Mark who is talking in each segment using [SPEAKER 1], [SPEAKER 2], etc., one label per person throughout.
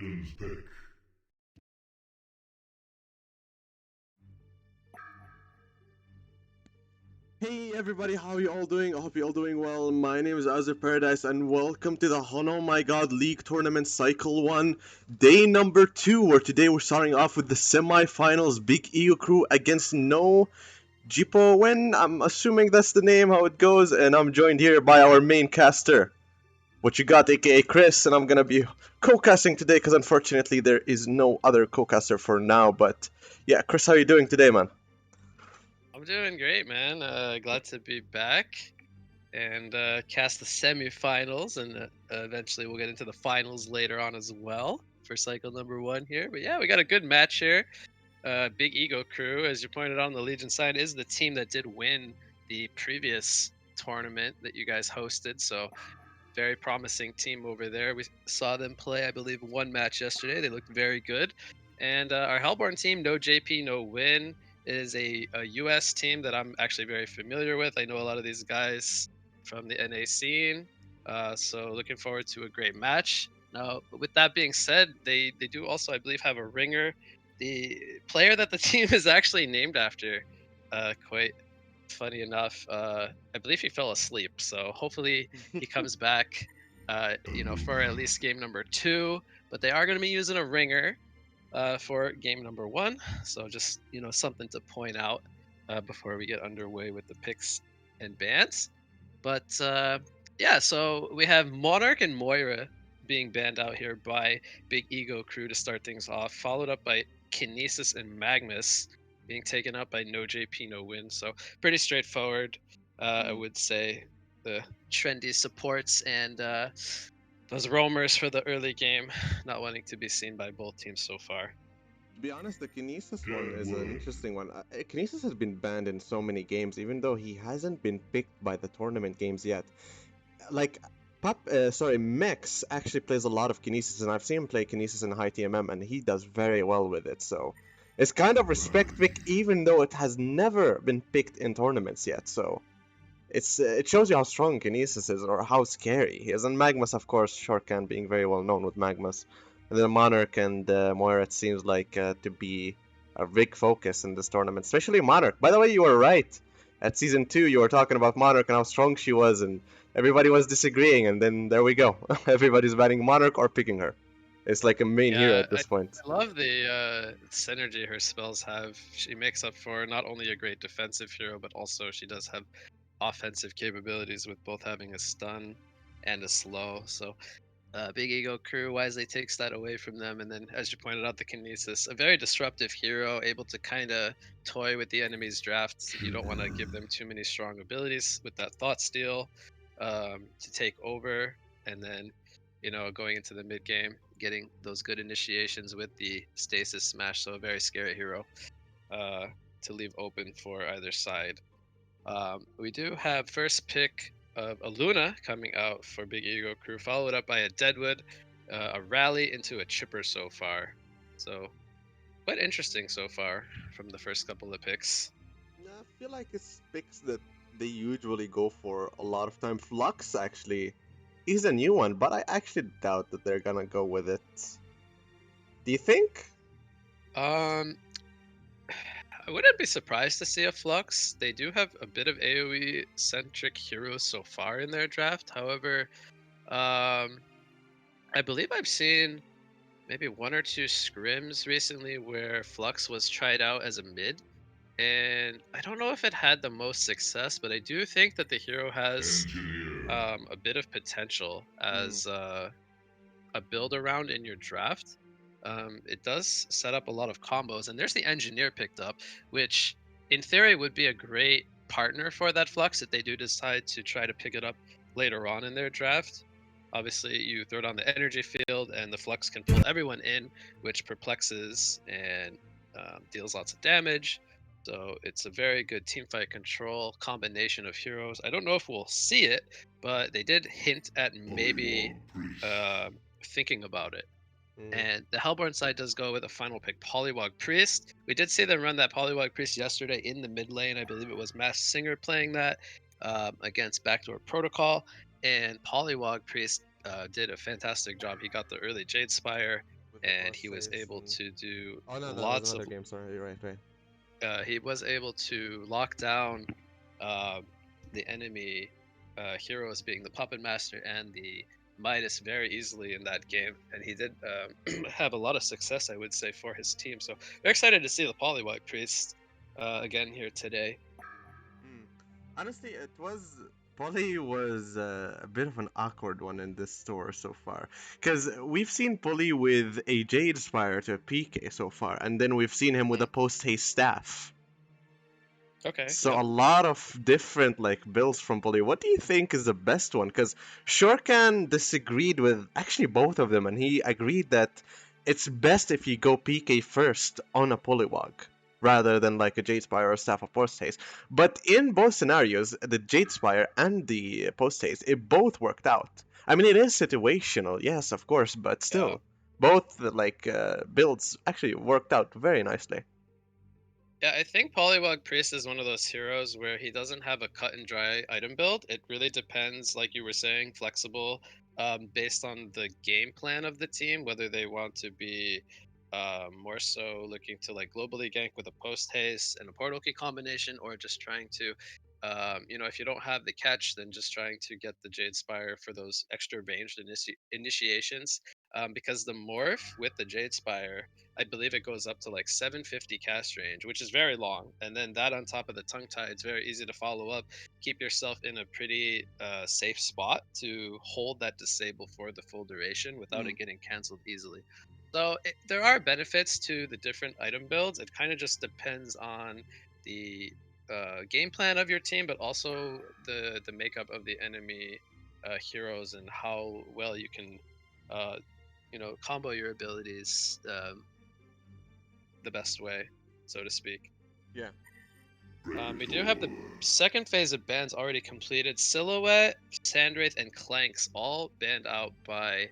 [SPEAKER 1] Captain's pick.
[SPEAKER 2] Hey everybody, how you all doing? I hope you all doing well. My name is Azir Paradise and welcome to the HoN Oh My God League Tournament Cycle 1, day number 2, where today we're starting off with the semi-finals, Big Ego Crew against No Jipo Win. I'm assuming that's the name, how it goes, and I'm joined here by our main caster, What You Got, aka Chris, and I'm gonna be co-casting today because unfortunately there is no other co-caster for now, but yeah, Chris, how you doing today, man?
[SPEAKER 3] I'm doing great, man. Glad to be back and cast the semifinals, and eventually we'll get into the finals later on as well for cycle number 1 here. But yeah, we got a good match here. Big Ego Crew, as you pointed out on the Legion side, is the team that did win the previous tournament that you guys hosted. So very promising team over there. We saw them play, I believe, one match yesterday. They looked very good. And our Hellborn team, no JP, no win, is a US team that I'm actually very familiar with. I know a lot of these guys from the NA scene. So looking forward to a great match. Now, with that being said, they do also, I believe, have a ringer. The player that the team is actually named after, quite funny enough, I believe he fell asleep. So hopefully he comes back, for at least game number 2. But they are going to be using a ringer for game number 1. So just something to point out before we get underway with the picks and bans. But yeah, so we have Monarch and Moira being banned out here by Big Ego Crew to start things off, followed up by Kinesis and Magnus being taken up by No JP, No Win. So pretty straightforward, I would say. The trendy supports and those roamers for the early game, not wanting to be seen by both teams so far.
[SPEAKER 2] To be honest, the Kinesis one
[SPEAKER 1] Good
[SPEAKER 2] is an
[SPEAKER 1] work.
[SPEAKER 2] interesting one. Kinesis has been banned in so many games, even though he hasn't been picked by the tournament games yet. Like, Mex actually plays a lot of Kinesis, and I've seen him play Kinesis in high TMM, and he does very well with it. So it's kind of respect pick, even though it has never been picked in tournaments yet. So it shows you how strong Kinesis is, or how scary he is. And Magmus, of course, Shortcan being very well known with Magmus. And then Monarch and Moira, it seems like to be a big focus in this tournament, especially Monarch. By the way, you were right. At season 2, you were talking about Monarch and how strong she was, and everybody was disagreeing. And then there we go. Everybody's banning Monarch or picking her. It's like a main hero
[SPEAKER 3] Yeah,
[SPEAKER 2] at this point.
[SPEAKER 3] I love the synergy her spells have. She makes up for not only a great defensive hero, but also she does have offensive capabilities with both having a stun and a slow. So Big Ego Crew wisely takes that away from them. And then, as you pointed out, the Kinesis, a very disruptive hero, able to kind of toy with the enemy's drafts. You don't want to give them too many strong abilities with that Thought Steal to take over. And then, going into the mid game, getting those good initiations with the Stasis Smash. So, a very scary hero uh, to leave open for either side. We do have first pick of a Luna coming out for Big Ego Crew, followed up by a Deadwood, a Rally into a Chipper so far. So quite interesting so far from the first couple of picks.
[SPEAKER 2] I feel like it's picks that they usually go for a lot of time. Flux actually is a new one, but I actually doubt that they're gonna go with it. Do you think?
[SPEAKER 3] Um, I wouldn't be surprised to see a Flux. They do have a bit of AoE centric heroes so far in their draft. However, um, I believe I've seen maybe 1 or 2 scrims recently where Flux was tried out as a mid, and I don't know if it had the most success, but I do think that the hero has
[SPEAKER 1] Engineer.
[SPEAKER 3] a bit of potential
[SPEAKER 2] Mm.
[SPEAKER 3] as a build around in your draft. It does set up a lot of combos, and there's the engineer picked up, which in theory would be a great partner for that Flux if they do decide to try to pick it up later on in their draft. Obviously, you throw down the energy field, and the Flux can pull everyone in, which perplexes and deals lots of damage. So it's a very good teamfight control combination of heroes. I don't know if we'll see it, but they did hint at maybe
[SPEAKER 1] Polywog Priest.
[SPEAKER 3] thinking about it.
[SPEAKER 2] Mm.
[SPEAKER 3] And the Hellborn side does go with a final pick, Polywog Priest. We did see them run that Polywog Priest yesterday in the mid lane. I believe it was Masked Singer playing that against Backdoor Protocol. And Polywog Priest did a fantastic job. He got the early Jade Spire,
[SPEAKER 2] With the
[SPEAKER 3] and
[SPEAKER 2] post
[SPEAKER 3] he was
[SPEAKER 2] haste
[SPEAKER 3] able
[SPEAKER 2] and...
[SPEAKER 3] to do
[SPEAKER 2] Oh no, that was
[SPEAKER 3] lots of
[SPEAKER 2] another game. Sorry, you're right, right.
[SPEAKER 3] he was able to lock down uh, the enemy heroes, being the Puppet Master and the Midas, very easily in that game, and he did have a lot of success, I would say, for his team. So very excited to see the Polywog Priest again here today.
[SPEAKER 2] Hmm. Honestly, it was... Polly was a bit of an awkward one in this store so far, because we've seen Polly with a Jade Spire to a PK so far, and then we've seen him with
[SPEAKER 3] Mm.
[SPEAKER 2] a post haste staff.
[SPEAKER 3] Okay,
[SPEAKER 2] So
[SPEAKER 3] yep.
[SPEAKER 2] a lot of different like builds from Polly. What do you think is the best one? Because Shorkan disagreed with actually both of them, and he agreed that it's best if you go PK first on a Polywog rather than like a Jade Spire or Staff of Post Haste. But in both scenarios, the Jade Spire and the Post Haste, it both worked out. I mean, it is situational, yes, of course, but
[SPEAKER 3] Yeah.
[SPEAKER 2] still, both like builds actually worked out very nicely.
[SPEAKER 3] Yeah, I think Polywog Priest is one of those heroes where he doesn't have a cut and dry item build. It really depends, like you were saying, flexible, based on the game plan of the team, whether they want to be more so looking to like globally gank with a post haste and a portal key combination, or just trying to, if you don't have the catch, then just trying to get the Jade Spire for those extra ranged initiations. Because the morph with the Jade Spire, I believe it goes up to like 750 cast range, which is very long. And then that on top of the tongue tie, it's very easy to follow up. Keep yourself in a pretty safe spot to hold that disable for the full duration without
[SPEAKER 2] Mm,
[SPEAKER 3] it getting canceled easily. So there are benefits to the different item builds. It kind of just depends on the game plan of your team, but also the makeup of the enemy heroes and how well you can, uh, combo your abilities the best way, so to speak.
[SPEAKER 2] yeah.
[SPEAKER 3] We do have the second phase of bans already completed. Silhouette, Sandwraith, and Clanks all banned out by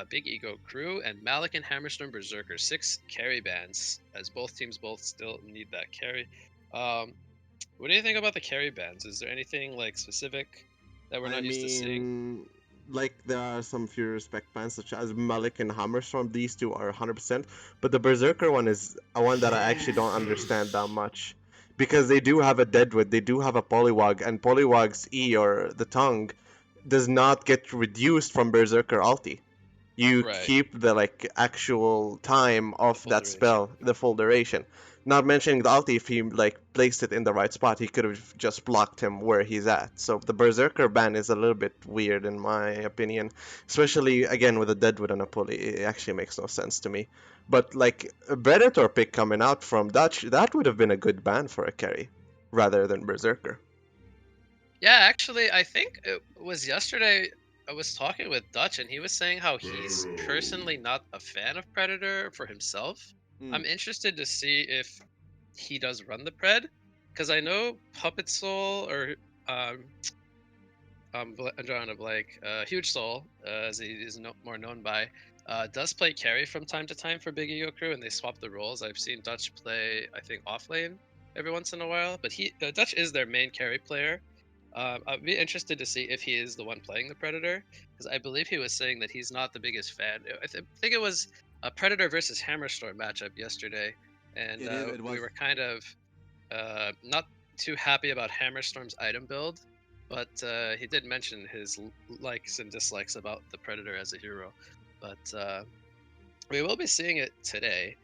[SPEAKER 3] Big Ego Crew, and Malik and Hammerstorm Berserker. 6 carry bans, as both teams both still need that carry. Um, what do you think about the carry bans? Is there anything like specific that we're
[SPEAKER 2] I
[SPEAKER 3] not used to seeing?
[SPEAKER 2] mean, like there are some few respect bands such as Malik and Hammerstorm. These two are 100%, but the Berserker one is a one that I actually don't understand that much because they do have a Deadwood, they do have a Polywog, and Polywog's E or the tongue does not get reduced from Berserker ulti. You
[SPEAKER 3] Right,
[SPEAKER 2] keep the like actual time
[SPEAKER 3] the
[SPEAKER 2] of
[SPEAKER 3] full
[SPEAKER 2] that
[SPEAKER 3] duration.
[SPEAKER 2] spell, the full duration. Not mentioning the ulti, if he like placed it in the right spot, he could have just blocked him where he's at. So the Berserker ban is a little bit weird in my opinion, especially again with a Deadwood and a pulley. It actually makes no sense to me. But like a Predator pick coming out from Dutch, that would have been a good ban for a carry rather than Berserker.
[SPEAKER 3] Yeah, actually, I think it was yesterday I was talking with Dutch and he was saying how he's personally not a fan of Predator for himself.
[SPEAKER 2] Mm.
[SPEAKER 3] I'm interested to see if he does run the Pred, because I know Puppet Soul or um I'm drawing a blank. Huge Soul, as he is more known by, does play carry from time to time for Big Ego Crew, and they swap the roles. I've seen Dutch play, I think, off lane every once in a while, but Dutch is their main carry player. I'd be interested to see if he is the one playing the Predator, because I believe he was saying that he's not the biggest fan. I think it was a Predator versus Hammerstorm matchup yesterday, and
[SPEAKER 2] It
[SPEAKER 3] we
[SPEAKER 2] was.
[SPEAKER 3] were kind of not too happy about Hammerstorm's item build, but he did mention his likes and dislikes about the Predator as a hero. But we will be seeing it today.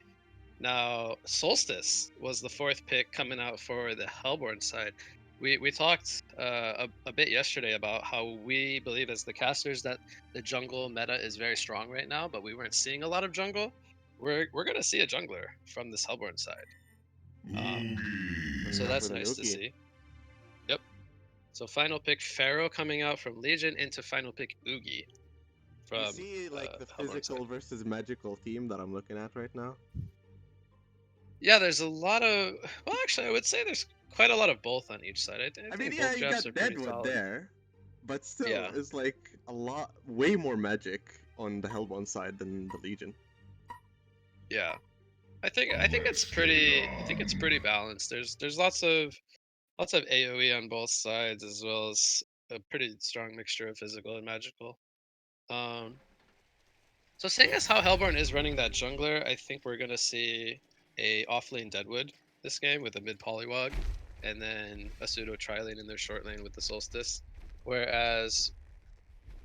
[SPEAKER 3] Now, Solstice was the fourth pick coming out for the Hellborn side. We talked a bit yesterday about how we believe as the casters that the jungle meta is very strong right now, but we weren't seeing a lot of jungle. We're gonna see a jungler from this Hellborn side, um,
[SPEAKER 2] What's
[SPEAKER 3] so
[SPEAKER 2] up
[SPEAKER 3] that's
[SPEAKER 2] with an
[SPEAKER 3] nice to
[SPEAKER 2] Uki?
[SPEAKER 3] see. Yep. So final pick Pharaoh coming out from Legion into final pick Oogie
[SPEAKER 2] You
[SPEAKER 3] from
[SPEAKER 2] see, like the
[SPEAKER 3] Hellborn side.
[SPEAKER 2] physical versus magical team that I'm looking at right now.
[SPEAKER 3] Yeah, there's a lot of. Well, actually, I would say there's quite a lot of both on each side. I
[SPEAKER 2] I mean,
[SPEAKER 3] think
[SPEAKER 2] yeah,
[SPEAKER 3] both
[SPEAKER 2] you
[SPEAKER 3] drafts are
[SPEAKER 2] got
[SPEAKER 3] pretty
[SPEAKER 2] Deadwood
[SPEAKER 3] solid.
[SPEAKER 2] there, but still,
[SPEAKER 3] Yeah,
[SPEAKER 2] it's like a lot, way more magic on the Hellbourne side than the Legion.
[SPEAKER 3] yeah. I think it's pretty. I think it's pretty balanced. There's lots of AOE on both sides, as well as a pretty strong mixture of physical and magical. Um, So seeing as how Hellborn is running that jungler, I think we're gonna see a offlane Deadwood this game with a mid Polywog, and then a pseudo tri-lane in their short lane with the Solstice. Whereas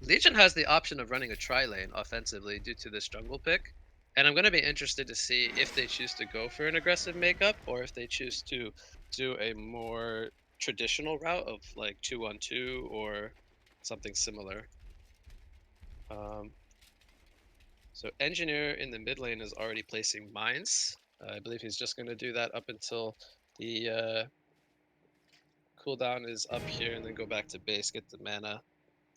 [SPEAKER 3] Legion has the option of running a tri-lane offensively due to this jungle pick. And I'm gonna be interested to see if they choose to go for an aggressive makeup or if they choose to do a more traditional route of like 2-on-2 or something similar. Um, So Engineer in the mid lane is already placing mines. I believe he's just going to do that up until the cooldown is up here and then go back to base, get the mana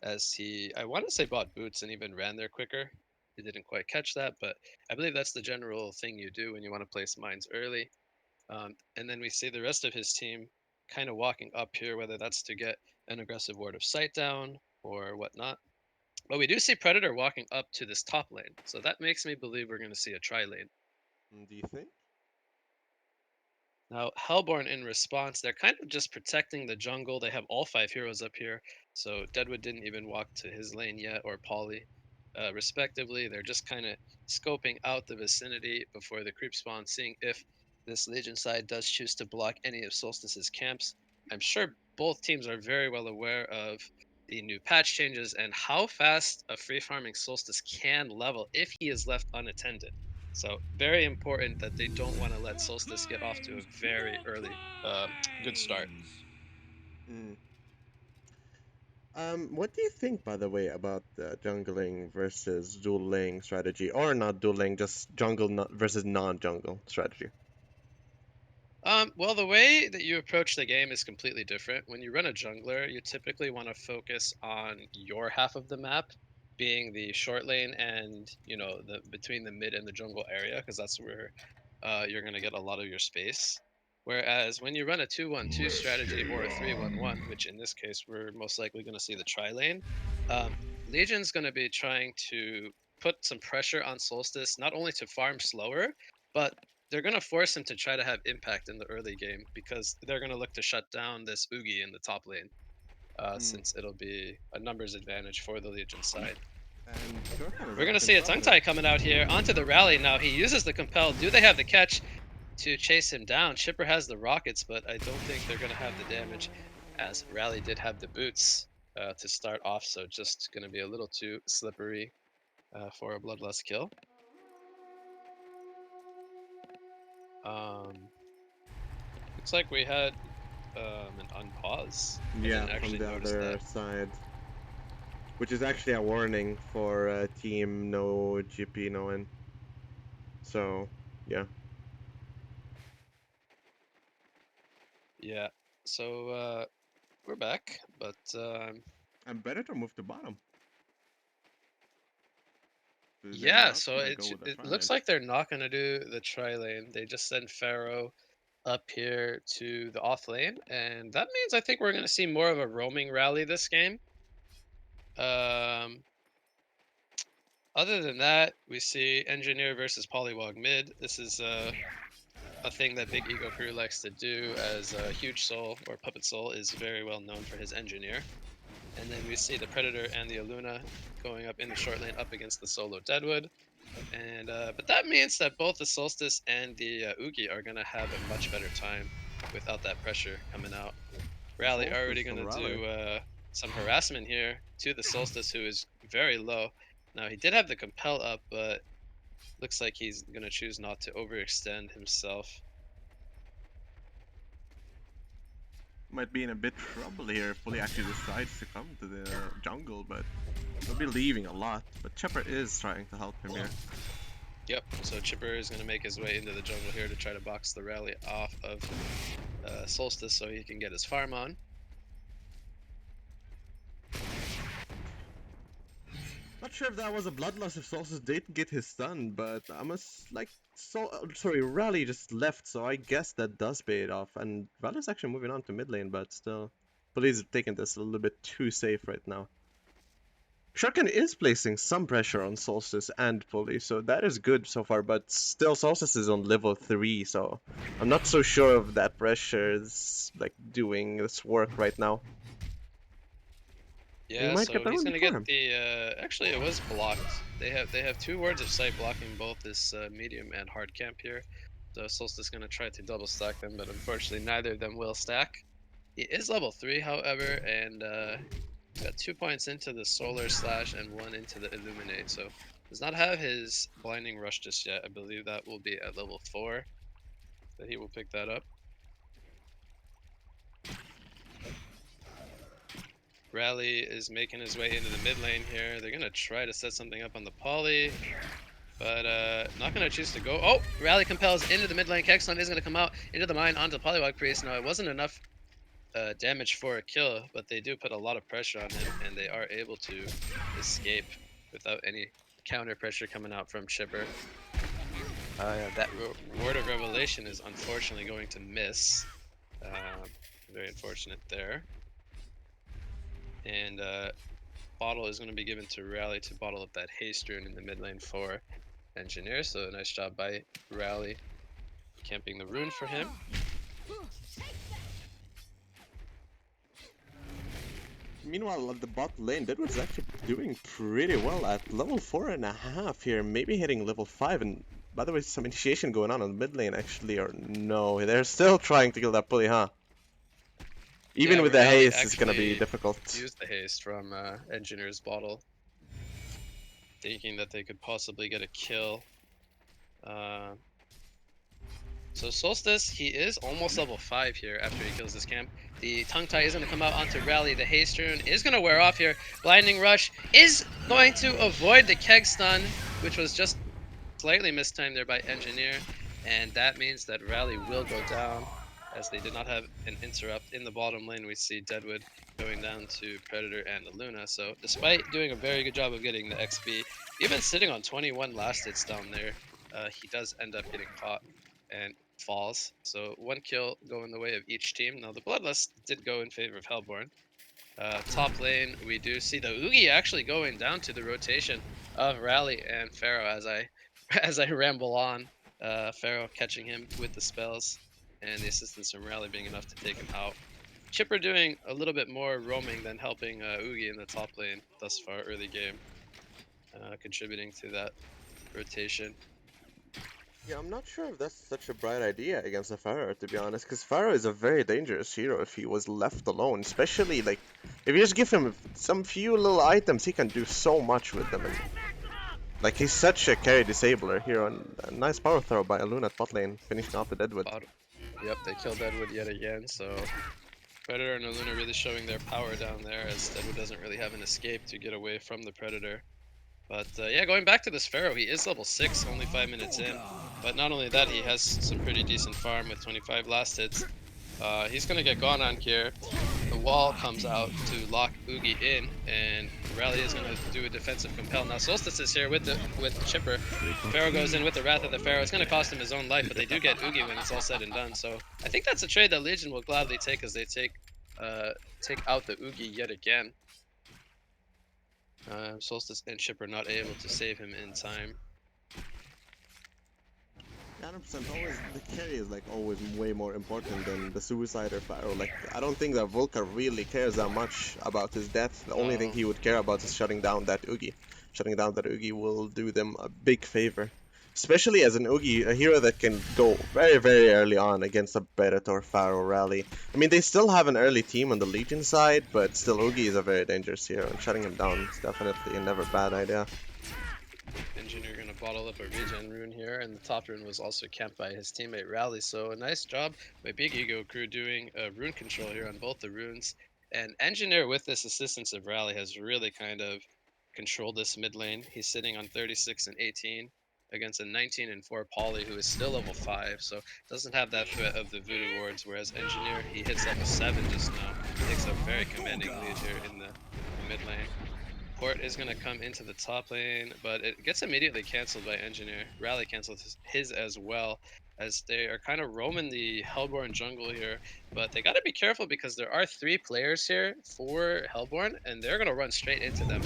[SPEAKER 3] as he, I want to say bought boots and even ran there quicker. He didn't quite catch that, but I believe that's the general thing you do when you want to place mines early. And then we see the rest of his team kind of walking up here, whether that's to get an aggressive ward of sight down or whatnot. But we do see Predator walking up to this top lane, so that makes me believe we're going to see a tri lane.
[SPEAKER 2] Do you think?
[SPEAKER 3] Now, Hellborn, in response, they're kind of just protecting the jungle. They have all 5 heroes up here, so Deadwood didn't even walk to his lane yet, or Polly, respectively. They're just kind of scoping out the vicinity before the creep spawn, seeing if this Legion side does choose to block any of Solstice's camps. I'm sure both teams are very well aware of the new patch changes and how fast a free farming Solstice can level if he is left unattended. So very important that they don't want to let Solstice get off to a very early good start.
[SPEAKER 2] Mm. What do you think, by the way, about jungling versus dueling strategy, or not dueling, just jungle versus non-jungle strategy?
[SPEAKER 3] Well, the way that you approach the game is completely different. When you run a jungler, you typically want to focus on your half of the map, being the short lane and the between the mid and the jungle area, because that's where you're going to get a lot of your space. Whereas when you run a 2-1-2 strategy or a 3-1-1, which in this case we're most likely going to see the tri lane, um, Legion's going to be trying to put some pressure on Solstice, not only to farm slower, but they're going to force him to try to have impact in the early game because they're going to look to shut down this Oogie in the top lane,
[SPEAKER 2] Mm.
[SPEAKER 3] since it'll be a numbers advantage for the Legion side.
[SPEAKER 2] And Shurkan is
[SPEAKER 3] We're going to
[SPEAKER 2] up in
[SPEAKER 3] see a
[SPEAKER 2] trouble
[SPEAKER 3] tongue
[SPEAKER 2] here.
[SPEAKER 3] tie coming out here onto the rally now. He uses the compel. Do they have the catch to chase him down? Chipper has the rockets, but I don't think they're going to have the damage as Rally did have the boots to start off. So just going to be a little too slippery for a bloodlust kill. Um, Looks like we had an unpause. I
[SPEAKER 2] Yeah,
[SPEAKER 3] didn't
[SPEAKER 2] from
[SPEAKER 3] actually
[SPEAKER 2] the
[SPEAKER 3] notice that.
[SPEAKER 2] other side, which is actually a warning for team no GP no win. So yeah,
[SPEAKER 3] Yeah. So we're back, but
[SPEAKER 2] and better to move to bottom. They're
[SPEAKER 3] yeah.
[SPEAKER 2] not
[SPEAKER 3] So
[SPEAKER 2] gonna go with a
[SPEAKER 3] it
[SPEAKER 2] tri
[SPEAKER 3] looks
[SPEAKER 2] lane.
[SPEAKER 3] like they're not gonna do the tri lane. They just send Pharaoh up here to the off lane, and that means I think we're gonna see more of a roaming rally this game. Um, Other than that, we see Engineer versus Polywog mid. This is a thing that Big Ego Crew likes to do, as Huge Soul or Puppet Soul is very well known for his Engineer. And then we see the Predator and the Aluna going up in the short lane up against the solo Deadwood. And but that means that both the Solstice and the Oogie are gonna have a much better time without that pressure coming out.
[SPEAKER 2] The
[SPEAKER 3] Rally already
[SPEAKER 2] solstice from
[SPEAKER 3] gonna
[SPEAKER 2] Raleigh.
[SPEAKER 3] do some harassment here to the Solstice, who is very low. Now he did have the compel up, but looks like he's gonna choose not to overextend himself.
[SPEAKER 2] Might be in a bit trouble here if Fully actually decides to come to the jungle, but he'll be leaving a lot. But Chipper is trying to help him here.
[SPEAKER 3] Yep, so Chipper is going to make his way into the jungle here to try to box the rally off of Solstice so he can get his farm on.
[SPEAKER 2] Not sure if that was a bloodlust if Solstice didn't get his stun, but I must like sorry, Rally just left, so I guess that does pay it off. And Rally's actually moving on to mid lane, but still, Police are taking this a little bit too safe right now. Shurken is placing some pressure on Solstice and Pulley, so that is good so far, but still Solstice is on level 3, so I'm not so sure if that pressure is like doing this work right now. We
[SPEAKER 3] Yeah,
[SPEAKER 2] might
[SPEAKER 3] so
[SPEAKER 2] get the
[SPEAKER 3] he's
[SPEAKER 2] rune
[SPEAKER 3] gonna
[SPEAKER 2] before
[SPEAKER 3] get
[SPEAKER 2] him.
[SPEAKER 3] the. Actually, it was blocked. They have 2 wards of sight blocking both this medium and hard camp here. So Solstice gonna try to double stack them, but unfortunately neither of them will stack. He is level 3, however, and got 2 points into the solar slash and 1 into the illuminate. So does not have his blinding rush just yet. I believe that will be at level 4 that he will pick that up. Rally is making his way into the mid lane here. They're gonna try to set something up on the poly, but not gonna choose to go. Oh, Rally compels into the mid lane. Kexlon is gonna come out into the mine onto the Polywog Priest. Now it wasn't enough damage for a kill, but they do put a lot of pressure on him, and they are able to escape without any counter pressure coming out from Chipper. That Word of Revelation is unfortunately going to miss. Very unfortunate there. And bottle is going to be given to Rally to bottle up that haste rune in the mid lane for Engineer. So nice job by Rally camping the rune for him.
[SPEAKER 2] Meanwhile, at the bot lane, Deadwood's actually doing pretty well at level 4.5 here, maybe hitting level 5. And by the way, some initiation going on the mid lane actually, or no, they're still trying to kill that pulley, huh? Even
[SPEAKER 3] Yeah,
[SPEAKER 2] with the
[SPEAKER 3] Rally
[SPEAKER 2] haste, it's gonna be
[SPEAKER 3] actually
[SPEAKER 2] difficult.
[SPEAKER 3] used the haste from Engineer's bottle, thinking that they could possibly get a kill. Uh, So Solstice, he is almost level 5 here after he kills this camp. The tongue tie is going to come out onto Rally. The haste rune is going to wear off here. Blinding Rush is going to avoid the keg stun, which was just slightly mistimed there by Engineer. And that means that Rally will go down, as they did not have an interrupt. In the bottom lane, we see Deadwood going down to Predator and Luna. So despite doing a very good job of getting the XP, even sitting on 21 last hits down there, he does end up getting caught and falls. So 1 kill going the way of each team. Now the Bloodlust did go in favor of Hellborn. Top lane, we do see the Oogie actually going down to the rotation of Rally and Pharaoh as I as I ramble on. Pharaoh catching him with the spells and the assistance from Rally being enough to take him out. Chipper doing a little bit more roaming than helping Oogie in the top lane thus far early game, contributing to that rotation.
[SPEAKER 2] Yeah, I'm not sure if that's such a bright idea against a Pharaoh, to be honest, because Pharaoh is a very dangerous hero if he was left alone, especially, like, if you just give him some few little items, he can do so much with them, and, like, he's such a carry disabler here, and a nice power throw by Aluna at bot lane, finishing off the Deadwood.
[SPEAKER 3] Yep, they killed Deadwood yet again, so Predator and Luna really showing their power down there, as Deadwood doesn't really have an escape to get away from the Predator. But yeah, going back to this Pharaoh, he is level 6, only 5 minutes in. But not only that, he has some pretty decent farm with 25 last hits. He's going to get gone on here. The wall comes out to lock Oogie in, and Rally is going to do a defensive compel. Now Solstice is here with Chipper. Pharaoh goes in with the Wrath of the Pharaoh. It's going to cost him his own life, but they do get Oogie when it's all said and done. So I think that's a trade that Legion will gladly take, as they take out the Oogie yet again. Solstice and Chipper not able to save him in time.
[SPEAKER 2] 100%. Always the carry is like always way more important than the suicide or Pharaoh. Like, I don't think that Volker really cares that much about his death. The only thing he would care about is shutting down that Oogie. Shutting down that Oogie will do them a big favor. Especially as an Oogie, a hero that can go very, very early on against a Predator, Pharaoh, Rally. I mean, they still have an early team on the Legion side, but still Oogie is a very dangerous hero, and shutting him down is definitely a never bad idea.
[SPEAKER 3] Engineer gonna bottle up a regen rune here, and the top rune was also camped by his teammate Rally. So a nice job by Big Ego crew doing rune control here on both the runes. And Engineer, with this assistance of Rally, has really kind of controlled this mid lane. He's sitting on 36 and 18 against a 19 and 4 Poly, who is still level 5, so doesn't have that threat of the Voodoo wards. Whereas Engineer, he hits level 7 just now, takes a very commanding lead here in the mid lane. Port is going to come into the top lane, but it gets immediately canceled by Engineer. Rally cancels his as well, as they are kind of roaming the Hellborn jungle here. But they got to be careful, because there are 3 players here for Hellborn, and they're going to run straight into them.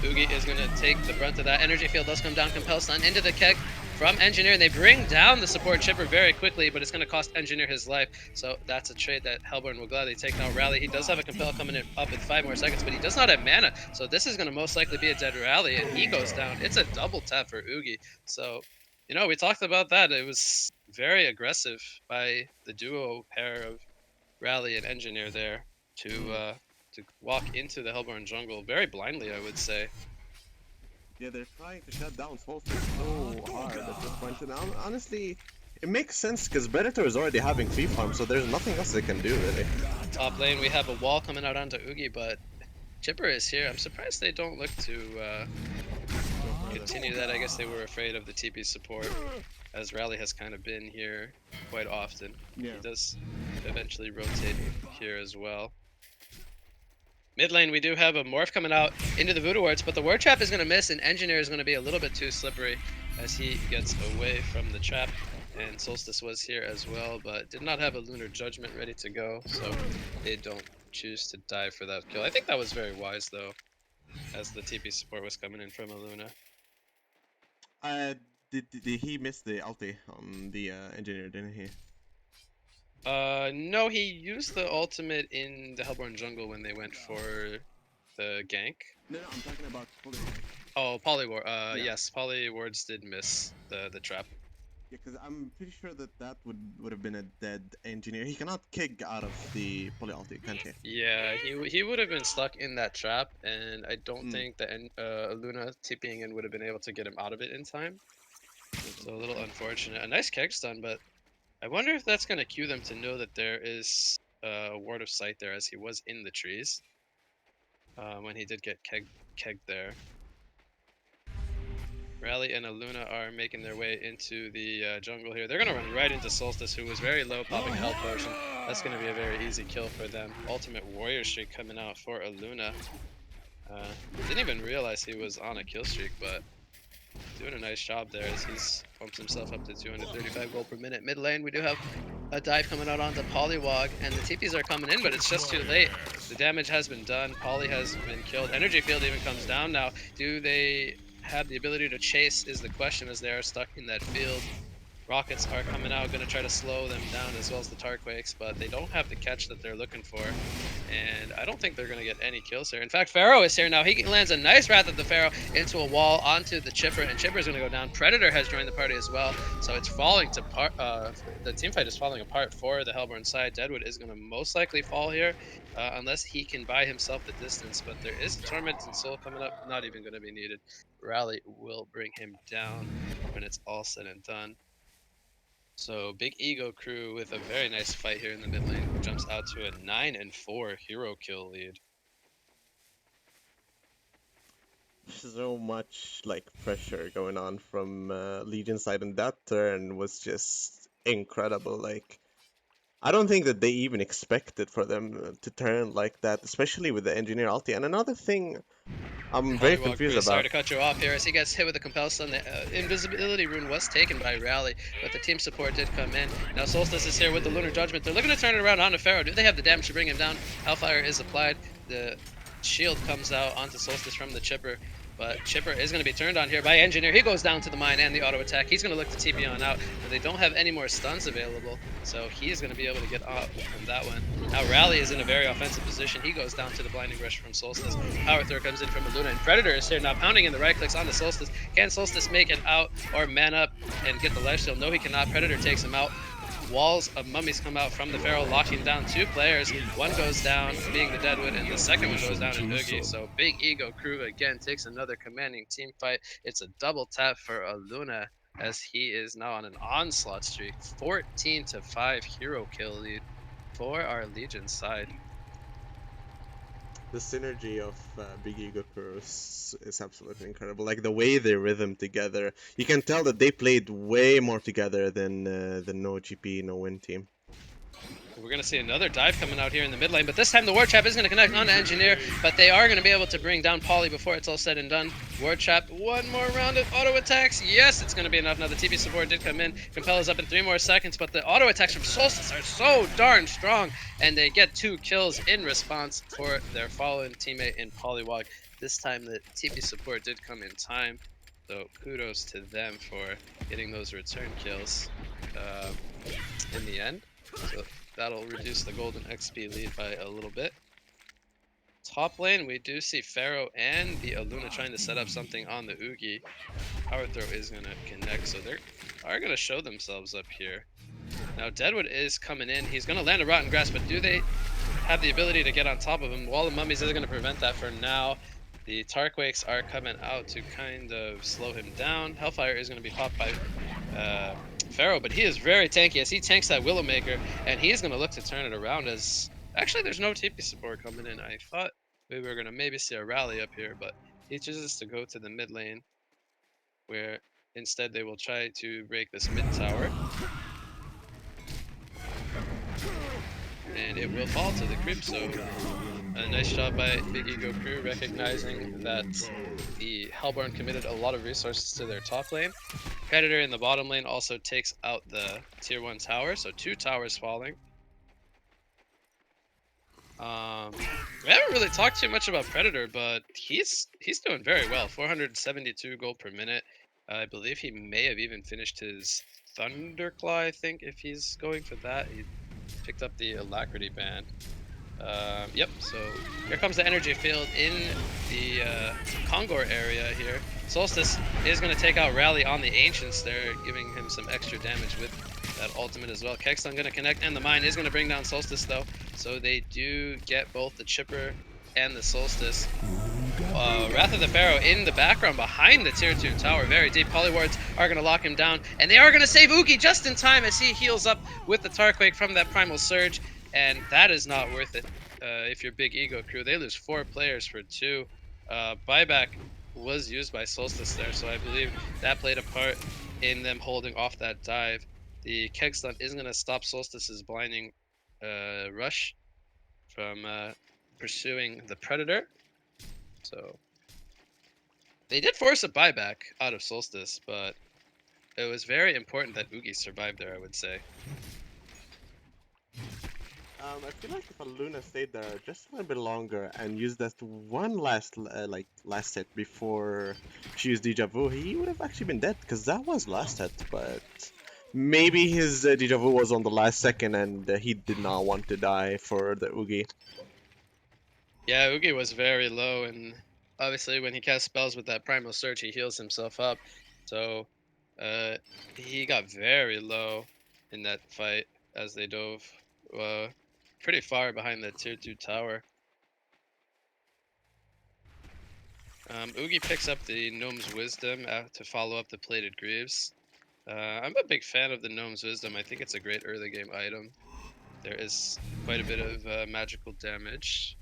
[SPEAKER 3] Oogie is going to take the brunt of that. Energy field does come down. Compel stun into the keg from Engineer, and they bring down the support Chipper very quickly, but it's going to cost Engineer his life. So that's a trade that Hellborn will gladly take now. Rally, he does have a Compel coming in up in 5 more seconds, but he does not have mana. So this is going to most likely be a dead Rally, and he goes down. It's a double tap for Oogie. So, you know, we talked about that. It was very aggressive by the duo pair of Rally and Engineer there to walk into the Hellborn jungle very blindly, I would say.
[SPEAKER 2] Yeah, they're trying to shut down Solstice so hard at this point. And honestly, it makes sense because Predator is already having free farm, so there's nothing else they can do really.
[SPEAKER 3] Top lane, we have a wall coming out onto Oogie, but Chipper is here. I'm surprised they don't look to continue that. I guess they were afraid of the TP support, as Rally has kind of been here quite often.
[SPEAKER 2] Yeah.
[SPEAKER 3] He does eventually rotate here as well. Mid lane, we do have a Morph coming out into the Voodoo Wards, but the Ward Trap is going to miss, and Engineer is going to be a little bit too slippery as he gets away from the trap. And Solstice was here as well, but did not have a Lunar Judgment ready to go, so they don't choose to dive for that kill. I think that was very wise, though, as the TP support was coming in from a Luna.
[SPEAKER 2] Did he miss the ulti on the Engineer, didn't he?
[SPEAKER 3] No, he used the ultimate in the Hellborn jungle when they went for the gank.
[SPEAKER 2] No, I'm talking about Poly.
[SPEAKER 3] Oh, Polyward.
[SPEAKER 2] Yeah.
[SPEAKER 3] Yes, Polywards did miss the trap.
[SPEAKER 2] Yeah, because I'm pretty sure that would have been a dead Engineer. He cannot kick out of the Poly ulti, can't he?
[SPEAKER 3] Yeah, he would have been stuck in that trap, and I don't think that Luna TPing in would have been able to get him out of it in time. So a little unfortunate. A nice keg stun, but I wonder if that's going to cue them to know that there is a ward of sight there, as he was in the trees when he did get kegged there. Rally and Aluna are making their way into the jungle here. They're going to run right into Solstice, who was very low, popping a health potion. That's going to be a very easy kill for them. Ultimate Warrior Streak coming out for Aluna. Didn't even realize he was on a kill streak, but doing a nice job there as he's pumped himself up to 235 gold per minute. Mid lane, we do have a dive coming out onto Polywog, and the TPs are coming in, but it's just too late. The damage has been done. Poly has been killed. Energy field even comes down now. Do they have the ability to chase is the question, as they are stuck in that field. Rockets are coming out, going to try to slow them down, as well as the Tarquakes, but they don't have the catch that they're looking for, and I don't think they're going to get any kills here. In fact, Pharaoh is here now. He lands a nice Wrath of the Pharaoh into a wall onto the Chipper, and Chipper is going to go down. Predator has joined the party as well, so it's falling to part. The team fight is falling apart for the Hellborn side. Deadwood is going to most likely fall here, unless he can buy himself the distance, but there is Torment and Soul coming up, not even going to be needed. Rally will bring him down when it's all said and done. So Big Ego crew with a very nice fight here in the mid lane, jumps out to a 9-4 hero kill lead.
[SPEAKER 2] So much like pressure going on from Legion side, and that turn was just incredible. Like, I don't think that they even expected for them to turn like that, especially with the Engineer ulti. And another thing I'm very confused about.
[SPEAKER 3] Sorry to cut you off here, as he gets hit with a Compel Stun. The invisibility rune was taken by Rally, but the team support did come in. Now Solstice is here with the Lunar Judgment. They're looking to turn it around onto Pharaoh. Do they have the damage to bring him down? Hellfire is applied. The shield comes out onto Solstice from the Chipper, but Chipper is going to be turned on here by Engineer. He goes down to the mine and the auto attack. He's going to look to TP on out, but they don't have any more stuns available, so he's going to be able to get out from that one. Now Rally is in a very offensive position. He goes down to the Blinding Rush from Solstice. Power Throw comes in from Luna, and Predator is here now, pounding in the right clicks onto Solstice. Can Solstice make it out or man up and get the life steal? No, he cannot. Predator takes him out. Walls of mummies come out from the Pharaoh, locking down two players. One goes down, being the Deadwood, and the second one goes down in Oogie. So Big Ego crew again takes another commanding team fight. It's a double tap for Aluna, as he is now on an onslaught streak. 14-5 hero kill lead for our Legion side.
[SPEAKER 2] The synergy of Big Ego crew is absolutely incredible. Like the way they rhythm together, you can tell that they played way more together than the No GP, No Win team.
[SPEAKER 3] We're going to see another dive coming out here in the mid lane, but this time the Ward Trap is going to connect on the Engineer, but they are going to be able to bring down Poly before it's all said and done. Ward Trap, one more round of auto attacks. Yes, it's going to be enough. Now the TP support did come in. Compel is up in 3 more seconds, but the auto attacks from Solstice are so darn strong, and they get 2 kills in response for their fallen teammate in Polywog. This time the TP support did come in time, so kudos to them for getting those return kills in the end. So that'll reduce the golden XP lead by a little bit. Top lane, we do see Pharaoh and the Aluna trying to set up something on the Oogie. Power throw is going to connect, so they are going to show themselves up here. Now Deadwood is coming in. He's going to land a Rotten Grass, but do they have the ability to get on top of him? Wall of Mummies is going to prevent that for now. The Tarquakes are coming out to kind of slow him down. Hellfire is going to be popped by Pharaoh, but he is very tanky as he tanks that Willowmaker, and he is going to look to turn it around as... Actually, there's no TP support coming in. I thought we were going to maybe see a rally up here, but he chooses to go to the mid lane, where instead they will try to break this mid tower. And it will fall to the creep, so a nice job by Big Ego Crew recognizing that the Hellborn committed a lot of resources to their top lane. Predator in the bottom lane also takes out the tier 1 tower, so 2 towers falling. We haven't really talked too much about Predator, but he's doing very well. 472 gold per minute. I believe he may have even finished his Thunderclaw, I think, if he's going for that. He picked up the Alacrity band. Yep, so here comes the energy field in the Kongor area here. Solstice is going to take out Rally on the Ancients. They're giving him some extra damage with that ultimate as well. Kexton going to connect, and the Mine is going to bring down Solstice though. So they do get both the Chipper and the Solstice. Wrath of the Pharaoh in the background behind the tier 2 tower, very deep. Polywards are going to lock him down, and they are going to save Oogie just in time as he heals up with the Tarquake from that Primal Surge, and that is not worth it if you're Big Ego Crew. They lose 4 players for 2. Buyback was used by Solstice there, so I believe that played a part in them holding off that dive. The Keg Stunt is going to stop Solstice's blinding rush from pursuing the Predator. So they did force a buyback out of Solstice, but it was very important that Oogie survived there, I would say.
[SPEAKER 2] I feel like if Luna stayed there just a little bit longer and used that one last hit before she used Deja Vu, he would have actually been dead because that was last hit. But maybe his Deja Vu was on the last second and he did not want to die for the Oogie.
[SPEAKER 3] Yeah, Oogie was very low, and obviously when he casts spells with that Primal Surge, he heals himself up. So he got very low in that fight as they dove pretty far behind the tier 2 tower. Oogie picks up the Gnome's Wisdom to follow up the Plated Greaves. I'm a big fan of the Gnome's Wisdom. I think it's a great early game item. There is quite a bit of magical damage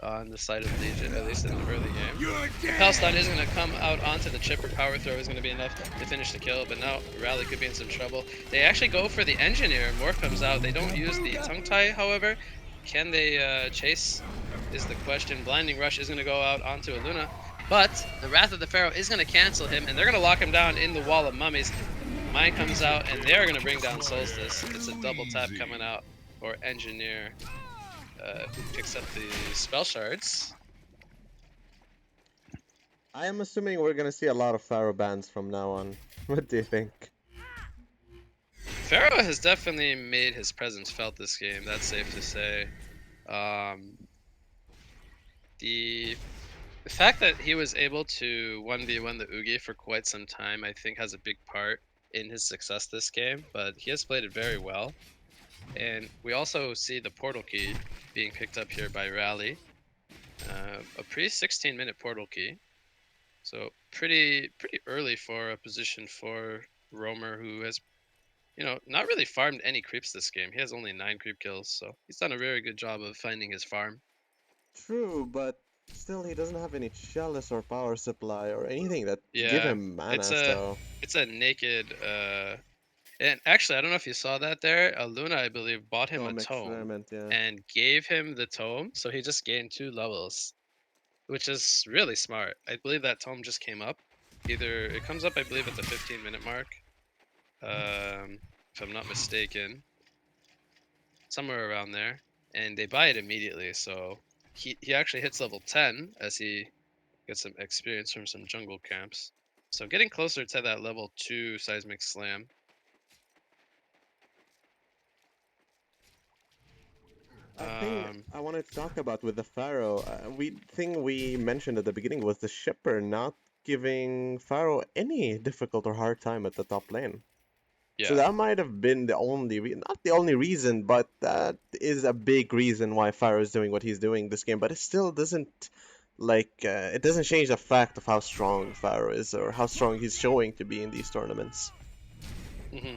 [SPEAKER 3] on the side of Legion, at least in the early game. Palestine is going to come out onto the Chipper. Power throw is going to be enough to finish the kill, but now Rally could be in some trouble. They actually go for the Engineer. More comes out. They don't use the Tongue Tie, however. Can they chase is the question. Blinding Rush is going to go out onto Aluna, but the Wrath of the Pharaoh is going to cancel him, and they're going to lock him down in the Wall of Mummies. Mine comes out, and they're going to bring down Solstice. It's a double tap coming out for Engineer. Who picks up the spell shards.
[SPEAKER 2] I am assuming we're gonna see a lot of Pharaoh bans from now on. What do you think?
[SPEAKER 3] Pharaoh has definitely made his presence felt this game, that's safe to say. The fact that he was able to 1v1 the Oogie for quite some time, I think has a big part in his success this game, but he has played it very well. And we also see the portal key being picked up here by Rally. A pre-16-minute portal key. So pretty early for a position for Roamer, who has, not really farmed any creeps this game. He has only 9 creep kills, so he's done a very good job of finding his farm.
[SPEAKER 2] True, but still he doesn't have any chalice or power supply or anything that give
[SPEAKER 3] Yeah,
[SPEAKER 2] him
[SPEAKER 3] it's
[SPEAKER 2] mana,
[SPEAKER 3] a
[SPEAKER 2] so...
[SPEAKER 3] it's a naked. And actually, I don't know if you saw that there. Luna, I believe, bought him a
[SPEAKER 2] Tome
[SPEAKER 3] tome
[SPEAKER 2] experiment, yeah.
[SPEAKER 3] and gave him the tome, so he just gained 2 levels, which is really smart. I believe that tome just came up. Either it comes up, I believe, at the 15-minute mark, if I'm not mistaken, somewhere around there, and they buy it immediately. So he actually hits level 10 as he get some experience from some jungle camps. So getting closer to that level 2 seismic slam.
[SPEAKER 2] A thing
[SPEAKER 3] Um,
[SPEAKER 2] I wanted to talk about with the Pharaoh, thing we mentioned at the beginning was the shipper not giving Pharaoh any difficult or hard time at the top lane. So
[SPEAKER 3] yeah.
[SPEAKER 2] that might have been the not the only reason, but that is a big reason why Pharaoh is doing what he's doing this game. But it still doesn't it doesn't change the fact of how strong Pharaoh is or how strong he's showing to be in these tournaments.
[SPEAKER 3] hmm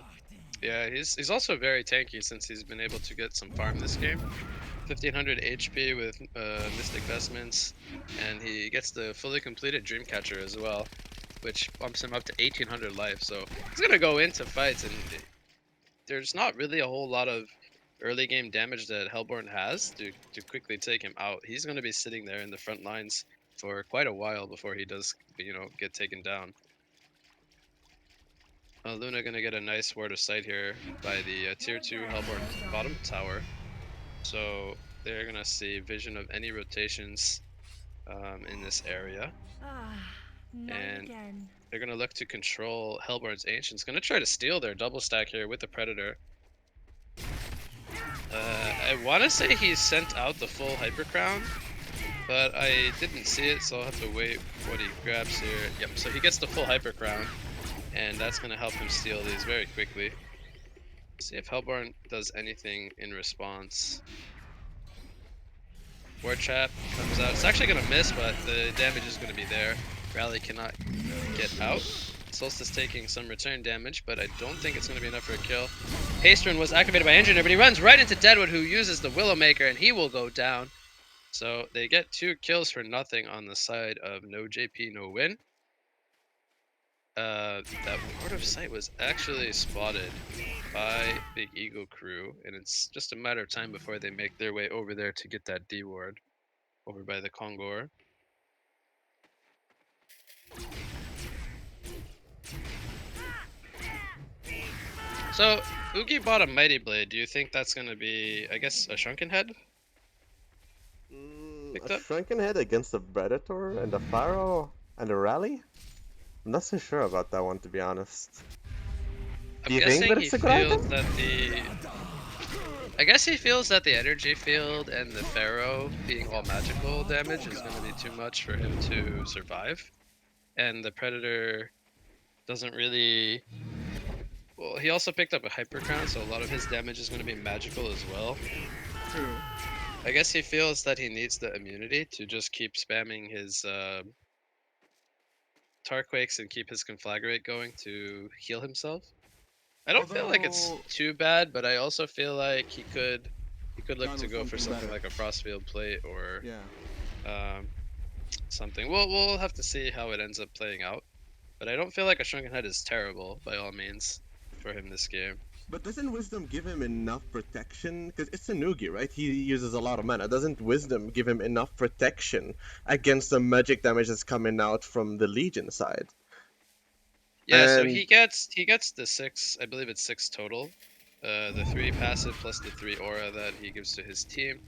[SPEAKER 3] Yeah, he's also very tanky since he's been able to get some farm this game. 1500 HP with Mystic Vestments, and he gets the fully completed Dreamcatcher as well, which bumps him up to 1800 life. So he's gonna go into fights, and there's not really a whole lot of early game damage that Hellborn has to quickly take him out. He's gonna be sitting there in the front lines for quite a while before he does, get taken down. Luna gonna get a nice ward of sight here by the tier 2 Hellborn bottom tower. So they're gonna see vision of any rotations in this area. And they're gonna look to control Hellborn's Ancients. Gonna try to steal their double stack here with the Predator. I wanna say he sent out the full Hyper Crown, but I didn't see it, so I'll have to wait what he grabs here. Yep, so he gets the full Hyper Crown, and that's gonna help him steal these very quickly. See if Hellborn does anything in response. Ward Trap comes out. It's actually going to miss, but the damage is going to be there. Rally cannot get out. Solstice taking some return damage, but I don't think it's going to be enough for a kill. Haste Rune was activated by Engineer, but he runs right into Deadwood, who uses the Willowmaker, and he will go down. So they get 2 kills for nothing on the side of no JP, no win. That Ward of Sight was actually spotted by Big Eagle crew, and it's just a matter of time before they make their way over there to get that D ward over by the Kongor. So Oogie bought a Mighty Blade. Do you think that's gonna be, I guess, a Shrunken Head
[SPEAKER 2] A
[SPEAKER 3] picked up?
[SPEAKER 2] shrunken head against a predator and a Pharaoh and a rally? I'm not so sure about that one, to be honest. Do
[SPEAKER 3] I'm
[SPEAKER 2] you think
[SPEAKER 3] guessing
[SPEAKER 2] that
[SPEAKER 3] he
[SPEAKER 2] it's a good item?
[SPEAKER 3] feels that the I guess he feels that the energy field and the Pharaoh being all magical damage is going to be too much for him to survive. And the Predator doesn't really. Well, he also picked up a Hyper Crown, so a lot of his damage is going to be magical as well.
[SPEAKER 2] True.
[SPEAKER 3] I guess he feels that he needs the immunity to just keep spamming his Tarquakes and keep his Conflagrate going to heal himself. I don't feel like it's
[SPEAKER 2] Although,
[SPEAKER 3] too bad, but I also feel like he could look
[SPEAKER 2] gone
[SPEAKER 3] to
[SPEAKER 2] with
[SPEAKER 3] go for
[SPEAKER 2] something
[SPEAKER 3] something
[SPEAKER 2] better.
[SPEAKER 3] like a Frostfield plate or
[SPEAKER 2] Yeah.
[SPEAKER 3] um, something. We'll have to see how it ends up playing out. But I don't feel like a Shrunken Head is terrible by all means for him this game.
[SPEAKER 2] But doesn't Wisdom give him enough protection? Because it's a Nugi, right? He uses a lot of mana. Doesn't Wisdom give him enough protection against the magic damage that's coming out from the Legion side?
[SPEAKER 3] Yeah, so
[SPEAKER 2] And
[SPEAKER 3] he gets the 6, I believe it's 6 total. The 3 passive plus the 3 aura that he gives to his team.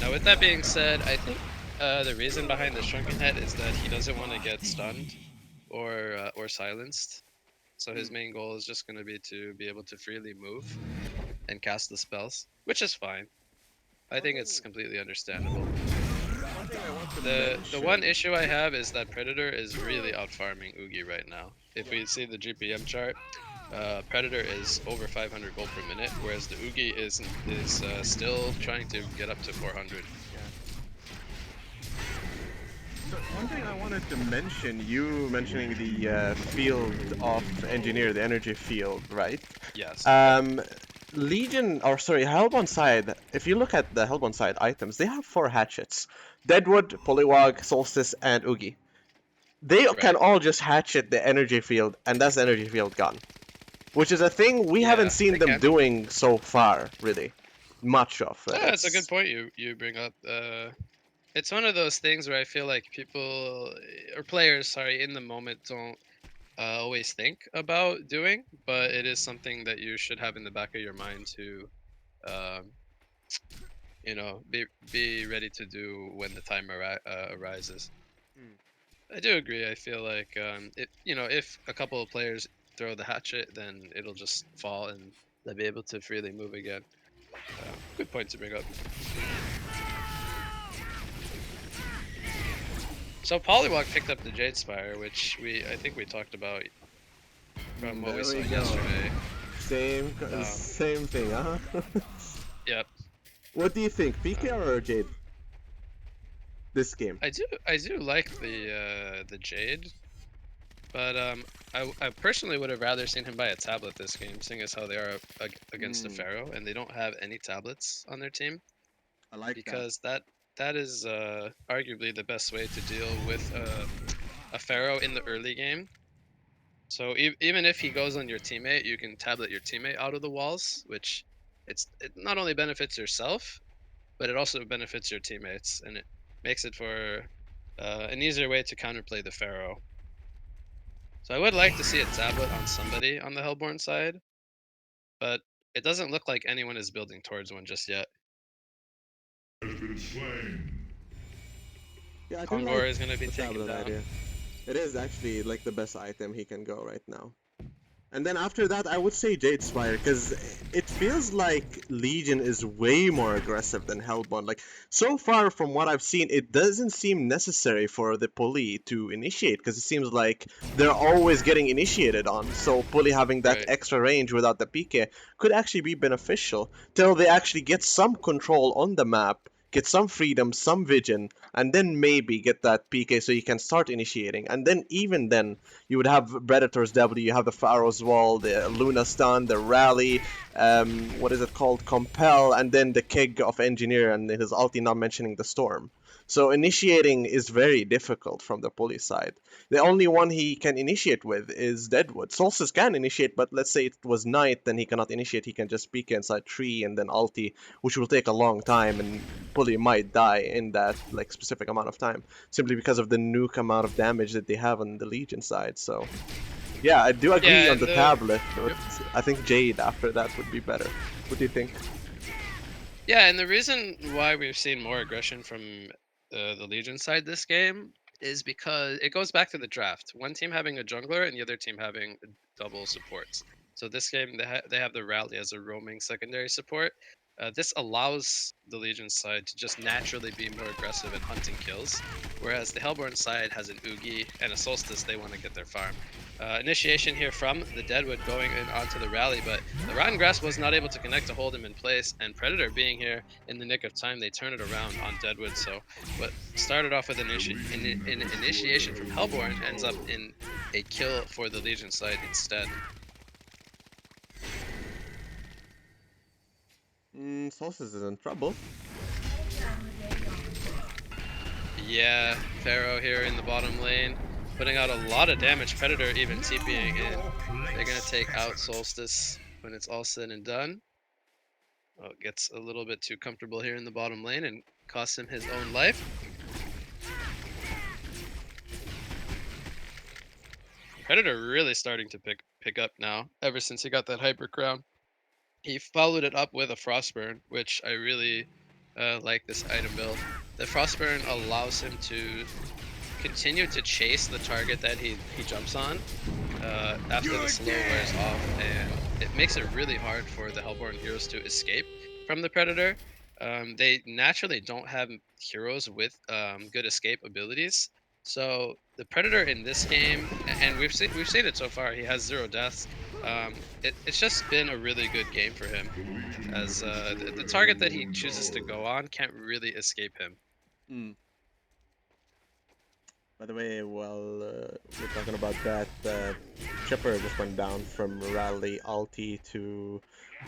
[SPEAKER 3] Now, with that being said, I think the reason behind the Shrunken Head is that he doesn't want to get stunned or silenced. So his main goal is just going to be able to freely move and cast the spells, which is fine. I
[SPEAKER 2] one
[SPEAKER 3] think
[SPEAKER 2] thing,
[SPEAKER 3] it's completely understandable.
[SPEAKER 2] one thing I want to
[SPEAKER 3] The one
[SPEAKER 2] mention.
[SPEAKER 3] issue I have is that Predator is really out farming Oogie right now. If we see the GPM chart, Predator is over 500 gold per minute, whereas the Oogie is still trying to get up to 400.
[SPEAKER 2] Yeah. So one thing I wanted to mention, you mentioning the field of engineer, the energy field, right?
[SPEAKER 3] Yes.
[SPEAKER 2] Um, Legion, or sorry, Hellbound side, if you look at the Hellbound side items, they have 4 hatchets. Deadwood, Poliwag, Solstice, and Oogie. They can
[SPEAKER 3] Right.
[SPEAKER 2] all just hatchet the energy field, and that's the energy field gone. Which is a thing we haven't
[SPEAKER 3] Yeah,
[SPEAKER 2] seen
[SPEAKER 3] they
[SPEAKER 2] them
[SPEAKER 3] can.
[SPEAKER 2] doing so far, really. Much of.
[SPEAKER 3] That's a good
[SPEAKER 2] It's
[SPEAKER 3] point you bring up. It's one of those things where I feel like people or players, sorry, in the moment don't always think about doing, but it is something that you should have in the back of your mind to, um, be ready to do when the time arises. I do agree. I feel like if a couple of players throw the hatchet, then it'll just fall and they'll be able to freely move again. Good point to bring up. So Polywog picked up the Jade Spire, which I think we talked about from what we
[SPEAKER 2] There
[SPEAKER 3] saw
[SPEAKER 2] we go.
[SPEAKER 3] yesterday. Um,
[SPEAKER 2] Same thing, huh?
[SPEAKER 3] yep.
[SPEAKER 2] What do you think,
[SPEAKER 3] Uh,
[SPEAKER 2] PK or Jade? This game.
[SPEAKER 3] I do like the Jade, but I personally would have rather seen him buy a tablet this game, seeing as how they are against the
[SPEAKER 2] Mm,
[SPEAKER 3] Pharaoh and they don't have any tablets on their team,
[SPEAKER 2] I like that.
[SPEAKER 3] because that is arguably the best way to deal with a Pharaoh in the early game. So even if he goes on your teammate, you can tablet your teammate out of the walls, which it not only benefits yourself, but it also benefits your teammates, and it makes it for an easier way to counterplay the Pharaoh. So I would like to see a tablet on somebody on the Hellborn side, but it doesn't look like anyone is building towards one just yet.
[SPEAKER 2] Yeah, I do like
[SPEAKER 3] Kongor is going to be
[SPEAKER 2] the
[SPEAKER 3] taken
[SPEAKER 2] tablet
[SPEAKER 3] down.
[SPEAKER 2] idea. It is actually like the best item he can go right now. And then after that, I would say Jade Spire, because it feels like Legion is way more aggressive than Hellbound. Like, so far from what I've seen, it doesn't seem necessary for the Pulley to initiate, because it seems like they're always getting initiated on. So Pulley having that
[SPEAKER 3] Right.
[SPEAKER 2] extra range without the PK could actually be beneficial, till they actually get some control on the map, get some freedom, some vision, and then maybe get that PK so you can start initiating. And then, even then, you would have Predator's W, you have the Pharaoh's Wall, the Luna Stun, the Rally, what is it called? Compel, and then the Keg of Engineer and his ulti, not mentioning the Storm. So initiating is very difficult from the Pulley side. The only one he can initiate with is Deadwood. Solstice can initiate, but let's say it was Night, then he cannot initiate. He can just peek inside tree and then ulti, which will take a long time, and Pulley might die in that like specific amount of time simply because of the nuke amount of damage that they have on the Legion side. So, yeah, I do agree
[SPEAKER 3] Yeah,
[SPEAKER 2] on the
[SPEAKER 3] and the
[SPEAKER 2] tablet, but
[SPEAKER 3] yep.
[SPEAKER 2] I think Jade after that would be better. What do you think?
[SPEAKER 3] Yeah, and the reason why we've seen more aggression from the Legion side this game is because it goes back to the draft. One team having a jungler and the other team having double supports. So this game they have the rally as a roaming secondary support. This allows the Legion side to just naturally be more aggressive in hunting kills, whereas the Hellborn side has an Oogie and a Solstice. They want to get their farm. Initiation here from the Deadwood going in onto the rally, but the Rotten Grass was not able to connect to hold him in place, and Predator being here in the nick of time, they turn it around on Deadwood. So what started off with an initiation from Hellborn ends up in a kill for the Legion side instead.
[SPEAKER 2] Solstice is in trouble.
[SPEAKER 3] Yeah, Pharaoh here in the bottom lane, putting out a lot of damage. Predator even TPing in. They're going to take out Solstice when it's all said and done. Oh, gets a little bit too comfortable here in the bottom lane and costs him his own life. Predator really starting to pick up now, ever since he got that hyper crown. He followed it up with a frostburn, which I really like this item build. The frostburn allows him to continue to chase the target that he jumps on after the slow wears off, and it makes it really hard for the Hellborn heroes to escape from the Predator. They naturally don't have heroes with good escape abilities, so the Predator in this game, and we've seen it so far, he has 0 deaths. It's just been a really good game for him, as the target that he chooses to go on can't really escape him.
[SPEAKER 2] Mm. By the way, while we're talking about that, Chipper just went down from Rally Alti to.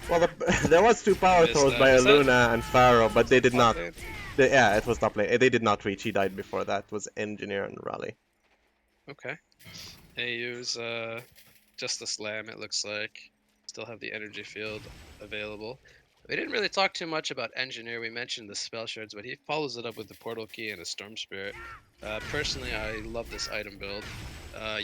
[SPEAKER 2] Well, there was two power
[SPEAKER 3] Missed
[SPEAKER 2] throws
[SPEAKER 3] that.
[SPEAKER 2] by
[SPEAKER 3] Was that
[SPEAKER 2] Luna and Pharaoh, but they did
[SPEAKER 3] top
[SPEAKER 2] not.
[SPEAKER 3] lane?
[SPEAKER 2] Yeah, it was top lane. They did not reach. He died before that. It was Engineer and Rally.
[SPEAKER 3] Okay. They use just the slam, it looks like. Still have the energy field available. We didn't really talk too much about Engineer. We mentioned the spell shards, but he follows it up with the Portal Key and a Storm Spirit. Personally, I love this item build.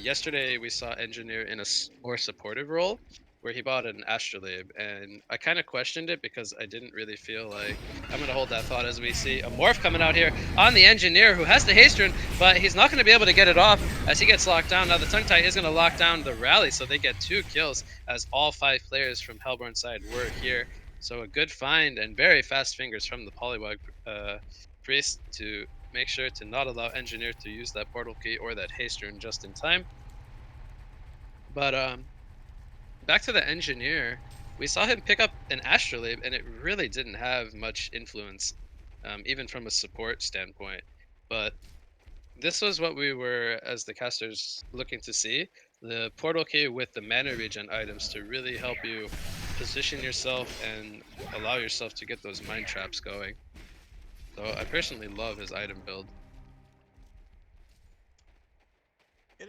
[SPEAKER 3] Yesterday, we saw Engineer in a more supportive role, where he bought an Astrolabe, and I kind of questioned it because I didn't really feel like I'm gonna hold that thought as we see a morph coming out here on the engineer who has the haste rune, but he's not gonna be able to get it off as he gets locked down. Now the tongue tie is gonna lock down the rally, so they get 2 kills as all 5 players from Hellborn side were here. So a good find and very fast fingers from the Polywog priest to make sure to not allow engineer to use that portal key or that haste rune just in time. But back to the engineer, we saw him pick up an Astrolabe, and it really didn't have much influence, even from a support standpoint. But this was what we were, as the casters, looking to see. The portal key with the mana regen items to really help you position yourself and allow yourself to get those mind traps going. So I personally love his item build.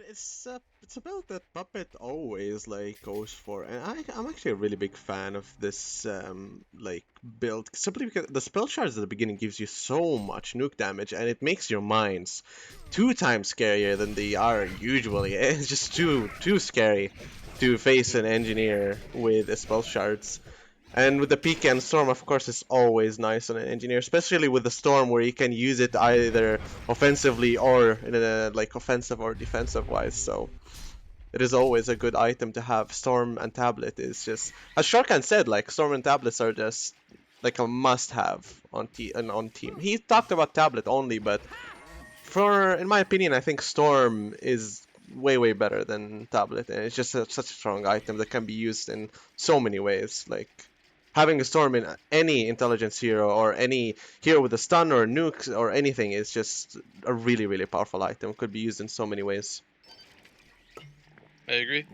[SPEAKER 2] It's about that Puppet always like goes for, and I'm actually a really big fan of this like build simply because the spell shards at the beginning gives you so much nuke damage, and it makes your mines 2 times scarier than they are usually. It's just too scary to face an engineer with spell shards. And with the PK and Storm, of course, it's always nice on an engineer, especially with the Storm, where you can use it either offensively or in a like offensive or defensive wise. So it is always a good item to have. Storm and Tablet is just, as Sharkan said, like Storm and Tablets are just like a must-have on team. He talked about Tablet only, but in my opinion, I think Storm is way better than Tablet, and it's just such a strong item that can be used in so many ways. Like having a Storm in any intelligence hero or any hero with a stun or nukes or anything is just a really powerful item. Could be used in so many ways.
[SPEAKER 3] I agree.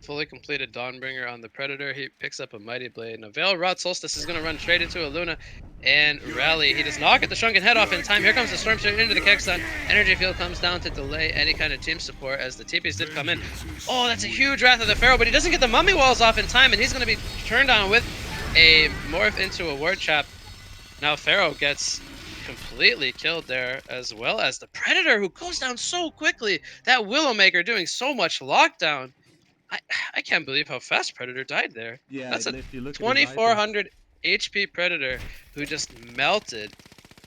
[SPEAKER 3] Fully completed Dawnbringer on the Predator. He picks up a Mighty Blade. Now Veil Rod Solstice is going to run straight into a Luna and rally. He does not get the Shrunken Head off in time. Here comes the Storm Surge into the Kexon. Energy Field comes down to delay any kind of team support as the TPs did come in. Oh, that's a huge Wrath of the Pharaoh, but he doesn't get the Mummy Walls off in time, and he's going to be turned on with a Morph into a Ward Trap. Now Pharaoh gets completely killed there, as well as the Predator, who goes down so quickly. That Willowmaker doing so much lockdown. I can't believe how fast Predator died there.
[SPEAKER 2] Yeah,
[SPEAKER 3] That's a
[SPEAKER 2] and if you look at his items,
[SPEAKER 3] 2400 HP Predator who just melted,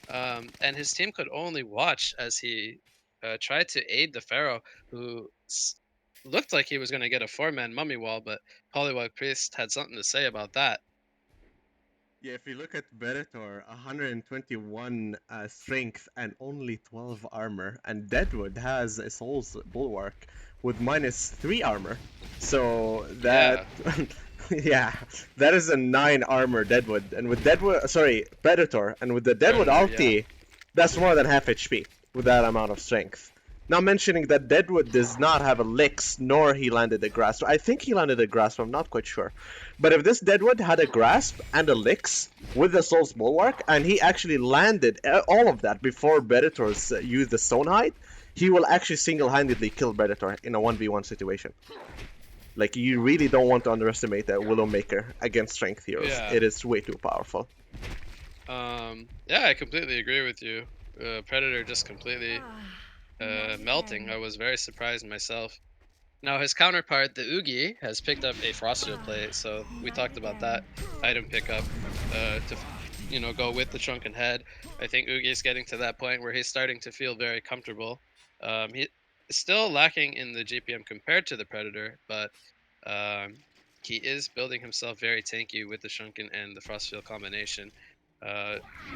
[SPEAKER 3] and his team could only watch as he tried to aid the Pharaoh, who looked like he was going to get a 4-man mummy wall, but Polywog Priest had something to say about that.
[SPEAKER 2] yeah, if you look at Venator, 121 strength and only 12 armor, and Deadwood has a Soul's Bulwark with -3 armor. So that,
[SPEAKER 3] Yeah.
[SPEAKER 2] yeah, that is a 9 armor Deadwood, and with Deadwood, sorry, Predator, and with the Deadwood
[SPEAKER 3] Predator, yeah.
[SPEAKER 2] ulti, that's more than half HP with that amount of strength. Now mentioning that Deadwood does not have a Licks, nor he landed a Grasp. I think he landed a Grasp, I'm not quite sure. But if this Deadwood had a Grasp and a Licks with the Soul's Bulwark, and he actually landed all of that before Predators used the Stone Hide, he will actually single-handedly kill Predator in a 1v1 situation. Like, you really don't want to underestimate that Willowmaker against strength heroes.
[SPEAKER 3] Yeah.
[SPEAKER 2] It is way too powerful.
[SPEAKER 3] Yeah, I completely agree with you. Predator just completely melting. I was very surprised myself. Now his counterpart, the Oogie, has picked up a Frostfield plate, so we talked about that item pickup to go with the Shrunken Head. I think Oogie is getting to that point where he's starting to feel very comfortable. He is still lacking in the GPM compared to the Predator, but he is building himself very tanky with the Shrunken and the Frostfield combination.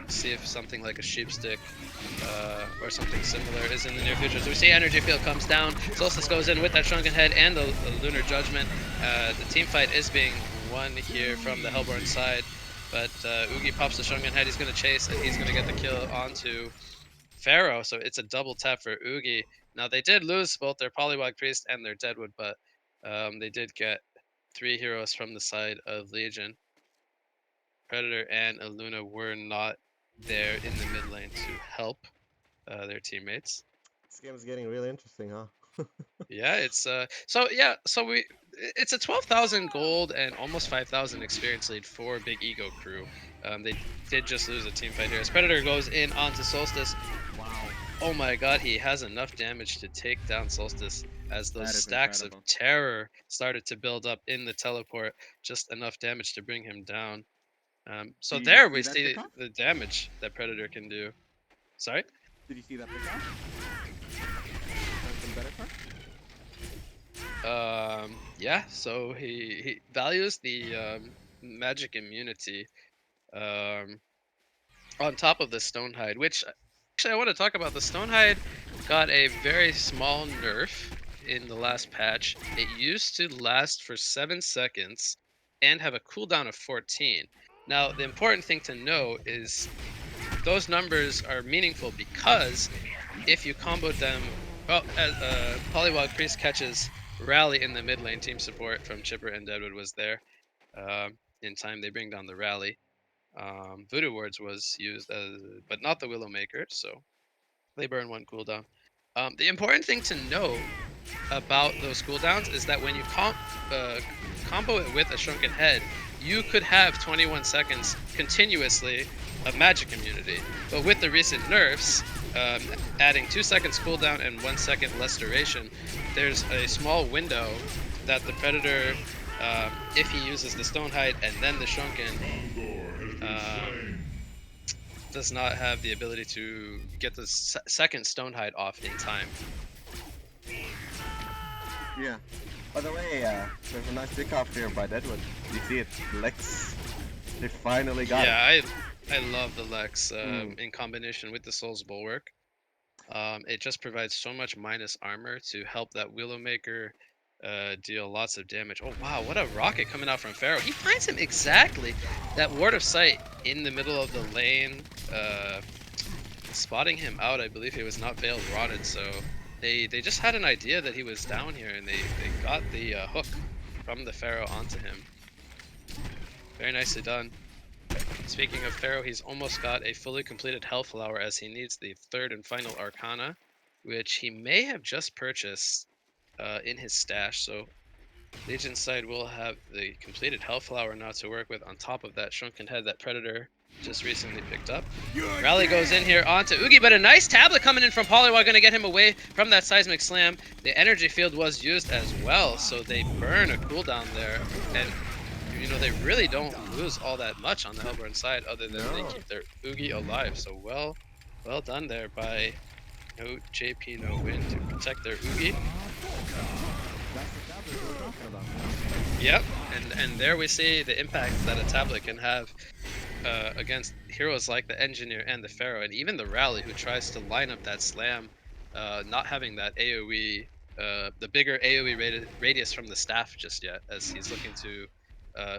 [SPEAKER 3] See if something like a Sheepstick or something similar is in the near future. So we see Energy Field comes down, Solstice goes in with that Shrunken Head and the Lunar Judgment. The team fight is being won here from the Hellborn side, but Oogie pops the Shrunken Head, he's going to chase, and he's going to get the kill onto Pharaoh, so it's a double tap for Oogie. Now they did lose both their Polywog Priest and their Deadwood, but they did get 3 heroes from the side of Legion. Predator and Aluna were not there in the mid lane to help their teammates.
[SPEAKER 2] This game is getting really interesting, huh?
[SPEAKER 3] Yeah, it's it's a 12,000 gold and almost 5,000 experience lead for Big Ego Crew. They did just lose a team fight here. As Predator goes in onto Solstice.
[SPEAKER 2] Wow.
[SPEAKER 3] Oh my god, he has enough damage to take down Solstice as those
[SPEAKER 1] That is
[SPEAKER 3] stacks of
[SPEAKER 1] incredible.
[SPEAKER 3] terror started to build up in the teleport. Just enough damage to bring him down. So
[SPEAKER 1] Did you
[SPEAKER 3] there
[SPEAKER 1] see
[SPEAKER 3] we
[SPEAKER 1] that
[SPEAKER 3] see
[SPEAKER 1] pickoff?
[SPEAKER 3] the damage that Predator can do. Sorry?
[SPEAKER 1] Did you see that pickoff? Some better part?
[SPEAKER 3] Yeah, so he values the magic immunity um, on top of the Stonehide, which actually I want to talk about. The Stonehide got a very small nerf in the last patch. It used to last for 7 seconds and have a cooldown of 14. Now, the important thing to know is those numbers are meaningful because if you comboed them, well, Polywog Priest catches Rally in the mid lane. Team support from Chipper and Deadwood was there. In time, they bring down the Rally. Voodoo Wards was used, but not the Willowmaker, so they burn 1 cooldown. The important thing to know about those cooldowns is that when you combo it with a Shrunken Head, you could have 21 seconds continuously of magic immunity. But with the recent nerfs, adding 2 seconds cooldown and 1 second less duration, there's a small window that the Predator, if he uses the Stonehide and then the Shrunken, does not have the ability to get the second Stonehide off in time.
[SPEAKER 1] Yeah. By the way, there's a nice pickoff here by Deadwood. You see it, Lex. They finally got it.
[SPEAKER 3] Yeah, I love the Lex
[SPEAKER 1] Mm.
[SPEAKER 3] in combination with the Soul's Bulwark. It just provides so much minus armor to help that Willowmaker deal lots of damage. Oh wow, what a rocket coming out from Pharaoh. He finds him exactly that ward of sight in the middle of the lane, spotting him out. I believe he was not veiled rotted, so they just had an idea that he was down here, and they got the hook from the Pharaoh onto him. Very nicely done. Speaking of Pharaoh, he's almost got a fully completed Hellflower as he needs the third and final Arcana, which he may have just purchased in his stash. So Legion side will have the completed Hellflower now to work with on top of that Shrunken Head that Predator just recently picked up. Rally goes in here onto Oogie, but a nice tablet coming in from Polywog, going to get him away from that Seismic Slam. The energy field was used as well, so they burn a cooldown there. And you know, they really don't lose all that much on the Hellborn side other than they keep their Oogie alive. So well done there by No JP No Win to protect their Oogie.
[SPEAKER 1] That's the tablet we were talking about.
[SPEAKER 3] Yep, and there we see the impact that a tablet can have against heroes like the Engineer and the Pharaoh, and even the Rally, who tries to line up that slam, not having that AoE, the bigger AoE radius from the staff just yet, as he's looking to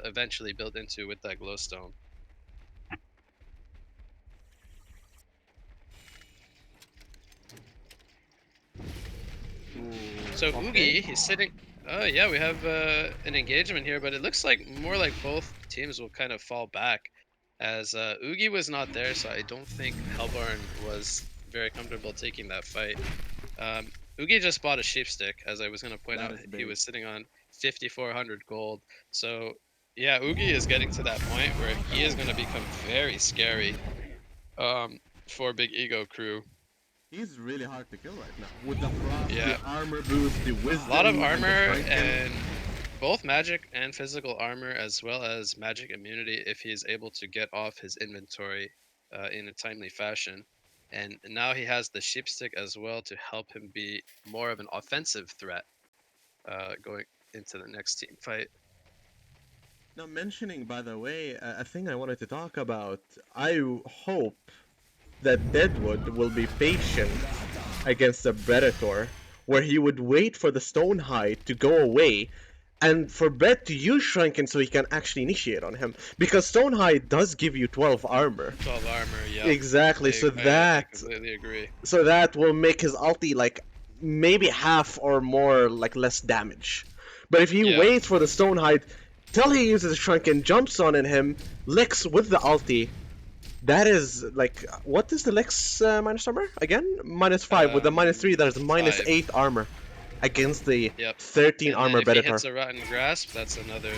[SPEAKER 3] eventually build into with that glowstone.
[SPEAKER 1] Ooh,
[SPEAKER 3] So
[SPEAKER 1] okay.
[SPEAKER 3] Oogie, he's sitting. Oh yeah, we have an engagement here, but it looks like more like both teams will kind of fall back, as Oogie was not there, so I don't think Hellborn was very comfortable taking that fight. Oogie just bought a sheepstick, as I was going to point
[SPEAKER 1] That
[SPEAKER 3] out.
[SPEAKER 1] is
[SPEAKER 3] He
[SPEAKER 1] big.
[SPEAKER 3] was sitting on 5,400 gold. So yeah, Oogie is getting to that point where he is going to become very scary for Big Ego crew.
[SPEAKER 1] He's really hard to kill right now. With the frost,
[SPEAKER 3] Yeah,
[SPEAKER 1] the armor boost, the
[SPEAKER 3] a
[SPEAKER 1] wisdom,
[SPEAKER 3] lot of
[SPEAKER 1] and the
[SPEAKER 3] armor
[SPEAKER 1] shrunken.
[SPEAKER 3] and both magic and physical armor, as well as magic immunity if he's able to get off his inventory in a timely fashion. And now he has the sheepstick as well to help him be more of an offensive threat going into the next team fight.
[SPEAKER 2] Now, mentioning, by the way, a thing I wanted to talk about, I hope that Deadwood will be patient against the Predator, where he would wait for the Stonehide to go away and for Brett to use Shrunken so he can actually initiate on him. Because Stonehide does give you 12 armor.
[SPEAKER 3] 12 armor, yep.
[SPEAKER 2] Exactly,
[SPEAKER 3] I completely agree.
[SPEAKER 2] so that will make his ulti like maybe half or more like less damage. But if he
[SPEAKER 3] Yeah,
[SPEAKER 2] waits for the Stonehide till he uses Shrunken, jumps on in him, licks with the ulti, that is like, what is the Lex minus armor again? -5. With the -3, that is
[SPEAKER 3] 5.
[SPEAKER 2] -8 armor against the
[SPEAKER 3] Yep.
[SPEAKER 2] 13
[SPEAKER 3] And then
[SPEAKER 2] armor
[SPEAKER 3] if he hits
[SPEAKER 2] Predator.
[SPEAKER 3] a Rotten Grasp, that's another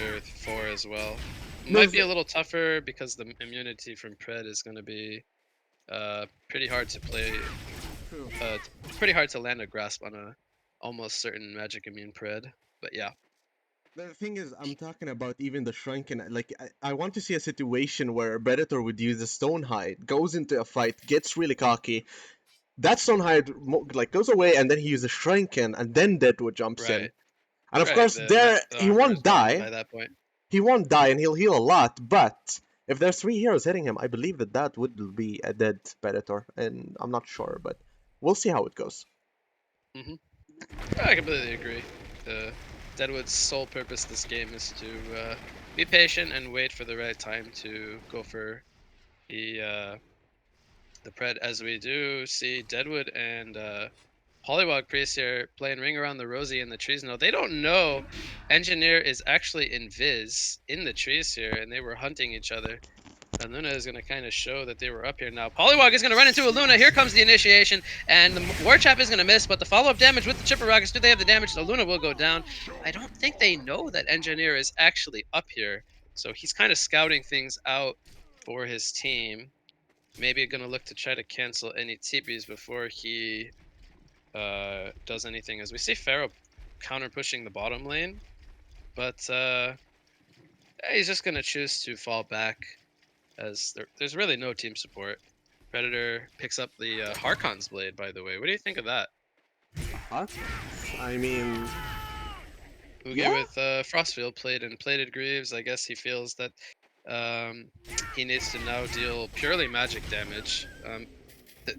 [SPEAKER 3] 4 as well.
[SPEAKER 2] No,
[SPEAKER 3] Might be a little tougher because the immunity from Pred is going to be pretty hard to play
[SPEAKER 2] True.
[SPEAKER 3] It's pretty hard to land a grasp on a almost certain magic immune pred. But yeah,
[SPEAKER 2] The thing is, I'm talking about even the shrunken. Like, I want to see a situation where a predator would use a stone hide, goes into a fight, gets really cocky. That stone hide like goes away, and then he uses shrunken, and then Deadwood jumps in.
[SPEAKER 3] right,
[SPEAKER 2] And of
[SPEAKER 3] right.
[SPEAKER 2] course, there
[SPEAKER 3] The
[SPEAKER 2] he
[SPEAKER 3] armor is
[SPEAKER 2] won't
[SPEAKER 3] bonded
[SPEAKER 2] die.
[SPEAKER 3] by that point.
[SPEAKER 2] He won't die, and he'll heal a lot. But if there's 3 heroes hitting him, I believe that that would be a dead predator, and I'm not sure, but we'll see how it goes.
[SPEAKER 3] Hmm. I completely agree. Deadwood's sole purpose this game is to be patient and wait for the right time to go for the pred, as we do see Deadwood and Pollywog Priest here playing Ring Around the Rosie in the trees. No, they don't know Engineer is actually in Viz in the trees here, and they were hunting each other. And Luna is going to kind of show that they were up here now. Pollywog is going to run into a Luna. Here comes the initiation, and the War Chap is going to miss, but the follow-up damage with the Chipper Rockets, do they have the damage? The Luna will go down. I don't think they know that Engineer is actually up here, so he's kind of scouting things out for his team. Maybe going to look to try to cancel any TPs before he does anything. As we see Pharaoh counter pushing the bottom lane, but he's just going to choose to fall back as there's really no team support. Predator picks up the Harkon's blade, by the way. What do you think of that?
[SPEAKER 2] What? I mean,
[SPEAKER 3] Uge
[SPEAKER 2] yeah.
[SPEAKER 3] with Frostfield played and plated Greaves. I guess he feels that he needs to now deal purely magic damage.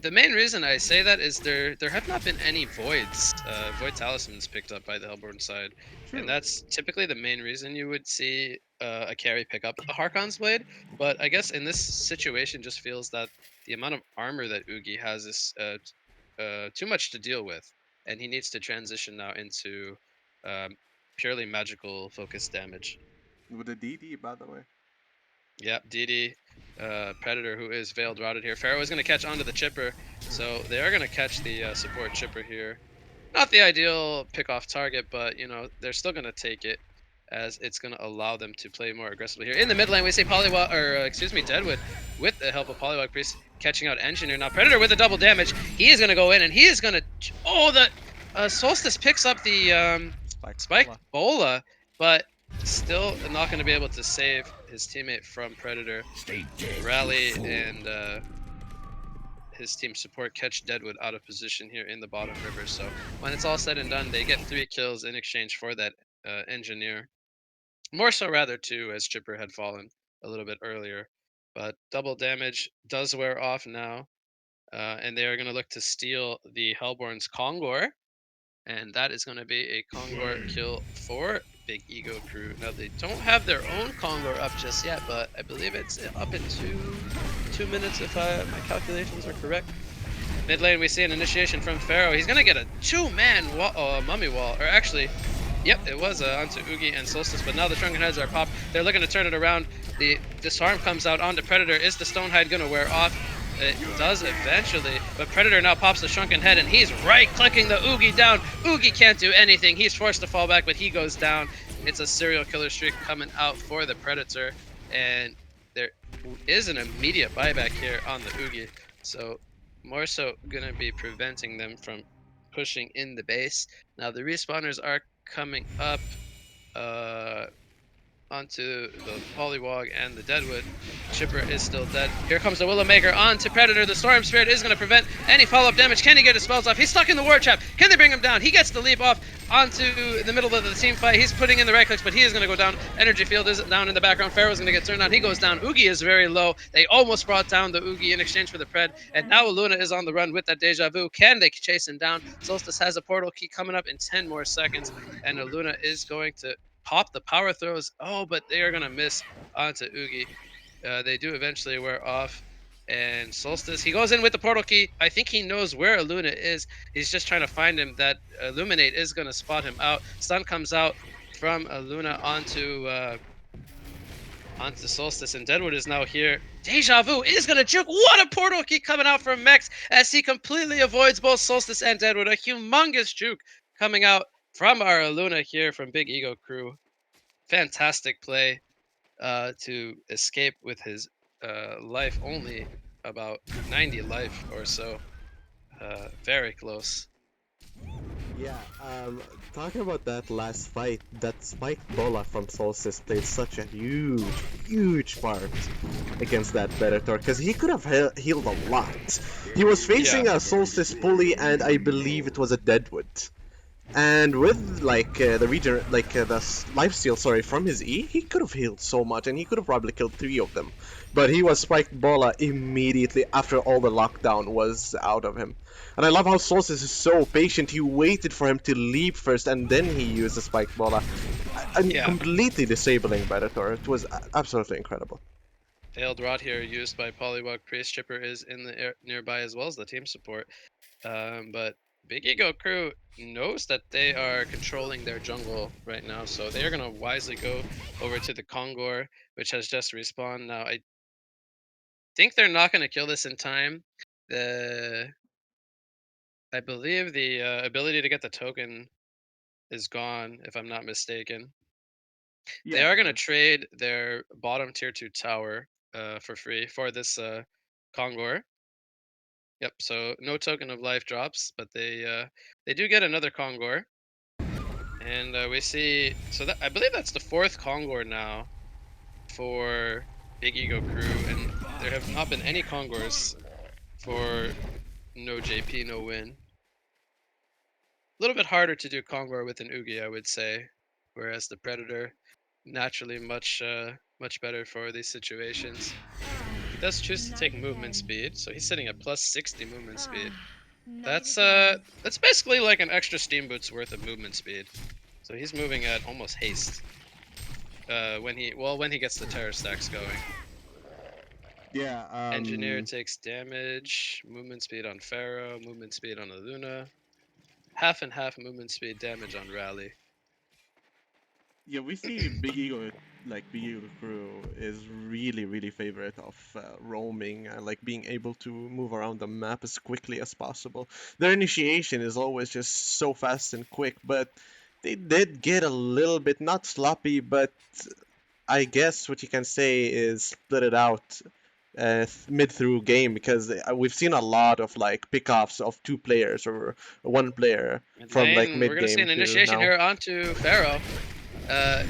[SPEAKER 3] The main reason I say that is there have not been any voids, void talismans picked up by the Hellborn side,
[SPEAKER 2] True.
[SPEAKER 3] and that's typically the main reason you would see a carry pick up a Harkon's blade. But I guess in this situation, just feels that the amount of armor that Ugi has is too much to deal with, and he needs to transition now into um, purely magical focused damage.
[SPEAKER 2] With a DD, by the way.
[SPEAKER 3] Yep, DD, Predator, who is Veiled Routed here. Pharaoh is going to catch onto the Chipper, so they are going to catch the support Chipper here. Not the ideal pick-off target, but, you know, they're still going to take it, as it's going to allow them to play more aggressively here. In the mid lane, we see Deadwood, with the help of Pollywog Priest, catching out Engineer. Now, Predator with a double damage. He is going to go in, and he is going to... Oh, the Solstice picks up the Spike Bola, but still not going to be able to save his teammate from Predator. Rally and his team support catch Deadwood out of position here in the bottom river. So when it's all said and done, they get 3 kills in exchange for that Engineer. More so rather 2, as Chipper had fallen a little bit earlier. But double damage does wear off now. And they are going to look to steal the Hellborn's Kongor. And that is going to be a Kongor kill for Big Ego Crew. Now, they don't have their own Kongor up just yet, but I believe it's up in 2 minutes if my calculations are correct. Mid lane, we see an initiation from Pharaoh. He's going to get a 2-man mummy wall. Or actually, yep, it was onto Ugi and Solstice, but now the Shrunken Heads are popped. They're looking to turn it around. The Disarm comes out onto Predator. Is the Stonehide going to wear off? It does eventually, but Predator now pops the Shrunken Head, and he's right-clicking the Oogie down. Oogie can't do anything. He's forced to fall back, but he goes down. It's a serial killer streak coming out for the Predator, and there is an immediate buyback here on the Oogie, so more so going to be preventing them from pushing in the base. Now, the respawners are coming up onto the Pollywog and the Deadwood. Chipper is still dead. Here comes the Willowmaker onto Predator. The Storm Spirit is going to prevent any follow-up damage. Can he get his spells off? He's stuck in the War Trap. Can they bring him down? He gets the leap off onto the middle of the team fight. He's putting in the right clicks, but he is going to go down. Energy Field is down in the background. Pharaoh's going to get turned down. He goes down. Oogie is very low. They almost brought down the Oogie in exchange for the Pred, and now Luna is on the run with that Deja Vu. Can they chase him down? Solstice has a portal key coming up in 10 more seconds, and Luna is going to pop the power throws. Oh, but they are going to miss onto Oogie. They do eventually wear off. And Solstice, he goes in with the portal key. I think he knows where Luna is. He's just trying to find him. That Illuminate is going to spot him out. Stun comes out from Luna onto Solstice, and Deadwood is now here. Deja Vu is going to juke. What a portal key coming out from Mex as he completely avoids both Solstice and Deadwood. A humongous juke coming out from our Luna here from Big Ego Crew. Fantastic play to escape with his life, only about 90 life or so. Very close.
[SPEAKER 2] Yeah, talking about that last fight, that spiked bola from Solstice played such a huge part against that Predator, because he could have healed a lot. He was facing
[SPEAKER 3] Yeah.
[SPEAKER 2] a Solstice pulley, and I believe it was a Deadwood. And with like the region, like lifesteal, sorry, from his E, he could have healed so much, and he could have probably killed three of them. But he was spiked Bola immediately after all the lockdown was out of him. And I love how Solstice is so patient. He waited for him to leap first, and then he used the spiked Bola. And
[SPEAKER 3] Yeah.
[SPEAKER 2] completely disabling Predator. It was absolutely incredible.
[SPEAKER 3] Failed rot here used by Polywog Priest. Chipper is in the air nearby as well as the team support. But Big Ego Crew knows that they are controlling their jungle right now, so they are going to wisely go over to the Kongor, which has just respawned. Now, I think they're not going to kill this in time. I believe the ability to get the token is gone, if I'm not mistaken. They
[SPEAKER 1] Yeah,
[SPEAKER 3] are going to trade their bottom tier 2 tower for free for this Kongor. Yep, so no token of life drops, but they do get another Kongor. And we see, so that I believe that's the fourth Kongor now for Big Ego Crew, and there have not been any Kongors for no JP, no win. A little bit harder to do Kongor with an Oogie, I would say, whereas the Predator naturally much better for these situations. He does choose to take movement speed, so he's sitting at plus 60 movement speed. That's basically like an extra steam boot's worth of movement speed. So he's moving at almost haste. When he gets the terror stacks going.
[SPEAKER 1] yeah.
[SPEAKER 3] Engineer takes damage, movement speed on Pharaoh, movement speed on Aluna, half and half movement speed damage on Rally.
[SPEAKER 1] Yeah, we see Big Ego Crew is really favorite of roaming and like being able to move around the map as quickly as possible. Their initiation is always just so fast and quick, but they did get a little bit not sloppy, but I guess what you can say is split it out mid through game because we've seen a lot of like pickoffs of two players or one player
[SPEAKER 3] Mid
[SPEAKER 2] from like
[SPEAKER 3] lane, we're
[SPEAKER 2] mid
[SPEAKER 3] gonna see
[SPEAKER 2] game
[SPEAKER 3] an
[SPEAKER 2] to
[SPEAKER 3] initiation
[SPEAKER 2] now.
[SPEAKER 3] here onto Pharaoh. I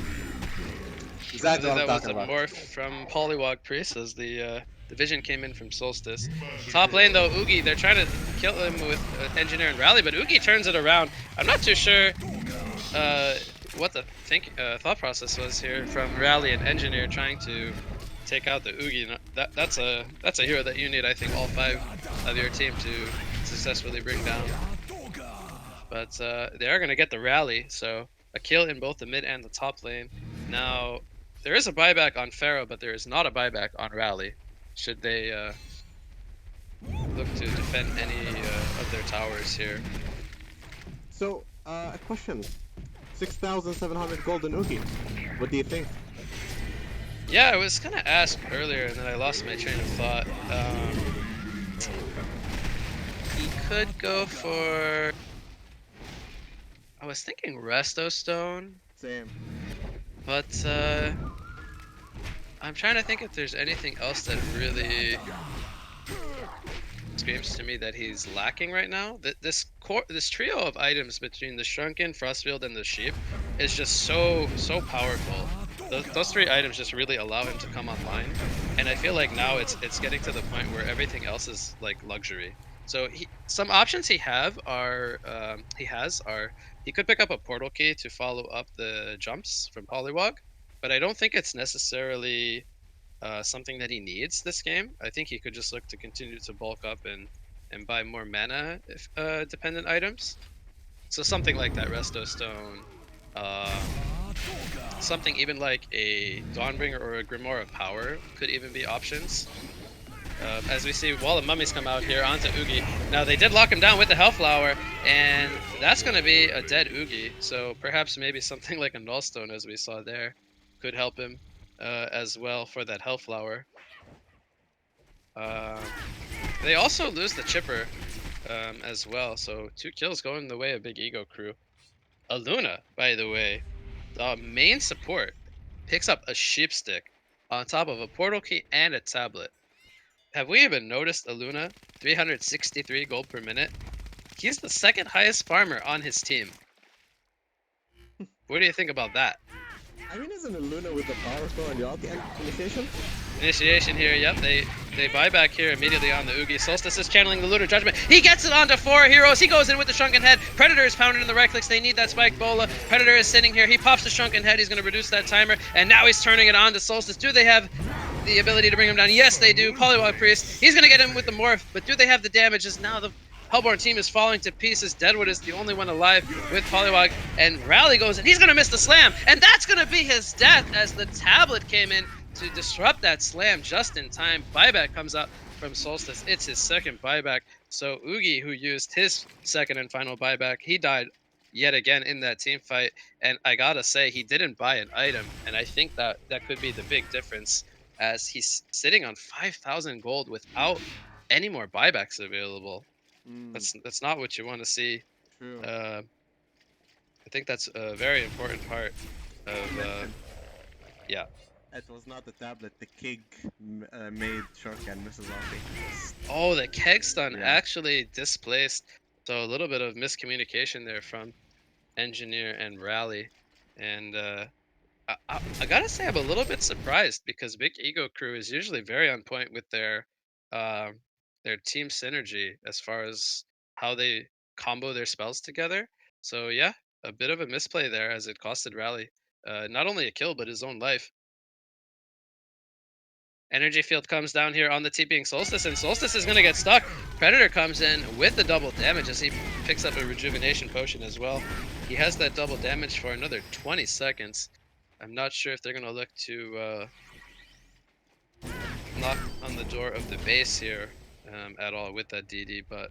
[SPEAKER 2] Exactly
[SPEAKER 3] believe
[SPEAKER 2] what I'm
[SPEAKER 3] that was
[SPEAKER 2] talking
[SPEAKER 3] a
[SPEAKER 2] about.
[SPEAKER 3] morph from Polywog Priest as the vision came in from Solstice. Top lane though, Oogie, they're trying to kill him with Engineer and Rally, but Oogie turns it around. I'm not too sure what the thought process was here from Rally and Engineer trying to take out the Oogie. That's a hero that you need, I think, all 5 of your team to successfully bring down. But they are going to get the Rally, so a kill in both the mid and the top lane. Now, there is a buyback on Pharaoh, but there is not a buyback on Rally. Should they look to defend any of their towers here.
[SPEAKER 2] So, a question. 6,700 golden Oogie. What do you think?
[SPEAKER 3] Yeah, I was gonna ask earlier, and then I lost my train of thought. He could go for. I was thinking Resto Stone,
[SPEAKER 1] Same.
[SPEAKER 3] but I'm trying to think if there's anything else that really screams to me that he's lacking right now. This trio of items between the Shrunken, Frostfield, and the Sheep is just so powerful. Those 3 items just really allow him to come online, and I feel like now it's getting to the point where everything else is like luxury. So some options he has are he could pick up a portal key to follow up the jumps from Polywog, but I don't think it's necessarily something that he needs this game. I think he could just look to continue to bulk up and buy more mana if, dependent items. So something like that Resto Stone, uh, something even like a Dawnbringer or a Grimoire of Power could even be options. As we see, Wall of Mummies come out here onto Oogie. Now they did lock him down with the Hellflower, and that's going to be a dead Oogie. So perhaps maybe something like a Nullstone, as we saw there, could help him as well for that Hellflower. Um, they also lose the Chipper as well, so 2 kills going the way of Big Ego Crew. Aluna, by the way, the main support, picks up a sheep stick on top of a portal key and a tablet. Have we even noticed Aluna? 363 gold per minute. He's the second highest farmer on his team. What do you think about that?
[SPEAKER 2] I mean, isn't it Luna with the power core and the ulti initiation?
[SPEAKER 3] Initiation here, yep, they buy back here immediately on the Oogie. Solstice is channeling the Lunar Judgment. He gets it onto 4 heroes. He goes in with the Shrunken Head. Predator is pounding in the right clicks. They need that Spike Bola. Predator is sitting here. He pops the Shrunken Head. He's going to reduce that timer. And now he's turning it on to Solstice. Do they have the ability to bring him down? Yes, they do. Polywog Priest. He's going to get him with the Morph. But do they have the damage? As now the Hellborn team is falling to pieces. Deadwood is the only one alive with Polywog. And Rally goes in. He's going to miss the slam. And that's going to be his death as the tablet came in to disrupt that slam just in time. Buyback comes up from Solstice. It's his second buyback. So Oogie, who used his second and final buyback, he died yet again in that team fight. And I gotta say, he didn't buy an item. And I think that could be the big difference, as he's sitting on 5,000 gold without any more buybacks available. That's not what you want to see.
[SPEAKER 2] True.
[SPEAKER 3] I think that's a very important part of yeah.
[SPEAKER 1] It was not the tablet, the Kig made Shuriken misses ulti.
[SPEAKER 3] Oh, the keg stun
[SPEAKER 1] Yeah.
[SPEAKER 3] actually displaced. So a little bit of miscommunication there from Engineer and Rally. And I gotta say, I'm a little bit surprised, because Big Ego Crew is usually very on point with their team synergy as far as how they combo their spells together. So yeah, a bit of a misplay there, as it costed Rally not only a kill but his own life. Energy field comes down here on the TPing Solstice, and Solstice is going to get stuck. Predator comes in with the double damage as he picks up a rejuvenation potion as well. He has that double damage for another 20 seconds. I'm not sure if they're going to look to knock on the door of the base here at all with that DD, but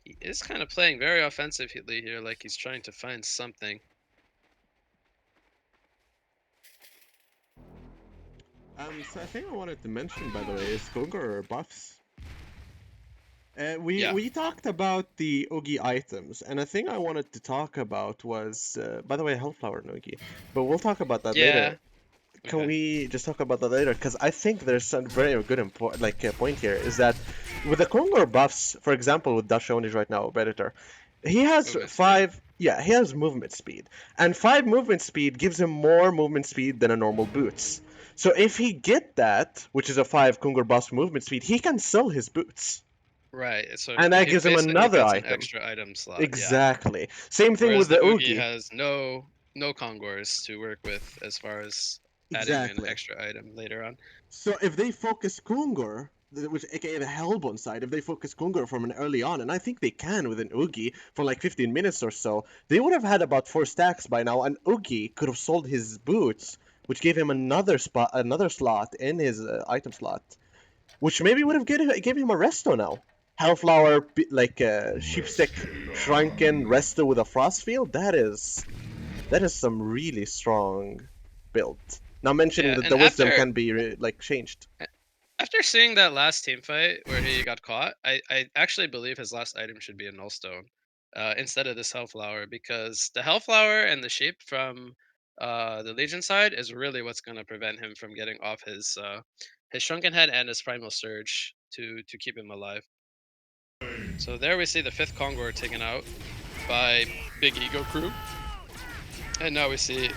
[SPEAKER 3] he is kind of playing very offensively here, like he's trying to find something.
[SPEAKER 1] So I think I wanted to mention, by the way, is Kogor buffs.
[SPEAKER 3] Yeah.
[SPEAKER 1] We talked about the Oogie items, and a thing I wanted to talk about was, by the way, Hellflower Noogie, but we'll talk about that
[SPEAKER 3] Yeah.
[SPEAKER 1] later. Can we just talk about that later? Because I think there's a very good point here, is that with the Kongor buffs, for example, with Dashoni's right now, Predator, he has he has movement speed, and 5 movement speed gives him more movement speed than a normal boots. So if he get that, which is a 5 Kongor buff movement speed, he can sell his boots.
[SPEAKER 3] Right, so
[SPEAKER 1] And that
[SPEAKER 3] he
[SPEAKER 1] gives him
[SPEAKER 3] basically
[SPEAKER 1] another
[SPEAKER 3] gets
[SPEAKER 1] item.
[SPEAKER 3] An extra item slot.
[SPEAKER 1] Exactly. Same thing
[SPEAKER 3] Whereas
[SPEAKER 1] with the
[SPEAKER 3] Oogie
[SPEAKER 1] Oogie.
[SPEAKER 3] has no Kongors to work with as far as adding an extra item later on.
[SPEAKER 1] So if they focus Kungor, which aka the Hellbone side, if they focus Kungor from an early on, and I think they can with an Oogie for like 15 minutes or so, they would have had about 4 stacks by now, and Oogie could have sold his boots, which gave him another slot in his item slot, which maybe would have gave him a resto now. Hellflower, Sheepstick, Shrunken, resto with a Frost Field, that is some really strong build. Now mentioning that the wisdom can be changed.
[SPEAKER 3] After seeing that last team fight where he got caught, I actually believe his last item should be a Nullstone instead of this Hellflower, because the Hellflower and the Sheep from the Legion side is really what's going to prevent him from getting off his Shrunken Head and his Primal Surge to keep him alive. So there we see the 5th Kongor taken out by Big Ego Crew. And now we see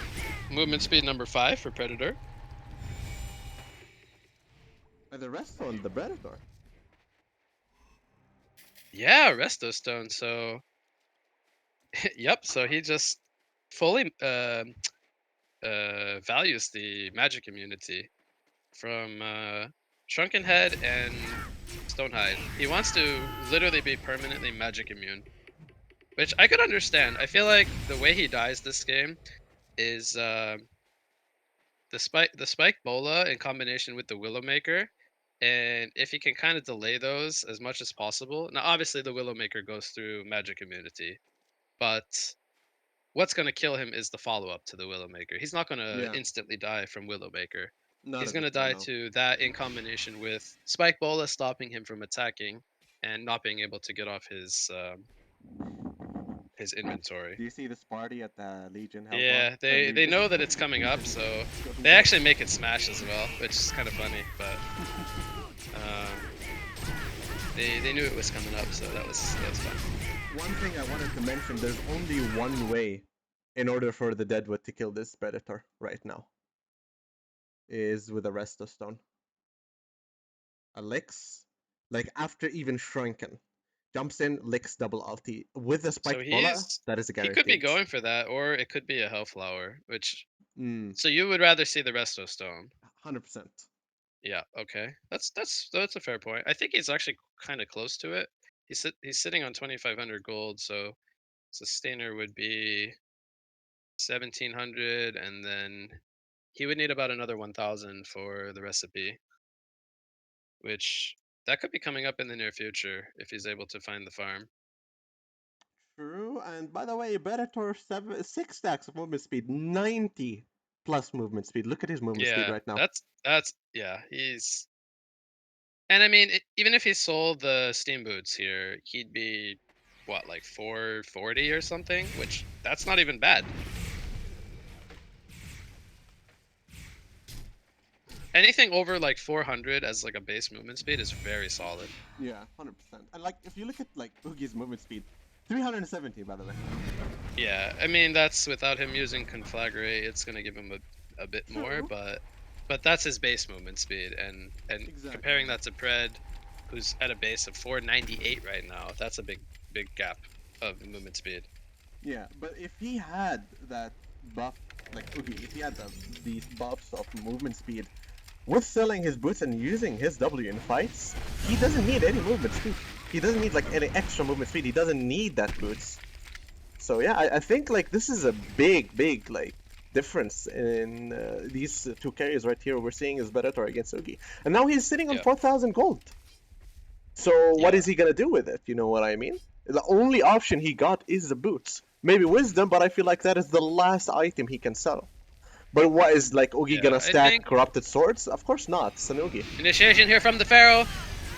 [SPEAKER 3] movement speed number 5 for Predator.
[SPEAKER 1] And the rest on the Predator.
[SPEAKER 3] Yeah, Resto Stone. So, yep. So he just fully values the magic immunity from Shrunken Head and Stonehide. He wants to literally be permanently magic immune, which I could understand. I feel like the way he dies this game is the spike bola in combination with the Willowmaker, and if he can kind of delay those as much as possible. Now, obviously, the Willowmaker goes through magic immunity, but what's going to kill him is the follow-up to the Willowmaker. He's not going to instantly die from Willowmaker. He's going to die to that in combination with Spike Bola stopping him from attacking and not being able to get off his inventory.
[SPEAKER 1] Do you see this party at the Legion?
[SPEAKER 3] Yeah, they know that it's coming up, so they actually make it smash as well, which is kind of funny. But They knew it was coming up, so that was fun.
[SPEAKER 2] One thing I wanted to mention, there's only one way in order for the Deadwood to kill this Predator right now. Is with a Resto Stone. Licks, like after even Shrunken. Jumps in, licks double ulti. With the
[SPEAKER 3] So
[SPEAKER 2] spiked bola, that is a
[SPEAKER 3] he could be
[SPEAKER 2] guaranteed.
[SPEAKER 3] going for that, or it could be a Hellflower, which
[SPEAKER 2] Mm,
[SPEAKER 3] so you would rather see the Resto Stone.
[SPEAKER 2] 100%.
[SPEAKER 3] Yeah, okay. That's a fair point. I think he's actually kind of close to it. He's sitting on 2500 gold, so sustainer would be 1700, and then he would need about another 1000 for the recipe, which that could be coming up in the near future if he's able to find the farm.
[SPEAKER 2] True, and by the way, Predator 6 stacks of movement speed, 90 plus movement speed. Look at his movement speed
[SPEAKER 3] Yeah,
[SPEAKER 2] right now.
[SPEAKER 3] that's yeah, he's and I mean even if he sold the steam boots here, he'd be what, like 440 or something, which that's not even bad. Anything over like 400 as like a base movement speed is very solid.
[SPEAKER 2] Yeah, 100%. And like, if you look at like Oogie's movement speed, 370 by the way.
[SPEAKER 3] Yeah, I mean that's without him using conflagrate, it's gonna give him a bit more,
[SPEAKER 2] True.
[SPEAKER 3] but that's his base movement speed, and
[SPEAKER 2] Exactly.
[SPEAKER 3] comparing that to Pred, who's at a base of 498 right now, that's a big gap of movement speed.
[SPEAKER 2] Yeah, but if he had that buff, like Oogie, if he had these buffs of movement speed, with selling his boots and using his W in fights, he doesn't need any movement speed. He doesn't need like any extra movement speed. He doesn't need that boots. So yeah, I think like this is a big like difference in these two carries right here. We're seeing is Predator against Oogie, and now he's sitting on
[SPEAKER 3] Yeah.
[SPEAKER 2] 4,000 gold. So what
[SPEAKER 3] Yeah.
[SPEAKER 2] is he gonna do with it? You know what I mean? The only option he got is the boots. Maybe wisdom, but I feel like that is the last item he can sell. But what is like Oogie
[SPEAKER 3] Yeah,
[SPEAKER 2] gonna
[SPEAKER 3] I
[SPEAKER 2] stack
[SPEAKER 3] think
[SPEAKER 2] corrupted swords? Of course not. It's an Oogie.
[SPEAKER 3] initiation here from the Pharaoh.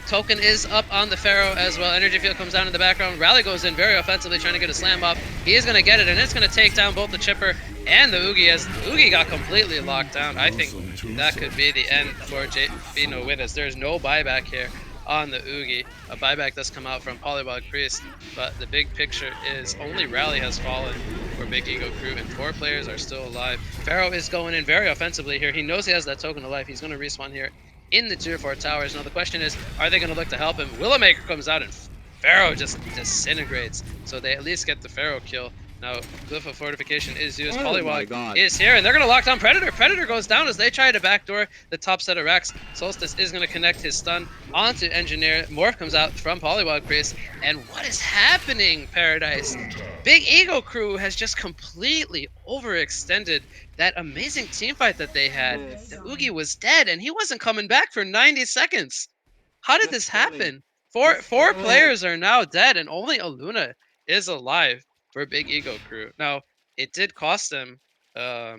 [SPEAKER 3] Token is up on the Pharaoh as well. Energy field comes down in the background. Rally goes in very offensively, trying to get a slam up. He is going to get it, and it's going to take down both the Chipper and the Oogie, as Oogie got completely locked down. I think that could be the end for Vino Witas. There's no buyback here on the Oogie. A buyback does come out from Polybog Priest, but the big picture is only Rally has fallen for Big Ego Crew, and 4 players are still alive. Pharaoh is going in very offensively here. He knows he has that token of life. He's going to respawn here in the tier 4 towers. Now the question is, are they going to look to help him? Willowmaker comes out and Pharaoh just disintegrates. So they at least get the Pharaoh kill. Now, Glyph of Fortification is used.
[SPEAKER 2] Oh my
[SPEAKER 3] Polywog
[SPEAKER 2] God.
[SPEAKER 3] is here, and they're going to lock down Predator. Predator goes down as they try to backdoor the top set of racks. Solstice is going to connect his stun onto Engineer. Morph comes out from Polywog Priest. And what is happening, Paradise? Big Ego Crew has just completely overextended that amazing team fight that they had.
[SPEAKER 2] Yes.
[SPEAKER 3] The Oogie was dead, and he wasn't coming back for 90 seconds. How did this
[SPEAKER 2] Just killing.
[SPEAKER 3] happen?
[SPEAKER 2] Just
[SPEAKER 3] Four
[SPEAKER 2] killing.
[SPEAKER 3] players are now dead, and only Aluna is alive for Big Ego Crew. Now, it did cost them a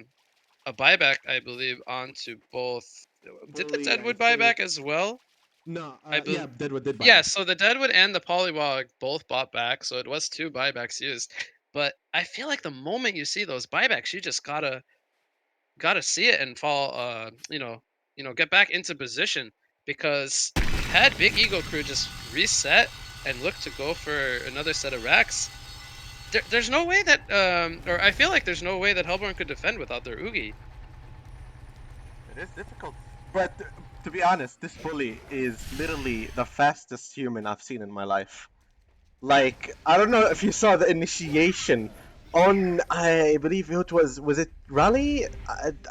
[SPEAKER 3] buyback, I believe, onto both. Did the
[SPEAKER 2] Fully, I
[SPEAKER 3] Deadwood
[SPEAKER 2] think.
[SPEAKER 3] buyback as well?
[SPEAKER 2] No,
[SPEAKER 3] I believe.
[SPEAKER 2] yeah, Deadwood did buy
[SPEAKER 3] Yeah,
[SPEAKER 2] back.
[SPEAKER 3] so the Deadwood and the Polywog both bought back, so it was 2 buybacks used. But I feel like the moment you see those buybacks, you just gotta see it and fall, get back into position, because had Big Ego Crew just reset and looked to go for another set of racks, there's no way that, or I feel like there's no way that Hellborn could defend without their Oogie.
[SPEAKER 2] It is difficult. But to be honest, this bully is literally the fastest human I've seen in my life. Like, I don't know if you saw the initiation on, I believe was it Rally?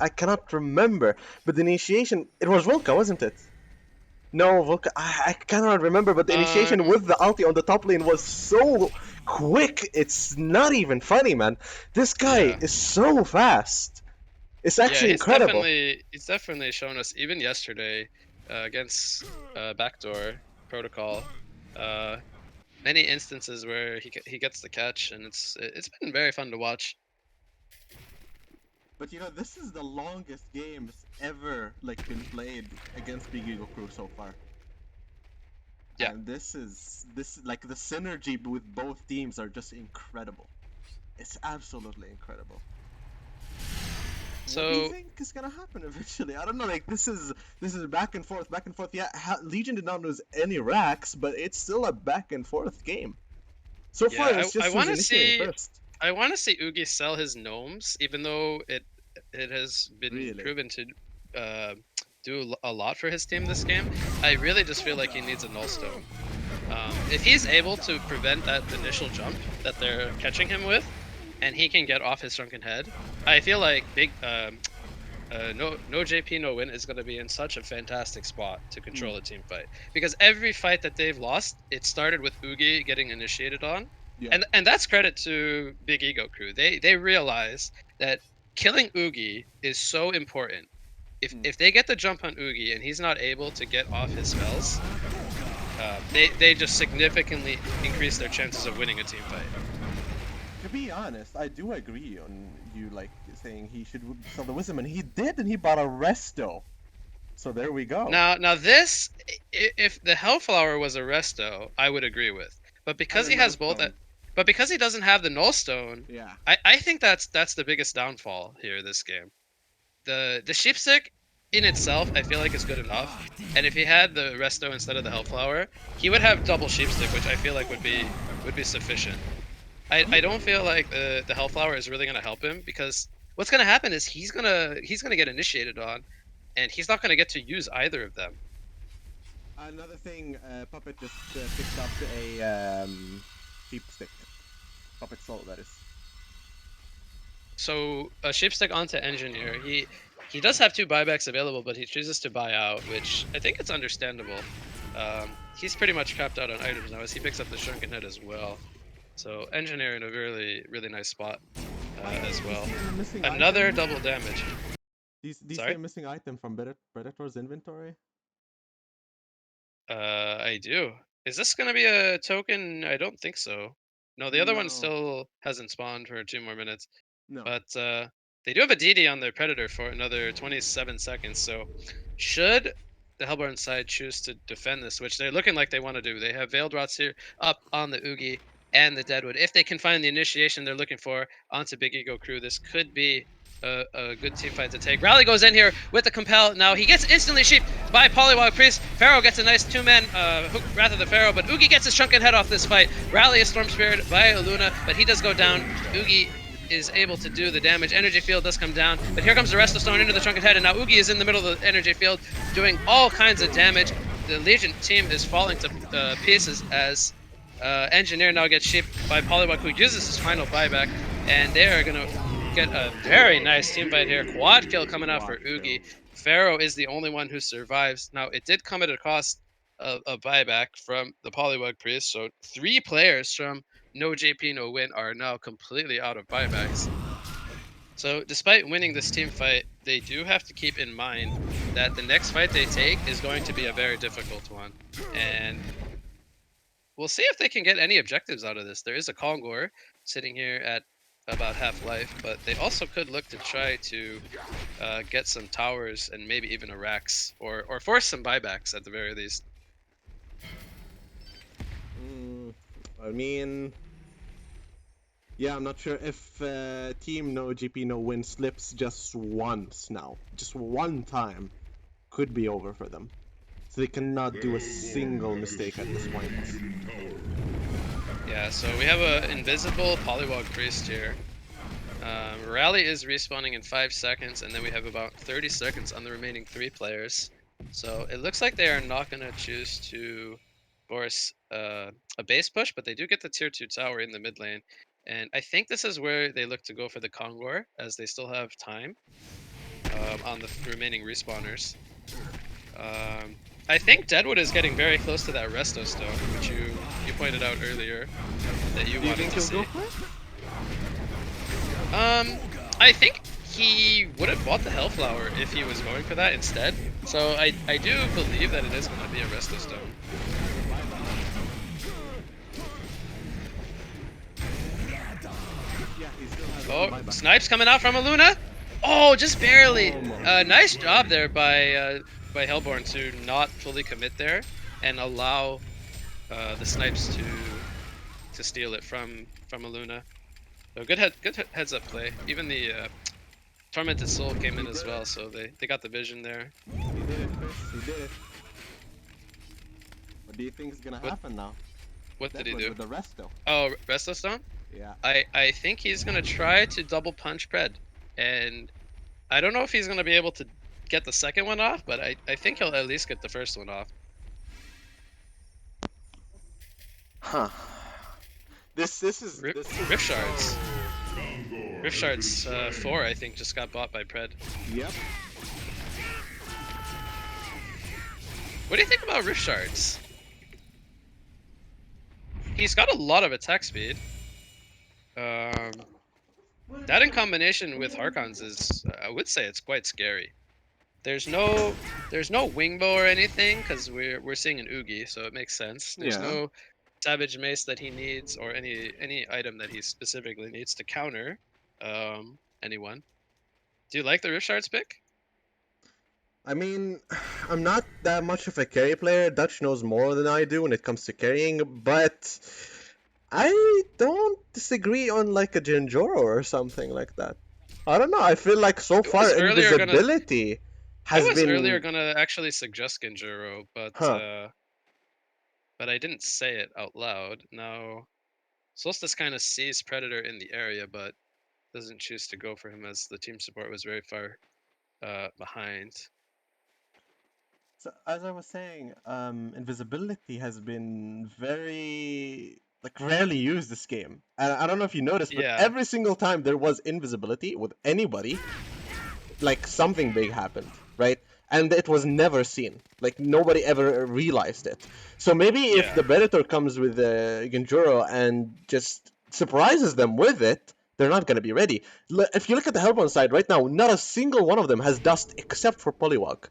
[SPEAKER 2] I cannot remember. But the initiation, it was Volca, wasn't it? No, Volca, I cannot remember, but the initiation with the ulti on the top lane was so quick, it's not even funny, man. This guy
[SPEAKER 3] Yeah.
[SPEAKER 2] is so fast. It's
[SPEAKER 3] Yeah,
[SPEAKER 2] actually incredible.
[SPEAKER 3] he's definitely shown us, even yesterday, against backdoor protocol, uh, many instances where he gets the catch, and it's been very fun to watch.
[SPEAKER 2] But you know, this is the longest games ever like been played against Big Eagle Crew so far.
[SPEAKER 3] Yeah.
[SPEAKER 2] And this like the synergy with both teams are just incredible. It's absolutely incredible. What do you
[SPEAKER 3] So
[SPEAKER 2] think is gonna happen eventually? I don't know. Like this is back and forth, back and forth. Yeah, Legion did not lose any racks, but it's still a back and forth game. So far,
[SPEAKER 3] yeah,
[SPEAKER 2] it's
[SPEAKER 3] I
[SPEAKER 2] just who's
[SPEAKER 3] want to
[SPEAKER 2] initiating
[SPEAKER 3] see
[SPEAKER 2] first.
[SPEAKER 3] Oogie sell his gnomes, even though it has been
[SPEAKER 2] Really.
[SPEAKER 3] proven to uh, do a lot for his team this game. I really just feel like he needs a nullstone. If he's able to prevent that initial jump that they're catching him with, and he can get off his shrunken head, I feel like no JP no win is going to be in such a fantastic spot to
[SPEAKER 2] Hmm.
[SPEAKER 3] control a team fight, because every fight that they've lost, it started with Oogie getting initiated on,
[SPEAKER 2] Yeah.
[SPEAKER 3] and that's credit to Big Ego Crew. They realize that killing Oogie is so important.
[SPEAKER 2] Hmm.
[SPEAKER 3] If they get the jump on Oogie and he's not able to get off his spells, they just significantly increase their chances of winning a team fight.
[SPEAKER 2] To be honest, I do agree on you like saying he should sell the wisdom, and he did, and he bought a resto. So there we go.
[SPEAKER 3] Now this, if the Hellflower was a resto, I would agree with. But
[SPEAKER 2] And
[SPEAKER 3] because
[SPEAKER 2] a
[SPEAKER 3] he has both,
[SPEAKER 2] nullstone.
[SPEAKER 3] but because he doesn't have the Nullstone,
[SPEAKER 2] Yeah.
[SPEAKER 3] I think that's the biggest downfall here this game. The Sheepstick in itself, I feel like is good enough. And if he had the resto instead of the Hellflower, he would have double Sheepstick, which I feel like would be sufficient. I don't feel like the Hellflower is really gonna help him, because what's gonna happen is he's gonna get initiated on, and he's not gonna get to use either of them.
[SPEAKER 2] Another thing, Puppet just picked up a cheap stick. Puppet Soul, that is.
[SPEAKER 3] So a Sheepstick onto Engineer, he does have two buybacks available, but he chooses to buy out, which I think it's understandable. He's pretty much capped out on items now as he picks up the Shrunken Head as well. So Engineer in a really nice spot
[SPEAKER 2] Do
[SPEAKER 3] as
[SPEAKER 2] you
[SPEAKER 3] well.
[SPEAKER 2] see a missing
[SPEAKER 3] Another
[SPEAKER 2] item?
[SPEAKER 3] double damage.
[SPEAKER 2] Do you see
[SPEAKER 3] Sorry?
[SPEAKER 2] a missing item from Predator's inventory?
[SPEAKER 3] I do. Is this gonna be a token? I don't think so. No, the other one
[SPEAKER 2] No.
[SPEAKER 3] still hasn't spawned for 2 more minutes.
[SPEAKER 2] No.
[SPEAKER 3] But they do have a DD on their Predator for another 27 seconds. So should the Hellborn side choose to defend this, which they're looking like they want to do, they have Veiled Rots here up on the Oogie and the Deadwood. If they can find the initiation they're looking for onto Big Ego Crew, this could be a good team fight to take. Rally goes in here with the Compel. Now he gets instantly sheeped by Polywog Priest. Pharaoh gets a nice two-man hook Wrath of the Pharaoh, but Oogie gets his shrunken head off this fight. Rally is Storm Spirit by Luna, but he does go down. Oogie is able to do the damage. Energy field does come down, but here comes the Resto Stone into the Shrunken Head, and now Oogie is in the middle of the energy field doing all kinds of damage. The Legion team is falling to pieces as Engineer now gets sheeped by Polywog, who uses his final buyback, and they are going to get a very nice team fight here. Quad kill coming out for Oogie. Pharaoh is the only one who survives. Now, it did come at a cost of a buyback from the Polywog Priest, so 3 players from No JP No Win are now completely out of buybacks. So despite winning this team fight, they do have to keep in mind that the next fight they take is going to be a very difficult one. And we'll see if they can get any objectives out of this. There is a Kongor sitting here at about half life, but they also could look to try to get some towers and maybe even a Rax, or force some buybacks at the very least.
[SPEAKER 2] I mean, yeah, I'm not sure if Team No GP No Win slips just once now, just one time, could be over for them. So they cannot do a single mistake at this point.
[SPEAKER 3] Yeah, so we have an invisible Polywog Priest here. Rally is respawning in 5 seconds, and then we have about 30 seconds on the remaining 3 players. So it looks like they are not going to choose to force a base push, but they do get the tier 2 tower in the mid lane. And I think this is where they look to go for the Kongor, as they still have time on the remaining respawners. I think Deadwood is getting very close to that Resto Stone, which you pointed out earlier that you wanted to see. I think he would have bought the Hellflower if he was going for that instead. So I do believe that it is going to be a Resto Stone. Oh, snipes coming out from Aluna. Oh, just barely. Nice job there by Hellborn to not fully commit there and allow the snipes to steal it from Aluna. So good heads up play. Even the Tormented Soul came in as well, so they got the vision there.
[SPEAKER 2] He did it, Chris. He did it. What do you think is gonna
[SPEAKER 3] What
[SPEAKER 2] happen now?
[SPEAKER 3] what did he
[SPEAKER 2] Deadwood
[SPEAKER 3] do?
[SPEAKER 2] with the resto.
[SPEAKER 3] Oh, Restless Stone?
[SPEAKER 2] Yeah.
[SPEAKER 3] I think he's gonna try to double punch Pred, and I don't know if he's gonna be able to get the second one off, but I think he'll at least get the first one off.
[SPEAKER 2] Huh. This is
[SPEAKER 3] Rift
[SPEAKER 2] this is
[SPEAKER 3] Shards. Rift Shards 4, I think, just got bought by Pred.
[SPEAKER 2] Yep.
[SPEAKER 3] What do you think about Rift Shards? He's got a lot of attack speed. That in combination with Harkons is, I would say, it's quite scary. There's no wing bow or anything because we're seeing an Oogie, so it makes sense. There's
[SPEAKER 2] Yeah.
[SPEAKER 3] no Savage Mace that he needs or any item that he specifically needs to counter anyone. Do you like the Rift Shards pick?
[SPEAKER 2] I mean, I'm not that much of a carry player. Dutch knows more than I do when it comes to carrying, but I don't disagree on like a Jinjoro or something like that. I don't know. I feel like so
[SPEAKER 3] I
[SPEAKER 2] far
[SPEAKER 3] was earlier gonna
[SPEAKER 2] invisibility
[SPEAKER 3] I
[SPEAKER 2] has
[SPEAKER 3] was earlier
[SPEAKER 2] been.
[SPEAKER 3] gonna actually suggest Genjuro,
[SPEAKER 2] Huh.
[SPEAKER 3] but I didn't say it out loud. Now Solstice kind of sees Predator in the area, but doesn't choose to go for him as the team support was very far behind.
[SPEAKER 2] So as I was saying, invisibility has been very like rarely used this game. And I don't know if you noticed, but
[SPEAKER 3] Yeah,
[SPEAKER 2] every single time there was invisibility with anybody, like something big happened, right? And it was never seen. Like nobody ever realized it. So maybe if
[SPEAKER 3] yeah,
[SPEAKER 2] the Predator comes with Genjuro and just surprises them with it, they're not gonna be ready. If you look at the Hellbourne side right now, not a single one of them has dust except for Poliwag.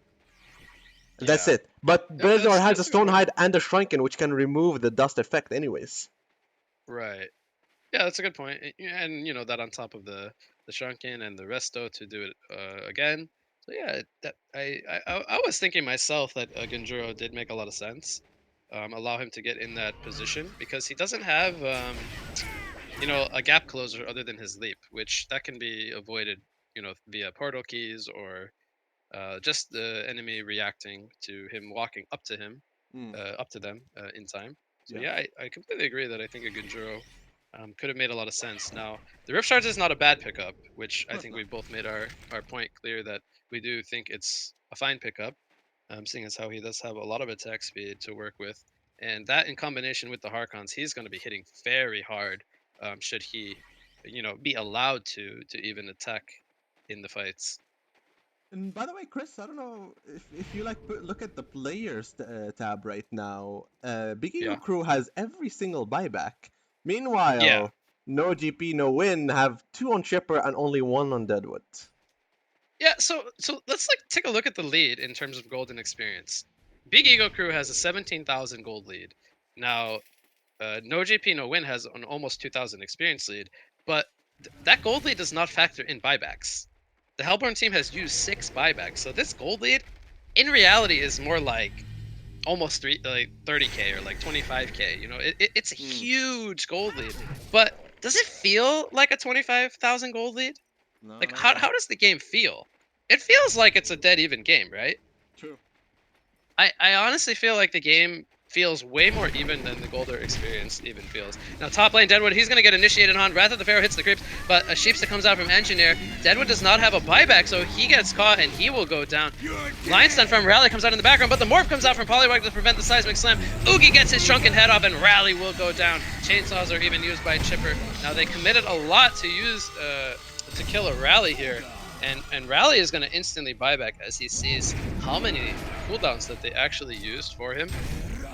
[SPEAKER 2] And that's
[SPEAKER 3] yeah.
[SPEAKER 2] it. But
[SPEAKER 3] Yeah,
[SPEAKER 2] Predator has a
[SPEAKER 3] that's a good
[SPEAKER 2] Stone
[SPEAKER 3] point.
[SPEAKER 2] Hide and a Shrunken, which can remove the dust effect anyways.
[SPEAKER 3] Right. Yeah, that's a good point. And you know that on top of the Shrunken and the Resto to do it again. So yeah, that I was thinking myself that Genjuro did make a lot of sense. Allow him to get in that position because he doesn't have you know, a gap closer other than his leap, which that can be avoided, you know, via portal keys or just the enemy reacting to him walking up to him,
[SPEAKER 2] Mm,
[SPEAKER 3] up to them in time. So
[SPEAKER 2] yeah.
[SPEAKER 3] yeah, I completely agree that I think a Genjuro could have made a lot of sense. Now, the Rift Shards is not a bad pickup, which
[SPEAKER 2] Of
[SPEAKER 3] I
[SPEAKER 2] course
[SPEAKER 3] think
[SPEAKER 2] not.
[SPEAKER 3] we both made our point clear that we do think it's a fine pickup, seeing as how he does have a lot of attack speed to work with. And that in combination with the Harkons, he's going to be hitting very hard should he, you know, be allowed to even attack in the fights.
[SPEAKER 2] And by the way, Chris, I don't know if you like look at the players tab right now. Big Ego
[SPEAKER 3] Yeah.
[SPEAKER 2] Crew has every single buyback.
[SPEAKER 3] Yeah.
[SPEAKER 2] Meanwhile, No GP, No Win have 2 on Chipper and only 1 on Deadwood.
[SPEAKER 3] Yeah, so let's like take a look at the lead in terms of golden experience. Big Ego Crew has a 17,000 gold lead. Now, No JP No Win has an almost 2,000 experience lead, but that gold lead does not factor in buybacks. The Hellborn team has used 6 buybacks, so this gold lead, in reality, is more like almost like 30k or like 25k. You know, it's a huge gold lead, but does it feel like a 25,000 gold lead?
[SPEAKER 2] No,
[SPEAKER 3] Like,
[SPEAKER 2] not at
[SPEAKER 3] how
[SPEAKER 2] all.
[SPEAKER 3] does the game feel? It feels like it's a dead even game, right?
[SPEAKER 2] True.
[SPEAKER 3] I honestly feel like the game feels way more even than the Golder experience even feels. Now, top lane, Deadwood, he's going to get initiated on. Wrath of the Pharaoh hits the creeps, but a Sheepsta comes out from Engineer. Deadwood does not have a buyback, so he gets caught and he will go down. Line stun from Rally comes out in the background, but the Morph comes out from Poliwag to prevent the Seismic Slam. Oogie gets his shrunken head off, and Rally will go down. Chainsaws are even used by Chipper. Now, they committed a lot to use to kill a Rally here. And Rally is going to instantly buyback as he sees how many cooldowns that they actually used for him.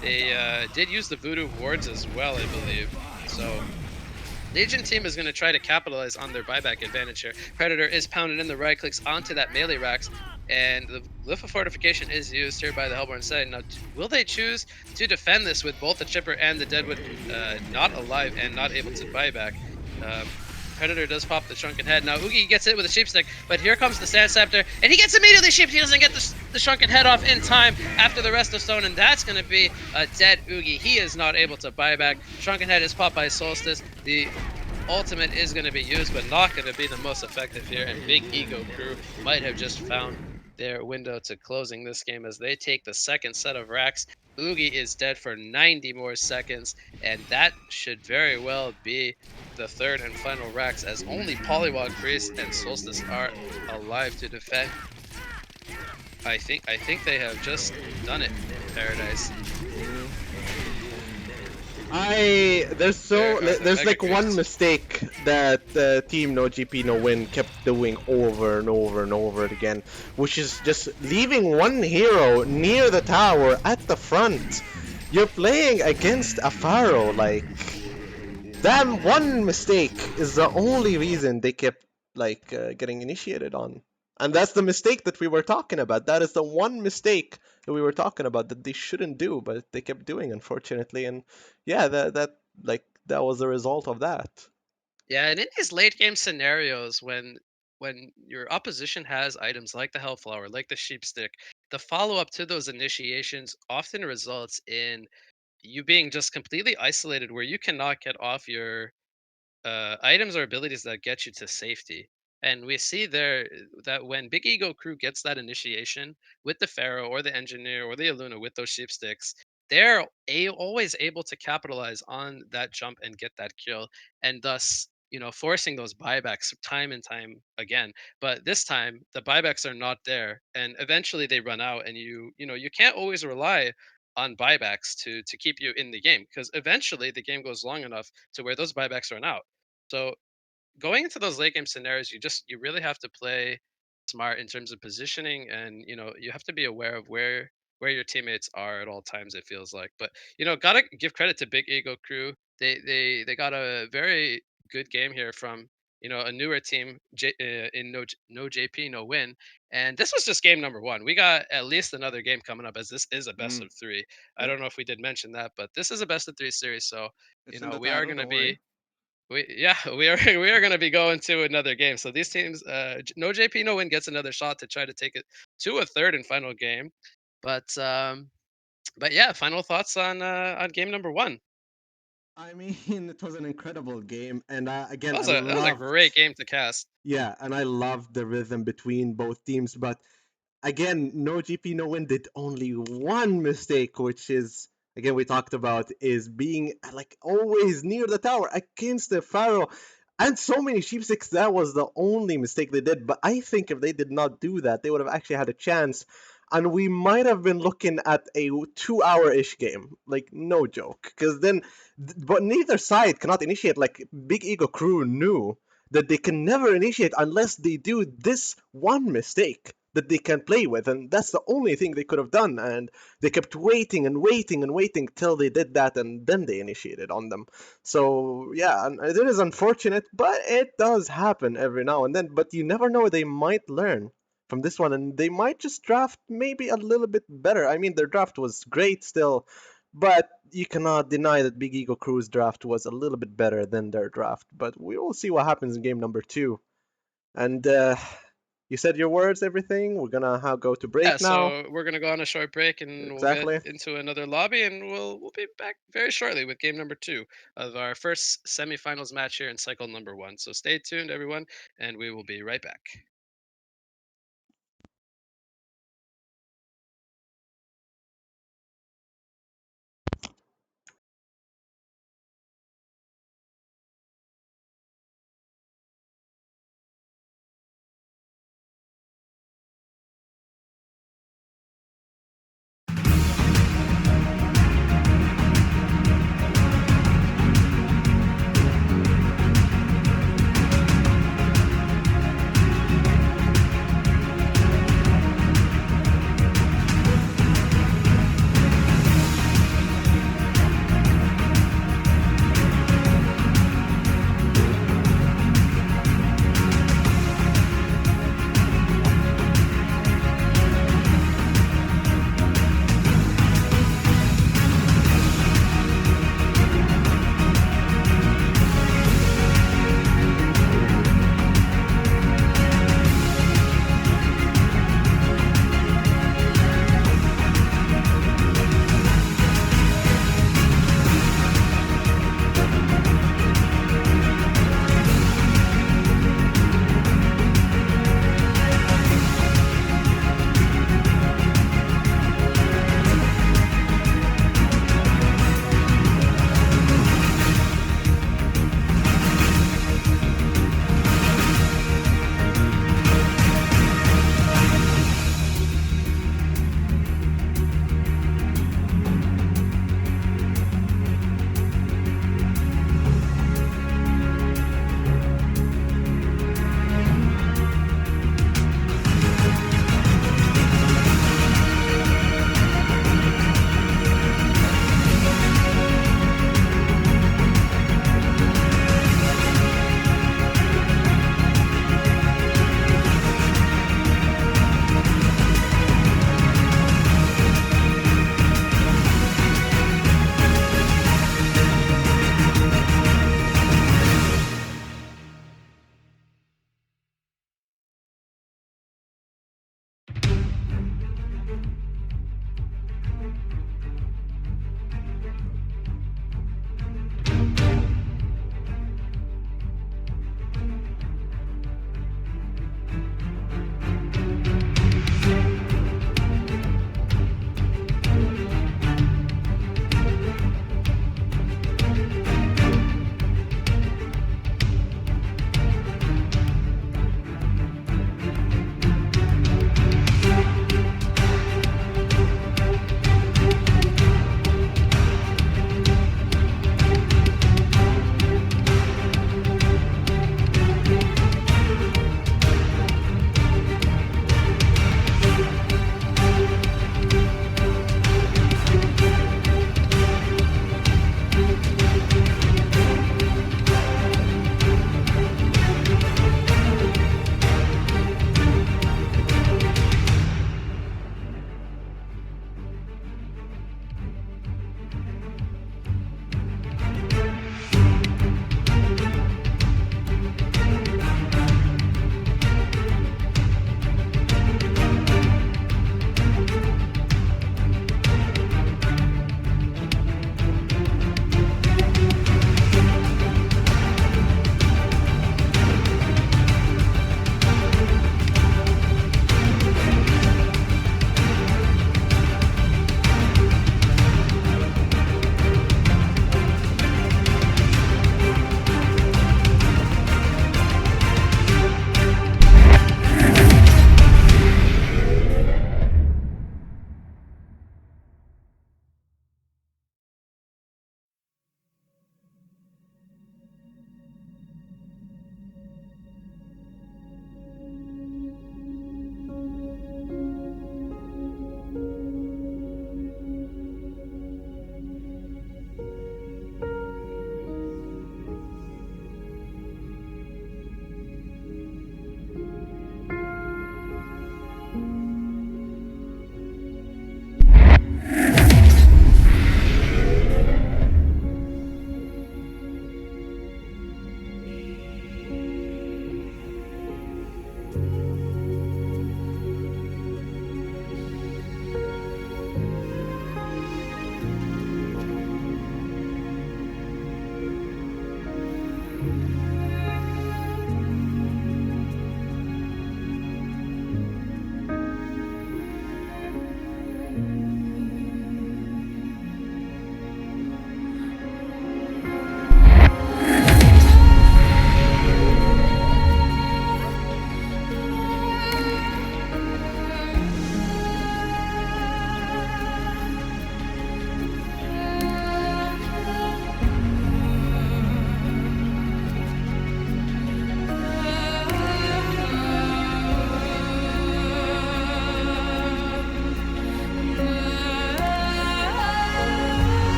[SPEAKER 3] They did use the Voodoo wards as well, I believe. So the Agent team is going to try to capitalize on their buyback advantage here. Predator is pounded in the right clicks onto that melee racks, and the Glyph of Fortification is used here by the Hellborn side. Now, will they choose to defend this with both the Chipper and the Deadwood not alive and not able to buyback? Predator does pop the Shrunken Head. Now, Oogie gets hit with a Sheep Stick, but here comes the Sand Scepter, and he gets immediately Sheep. He doesn't get the Shrunken Head off in time after the rest of Stone, and that's going to be a dead Oogie. He is not able to buy back. Shrunken Head is popped by Solstice. The ultimate is going to be used, but not going to be the most effective here. And Big Ego Crew might have just found their window to closing this game as they take the second set of racks. Oogie is dead for 90 more seconds, and that should very well be the third and final racks as only Polywog Priest and Solstice are alive to defend. I think they have just done it, Paradise.
[SPEAKER 2] There's
[SPEAKER 3] Mega
[SPEAKER 2] like one
[SPEAKER 3] Creeps.
[SPEAKER 2] mistake that Team No GP No Win kept doing over and over and over again, which is just leaving one hero near the tower at the front. You're playing against a Pharaoh, like that one mistake is the only reason they kept like getting initiated on. And that's the mistake that we were talking about. That is the one mistake that we were talking about that they shouldn't do, but they kept doing, unfortunately. And yeah, that was the result of that.
[SPEAKER 3] Yeah, and in these late game scenarios when your opposition has items like the Hellflower, like the Sheepstick, the follow up to those initiations often results in you being just completely isolated where you cannot get off your items or abilities that get you to safety. And we see there that when Big Ego Crew gets that initiation with the Pharaoh or the Engineer or the Aluna with those sheepsticks, they're always able to capitalize on that jump and get that kill, and thus forcing those buybacks time and time again. But this time the buybacks are not there, and eventually they run out, and you can't always rely on buybacks to keep you in the game because eventually the game goes long enough to where those buybacks run out. So going into those late game scenarios, you really have to play smart in terms of positioning, and you have to be aware of where your teammates are at all times. It feels like, but gotta give credit to Big Ego Crew. They got a very good game here from a newer team in no JP no win, and this was just game number one. We got at least another game coming up as this is a best
[SPEAKER 1] Mm,
[SPEAKER 3] of three. I
[SPEAKER 1] yep.
[SPEAKER 3] don't know if we did mention that, but this is a best of three series, so
[SPEAKER 1] It's in the
[SPEAKER 3] we are
[SPEAKER 1] title,
[SPEAKER 3] going to
[SPEAKER 1] don't worry.
[SPEAKER 3] be we are we are going to be going to another game. So these teams, no JP, no win gets another shot to try to take it to a third and final game. But yeah, final thoughts on game number one.
[SPEAKER 2] I mean, it was an incredible game, and again, I
[SPEAKER 3] That was a great
[SPEAKER 2] loved,
[SPEAKER 3] game to cast.
[SPEAKER 2] yeah, and I loved the rhythm between both teams. But again, no GP, no win did only one mistake, which is again we talked about is being like always near the tower against the Pharaoh. And so many sheepsticks, that was the only mistake they did. But I think if they did not do that, they would have actually had a chance. And we might have been looking at a 2 hour ish game. Like, no joke. Because then, but neither side cannot initiate. Like, Big Ego Crew knew that they can never initiate unless they do this one mistake that they can play with, and that's the only thing they could have done. And they kept waiting and waiting and waiting till they did that, and then they initiated on them. So yeah, and it is unfortunate, but it does happen every now and then. But you never know; they might learn from this one, and they might just draft maybe a little bit better. I mean, their draft was great still, but you cannot deny that Big Ego Crew's draft was a little bit better than their draft. But we will see what happens in game number two. And you said your words, everything. We're gonna go to
[SPEAKER 3] Yeah,
[SPEAKER 2] break now.
[SPEAKER 3] so we're gonna go on a short break and we'll get
[SPEAKER 2] Exactly.
[SPEAKER 3] into another lobby, and we'll be back very shortly with game number two of our first semifinals match here in cycle number one. So stay tuned, everyone, and we will be right back.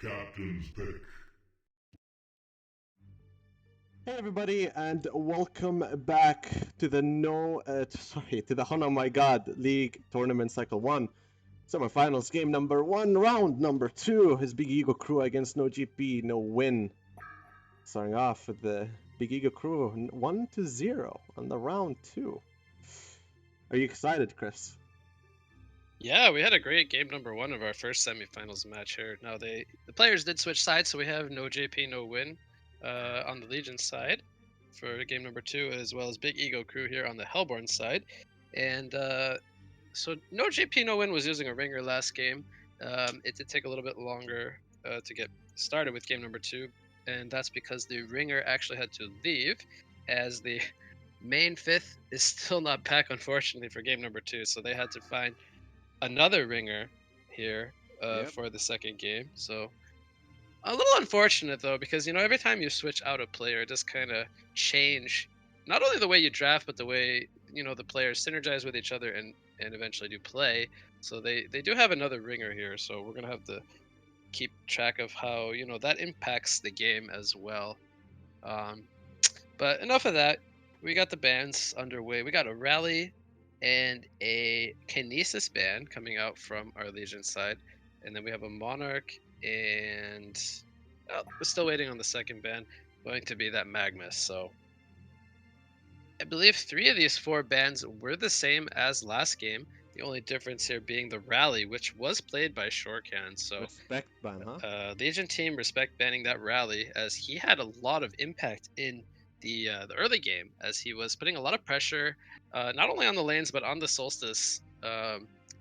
[SPEAKER 4] Captain's pick.
[SPEAKER 2] Hey everybody, and welcome back to the to the HoN Oh My God League Tournament Cycle 1. Semifinals game number 1, round number 2. His Big Ego crew against no GP, no win. Starting off with the Big Ego crew 1-0 on the round 2. Are you excited, Chris?
[SPEAKER 3] Yeah, we had a great game number 1 of our first semifinals match here. Now the players did switch sides, so we have no JP, no win on the Legion side for game number 2, as well as Big Ego crew here on the Hellborn side. And so no JP, no win was using a ringer last game. It did take a little bit longer to get started with game number 2, and that's because the ringer actually had to leave, as the main fifth is still not back, unfortunately, for game number 2. So they had to find another ringer here
[SPEAKER 2] Yep.
[SPEAKER 3] for the second game. So a little unfortunate though, because every time you switch out a player, it does kind of change not only the way you draft, but the way the players synergize with each other and eventually do play. So they do have another ringer here, so we're gonna have to keep track of how that impacts the game as well. Um, but enough of that. We got the bands underway. We got a rally and a kinesis band coming out from our Legion side, and then we have a monarch and we're still waiting on the second band, going to be that Magnus. So I believe 3 of these 4 bands were the same as last game. The only difference here being the rally, which was played by Shorecan. So
[SPEAKER 2] Respect ban, huh?
[SPEAKER 3] Legion team respect banning that rally, as he had a lot of impact in the early game, as he was putting a lot of pressure, not only on the lanes but on the Solstice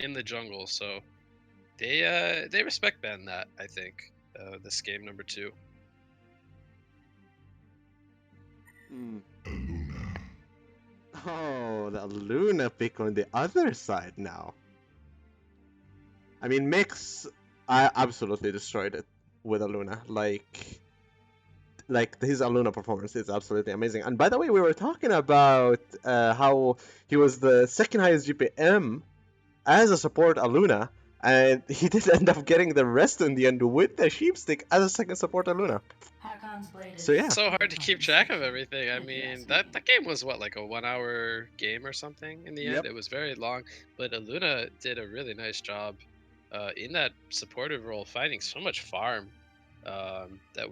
[SPEAKER 3] in the jungle. So they respect ban that, I think, this game number 2.
[SPEAKER 4] Luna.
[SPEAKER 2] Oh, the Luna pick on the other side now. I mean, Mix, I absolutely destroyed it with Aluna. Like his Aluna performance is absolutely amazing. And by the way, we were talking about how he was the second highest GPM as a support Aluna, and he did end up getting the rest in the end with the Sheepstick as a second support Aluna. So yeah,
[SPEAKER 3] It's so hard to keep track of everything. I mean, that game was what, like a 1-hour game or something in the end?
[SPEAKER 2] Yep.
[SPEAKER 3] It was very long, but Aluna did a really nice job in that supportive role, finding so much farm that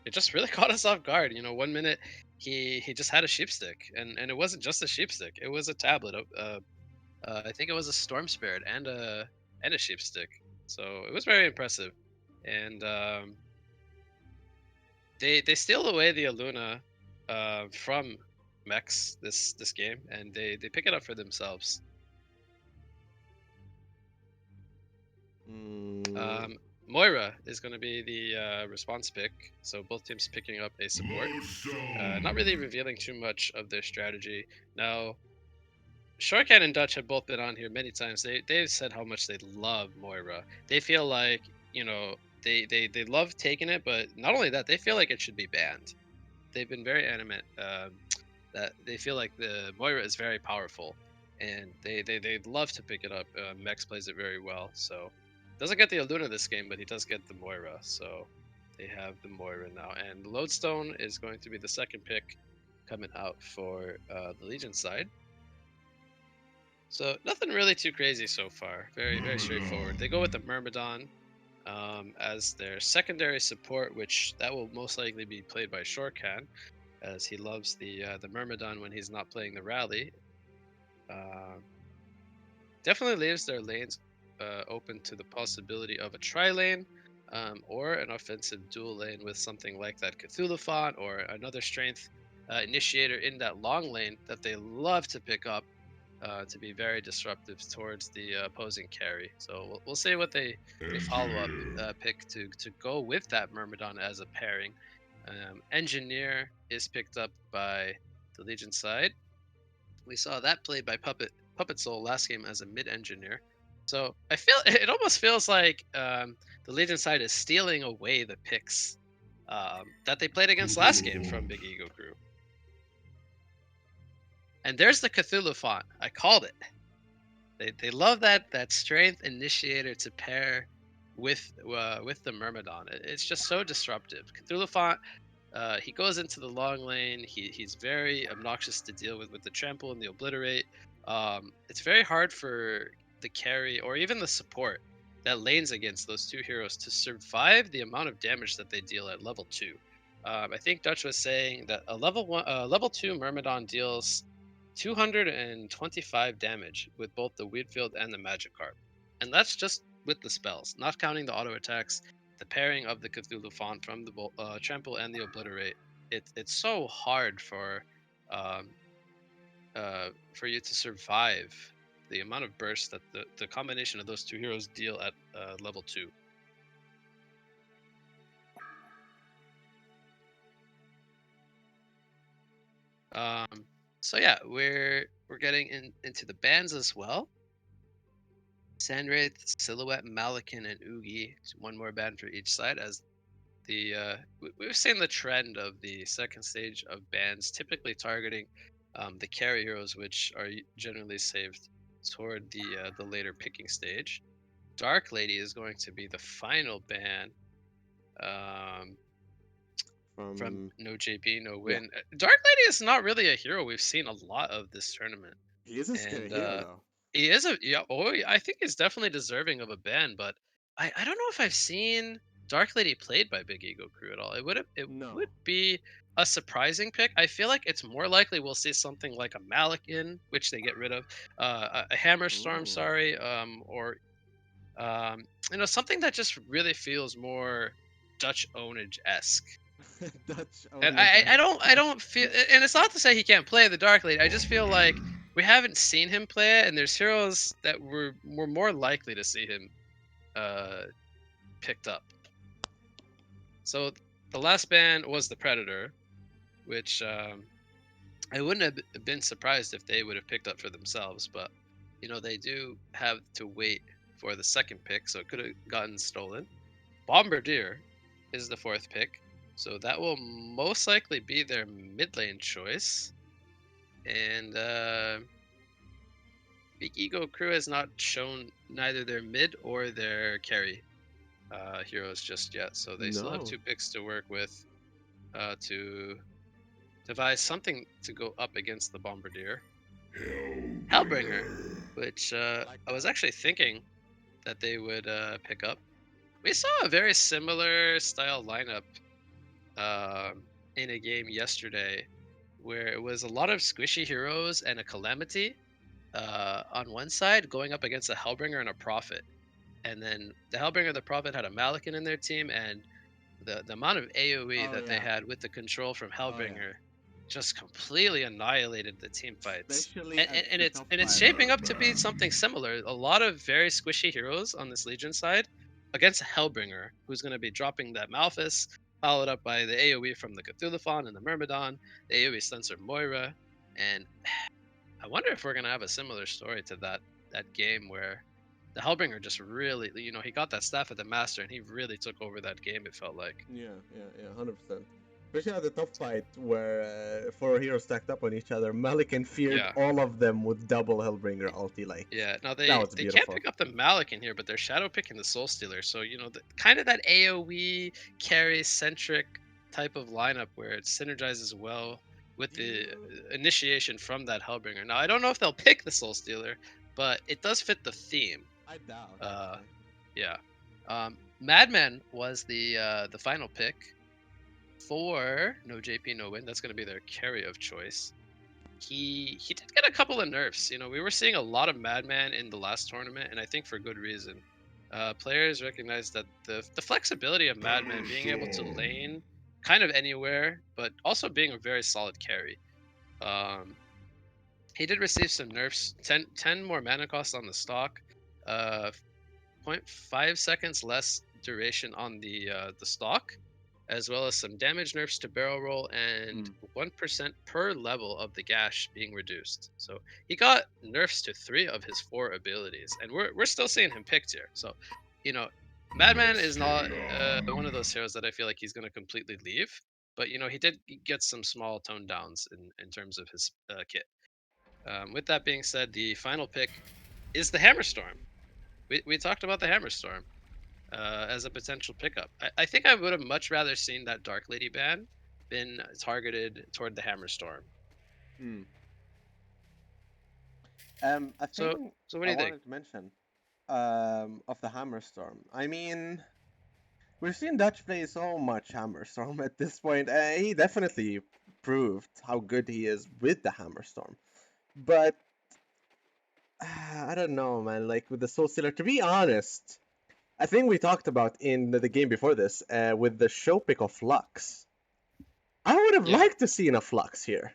[SPEAKER 3] it just really caught us off guard. 1 minute he just had a sheepstick, and it wasn't just a sheepstick; it was a tablet. I think it was a storm spirit and a sheepstick. So it was very impressive, and they steal away the Aluna from Mex this game, and they pick it up for themselves. Moira is going to be the response pick, so both teams picking up a support. Not really revealing too much of their strategy. Now, Shortcat and Dutch have both been on here many times. They've said how much they love Moira. They feel like they love taking it, but not only that, they feel like it should be banned. They've been very animate that they feel like the Moira is very powerful, and they love to pick it up. Mex plays it very well, so doesn't get the Aluna this game, but he does get the Moira. So they have the Moira now, and Lodestone is going to be the second pick coming out for the Legion side. So nothing really too crazy so far. Very very straightforward. They go with the Myrmidon as their secondary support, which that will most likely be played by Shorcan, as he loves the Myrmidon when he's not playing the rally. Definitely leaves their lanes open to the possibility of a tri-lane or an offensive dual lane with something like that Cthulhu font or another strength initiator in that long lane that they love to pick up to be very disruptive towards the opposing carry. So we'll see what they follow up pick to go with that Myrmidon as a pairing. Engineer is picked up by the Legion side. We saw that played by Puppet Soul last game as a mid engineer. So I feel it almost feels like the Legion side is stealing away the picks that they played against last game from Big Ego Crew. And there's the Cthulhu font. I called it. They love that strength initiator to pair with the Myrmidon. It's just so disruptive. Cthulhu Font, he goes into the long lane. He's very obnoxious to deal with the trample and the obliterate. It's very hard for the carry or even the support that lanes against those two heroes to survive the amount of damage that they deal at level 2. I think Dutch was saying that a level 2 Myrmidon deals 225 damage with both the Weedfield and the Magikarp, and that's just with the spells, not counting the auto attacks, the pairing of the Cthulhu font from the trample and the obliterate. It's so hard um, for you to survive the amount of burst that the combination of those two heroes deal at level 2. Um, so yeah, we're getting into the bands as well. Sandwraith, Silhouette, Malakin, and Oogie. One more band for each side, as we've seen the trend of the second stage of bans typically targeting the carry heroes, which are generally saved toward the later picking stage. Dark Lady is going to be the final ban um, from
[SPEAKER 2] From
[SPEAKER 3] No JP, No
[SPEAKER 2] yeah,
[SPEAKER 3] Win. Dark Lady is not really a hero we've seen a lot of this tournament,
[SPEAKER 2] he is a scary
[SPEAKER 3] and
[SPEAKER 2] hero though.
[SPEAKER 3] he is a yeah. Oh, I think he's definitely deserving of a ban, but I don't know if I've seen Dark Lady played by Big Ego Crew at all. It would
[SPEAKER 2] No.
[SPEAKER 3] be a surprising pick. I feel like it's more likely we'll see something like a Malakin, which they get rid of, a Hammer Storm,
[SPEAKER 2] Ooh.
[SPEAKER 3] sorry, or something that just really feels more Dutch ownage esque.
[SPEAKER 2] Dutch
[SPEAKER 3] And
[SPEAKER 2] ownage.
[SPEAKER 3] I don't feel, and it's not to say he can't play the Dark Lady. I just feel like we haven't seen him play it, and there's heroes that we're more likely to see him uh, picked up. So the last ban was the Predator, which I wouldn't have been surprised if they would have picked up for themselves, but they do have to wait for the second pick, so it could have gotten stolen. Bombardier is the fourth pick, so that will most likely be their mid lane choice. And Big Ego Crew has not shown neither their mid or their carry heroes just yet, so they still have
[SPEAKER 2] No.
[SPEAKER 3] 2 picks to work with to devise something to go up against the Bombardier. Hellbringer, which
[SPEAKER 2] Like
[SPEAKER 3] I was
[SPEAKER 2] that.
[SPEAKER 3] actually thinking that they would pick up. We saw a very similar style lineup um, in a game yesterday where it was a lot of squishy heroes and a Calamity on one side going up against a Hellbringer and a Prophet. And then the Hellbringer and the Prophet had a Malakin in their team, and the amount of AoE
[SPEAKER 2] Oh
[SPEAKER 3] that they
[SPEAKER 2] yeah.
[SPEAKER 3] had with the control from
[SPEAKER 2] Oh yeah.
[SPEAKER 3] Hellbringer just completely annihilated the team fights.
[SPEAKER 2] Especially
[SPEAKER 3] And,
[SPEAKER 2] at
[SPEAKER 3] and, and
[SPEAKER 2] the
[SPEAKER 3] it's
[SPEAKER 2] top
[SPEAKER 3] and it's
[SPEAKER 2] five.
[SPEAKER 3] shaping up to be something similar. A lot of very squishy heroes on this Legion side against a Hellbringer, who's going to be dropping that Malphus, followed up by the AoE from the Cthulhuphon and the Myrmidon, the AoE sensor Moira, and I wonder if we're gonna have a similar story to that game where the Hellbringer just really, he got that staff at the master and he really took over that game. It felt like.
[SPEAKER 2] Yeah, 100%. Especially at the top fight where four heroes stacked up on each other, Malikan feared
[SPEAKER 3] Yeah,
[SPEAKER 2] all of them with double Hellbringer ulti. Like
[SPEAKER 3] yeah. Now
[SPEAKER 2] that
[SPEAKER 3] they
[SPEAKER 2] was
[SPEAKER 3] they can't
[SPEAKER 2] beautiful.
[SPEAKER 3] pick up the Malik in here, but they're shadow picking the Soul Stealer. So kind of that AOE carry centric type of lineup where it synergizes well with the
[SPEAKER 2] You,
[SPEAKER 3] initiation from that Hellbringer. Now I don't know if they'll pick the Soul Stealer, but it does fit the theme.
[SPEAKER 2] I doubt
[SPEAKER 3] Uh,
[SPEAKER 2] actually.
[SPEAKER 3] Yeah. Madman was the final pick for No JP No Win. That's going to be their carry of choice. He did get a couple of nerfs. We were seeing a lot of Madman in the last tournament, and I think for good reason. Players recognized that the flexibility of Madman being able to lane kind of anywhere, but also being a very solid carry. Um, he did receive some nerfs. 10 more mana cost on the stock. Uh, 0.5 seconds less duration on the stock, as well as some damage nerfs to barrel roll and 1% per level of the gash being reduced. So he got nerfs to 3 of his 4 abilities, and we're still seeing him picked here. So, you know, Madman is not one of those heroes that I feel like he's going to completely leave, but he did get some small tone downs in terms of his kit. With that being said, the final pick is the Hammerstorm. We talked about the Hammerstorm. as a potential pickup. I think I would have much rather seen that Dark Lady ban been targeted toward the Hammerstorm.
[SPEAKER 2] Hmm. A
[SPEAKER 3] So
[SPEAKER 2] thing
[SPEAKER 3] so what do
[SPEAKER 2] I
[SPEAKER 3] you think?
[SPEAKER 2] wanted to mention of the Hammerstorm. I mean, we've seen Dutch play so much Hammerstorm at this point. He definitely proved how good he is with the Hammerstorm. But I don't know, man. Like with the Soul Stealer, to be honest, I think we talked about in the game before this with the show pick of Flux. I would have
[SPEAKER 3] Yeah.
[SPEAKER 2] liked to see a Flux here.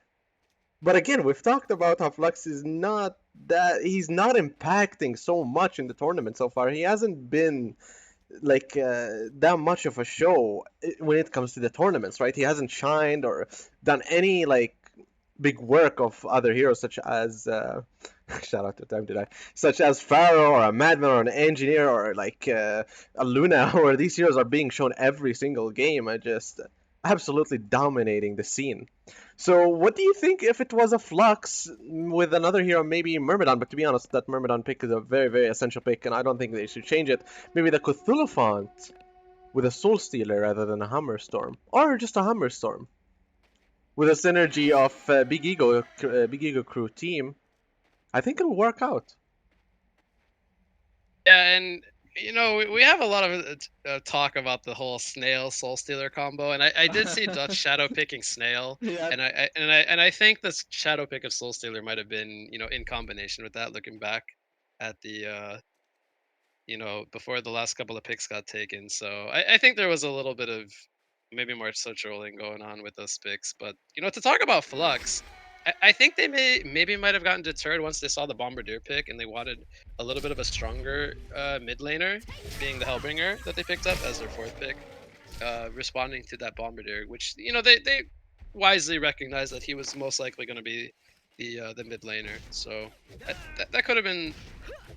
[SPEAKER 2] But again, we've talked about how Flux is not that he's not impacting so much in the tournament so far. He hasn't been like that much of a show when it comes to the tournaments, right? He hasn't shined or done any like big work of other heroes such as shout out to Time Did I such as Pharaoh or a Madman or an Engineer or like a Luna where these heroes are being shown every single game and just absolutely dominating the scene. So what do you think if it was a Flux with another hero, maybe Myrmidon? But to be honest, that Myrmidon pick is a very, very essential pick, and I don't think they should change it. Maybe the Cthulhu font with a Soul Stealer rather than a Hammerstorm, or just a Hammerstorm with a synergy of Big Ego Crew team. I think it'll work out.
[SPEAKER 3] Yeah, and we have a lot of talk about the whole Snail Soul Stealer combo, and I did see Dutch shadow picking Snail,
[SPEAKER 2] Yeah.
[SPEAKER 3] and I think this shadow pick of Soul Stealer might have been in combination with that. Looking back at the before the last couple of picks got taken, so I think there was a little bit of maybe more so trolling going on with those picks. But to talk about Flux, I think they maybe might have gotten deterred once they saw the Bombardier pick and they wanted a little bit of a stronger mid laner, being the Hellbringer that they picked up as their fourth pick, responding to that Bombardier, which they wisely recognized that he was most likely going to be the mid laner. So that could have been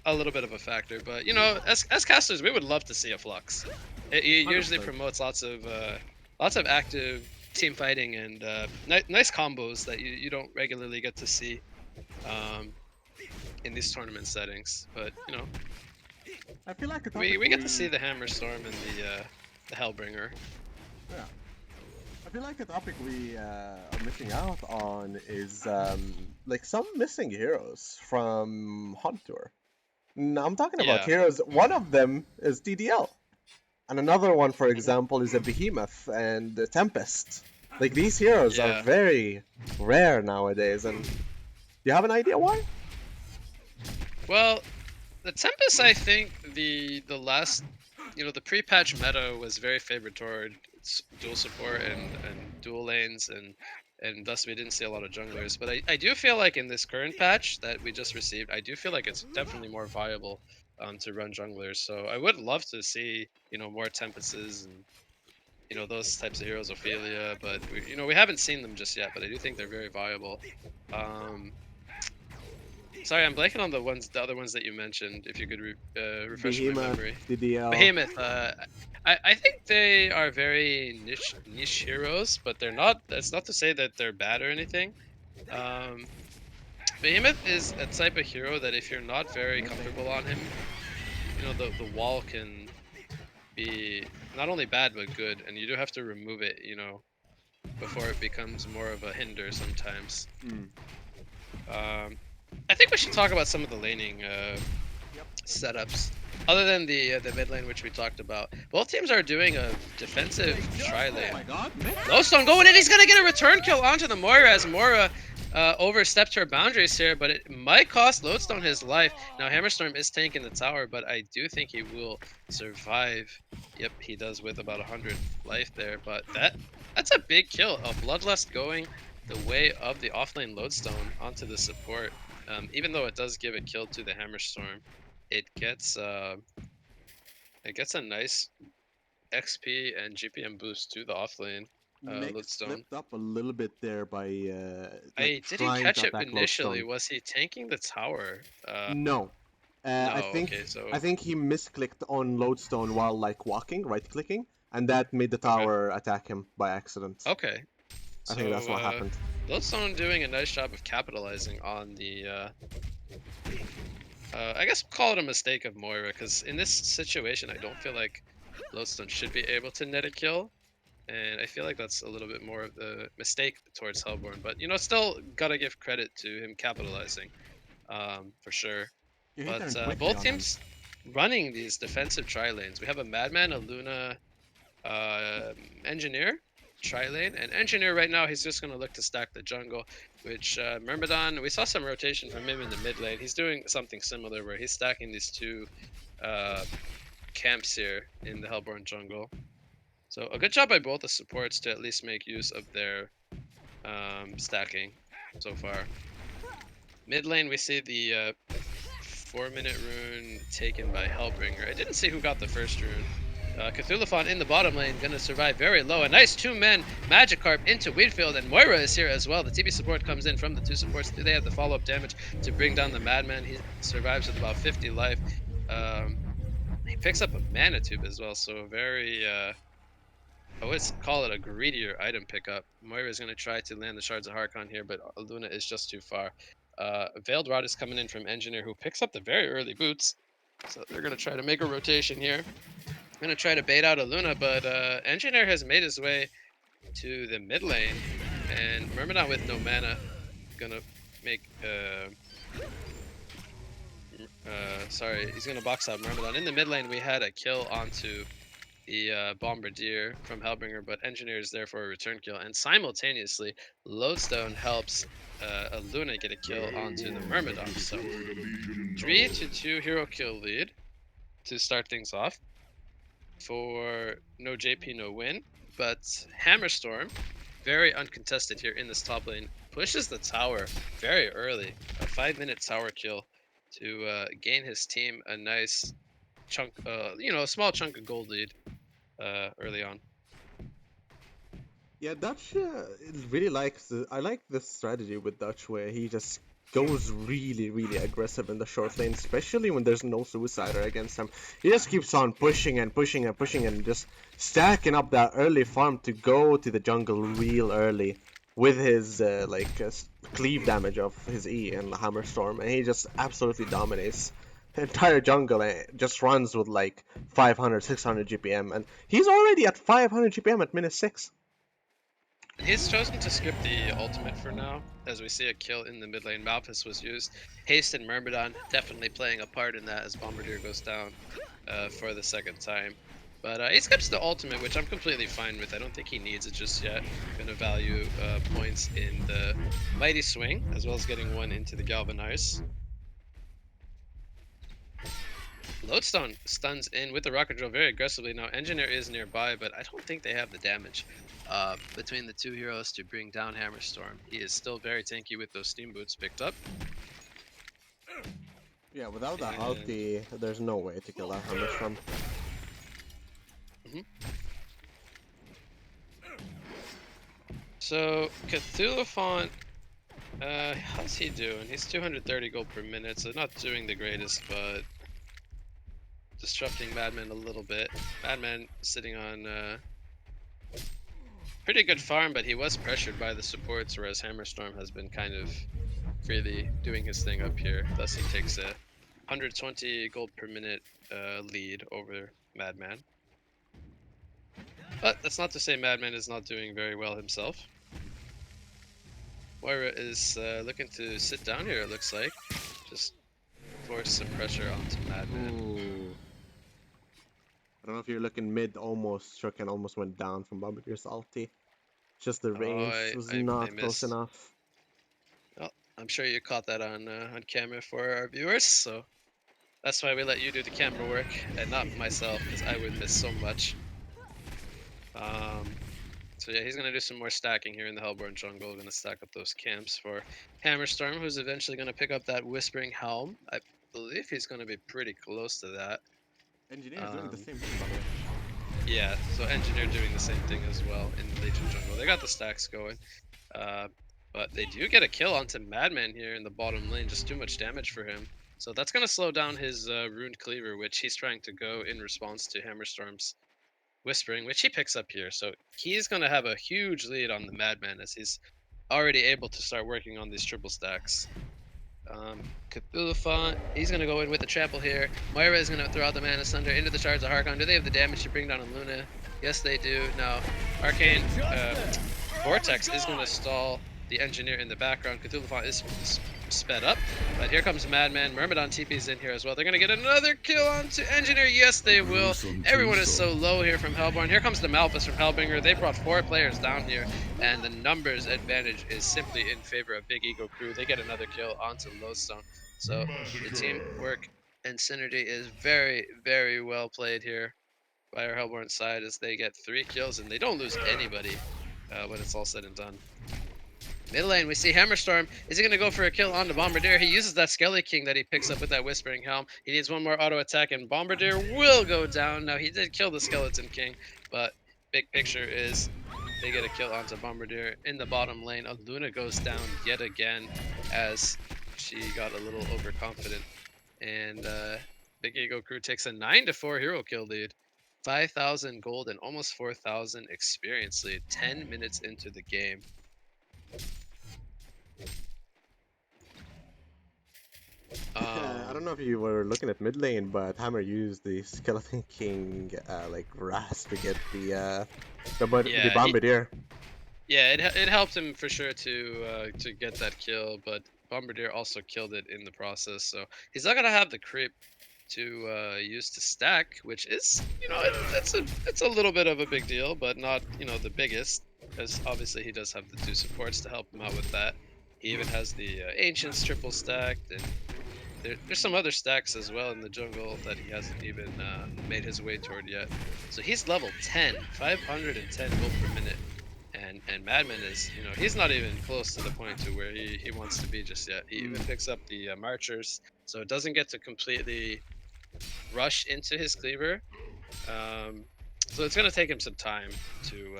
[SPEAKER 3] a little bit of a factor. But as casters, we would love to see a Flux. It usually
[SPEAKER 2] 100%.
[SPEAKER 3] promotes lots of active team fighting and nice combos that you don't regularly get to see um, in these tournament settings. But
[SPEAKER 2] I feel like a topic
[SPEAKER 3] we get to see the Hammerstorm and the Hellbringer.
[SPEAKER 2] yeah. I feel like a topic we are missing out on is like some missing heroes from HoN Tour. I'm talking about
[SPEAKER 3] Yeah.
[SPEAKER 2] heroes. One of them is TDL, and another one, for example, is a Behemoth and the Tempest. Like these heroes are
[SPEAKER 3] Yeah.
[SPEAKER 2] very rare nowadays, and do you have an idea why?
[SPEAKER 3] Well, the Tempest, I think the last, the pre-patch meta was very favored toward dual support and dual lanes, and thus we didn't see a lot of junglers. But I do feel like in this current patch that we just received, I do feel like it's definitely more viable to run junglers. So I would love to see more Tempests and those types of heroes, Ophelia. But we haven't seen them just yet. But I do think they're very viable. Um, Sorry, I'm blanking on the other ones that you mentioned. If you could refresh my
[SPEAKER 2] Behemoth,
[SPEAKER 3] memory.
[SPEAKER 2] TDL.
[SPEAKER 3] Behemoth. I think they are very niche heroes, but they're not. That's not to say that they're bad or anything. Um, Behemoth is a type of hero that if you're not very comfortable on him, the wall can be not only bad but good, and you do have to remove it, before it becomes more of a hinder sometimes.
[SPEAKER 2] Mm.
[SPEAKER 3] Um, I think we should talk about some of the laning setups. Other than the mid lane, which we talked about, both teams are doing a defensive tri
[SPEAKER 1] Oh
[SPEAKER 3] lane.
[SPEAKER 1] my god.
[SPEAKER 3] Lowstone going in, he's gonna get a return kill onto the Moira as Moira overstepped her boundaries here, but it might cost Lodestone his life. Now Hammerstorm is tanking the tower, but I do think he will survive. Yep, he does with about 100 life there, but that's a big kill. A Bloodlust going the way of the offlane Lodestone onto the support. Even though it does give a kill to the Hammerstorm, it gets a nice XP and GPM boost to the offlane
[SPEAKER 2] Mix
[SPEAKER 3] Lodestone.
[SPEAKER 2] slipped up a little bit there by like
[SPEAKER 3] I didn't
[SPEAKER 2] trying
[SPEAKER 3] catch
[SPEAKER 2] to
[SPEAKER 3] it
[SPEAKER 2] attack
[SPEAKER 3] initially.
[SPEAKER 2] Lodestone.
[SPEAKER 3] Was he tanking the tower?
[SPEAKER 2] No.
[SPEAKER 3] No.
[SPEAKER 2] I think
[SPEAKER 3] Okay, so
[SPEAKER 2] I think he misclicked on Lodestone while like walking, right clicking, and that made the
[SPEAKER 3] okay,
[SPEAKER 2] tower attack him by accident.
[SPEAKER 3] okay.
[SPEAKER 2] I
[SPEAKER 3] So
[SPEAKER 2] think that's what happened.
[SPEAKER 3] Lodestone doing a nice job of capitalizing on the I guess we'll call it a mistake of Moira, because in this situation, I don't feel like Lodestone should be able to net a kill. And I feel like that's a little bit more of the mistake towards Hellborn. But, still gotta give credit to him capitalizing, for sure.
[SPEAKER 1] Yeah, he
[SPEAKER 3] But
[SPEAKER 1] turned quickly
[SPEAKER 3] both
[SPEAKER 1] on him.
[SPEAKER 3] teams running these defensive tri lanes. We have a Madman, a Luna, uh, Engineer, tri lane, and Engineer right now he's just gonna look to stack the jungle. Which Myrmidon, we saw some rotation from him in the mid lane. He's doing something similar where he's stacking these two uh, camps here in the Hellborn jungle. So a good job by both the supports to at least make use of their stacking so far. Mid lane we see the 4-minute rune taken by Hellbringer. I didn't see who got the first rune. Cthulhuphon in the bottom lane, gonna survive very low. A nice 2-man Magikarp into Wheatfield, and Moira is here as well. The TB support comes in from the two supports. Do they have the follow-up damage to bring down the Madman? He survives with about 50 life. Um, he picks up a Mana Tube as well, so very, I would call it a greedier item pickup. Moira is gonna try to land the Shards of Harkon here, but Luna is just too far. Veiled Rod is coming in from Engineer, who picks up the very early boots. So they're going to try to make a rotation here. I'm going to try to bait out a Luna, but Engineer has made his way to the mid lane. And Myrmidon with no mana, going to make... sorry, he's going to box out Myrmidon. In the mid lane, we had a kill onto the Bombardier from Hellbringer, but Engineer is there for a return kill. And simultaneously, Lodestone helps a Luna get a kill onto the Myrmidon. So 3-2 hero kill lead to start things off for no JP, no win. But Hammerstorm, very uncontested here in this top lane, pushes the tower very early. A 5-minute tower kill to gain his team a nice chunk, a small chunk of gold lead early on.
[SPEAKER 2] Yeah, Dutch really likes. I like this strategy with Dutch where he just goes really, really aggressive in the short lane, especially when there's no suicider against him. He just keeps on pushing and pushing and pushing and just stacking up that early farm to go to the jungle real early with his cleave damage of his E and the Hammer Storm, and he just absolutely dominates the entire jungle and just runs with like 500, 600 GPM, and he's already at 500 GPM at minute 6.
[SPEAKER 3] He's chosen to skip the ultimate for now, as we see a kill in the mid lane. Malphus was used. Haste and Myrmidon definitely playing a part in that as Bombardier goes down for the second time. But he skips the ultimate, which I'm completely fine with. I don't think he needs it just yet. Gonna value points in the Mighty Swing, as well as getting one into the Galvanize. Lodestone stuns in with the rocket drill very aggressively. Now Engineer is nearby, but I don't think they have the damage between the two heroes to bring down Hammerstorm. He is still very tanky with those steam boots picked up.
[SPEAKER 2] Yeah, without that
[SPEAKER 3] And-
[SPEAKER 2] ulti, there's no way to kill that Hammerstorm.
[SPEAKER 3] So Cthulhuphon, how's he doing? He's 230 gold per minute, so not doing the greatest, but disrupting Madman a little bit. Madman sitting on pretty good farm, but he was pressured by the supports, whereas Hammerstorm has been kind of freely doing his thing up here. Thus, he takes a 120 gold per minute lead over Madman. But that's not to say Madman is not doing very well himself. Moira is looking to sit down here, it looks like. Just force some pressure onto Madman.
[SPEAKER 2] Ooh. I don't know if you're looking mid, almost Shuriken almost went down from Bombardier's ulti. Just the range was
[SPEAKER 3] I
[SPEAKER 2] not close
[SPEAKER 3] missed.
[SPEAKER 2] enough.
[SPEAKER 3] Well, I'm sure you caught that on camera for our viewers, so that's why we let you do the camera work and not myself, because I would miss so much. So yeah, he's gonna do some more stacking here in the Hellborn jungle. Gonna stack up those camps for Hammerstorm, who's eventually gonna pick up that Whispering Helm. I believe he's gonna be pretty close to that.
[SPEAKER 1] Engineer is doing the same thing, by the way.
[SPEAKER 3] Yeah, so Engineer doing the same thing as well in the Legion jungle. They got the stacks going. But they do get a kill onto Madman here in the bottom lane. Just too much damage for him. So that's going to slow down his Runed Cleaver, which he's trying to go in response to Hammerstorm's Whispering, which he picks up here. So he's going to have a huge lead on the Madman as he's already able to start working on these triple stacks. Cthulhu Font, he's going to go in with the trample here. Moira is going to throw out the Mana Sunder into the shards of Harkon. Do they have the damage to bring down a Luna? Yes, they do. No. Arcane Vortex is going to stall the Engineer in the background. Cthulhu Font is sped up, but here comes Madman. Myrmidon TP's in here as well. They're going to get another kill onto Engineer. Yes, they will. Everyone is so low here from Hellborn. Here comes the Malphus from Hellbringer. They brought 4 players down here, and the numbers advantage is simply in favor of Big Ego Crew. They get another kill onto Lowstone. So the teamwork and synergy is very, very well played here by our Hellborn side as they get 3 kills and they don't lose anybody when it's all said and done. Mid lane, we see Hammerstorm. Is he going to go for a kill on the Bombardier? He uses that Skelly King that he picks up with that Whispering Helm. He needs one more auto attack, and Bombardier will go down. Now, he did kill the Skeleton King, but big picture is they get a kill onto Bombardier in the bottom lane. Luna goes down yet again as she got a little overconfident. And Big Ego Crew takes a 9-4 hero kill lead. 5,000 gold and almost 4,000 experience lead 10 minutes into the game.
[SPEAKER 2] I don't know if you were looking at mid lane, but Hammer used the Skeleton King like Ras to get the Bombardier.
[SPEAKER 3] It helped him for sure to get that kill, but Bombardier also killed it in the process. So he's not gonna have the creep to use to stack, which is it's a little bit of a big deal, but not the biggest, because obviously he does have the 2 supports to help him out with that. He even has the Ancients triple stacked, and there's some other stacks as well in the jungle that he hasn't even made his way toward yet. So he's level 10, 510 gold per minute. And Madman is, he's not even close to the point to where he wants to be just yet. He even picks up the Marchers, so it doesn't get to completely rush into his cleaver. So it's going to take him some time to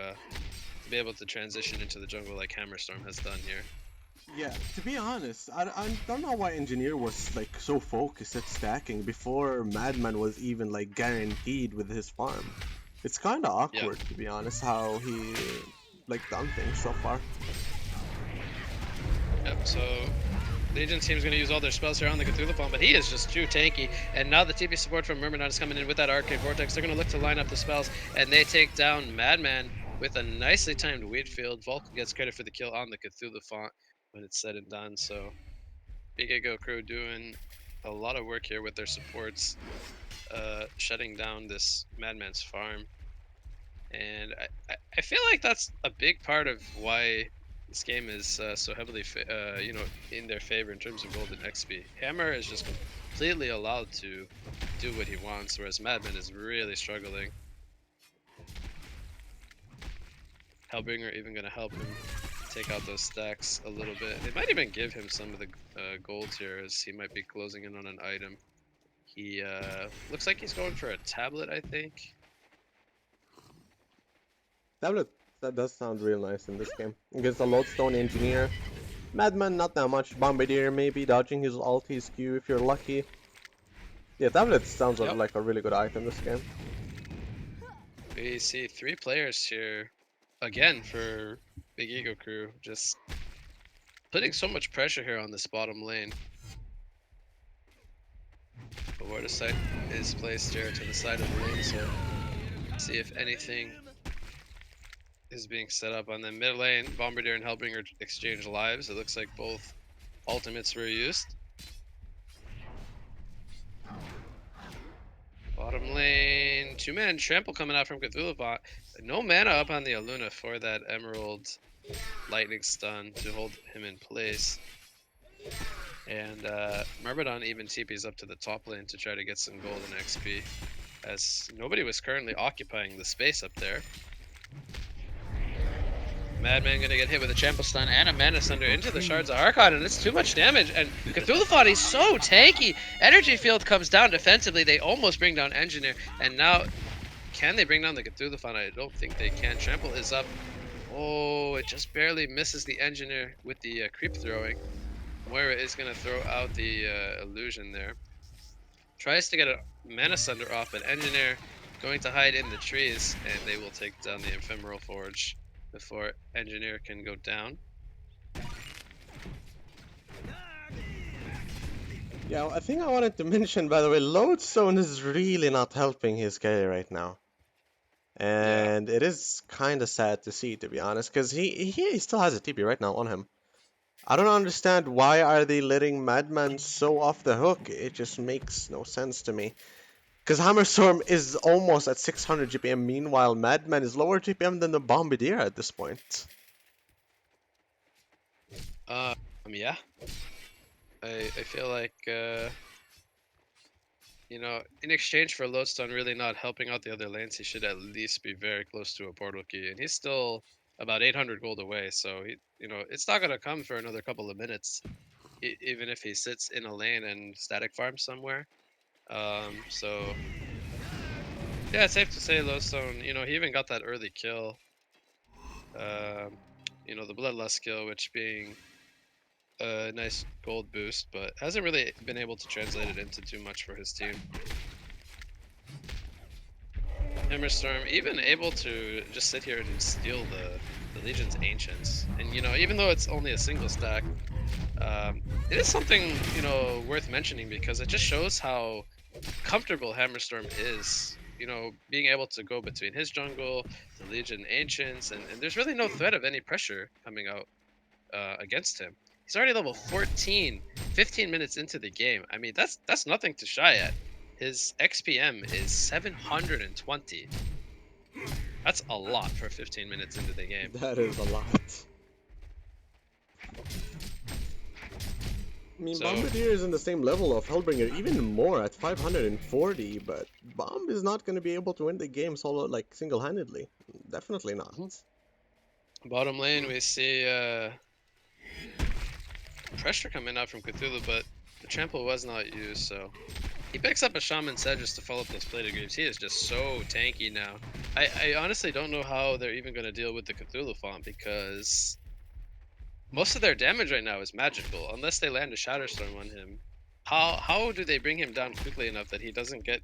[SPEAKER 3] be able to transition into the jungle like Hammerstorm has done here.
[SPEAKER 1] Yeah, to be honest, I don't know why Engineer was like so focused at stacking before Madman was even like guaranteed with his farm. It's kind of awkward, to be honest, how he like done things so far.
[SPEAKER 3] Yep, so Legion team's going to use all their spells here on the Cthulhu Fawn, but he is just too tanky. And now the TP support from Myrmidon is coming in with that Arcane Vortex. They're going to look to line up the spells, and they take down Madman with a nicely timed Weed Field. Vulcan gets credit for the kill on the Cthulhu Font when it's said and done. So Big Ego Crew doing a lot of work here with their supports, shutting down this Madman's farm. And I feel like that's a big part of why this game is so heavily, in their favor in terms of gold and XP. Hammer is just completely allowed to do what he wants, whereas Madman is really struggling. Hellbringer even going to help him take out those stacks a little bit. They might even give him some of the gold here, as he might be closing in on an item. He looks like he's going for a tablet, I think.
[SPEAKER 2] Tablet, that does sound real nice in this game. Against a Lodestone Engineer. Madman, not that much. Bombardier, maybe dodging his ult, his Q if you're lucky. Yeah, Tablet sounds like a really good item this game.
[SPEAKER 3] We see 3 players here again for Big Ego Crew, just putting so much pressure here on this bottom lane. The water site is placed here to the side of the lane, so see if anything is being set up on the mid lane. Bombardier and Hellbringer exchange lives. It looks like both ultimates were used. Bottom lane, 2-man trample coming out from Cthulhu Bot. No mana up on the Aluna for that Emerald lightning stun to hold him in place. And Myrmidon even TPs up to the top lane to try to get some gold and XP, as nobody was currently occupying the space up there. Madman gonna get hit with a trample stun and a mana sunder into the shards of Archon, and it's too much damage. And Cthulhu Font, he's so tanky. Energy field comes down defensively. They almost bring down Engineer, and now can they bring down the Cthulhu Font? I don't think they can. Trample is up. Oh, it just barely misses the Engineer with the creep throwing. Moira is gonna throw out the illusion there. Tries to get a mana sunder off, but Engineer going to hide in the trees, and they will take down the Ephemeral Forge before Engineer can go down.
[SPEAKER 2] Yeah, I think I wanted to mention, by the way, Lodestone is really not helping his carry right now.
[SPEAKER 3] Yeah.
[SPEAKER 2] And it is kind of sad to see, to be honest, because he still has a TP right now on him. I don't understand why are they letting Madman so off the hook. It just makes no sense to me. Because Hammerstorm is almost at 600 GPM, meanwhile Madman is lower GPM than the Bombardier at this point.
[SPEAKER 3] Yeah. I feel like you know, in exchange for Lodestone really not helping out the other lanes, he should at least be very close to a portal key, and he's still about 800 gold away. So he, you know, it's not gonna come for another couple of minutes, even if he sits in a lane and static farms somewhere. So yeah, it's safe to say Lodestone. You know, he even got that early kill. Um, you know, the Bloodlust kill, which being a nice gold boost, but hasn't really been able to translate it into too much for his team. Hammerstorm even able to just sit here and steal the Legion's Ancients. And, you know, even though it's only a single stack, it is something, you know, worth mentioning because it just shows how comfortable Hammerstorm is. You know, being able to go between his jungle, the Legion Ancients, and there's really no threat of any pressure coming out against him. He's already level 14, 15 minutes into the game. I mean, that's nothing to shy at. His XPM is 720. That's a lot for 15 minutes into the game.
[SPEAKER 2] That is a lot. I mean,
[SPEAKER 3] So,
[SPEAKER 2] Bombardier is in the same level of Hellbringer, even more at 540, but Bomb is not going to be able to win the game solo, like, single-handedly. Definitely not.
[SPEAKER 3] mhm. Bottom lane, we see pressure coming out from Cthulhu, but the trample was not used, so he picks up a Shaman Sedges to follow up those Plated Greaves. He is just so tanky now. I honestly don't know how they're even going to deal with the Cthulhu font because most of their damage right now is magical, unless they land a Shatterstorm on him. How do they bring him down quickly enough that he doesn't get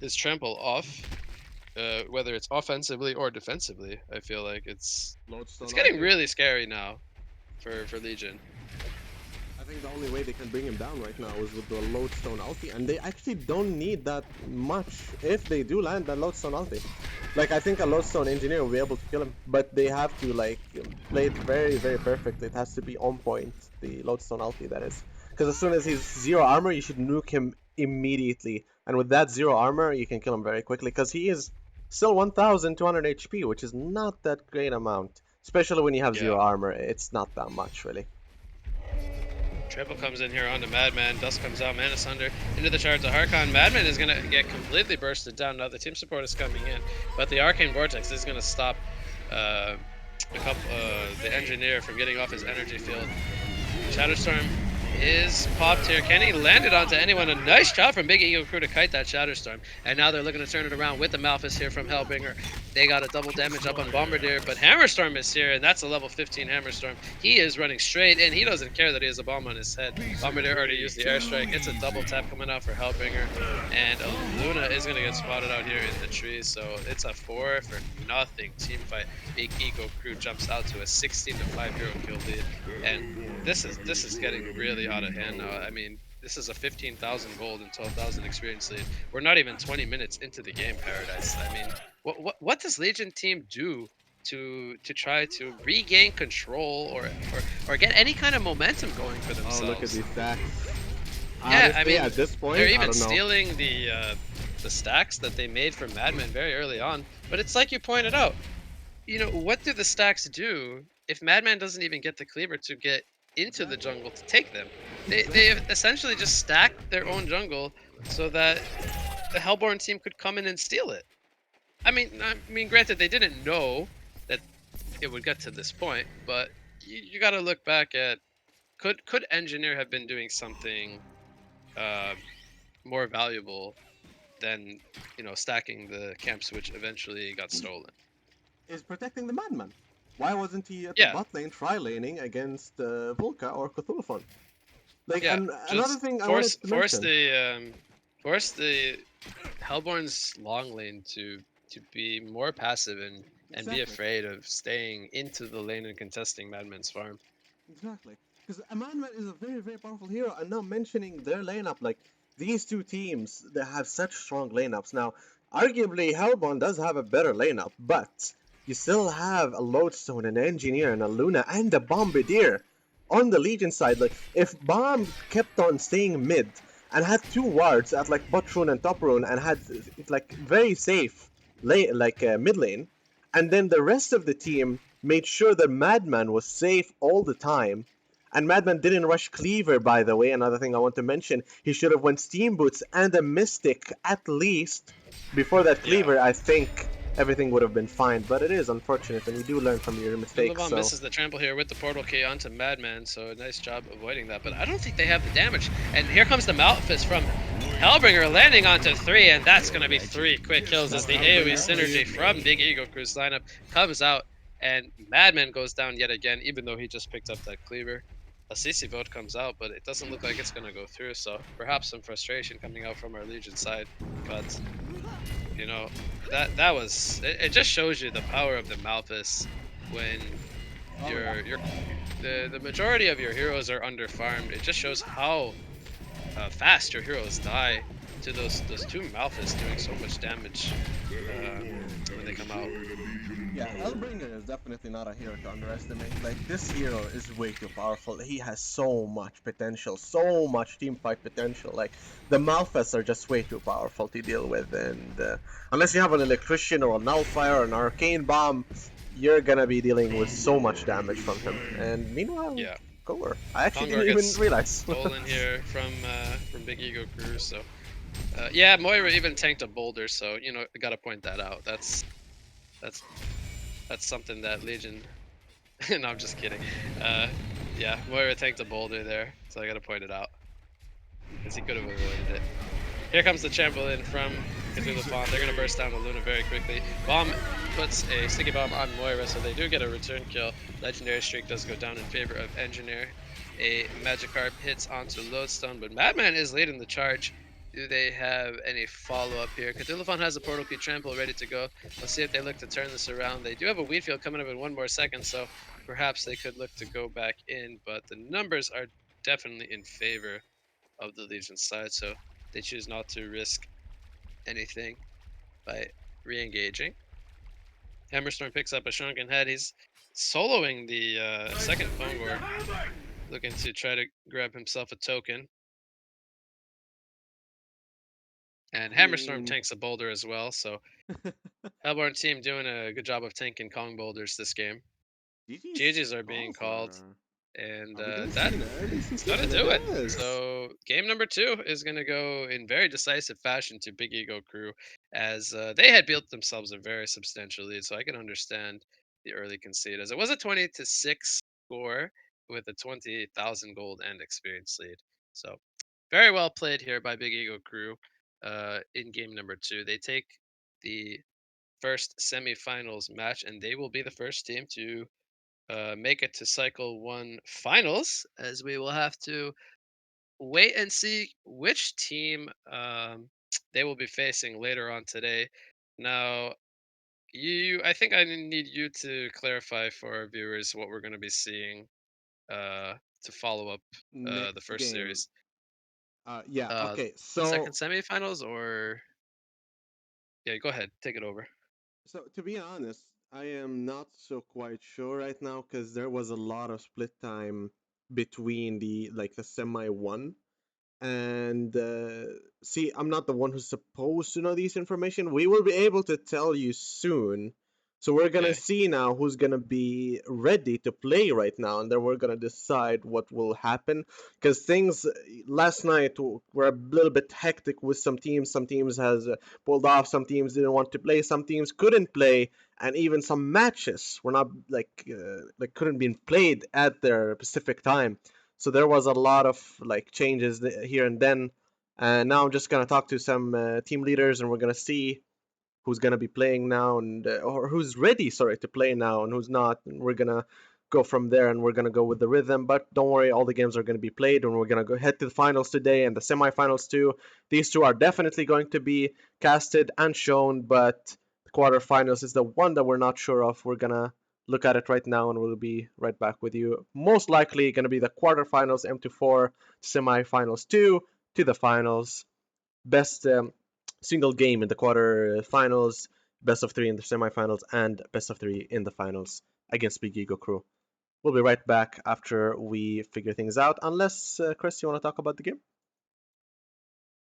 [SPEAKER 3] his trample off, whether it's offensively or defensively? I feel like it's
[SPEAKER 2] Lodestone
[SPEAKER 3] getting
[SPEAKER 2] ulti.
[SPEAKER 3] really scary now for Legion.
[SPEAKER 2] I think the only way they can bring him down right now is with the Lodestone ulti, and they actually don't need that much if they do land that Lodestone ulti. Like, I think a Lodestone engineer will be able to kill him, but they have to, like, play it very, very perfect. It has to be on point, the Lodestone ulti, that is. Because as soon as he's zero armor, you should nuke him immediately. And with that zero armor, you can kill him very quickly, because he is still 1200 HP, which is not that great amount. Especially when you have
[SPEAKER 3] Yeah.
[SPEAKER 2] zero armor, it's not that much, really.
[SPEAKER 3] Triple comes in here onto Madman. Dust comes out. Mana Sunder into the shards of Harkon. Madman is going to get completely bursted down. Now the team support is coming in, but the Arcane Vortex is going to stop the Engineer from getting off his energy field. Shatterstorm is popped here. Can he land it onto anyone? A nice job from Big Ego Crew to kite that Shatterstorm. And now they're looking to turn it around with the Malphus here from Hellbringer. They got a double damage up on Bombardier, but Hammerstorm is here, and that's a level 15 Hammerstorm. He is running straight in. He doesn't care that he has a bomb on his head. Bombardier already used the airstrike. It's a double tap coming out for Hellbringer. And Luna is going to get spotted out here in the trees, so it's a 4 for nothing team fight. Big Ego Crew jumps out to a 16 to 5 hero kill lead. And this is getting really out of hand now. I mean, this is a 15,000 gold and 12,000 experience lead. We're not even 20 minutes into the game, Paradise. I mean, what does Legion team do to try to regain control or get any kind of momentum going for
[SPEAKER 2] Oh, look at
[SPEAKER 3] themselves?
[SPEAKER 2] these stacks.
[SPEAKER 3] Yeah, I
[SPEAKER 2] Honestly,
[SPEAKER 3] mean,
[SPEAKER 2] at this point,
[SPEAKER 3] they're
[SPEAKER 2] I
[SPEAKER 3] even
[SPEAKER 2] don't know.
[SPEAKER 3] stealing the stacks that they made for Madman very early on. But it's like you pointed out, you know, what do the stacks do if Madman doesn't even get the cleaver to get into the jungle to take them? They
[SPEAKER 2] Exactly.
[SPEAKER 3] essentially just stacked their own jungle so that the Hellborn team could come in and steal it. I mean, granted, they didn't know that it would get to this point, but you got to look back at could Engineer have been doing something uh, more valuable than stacking the camps, which eventually got stolen?
[SPEAKER 2] Is protecting the madman. Why wasn't he at the
[SPEAKER 3] Yeah,
[SPEAKER 2] bot lane tri-laning against Vulka or Cthulhu? Like,
[SPEAKER 3] yeah.
[SPEAKER 2] and another
[SPEAKER 3] Just
[SPEAKER 2] thing I
[SPEAKER 3] force
[SPEAKER 2] wanted to
[SPEAKER 3] force
[SPEAKER 2] mention.
[SPEAKER 3] the force the Hellborn's long lane to be more passive and be
[SPEAKER 2] Exactly.
[SPEAKER 3] afraid of staying into the lane and contesting Madman's farm.
[SPEAKER 2] Exactly. because a Madman is a very, very powerful hero. And now mentioning their lineup, like these two teams that have such strong lineups. Now, arguably, Hellborn does have a better lineup, but you still have a Lodestone, an Engineer, and a Luna, and a Bombardier on the Legion side. Like, if Bomb kept on staying mid and had two wards at like bot rune and top rune and had like very safe mid lane, and then the rest of the team made sure that Madman was safe all the time. And Madman didn't rush Cleaver, by the way. Another thing I want to mention, he should have went Steam Boots and a Mystic at least before that
[SPEAKER 3] Yeah.
[SPEAKER 2] Cleaver. I think everything would have been fine, but it is unfortunate, and you do learn from your mistakes.
[SPEAKER 3] Levon
[SPEAKER 2] So
[SPEAKER 3] misses the trample here with the portal key onto Madman, so nice job avoiding that. But I don't think they have the damage. And here comes the Malphus from Hellbringer landing onto 3, and that's going to be 3 quick kills as the AoE synergy from Big Eagle Crew's lineup comes out, and Madman goes down yet again, even though he just picked up that cleaver. A CC vote comes out, but it doesn't look like it's going to go through, so perhaps some frustration coming out from our Legion side. But, you know, that was... It just shows you the power of the Malphus when the majority of your heroes are under farmed. It just shows how fast your heroes die to those two Malphus doing so much damage when they come out.
[SPEAKER 2] yeah, Hellbringer is definitely not a hero to underestimate. Like, this hero is way too powerful. He has so much potential, so much teamfight potential. Like, the Malphas are just way too powerful to deal with, and unless you have an Electrician or a Nullfire or an Arcane Bomb, you're gonna be dealing with so much damage from him. And meanwhile,
[SPEAKER 3] Yeah,
[SPEAKER 2] Kongor. I actually
[SPEAKER 3] Kongor
[SPEAKER 2] didn't
[SPEAKER 3] gets
[SPEAKER 2] even realize.
[SPEAKER 3] stolen here from Big Ego Crew. So yeah, Moira even tanked a boulder. So you know, I gotta point that out. That's something that Legion. No, I'm just kidding. Yeah, Moira tanked a boulder there, so I gotta point it out because he could have avoided it. Here comes the trampoline from Cthulhu Fawn. They're going to burst down the Luna very quickly. Bomb puts a sticky bomb on Moira, so they do get a return kill. Legendary streak does go down in favor of Engineer. A Magikarp hits onto Lodestone, but Madman is leading the charge. Do they have any follow-up here? Cthulhu Fawn has a Portal Key Trample ready to go. Let's see if they look to turn this around. They do have a Weed Field coming up in 1 more second, so perhaps they could look to go back in, but the numbers are definitely in favor of the Legion side, so they choose not to risk anything by re-engaging. Hammerstorm picks up a shrunken head. He's soloing the second Kongor, looking to try to grab himself a token. And Hammerstorm tanks a boulder as well, so Hellborn team doing a good job of tanking Kong boulders this game. GGs are being called, and that's gonna do it. So game number 2 is gonna go in very decisive fashion to Big Ego Crew, as they had built themselves a very substantial lead. So I can understand the early concede, as it was a 20-6 score with a 20,000 gold and experience lead. So very well played here by Big Ego Crew in game number 2. They take the first semifinals match, and they will be the first team to make it to cycle 1 finals, as we will have to wait and see which team they will be facing later on today. Now, I think I need you to clarify for our viewers what we're going to be seeing to follow up the
[SPEAKER 2] Next
[SPEAKER 3] first
[SPEAKER 2] game.
[SPEAKER 3] series.
[SPEAKER 2] Yeah, okay,
[SPEAKER 3] Second
[SPEAKER 2] so
[SPEAKER 3] semifinals, or yeah, go ahead, take it over.
[SPEAKER 2] to be honest, I am not so quite sure right now because there was a lot of split time between the semi one and see, I'm not the one who's supposed to know this information. We will be able to tell you soon. So we're gonna
[SPEAKER 3] Yeah,
[SPEAKER 2] see now who's gonna be ready to play right now, and then we're gonna decide what will happen. Because things last night were a little bit hectic with some teams. Some teams has pulled off. Some teams didn't want to play. Some teams couldn't play, and even some matches were not like couldn't be played at their specific time. So there was a lot of like changes here and then. And now I'm just gonna talk to some team leaders, and we're gonna see who's gonna be playing now, and or who's ready, sorry, to play now, and who's not. And we're gonna go from there, and we're gonna go with the rhythm. But don't worry, all the games are gonna be played, and we're gonna go head to the finals today and the semifinals too. These two are definitely going to be casted and shown, but the quarterfinals is the one that we're not sure of. We're gonna look at it right now, and we'll be right back with you. Most likely going to be the quarterfinals, M24, semifinals 2 to the finals. Best single game in the quarterfinals, best of 3 in the semifinals, and best of 3 in the finals against Big Ego Crew. We'll be right back after we figure things out. Unless, Chris, you want to talk about the game?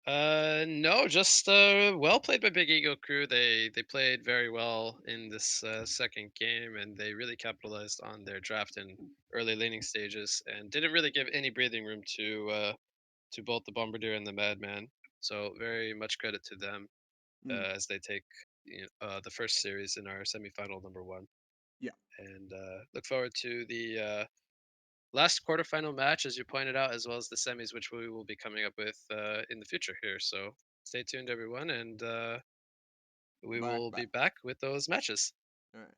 [SPEAKER 3] No, just well played by Big Ego Crew. They played very well in this second game, and they really capitalized on their draft and early laning stages, and didn't really give any breathing room to both the Bombardier and the Madman. So very much credit to them
[SPEAKER 1] Mm,
[SPEAKER 3] as they take the first series in our semifinal number one,
[SPEAKER 1] yeah.
[SPEAKER 3] and look forward to the last quarterfinal match, as you pointed out, as well as the semis, which we will be coming up with in the future here. So stay tuned, everyone, and we will be
[SPEAKER 1] Back.
[SPEAKER 3] back with those matches.
[SPEAKER 1] All right.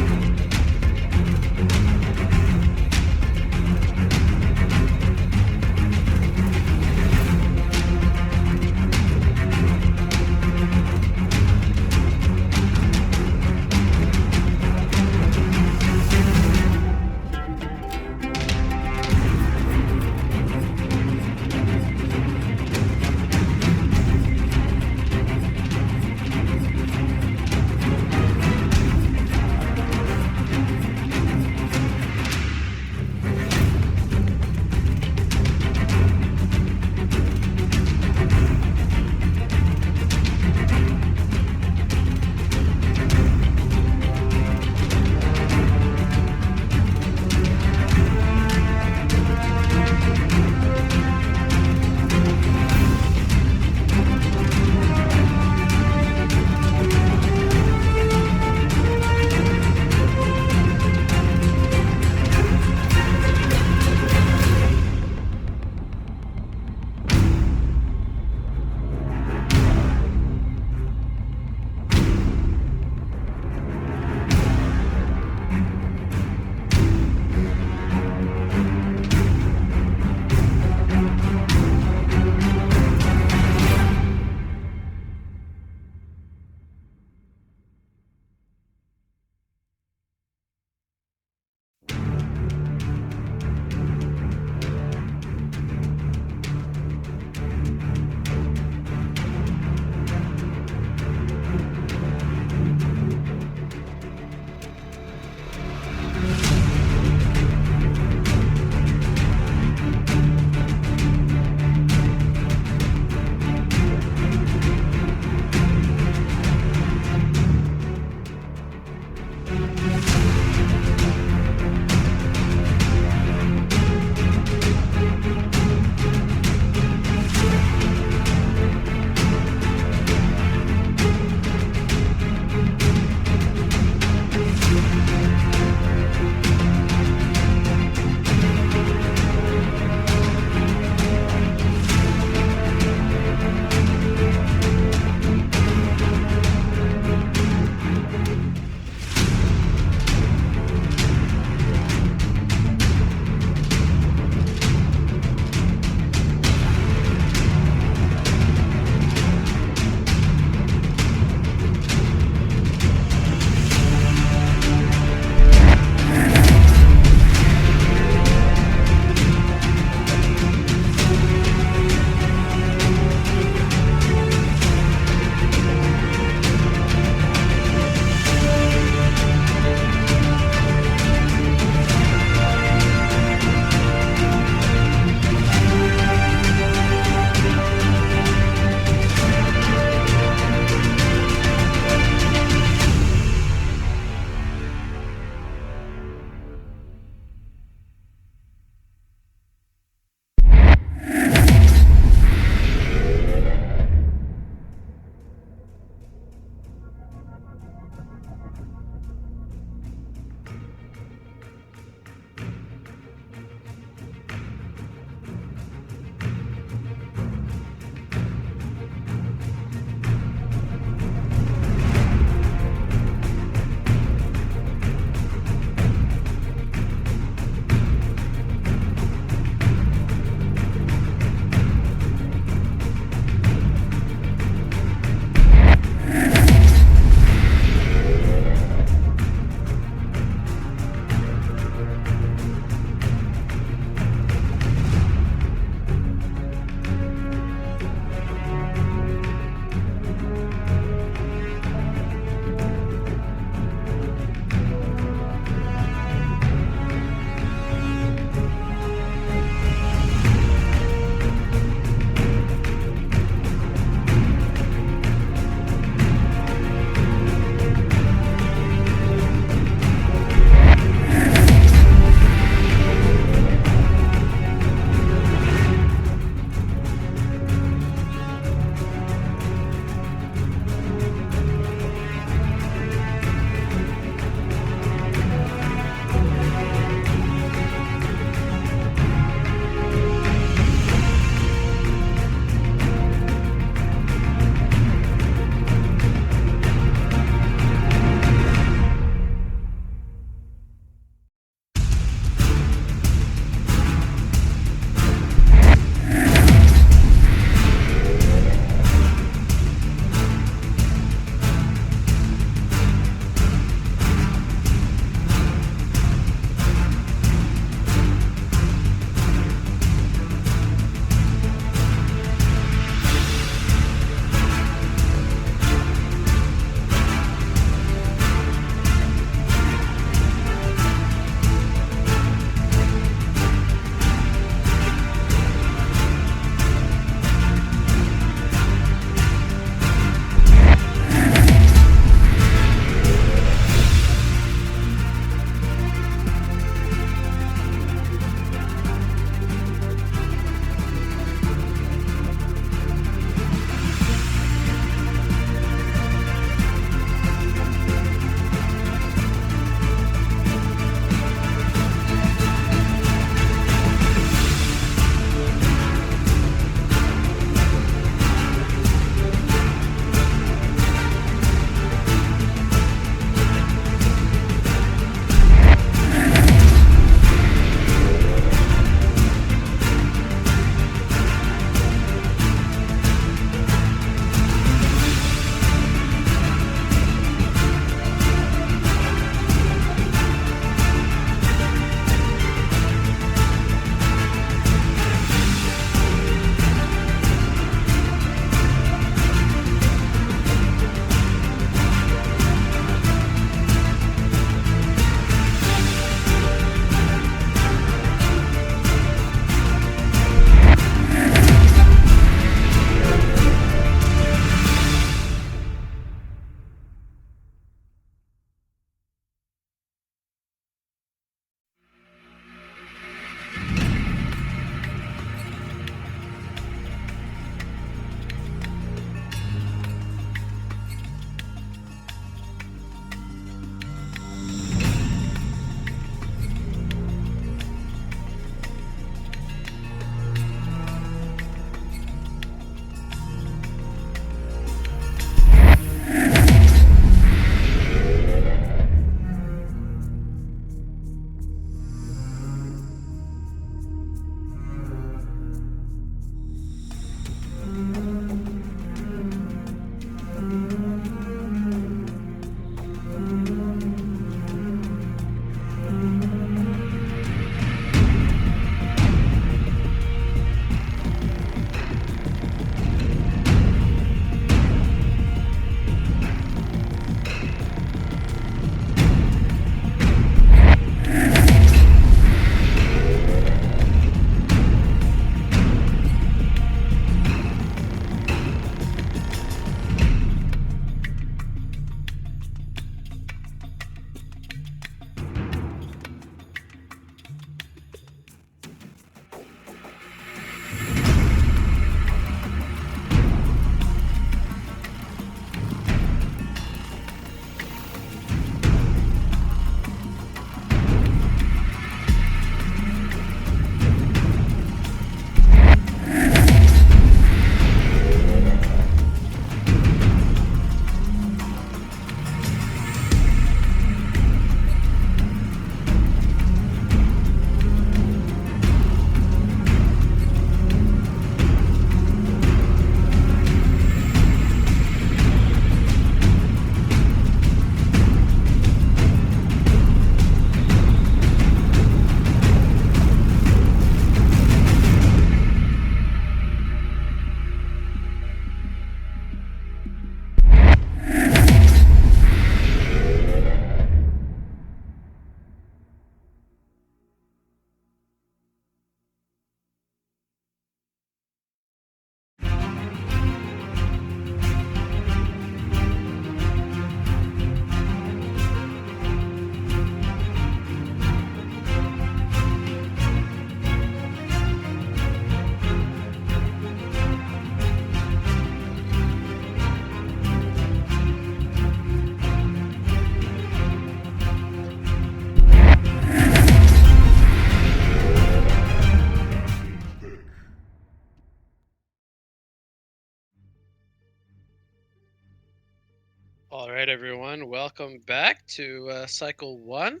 [SPEAKER 3] All right, everyone. Welcome back to Cycle 1.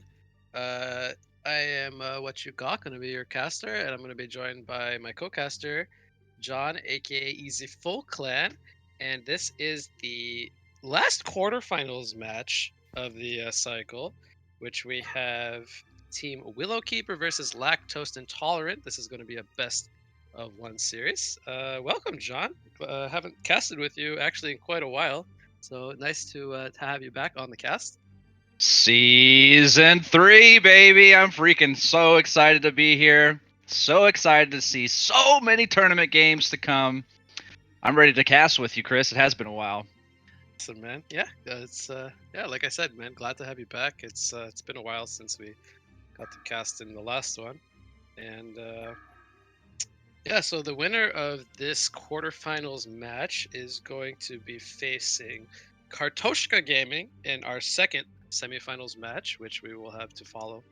[SPEAKER 3] Uh, I am what you got, going to be your caster, and I'm going to be joined by my co-caster, John, aka Easy Full Clan. And this is the last quarterfinals match of the cycle, which we have Team Willowkeeper versus Lactose Intolerant. This is going to be a best of one series. Welcome, John. Haven't casted with you actually in quite a while. So nice to have you back on the cast.
[SPEAKER 4] Season 3, baby. I'm freaking so excited to be here. So excited to see so many tournament games to come. I'm ready to cast with you, Chris. It has been a while.
[SPEAKER 3] Awesome, man. Yeah, it's yeah, like I said, man, glad to have you back. It's been a while since we got to cast in the last one, and yeah, so the winner of this quarterfinals match is going to be facing Kartoshka Gaming in our second semifinals match, which we will have to follow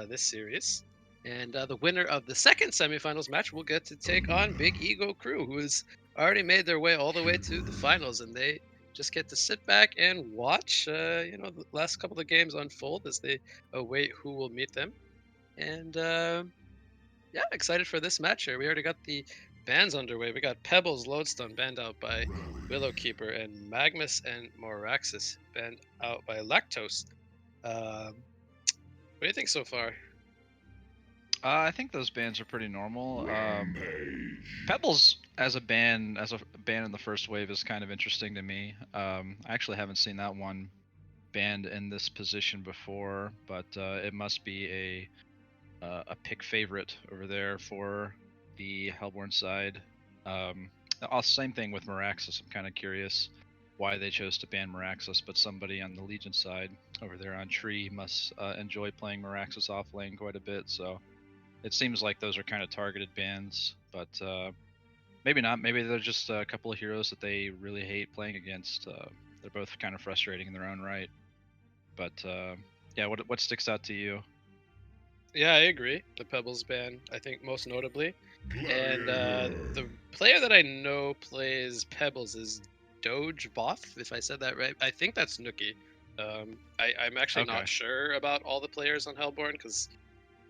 [SPEAKER 3] this series. And the winner of the second semifinals match will get to take on Big Ego Crew, who has already made their way all the way to the finals, and they just get to sit back and watch, the last couple of games unfold as they await who will meet them. And yeah, excited for this match here. We already got the bands underway. We got Pebbles Lodestone banned out by Willowkeeper, and Magnus and Moraxis banned out by Lactose. What do you think so far?
[SPEAKER 4] I think those bands are pretty normal. Pebbles as a band in the first wave is kind of interesting to me. I actually haven't seen that one band in this position before, but it must be a pick favorite over there for the Hellborn side. Same thing with Meraxis. I'm kind of curious why they chose to ban Meraxis, but somebody on the Legion side over there on Tree must enjoy playing Meraxis off lane quite a bit. So it seems like those are kind of targeted bans, but maybe not. Maybe they're just a couple of heroes that they really hate playing against. They're both kind of frustrating in their own right. But yeah, what sticks out to you?
[SPEAKER 3] Yeah, I agree. The Pebbles ban, I think, most notably. And the player that I know plays Pebbles is Doge Boff, if I said that right. I think that's Nookie. I'm actually
[SPEAKER 4] Okay.
[SPEAKER 3] not sure about all the players on Hellborn because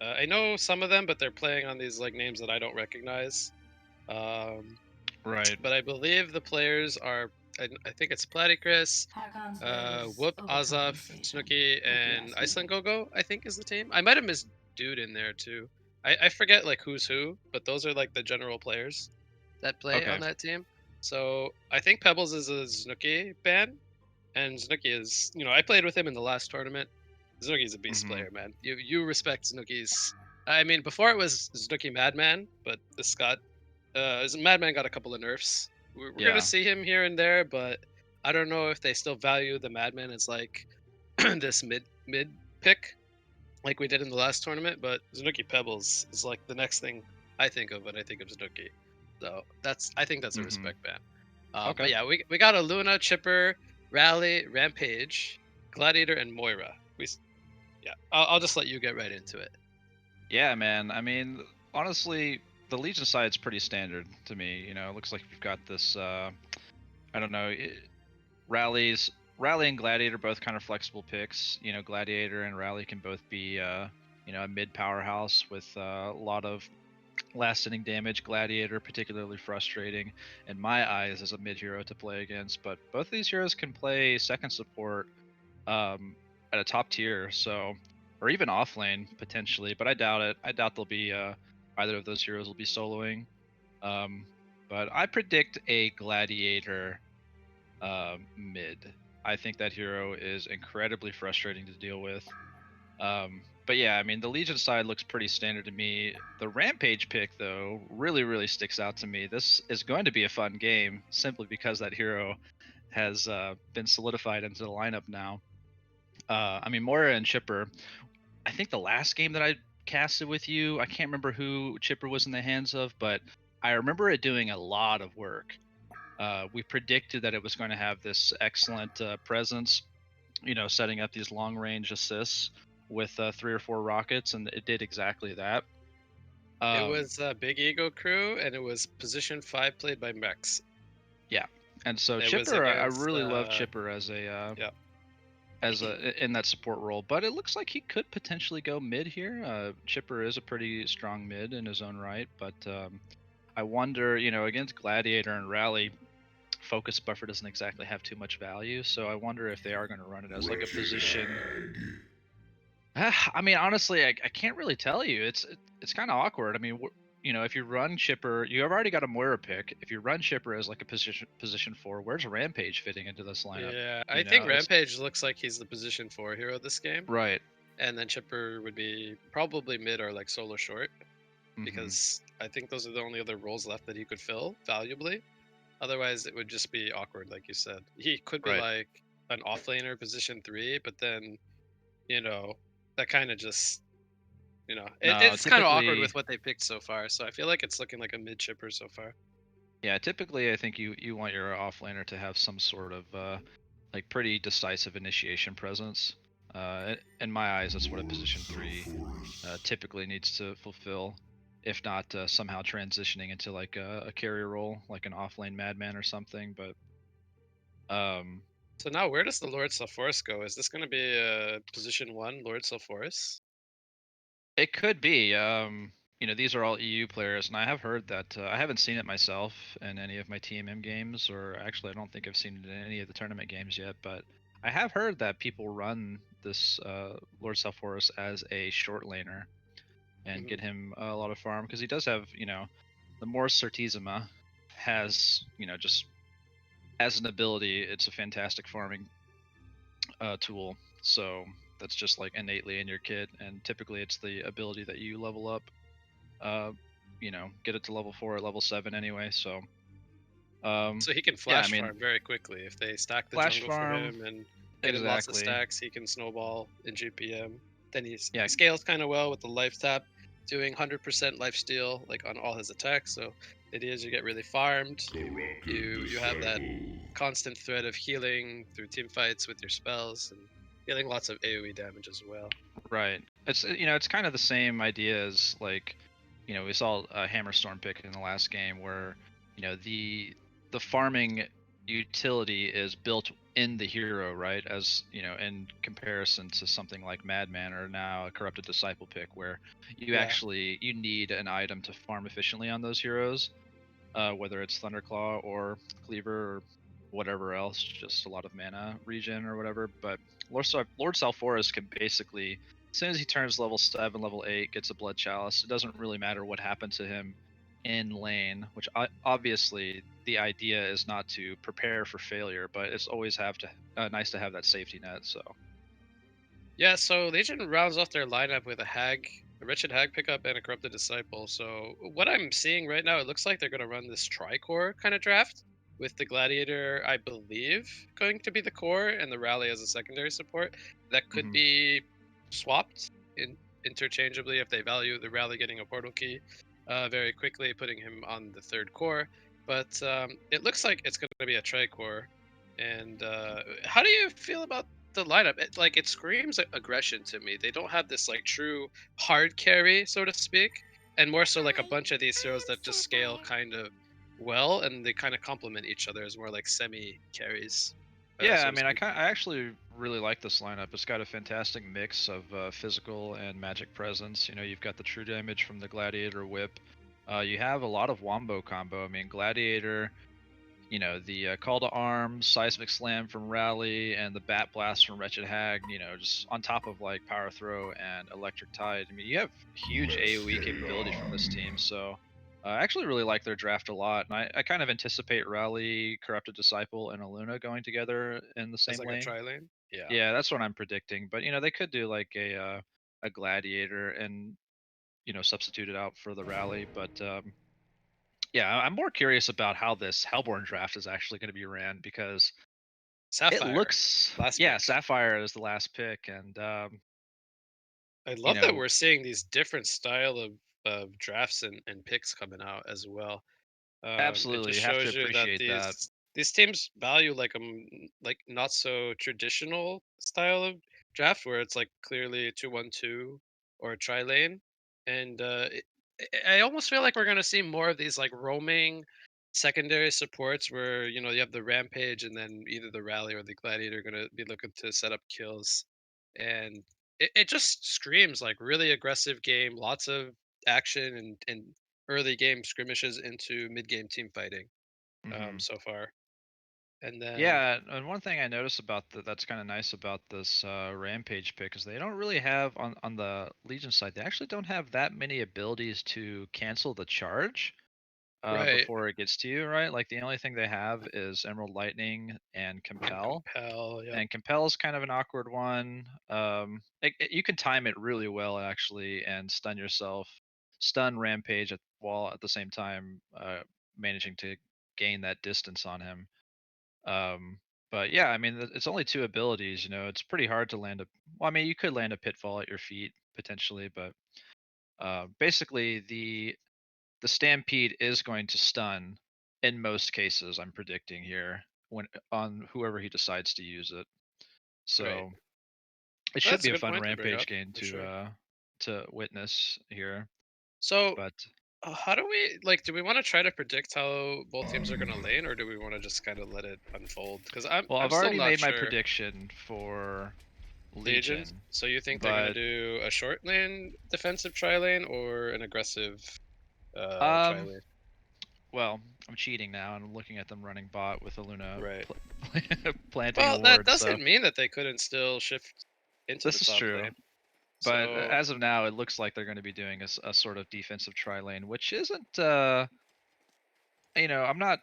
[SPEAKER 3] I know some of them, but they're playing on these like names that I don't recognize. Um,
[SPEAKER 4] Right.
[SPEAKER 3] but I believe the players are. I think it's Platycris, Whoop, Azaf, Snooki, and Iceland Gogo. I think is the team. I might have missed Dude in there too. I forget like who's who, but those are like the general players that play
[SPEAKER 4] Okay.
[SPEAKER 3] on that team. So I think Pebbles is a Snooki ban, and Snooki is, I played with him in the last tournament. Snooki's a beast
[SPEAKER 4] Mhm.
[SPEAKER 3] player, man. You respect Snooki's. I mean, before it was Snooki Madman, but this got Madman got a couple of nerfs. We're gonna
[SPEAKER 4] Yeah.
[SPEAKER 3] see him here and there, but I don't know if they still value the Madman as like this mid pick like we did in the last tournament. But Zanuki Pebbles is like the next thing I think of when I think of Zanuki. So I think that's a
[SPEAKER 4] Mhm.
[SPEAKER 3] respect ban.
[SPEAKER 4] Okay.
[SPEAKER 3] But yeah, we got a Luna, Chipper, Rally, Rampage, Gladiator, and Moira. Yeah, I'll just let you get right into it.
[SPEAKER 4] Yeah, man. I mean, honestly, the Legion side's pretty standard to me. You know, it looks like we've got this. I don't know. Rally and Gladiator both kind of flexible picks. You know, Gladiator and Rally can both be a mid powerhouse with a lot of last inning damage. Gladiator particularly frustrating in my eyes as a mid hero to play against, but both of these heroes can play second support um, at a top tier, so or even off lane potentially, but I doubt it. I doubt they'll be either of those heroes will be soloing. Um, but I predict a Gladiator mid. I think that hero is incredibly frustrating to deal with. But yeah, I mean, the Legion side looks pretty standard to me. The Rampage pick, though, really, really sticks out to me. This is going to be a fun game simply because that hero has been solidified into the lineup now. I mean, Moira and Chipper. I think the last game that I casted with you, I can't remember who Chipper was in the hands of, but I remember it doing a lot of work. We predicted that it was going to have this excellent presence, setting up these long range assists with 3 or 4 rockets, and it did exactly that.
[SPEAKER 3] It
[SPEAKER 4] Um,
[SPEAKER 3] was Big Ego Crew, and it was position 5 played by Mex.
[SPEAKER 4] yeah, And so
[SPEAKER 3] It was
[SPEAKER 4] Chipper, I
[SPEAKER 3] against
[SPEAKER 4] really love Chipper
[SPEAKER 3] yeah.
[SPEAKER 4] as a in that support role, but it looks like he could potentially go mid here. Chipper is a pretty strong mid in his own right, but I wonder, against Gladiator and Rally, focus buffer doesn't exactly have too much value, so I wonder if they are going to run it as like a position. I mean, honestly, I can't really tell you. It's kind of awkward. I mean, if you run Chipper, you have already got a Moira pick. If you run Chipper as like a position 4, where's Rampage fitting into this lineup?
[SPEAKER 3] Yeah, I
[SPEAKER 4] You
[SPEAKER 3] think
[SPEAKER 4] know, it's
[SPEAKER 3] Rampage looks like he's the position 4 hero this game,
[SPEAKER 4] right.
[SPEAKER 3] and then Chipper would be probably mid or like solo short,
[SPEAKER 4] Hmm.
[SPEAKER 3] because I think those are the only other roles left that he could fill valuably. Otherwise, it would just be awkward, like you said. He could be
[SPEAKER 4] Right.
[SPEAKER 3] like an offlaner position 3, but then, you know, that kind of just,
[SPEAKER 4] No,
[SPEAKER 3] it's kind of awkward
[SPEAKER 4] typically,
[SPEAKER 3] with what they picked so far. So I feel like it's looking like a mid Chipper so far.
[SPEAKER 4] yeah, typically I think you want your offlaner to have some sort of like pretty decisive initiation presence. In my eyes, that's what a position 3 typically needs to fulfill, if not somehow transitioning into like a carrier role, like an offlane madman or something. But um,
[SPEAKER 3] So now, where does the Lord Sulfuras go? Is this going to be a position 1 Lord Sulfuras?
[SPEAKER 4] it could be. These are all EU players, and I have heard that I haven't seen it myself in any of my TMM games, or actually, I don't think I've seen it in any of the tournament games yet. But I have heard that people run this Lord Sulfuras as a short laner and
[SPEAKER 3] Hmm.
[SPEAKER 4] get him a lot of farm because he does have, the more Certissima has, just as an ability, it's a fantastic farming tool. So that's just like innately in your kit, and typically it's the ability that you level up. Uh, get it to level 4 or level 7 anyway. So
[SPEAKER 3] So he can
[SPEAKER 4] yeah, I
[SPEAKER 3] flash
[SPEAKER 4] mean,
[SPEAKER 3] farm very quickly if they stack the
[SPEAKER 4] flash
[SPEAKER 3] jungle for
[SPEAKER 4] farm
[SPEAKER 3] him and get him lots of
[SPEAKER 4] exactly.
[SPEAKER 3] stacks. He can snowball in GPM. Then
[SPEAKER 4] Yeah,
[SPEAKER 3] he scales kind of well with the life tap, doing 100% life steal like on all his attacks. So the idea is you get really farmed. You have that constant threat of healing through team fights with your spells and dealing lots of AOE damage as well.
[SPEAKER 4] right. It's kind of the same idea as like, we saw a Hammerstorm pick in the last game where, the farming utility is built in the hero, right? As, in comparison to something like Madman or now a Corrupted Disciple pick where
[SPEAKER 3] Yeah.
[SPEAKER 4] you need an item to farm efficiently on those heroes, whether it's Thunderclaw or Cleaver or whatever else, just a lot of mana regen or whatever. But Lord Salforus can basically, as soon as he turns level 7, level 8, gets a Blood Chalice, it doesn't really matter what happened to him in lane, which obviously the idea is not to prepare for failure, but it's always nice to have that safety net. So
[SPEAKER 3] Yeah, so Legion rounds off their lineup with a Wretched Hag pickup, and a Corrupted Disciple. So what I'm seeing right now, it looks like they're going to run this tri-core kind of draft with the Gladiator, I believe, going to be the core and the Rally as a secondary support. That could
[SPEAKER 4] mhm.
[SPEAKER 3] be swapped interchangeably if they value the Rally getting a portal key very quickly, putting him on the third core. But it looks like it's going to be a tri-core. And how do you feel about the lineup? It screams aggression to me. They don't have this like true hard carry, so to speak, and more so like a bunch of these heroes that just scale kind of well, and they kind of complement each other as more like semi carries,
[SPEAKER 4] Yeah,
[SPEAKER 3] so
[SPEAKER 4] I
[SPEAKER 3] to
[SPEAKER 4] mean,
[SPEAKER 3] speak.
[SPEAKER 4] I actually really like this lineup. It's got a fantastic mix of physical and magic presence. You've got the true damage from the Gladiator Whip. You have a lot of wombo combo. I mean, Gladiator, the Call to Arms, Seismic Slam from Rally, and the Bat Blast from Wretched Hag, just on top of like Power Throw and Electric Tide. I mean, you have huge AoE capability from this team. So I actually really like their draft a lot. And I kind of anticipate Rally, Corrupted Disciple, and Aluna going together in the
[SPEAKER 3] As
[SPEAKER 4] same
[SPEAKER 3] like a
[SPEAKER 4] lane.
[SPEAKER 3] tri lane. Yeah.
[SPEAKER 4] Yeah, that's what I'm predicting. But they could do like a Gladiator and substitute it out for the Rally. But yeah, I'm more curious about how this Hellborn draft is actually going to be ran because it
[SPEAKER 3] Sapphire,
[SPEAKER 4] looks,
[SPEAKER 3] last
[SPEAKER 4] yeah,
[SPEAKER 3] pick.
[SPEAKER 4] Sapphire is the last pick, and
[SPEAKER 3] I
[SPEAKER 4] you
[SPEAKER 3] love that
[SPEAKER 4] know,
[SPEAKER 3] we're seeing these different style of drafts and picks coming out as well. It
[SPEAKER 4] absolutely
[SPEAKER 3] just
[SPEAKER 4] you have to
[SPEAKER 3] shows you that
[SPEAKER 4] appreciate that.
[SPEAKER 3] these teams value like not so traditional style of draft where it's like clearly a 2-1-2 or a tri lane, and I almost feel like we're gonna see more of these like roaming secondary supports where you have the rampage and then either the rally or the gladiator are gonna be looking to set up kills, and it just screams like really aggressive game, lots of action and early game skirmishes into mid game team fighting
[SPEAKER 4] Hmm.
[SPEAKER 3] so far, and then
[SPEAKER 4] Yeah, and one thing I noticed about that's kind of nice about this Rampage pick is they don't really have on the Legion side. They actually don't have that many abilities to cancel the charge
[SPEAKER 3] right
[SPEAKER 4] before it gets to you, right? Like the only thing they have is Emerald Lightning and
[SPEAKER 3] and
[SPEAKER 4] Compel.
[SPEAKER 3] compel, yep.
[SPEAKER 4] And Compel is kind of an awkward one. You can time it really well actually, and stun yourself, stun Rampage while at the same time managing to gain that distance on him. Um, but yeah, I mean, it's only two abilities. It's pretty hard to land a. Well, I mean, you could land a pitfall at your feet potentially, but basically the Stampede is going to stun in most cases. I'm predicting here when on whoever he decides to use it.
[SPEAKER 3] Right.
[SPEAKER 4] So it should
[SPEAKER 3] That's
[SPEAKER 4] be
[SPEAKER 3] a
[SPEAKER 4] a
[SPEAKER 3] good
[SPEAKER 4] fun
[SPEAKER 3] point to bring
[SPEAKER 4] Rampage
[SPEAKER 3] up
[SPEAKER 4] game
[SPEAKER 3] for sure.
[SPEAKER 4] to witness here.
[SPEAKER 3] So
[SPEAKER 4] But
[SPEAKER 3] how do we like? Do we want to try to predict how both teams are going to lane, or do we want to just kind of let it unfold? Because I'm
[SPEAKER 4] well,
[SPEAKER 3] I'm
[SPEAKER 4] I've
[SPEAKER 3] still
[SPEAKER 4] already
[SPEAKER 3] not
[SPEAKER 4] made my
[SPEAKER 3] sure.
[SPEAKER 4] prediction for
[SPEAKER 3] Legion.
[SPEAKER 4] Legion,
[SPEAKER 3] So you think they're going to
[SPEAKER 4] but
[SPEAKER 3] do a short lane defensive tri lane or an aggressive tri
[SPEAKER 4] um,
[SPEAKER 3] lane?
[SPEAKER 4] well, I'm cheating now and I'm looking at them running bot with a Luna
[SPEAKER 3] Right.
[SPEAKER 4] planting a
[SPEAKER 3] Well, that
[SPEAKER 4] ward. So
[SPEAKER 3] doesn't mean that they couldn't still shift into the
[SPEAKER 4] this is
[SPEAKER 3] top
[SPEAKER 4] true.
[SPEAKER 3] lane.
[SPEAKER 4] But
[SPEAKER 3] So
[SPEAKER 4] as of now, it looks like they're going to be doing a sort of defensive tri lane, which isn't. I'm not.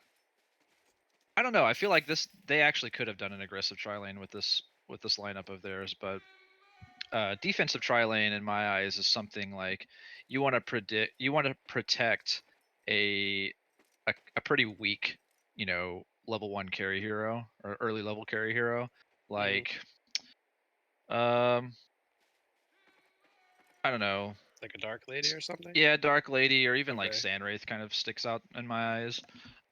[SPEAKER 4] I don't know. I feel like they actually could have done an aggressive tri lane with this lineup of theirs, but defensive tri lane in my eyes is something like you want to protect a, a pretty weak, level 1 carry hero or early level carry hero,
[SPEAKER 3] mhm,
[SPEAKER 4] like um I don't know.
[SPEAKER 3] like a dark lady
[SPEAKER 4] s-
[SPEAKER 3] or something.
[SPEAKER 4] Yeah, Dark Lady or even like
[SPEAKER 3] Okay.
[SPEAKER 4] Sandwraith kind of sticks out in my eyes.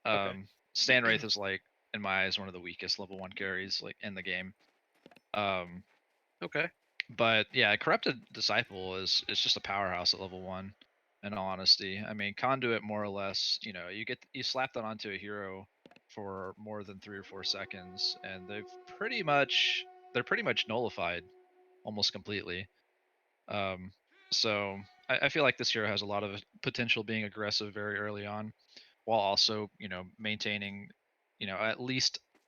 [SPEAKER 3] Okay.
[SPEAKER 4] Sandwraith is like in my eyes one of the weakest level 1 carries like in the game. Um
[SPEAKER 3] Okay.
[SPEAKER 4] but yeah, Corrupted Disciple is just a powerhouse at level 1, in all honesty. I mean, Conduit more or less, you slap that onto a hero for more than 3 or 4 seconds and they're pretty much nullified almost completely. Um so I feel like this hero has a lot of potential being aggressive very early on, while also, maintaining,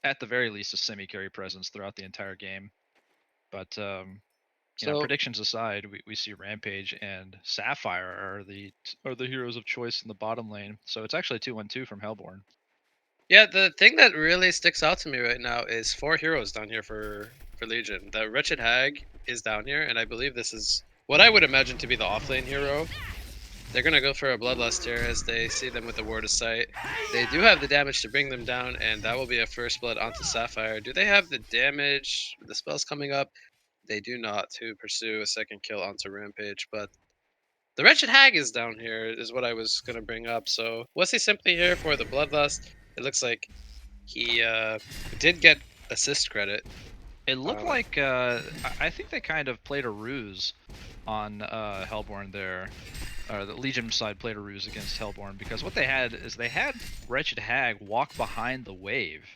[SPEAKER 4] at the very least a semi carry presence throughout the entire game. But
[SPEAKER 3] So
[SPEAKER 4] predictions aside, we see Rampage and Sapphire are the heroes of choice in the bottom lane. So it's actually 2-1-2 from Hellborn.
[SPEAKER 3] yeah, the thing that really sticks out to me right now is four heroes down here for Legion. The Wretched Hag is down here, and I believe this is what I would imagine to be the offlane hero. They're gonna go for a Bloodlust here as they see them with the Ward of Sight. They do have the damage to bring them down, and that will be a first blood onto Sapphire. Do they have the damage? The spells coming up. They do not to pursue a second kill onto Rampage, but the Wretched Hag is down here, is what I was gonna bring up. So was he simply here for the Bloodlust? It looks like he did get assist credit.
[SPEAKER 4] It looked
[SPEAKER 3] Uh,
[SPEAKER 4] like I think they kind of played a ruse on Hellborn there. The Legion side played a ruse against Hellborn because what they had is they had Wretched Hag walk behind the wave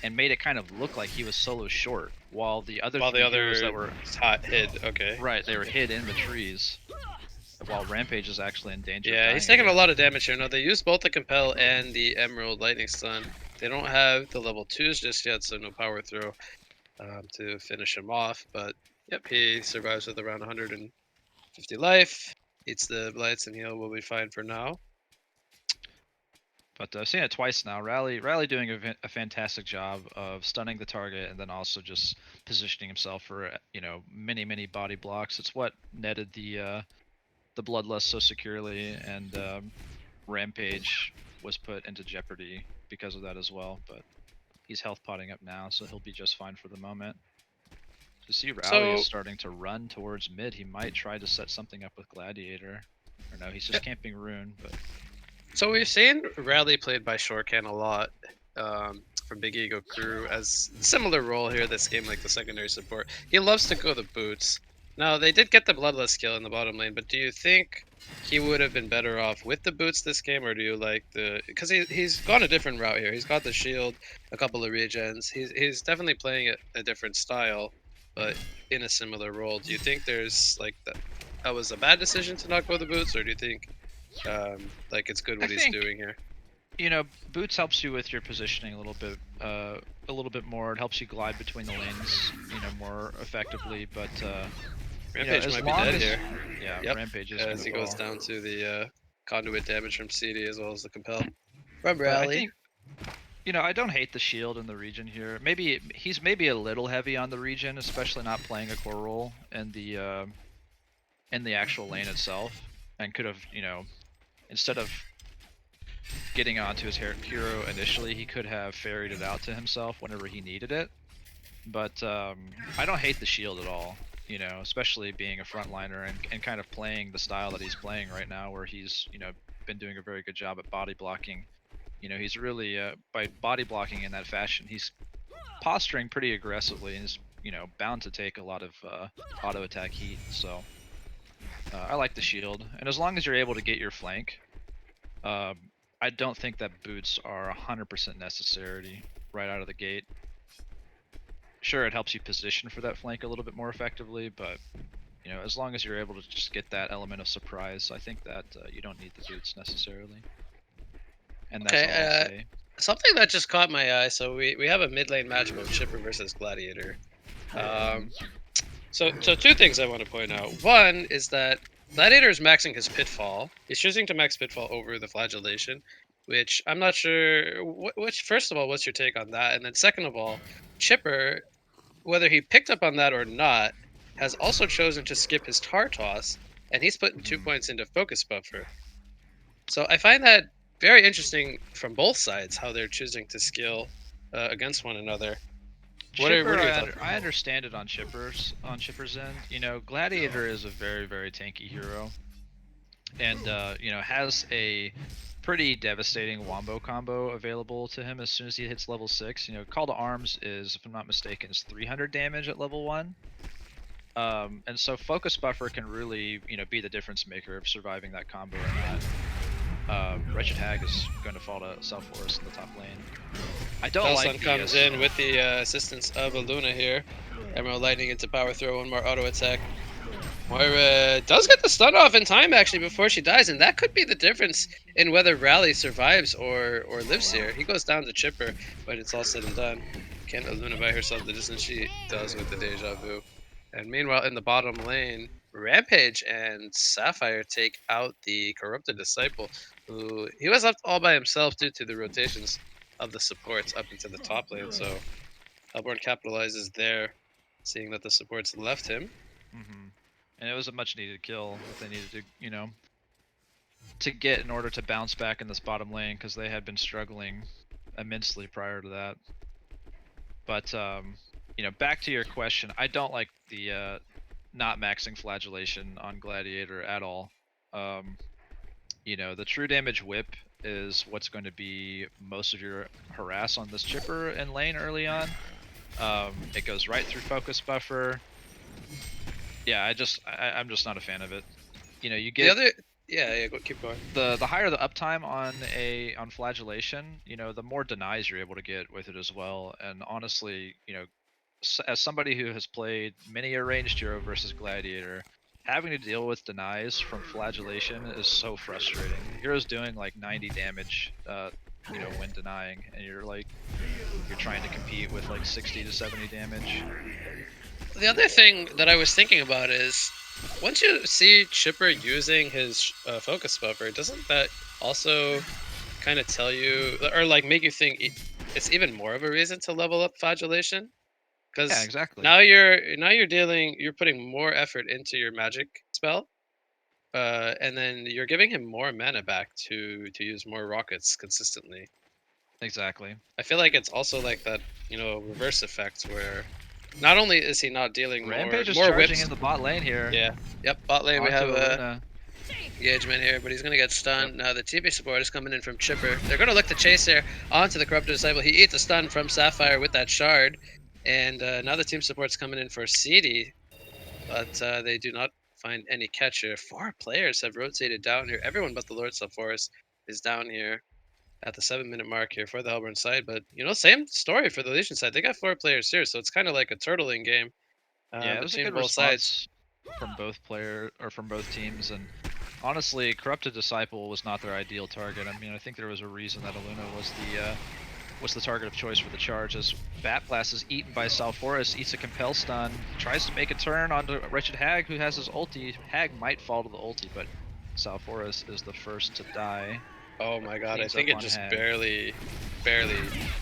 [SPEAKER 4] and made it kind of look like he was solo short, while the other
[SPEAKER 3] while the
[SPEAKER 4] three heroes
[SPEAKER 3] other
[SPEAKER 4] that were
[SPEAKER 3] hot hid. Okay.
[SPEAKER 4] right, they were hid in the trees, while Rampage is actually in danger of
[SPEAKER 3] Yeah, he's
[SPEAKER 4] dying
[SPEAKER 3] taking a
[SPEAKER 4] again.
[SPEAKER 3] lot of damage here. No, they use both the Compel and the Emerald Lightning Stun. They don't have the level 2s just yet, so no power throw to finish him off. But yep, he survives with around 150 life. Eats the Blights and heal will be fine for now.
[SPEAKER 4] But I've seen it twice now. Rally doing a fantastic job of stunning the target and then also just positioning himself for many body blocks. It's what netted the Bloodlust so securely, and Rampage was put into jeopardy because of that as well. But he's health potting up now, so he'll be just fine for the moment. To see Rally is
[SPEAKER 3] So,
[SPEAKER 4] starting to run towards mid, he might try to set something up with Gladiator. Or no, he's just camping Rune, but
[SPEAKER 3] so we've seen Rally played by Shorecan a lot from Big Ego Crew as similar role here this game, like the secondary support. He loves to go the boots. Now they did get the bloodless kill in the bottom lane, but do you think he would have been better off with the boots this game, or do you like the? Because he's gone a different route here. He's got the shield, a couple of regens. He's definitely playing a different style, but in a similar role. Do you think there's like that was a bad decision to not go the boots, or do you think like it's good what he's doing here?
[SPEAKER 4] You know, boots helps you with your positioning a little bit more. It helps you glide between the lanes, you know, more effectively. But
[SPEAKER 3] Rampage
[SPEAKER 4] you know,
[SPEAKER 3] might be dead here.
[SPEAKER 4] Yeah,
[SPEAKER 3] Yep.
[SPEAKER 4] Rampage is
[SPEAKER 3] As he goes down to the conduit damage from CD as well as the compel from
[SPEAKER 4] But I
[SPEAKER 3] Rally.
[SPEAKER 4] think, you know, I don't hate the shield in the region here. Maybe he's maybe a little heavy on the region, especially not playing a core role in the actual lane itself, and could have, you know, instead of getting onto his hero initially, he could have ferried it out to himself whenever he needed it. But I don't hate the shield at all, you know, especially being a frontliner and kind of playing the style that he's playing right now, where he's, you know, been doing a very good job at body blocking. You know, he's really by body blocking in that fashion, he's posturing pretty aggressively and is, you know, bound to take a lot of auto attack heat. So I like the shield, and as long as you're able to get your flank, I don't think that boots are 100% necessary right out of the gate. Sure, it helps you position for that flank a little bit more effectively, but you know, as long as you're able to just get that element of surprise, I think that you don't need the boots necessarily. And that's all I'll say.
[SPEAKER 3] Something that just caught my eye. So we have a mid lane matchup of Chipper versus Gladiator. So two things I want to point out. One is that Gladiator is maxing his Pitfall. He's choosing to max Pitfall over the Flagellation, which I'm not sure. Which first of all, what's your take on that? And then second of all, Chipper, whether he picked up on that or not, has also chosen to skip his Tar Toss, and he's putting 2 points into Focus Buffer. So I find that very interesting from both sides how they're choosing to skill against one another.
[SPEAKER 4] Chipper, I understand it on Chipper's end. You know, Gladiator is a very, very tanky hero, and you know, has a pretty devastating wombo combo available to him as soon as he hits level 6. You know, Call to Arms is, if I'm not mistaken, is 300 damage at level 1. And so Focus Buffer can really, you know, be the difference maker of surviving that combo or not. Wretched Hag is going to fall to South Forest in the top lane. I don't
[SPEAKER 3] Felson
[SPEAKER 4] like
[SPEAKER 3] comes in with the assistance of a Luna here. Emerald Lightning into Power Throw, one more auto attack. Moira does get the stun off in time actually before she dies, and that could be the difference in whether Rally survives or lives here. He goes down to Chipper, but it's all said and done. Can't Luna by herself the distance she does with the Deja Vu. And meanwhile, in the bottom lane, Rampage and Sapphire take out the Corrupted Disciple, who he was left all by himself due to the rotations of the supports up into the top lane. So Hellborn capitalizes there, seeing that the supports left him.
[SPEAKER 4] And it was a much needed kill that they needed to, you know, to get in order to bounce back in this bottom lane, because they had been struggling immensely prior to that. But you know, back to your question, I don't like the not maxing Flagellation on Gladiator at all. You know, the true damage whip is what's going to be most of your harass on this Chipper in lane early on. It goes right through Focus Buffer. Yeah, I'm just not a fan of it. You know, you get
[SPEAKER 3] the other keep going.
[SPEAKER 4] The higher the uptime on Flagellation, you know, the more denies you're able to get with it as well. And honestly, you know, as somebody who has played many a ranged hero versus Gladiator, having to deal with denies from Flagellation is so frustrating. The hero's doing like 90 damage, you know, when denying, and you're trying to compete with like 60 to 70 damage.
[SPEAKER 3] The other thing that I was thinking about is, once you see Chipper using his Focus Buffer, doesn't that also kind of tell you, or like make you think it's even more of a reason to level up Flagellation? Because
[SPEAKER 4] yeah, exactly.
[SPEAKER 3] Now you're putting more effort into your magic spell, and then you're giving him more mana back to use more rockets consistently.
[SPEAKER 4] Exactly.
[SPEAKER 3] I feel like it's also like that, you know, reverse effect where not only is he not dealing
[SPEAKER 4] Rampage is
[SPEAKER 3] more
[SPEAKER 4] charging
[SPEAKER 3] whips
[SPEAKER 4] in the bot lane here.
[SPEAKER 3] Yeah. Yep. Bot lane we have
[SPEAKER 4] a
[SPEAKER 3] engagement here, but he's gonna get stunned. Now the TP support is coming in from Chipper. They're gonna look to chase here onto the Corrupted Disciple. He eats a stun from Sapphire with that shard, and now the team support's coming in for CD. but they do not find any catcher. 4 players have rotated down here. Everyone but the Lord Forest is down here at the 7-minute mark here for the Hellborn side. But, you know, same story for the Legion side. They got 4 players here, so it's kind of like a turtling game
[SPEAKER 4] Yeah, it was a
[SPEAKER 3] between
[SPEAKER 4] good
[SPEAKER 3] both sides.
[SPEAKER 4] response from both teams, and honestly, Corrupted Disciple was not their ideal target. I mean, I think there was a reason that Aluna was the target of choice for the charge, as Bat Blast is eaten by Salforus, eats a Compel Stun, tries to make a turn onto Wretched Hag, who has his ulti. Hag might fall to the ulti, but Salforus is the first to die.
[SPEAKER 3] Oh my god, I
[SPEAKER 4] Cleans
[SPEAKER 3] think
[SPEAKER 4] up
[SPEAKER 3] it
[SPEAKER 4] on
[SPEAKER 3] just
[SPEAKER 4] Hag.
[SPEAKER 3] barely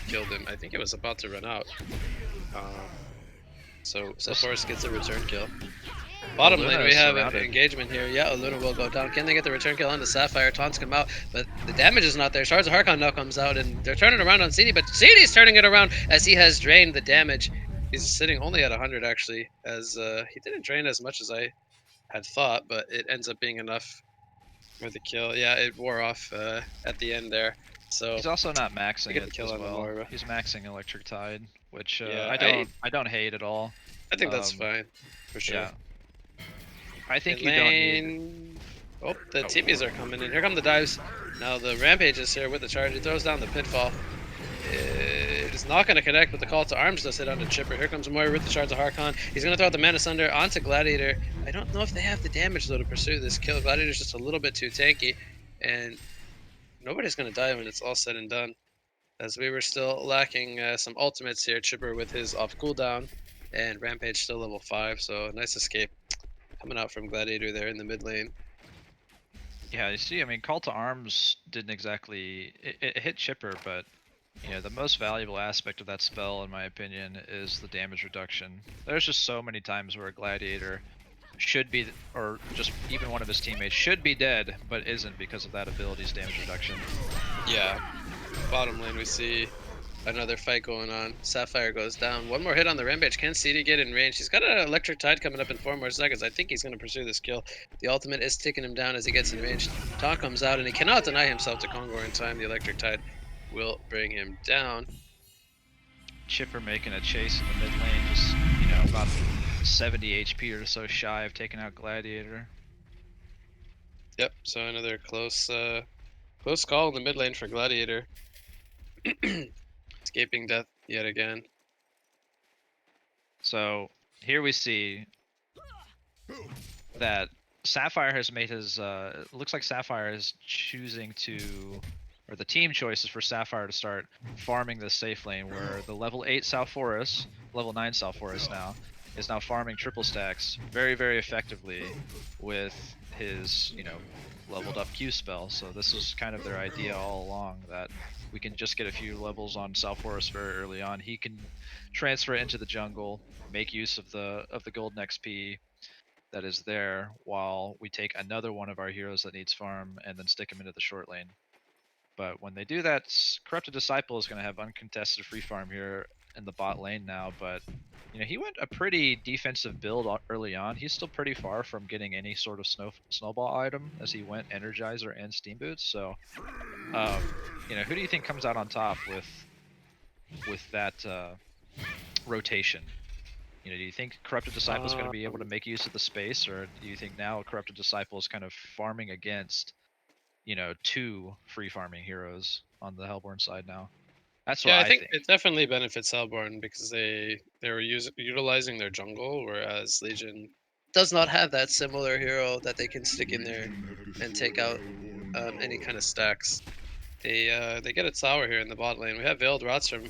[SPEAKER 3] killed him. I think it was about to run out. So Forest gets a return kill. Bottom lane,
[SPEAKER 4] Aluna
[SPEAKER 3] we
[SPEAKER 4] is
[SPEAKER 3] have an
[SPEAKER 4] surrounded.
[SPEAKER 3] engagement here. Yeah, Luna will go down. Can they get the return kill onto Sapphire? Taunts come out, but the damage is not there. Shards of Harkon now comes out, and they're turning around on CD, but CD's turning it around as he has drained the damage. He's sitting only at 100, actually, as he didn't drain as much as I had thought, but it ends up being enough for the kill. Yeah, it wore off at the end there. So
[SPEAKER 4] He's also not
[SPEAKER 3] they
[SPEAKER 4] maxing
[SPEAKER 3] get the
[SPEAKER 4] it
[SPEAKER 3] kill
[SPEAKER 4] as
[SPEAKER 3] on the
[SPEAKER 4] well.
[SPEAKER 3] Moira.
[SPEAKER 4] He's maxing Electric Tide, which
[SPEAKER 3] Yeah,
[SPEAKER 4] I don't hate at all.
[SPEAKER 3] I think that's fine, for sure.
[SPEAKER 4] Yeah. I think
[SPEAKER 3] Mid
[SPEAKER 4] you don't need.
[SPEAKER 3] lane. Oh, the TPs are coming in. Here come the dives. Now the Rampage is here with the charge. He throws down the Pitfall. It is not going to connect, but the call to arms does hit onto Chipper. Here comes Moira with the Shards of Harkon. He's going to throw out the Mana Sunder onto Gladiator. I don't know if they have the damage, though, to pursue this kill. Gladiator's just a little bit too tanky, and nobody's going to die when it's all said and done, as we were still lacking some ultimates here. Chipper with his off cooldown, and Rampage still level 5, so nice escape coming out from Gladiator there in the mid lane.
[SPEAKER 4] Yeah, you see, I mean, Call to Arms didn't exactly. It hit Chipper, but you know, the most valuable aspect of that spell, in my opinion, is the damage reduction. There's just so many times where a Gladiator should be, or just even one of his teammates should be dead, but isn't because of that ability's damage reduction.
[SPEAKER 3] Yeah. Bottom lane, we see another fight going on. Sapphire goes down. One more hit on the Rampage. Can CD get in range? He's got an Electric Tide coming up in 4 more seconds. I think he's going to pursue this kill. The ultimate is taking him down as he gets in range. Taunt comes out, and he cannot deny himself to Kongor in time. The Electric Tide will bring him down.
[SPEAKER 4] Chipper making a chase in the mid lane, just, you know, about 70 HP or so shy of taking out Gladiator.
[SPEAKER 3] Yep, so another close call in the mid lane for Gladiator. Escaping death yet again.
[SPEAKER 4] So here we see that Sapphire has made his. It looks like Sapphire is choosing to, or the team choice is for Sapphire to start farming this safe lane, where the level 8 Salforus, level 9 Salforus now, is now farming triple stacks very, very effectively with his, you know, leveled up Q spell. So this was kind of their idea all along, that we can just get a few levels on Salforus very early on. He can transfer it into the jungle, make use of the golden XP that is there, while we take another one of our heroes that needs farm and then stick him into the short lane. But when they do that, Corrupted Disciple is going to have uncontested free farm here in the bot lane now. But you know, he went a pretty defensive build early on. He's still pretty far from getting any sort of snowball item, as he went Energizer and Steam Boots. So you know, who do you think comes out on top with that rotation? You know, do you think Corrupted Disciple is going to be able to make use of the space, or do you think now Corrupted Disciple is kind of farming against, you know, 2 free farming heroes on the Hellborn side now? That's what
[SPEAKER 3] Yeah, I
[SPEAKER 4] I
[SPEAKER 3] think
[SPEAKER 4] think.
[SPEAKER 3] it definitely benefits Hellborn because they were utilizing their jungle, whereas Legion does not have that similar hero that they can stick in there and take out any kind of stacks. They get a tower here in the bot lane. We have Veiled Rots from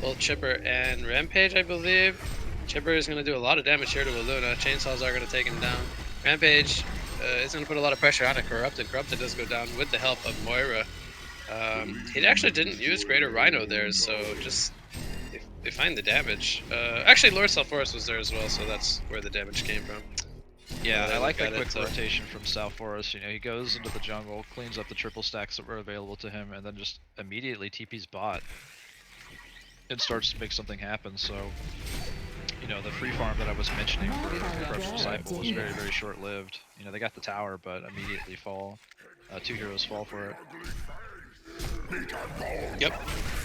[SPEAKER 3] both Chipper and Rampage, I believe. Chipper is going to do a lot of damage here to Aluna. Chainsaws are going to take him down. Rampage is going to put a lot of pressure on it. Corrupted does go down with the help of Moira. He actually didn't use Greater Rhino there, so just they find the damage. Actually, Lord Salforus was there as well, so that's where the damage came from.
[SPEAKER 4] Yeah, I like
[SPEAKER 3] look
[SPEAKER 4] that
[SPEAKER 3] at it,
[SPEAKER 4] quick rotation from Salforus. You know, he goes into the jungle, cleans up the triple stacks that were available to him, and then just immediately TP's bot and starts to make something happen. So, you know, the free farm that I was mentioning for Corrupted Disciple was very, very short-lived. You know, they got the tower, but immediately fall. 2 heroes fall for it.
[SPEAKER 3] Yep.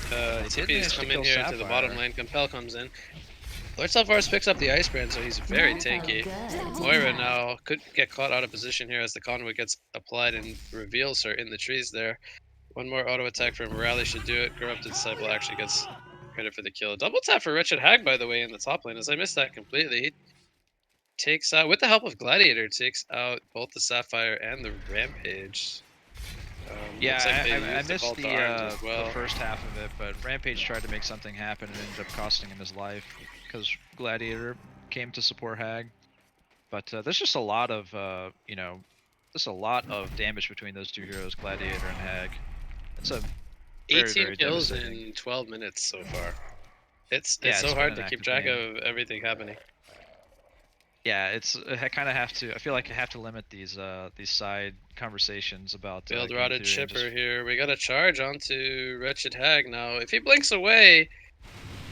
[SPEAKER 4] They did
[SPEAKER 3] TP's
[SPEAKER 4] manage to
[SPEAKER 3] come
[SPEAKER 4] kill
[SPEAKER 3] in here to the bottom
[SPEAKER 4] Sapphire.
[SPEAKER 3] lane. Compel comes in. Lord Self-Forest picks up the Ice Brand, so he's very tanky. Moira now could get caught out of position here as the convoy gets applied and reveals her in the trees there. One more auto attack from Rally should do it. Corrupted Disciple actually gets credit for the kill. Double tap for Wretched Hag, by the way, in the top lane, as I missed that completely. He takes out, with the help of Gladiator, takes out both the Sapphire and the Rampage. Looks like they
[SPEAKER 4] I
[SPEAKER 3] used the
[SPEAKER 4] missed
[SPEAKER 3] Vault to Arms as well.
[SPEAKER 4] the first half of it, but Rampage tried to make something happen and ended up costing him his life because Gladiator came to support Hag. But there's just a lot of there's a lot of damage between those two heroes, Gladiator and Hag. It's a
[SPEAKER 3] 18
[SPEAKER 4] very
[SPEAKER 3] kills
[SPEAKER 4] devastating.
[SPEAKER 3] in 12 minutes so far. It's
[SPEAKER 4] Yeah,
[SPEAKER 3] so
[SPEAKER 4] it's been
[SPEAKER 3] hard
[SPEAKER 4] an
[SPEAKER 3] to keep
[SPEAKER 4] active
[SPEAKER 3] track
[SPEAKER 4] game.
[SPEAKER 3] of everything happening.
[SPEAKER 4] Yeah, it's I kind of have to. I feel like I have to limit these side conversations about
[SPEAKER 3] Field
[SPEAKER 4] game
[SPEAKER 3] Rotted
[SPEAKER 4] theory and
[SPEAKER 3] Chipper
[SPEAKER 4] just
[SPEAKER 3] here. We got a charge onto Wretched Hag now. If he blinks away,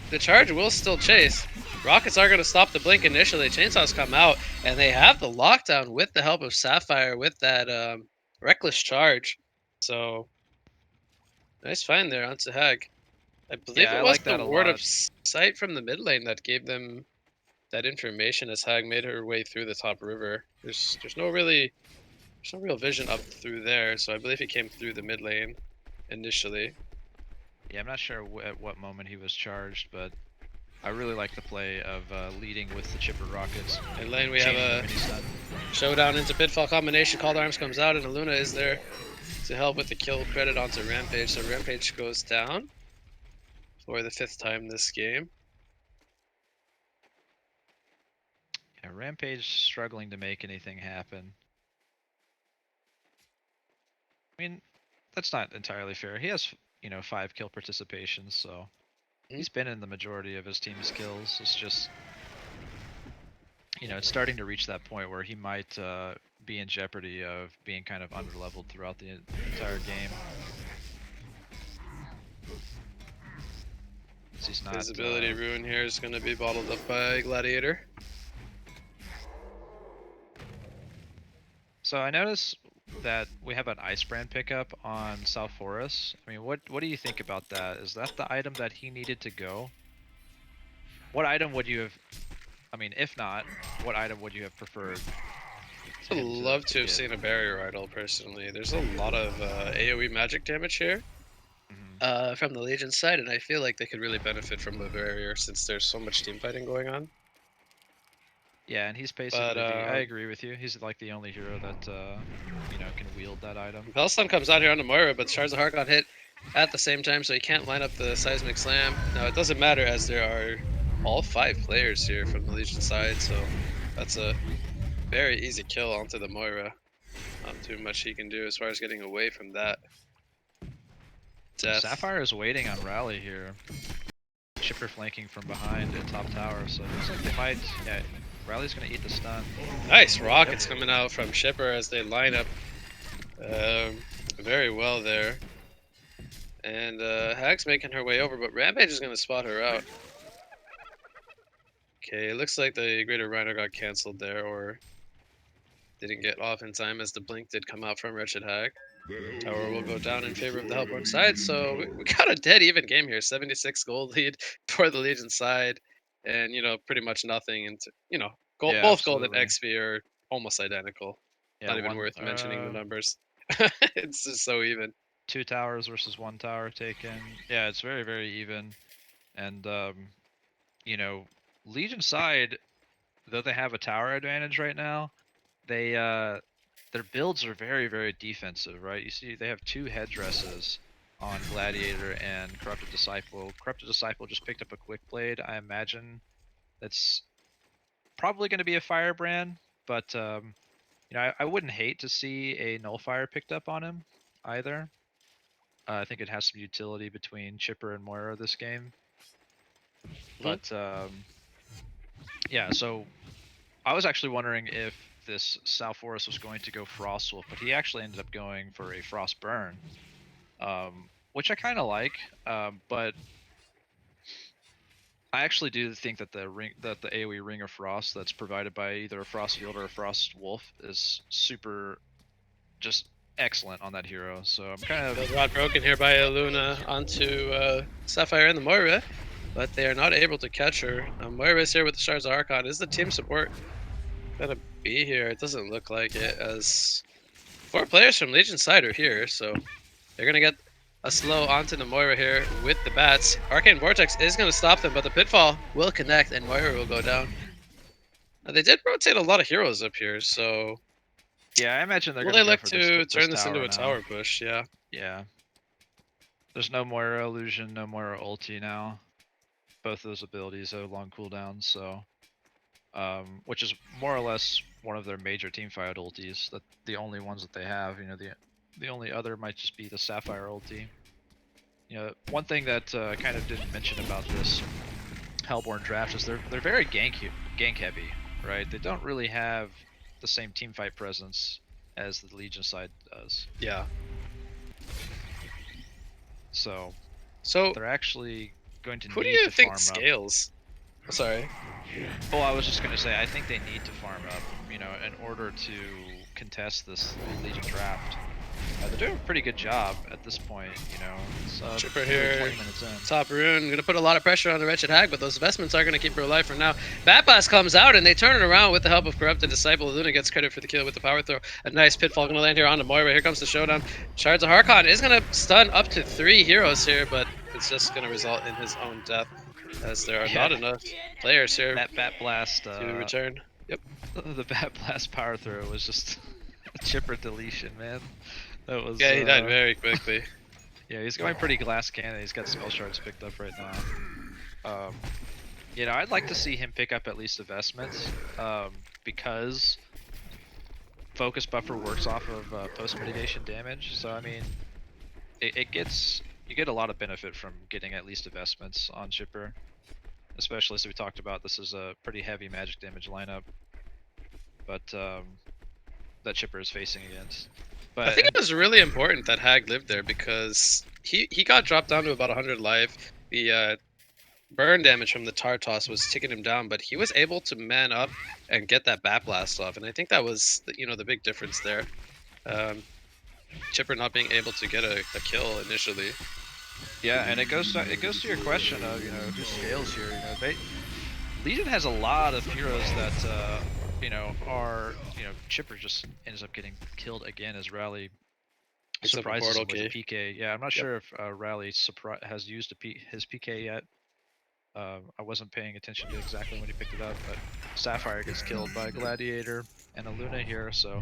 [SPEAKER 3] the charge will still chase. Rockets are going to stop the blink initially. Chainsaws come out, and they have the lockdown with the help of Sapphire with that reckless charge. So, nice find there onto Hag. I believe
[SPEAKER 4] yeah,
[SPEAKER 3] it
[SPEAKER 4] I
[SPEAKER 3] was
[SPEAKER 4] like
[SPEAKER 3] the
[SPEAKER 4] that a
[SPEAKER 3] ward of
[SPEAKER 4] lot.
[SPEAKER 3] sight from the mid lane that gave them that information as Hag made her way through the top river. There's no real vision up through there, so I believe he came through the mid lane initially.
[SPEAKER 4] Yeah, I'm not sure at what moment he was charged, but I really like the play of leading with the Chipper Rockets.
[SPEAKER 3] In lane we have
[SPEAKER 4] changing the
[SPEAKER 3] a
[SPEAKER 4] mini stun.
[SPEAKER 3] showdown into Pitfall combination. Called Arms comes out and Aluna is there to help with the kill credit onto Rampage. So Rampage goes down for the 5th time this game.
[SPEAKER 4] Yeah, Rampage struggling to make anything happen. I mean, that's not entirely fair. He has, 5 kill participations, so he's been in the majority of his team's kills. It's just, it's starting to reach that point where he might be in jeopardy of being kind of underleveled throughout the entire game. He's not,
[SPEAKER 3] Visibility rune here is going to be bottled up by Gladiator.
[SPEAKER 4] So I notice that we have an Ice Brand pickup on South Forest. I mean, what do you think about that? Is that the item that he needed to go? What item would you have? I mean, if not, what item would you have preferred?
[SPEAKER 3] I'd love to have seen a barrier idol personally. There's a lot of AoE magic damage here from the Legion side, and I feel like they could really benefit from a barrier since there's so much team fighting going on.
[SPEAKER 4] Yeah, and he's basically I agree with you. He's like the only hero that can wield that item.
[SPEAKER 3] Hellstun comes out here on Moira, but Shards of Heart got hit at the same time, so he can't line up the Seismic Slam. Now, it doesn't matter as there are all 5 players here from the Legion side, so that's a very easy kill onto the Moira. Not too much he can do as far as getting away from that death.
[SPEAKER 4] Sapphire is waiting on Rally here. Chipper flanking from behind at top tower, so it looks like they might. Yeah, Rally's gonna eat the stun.
[SPEAKER 3] Nice rockets coming out from Chipper as they line up very well there. And Hag's making her way over, but Rampage is gonna spot her out. Okay, it looks like the Greater Rhino got cancelled there, or didn't get off in time as the blink did come out from Wretched Hag. Tower will go down in favor of the Hellborn side, so we got a dead even game here. 76 gold lead for the Legion side, and pretty much nothing. And gold,
[SPEAKER 4] Yeah,
[SPEAKER 3] both gold and
[SPEAKER 4] absolutely.
[SPEAKER 3] XP are almost identical.
[SPEAKER 4] Yeah,
[SPEAKER 3] Not even worth mentioning the numbers. It's just so even.
[SPEAKER 4] 2 towers versus 1 tower taken. Yeah, it's very, very even. And Legion side, though they have a tower advantage right now, they their builds are very, very defensive, right? You see they have 2 headdresses on Gladiator and Corrupted Disciple. Corrupted Disciple just picked up a Quick Blade. I imagine that's probably going to be a Firebrand, but I wouldn't hate to see a Nullfire picked up on him either. I think it has some utility between Chipper and Moira this game. But yeah, so I was actually wondering if this South Forest was going to go Frostwolf, but he actually ended up going for a Frostburn, which I kind of like. But I actually do think that the AoE Ring of Frost that's provided by either a Frostfield or a Frostwolf is super, just excellent on that hero. So I'm kind of
[SPEAKER 3] Build rod broken here by Luna onto Sapphire and the Moira. but they are not able to catch her. Moira's here with the Shards of Archon. Is the team support gonna be here? It doesn't look like it, as 4 players from Legion side are here, so they're gonna get a slow onto the Moira here with the bats. Arcane Vortex is gonna stop them, but the Pitfall will connect and Moira will go down. Now, they did rotate a lot of heroes up here, so
[SPEAKER 4] Yeah, I imagine they're
[SPEAKER 3] will
[SPEAKER 4] gonna
[SPEAKER 3] they
[SPEAKER 4] go
[SPEAKER 3] look
[SPEAKER 4] for
[SPEAKER 3] to
[SPEAKER 4] this
[SPEAKER 3] turn this
[SPEAKER 4] tower
[SPEAKER 3] into a
[SPEAKER 4] now.
[SPEAKER 3] tower push? Yeah.
[SPEAKER 4] Yeah. There's no Moira illusion, no Moira ulti now. Both of those abilities have long cooldowns, so which is more or less one of their major teamfight ultis. That the only ones that they have. You know, the only other might just be the Sapphire ulti. You know, one thing that I kind of didn't mention about this Hellborn draft is they're very gank heavy, right? They don't really have the same teamfight presence as the Legion side does.
[SPEAKER 3] Yeah.
[SPEAKER 4] So
[SPEAKER 3] So
[SPEAKER 4] they're actually going to
[SPEAKER 3] who do
[SPEAKER 4] need
[SPEAKER 3] you
[SPEAKER 4] to
[SPEAKER 3] think
[SPEAKER 4] farm
[SPEAKER 3] scales? Oh, sorry.
[SPEAKER 4] Well, I was just gonna say, I think they need to farm up, you know, in order to contest this Legion draft. They're doing a pretty good job at this point, you know. It's
[SPEAKER 3] Chipper
[SPEAKER 4] nearly
[SPEAKER 3] here.
[SPEAKER 4] 20 minutes in.
[SPEAKER 3] Top rune, gonna put a lot of pressure on the Wretched Hag, but those investments are gonna keep her alive for now. Bat Blast comes out and they turn it around with the help of Corrupted Disciple. Luna gets credit for the kill with the power throw. A nice pitfall gonna land here on the Moira. Here comes the showdown. Shards of Harkon is gonna stun up to 3 heroes here, but it's just gonna result in his own death, as there are not enough players here
[SPEAKER 4] That Bat Blast
[SPEAKER 3] to return. Yep.
[SPEAKER 4] the Bat Blast power throw was just a chipper deletion, man. That was
[SPEAKER 3] Yeah, he died very quickly.
[SPEAKER 4] Yeah, he's going pretty glass cannon. He's got spell shards picked up right now. You know, I'd like to see him pick up at least investments, because focus buffer works off of post mitigation damage. So I mean, you get a lot of benefit from getting at least investments on Chipper, especially as we talked about. This is a pretty heavy magic damage lineup, but that Chipper is facing against. But
[SPEAKER 3] I think it was really important that Hag lived there, because he got dropped down to about 100 life. The burn damage from the tar toss was ticking him down, but he was able to man up and get that bat blast off, and I think that was the big difference there. Chipper not being able to get a kill initially.
[SPEAKER 4] Yeah, and it goes to your question of who scales here. Legion has a lot of heroes that are Chipper just ends up getting killed again as Rally
[SPEAKER 3] Except for
[SPEAKER 4] surprises him
[SPEAKER 3] Portal
[SPEAKER 4] with a
[SPEAKER 3] Key.
[SPEAKER 4] PK. Yeah, I'm not sure if Rally has used his PK yet. I wasn't paying attention to exactly when he picked it up, but Sapphire gets killed by Gladiator and a Luna here, so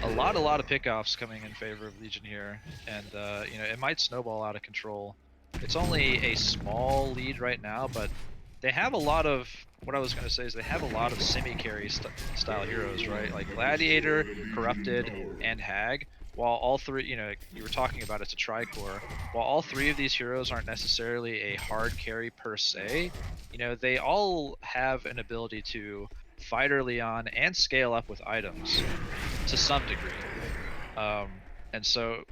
[SPEAKER 4] a lot of pickoffs coming in favor of Legion here, and it might snowball out of control. It's only a small lead right now, but they have a lot of, what I was going to say is they have a lot of semi-carry style heroes, right? Like Gladiator, Corrupted, and Hag. While all three, you were talking about it's a tricore, while all 3 of these heroes aren't necessarily a hard carry per se, they all have an ability to fight early on and scale up with items to some degree. And so,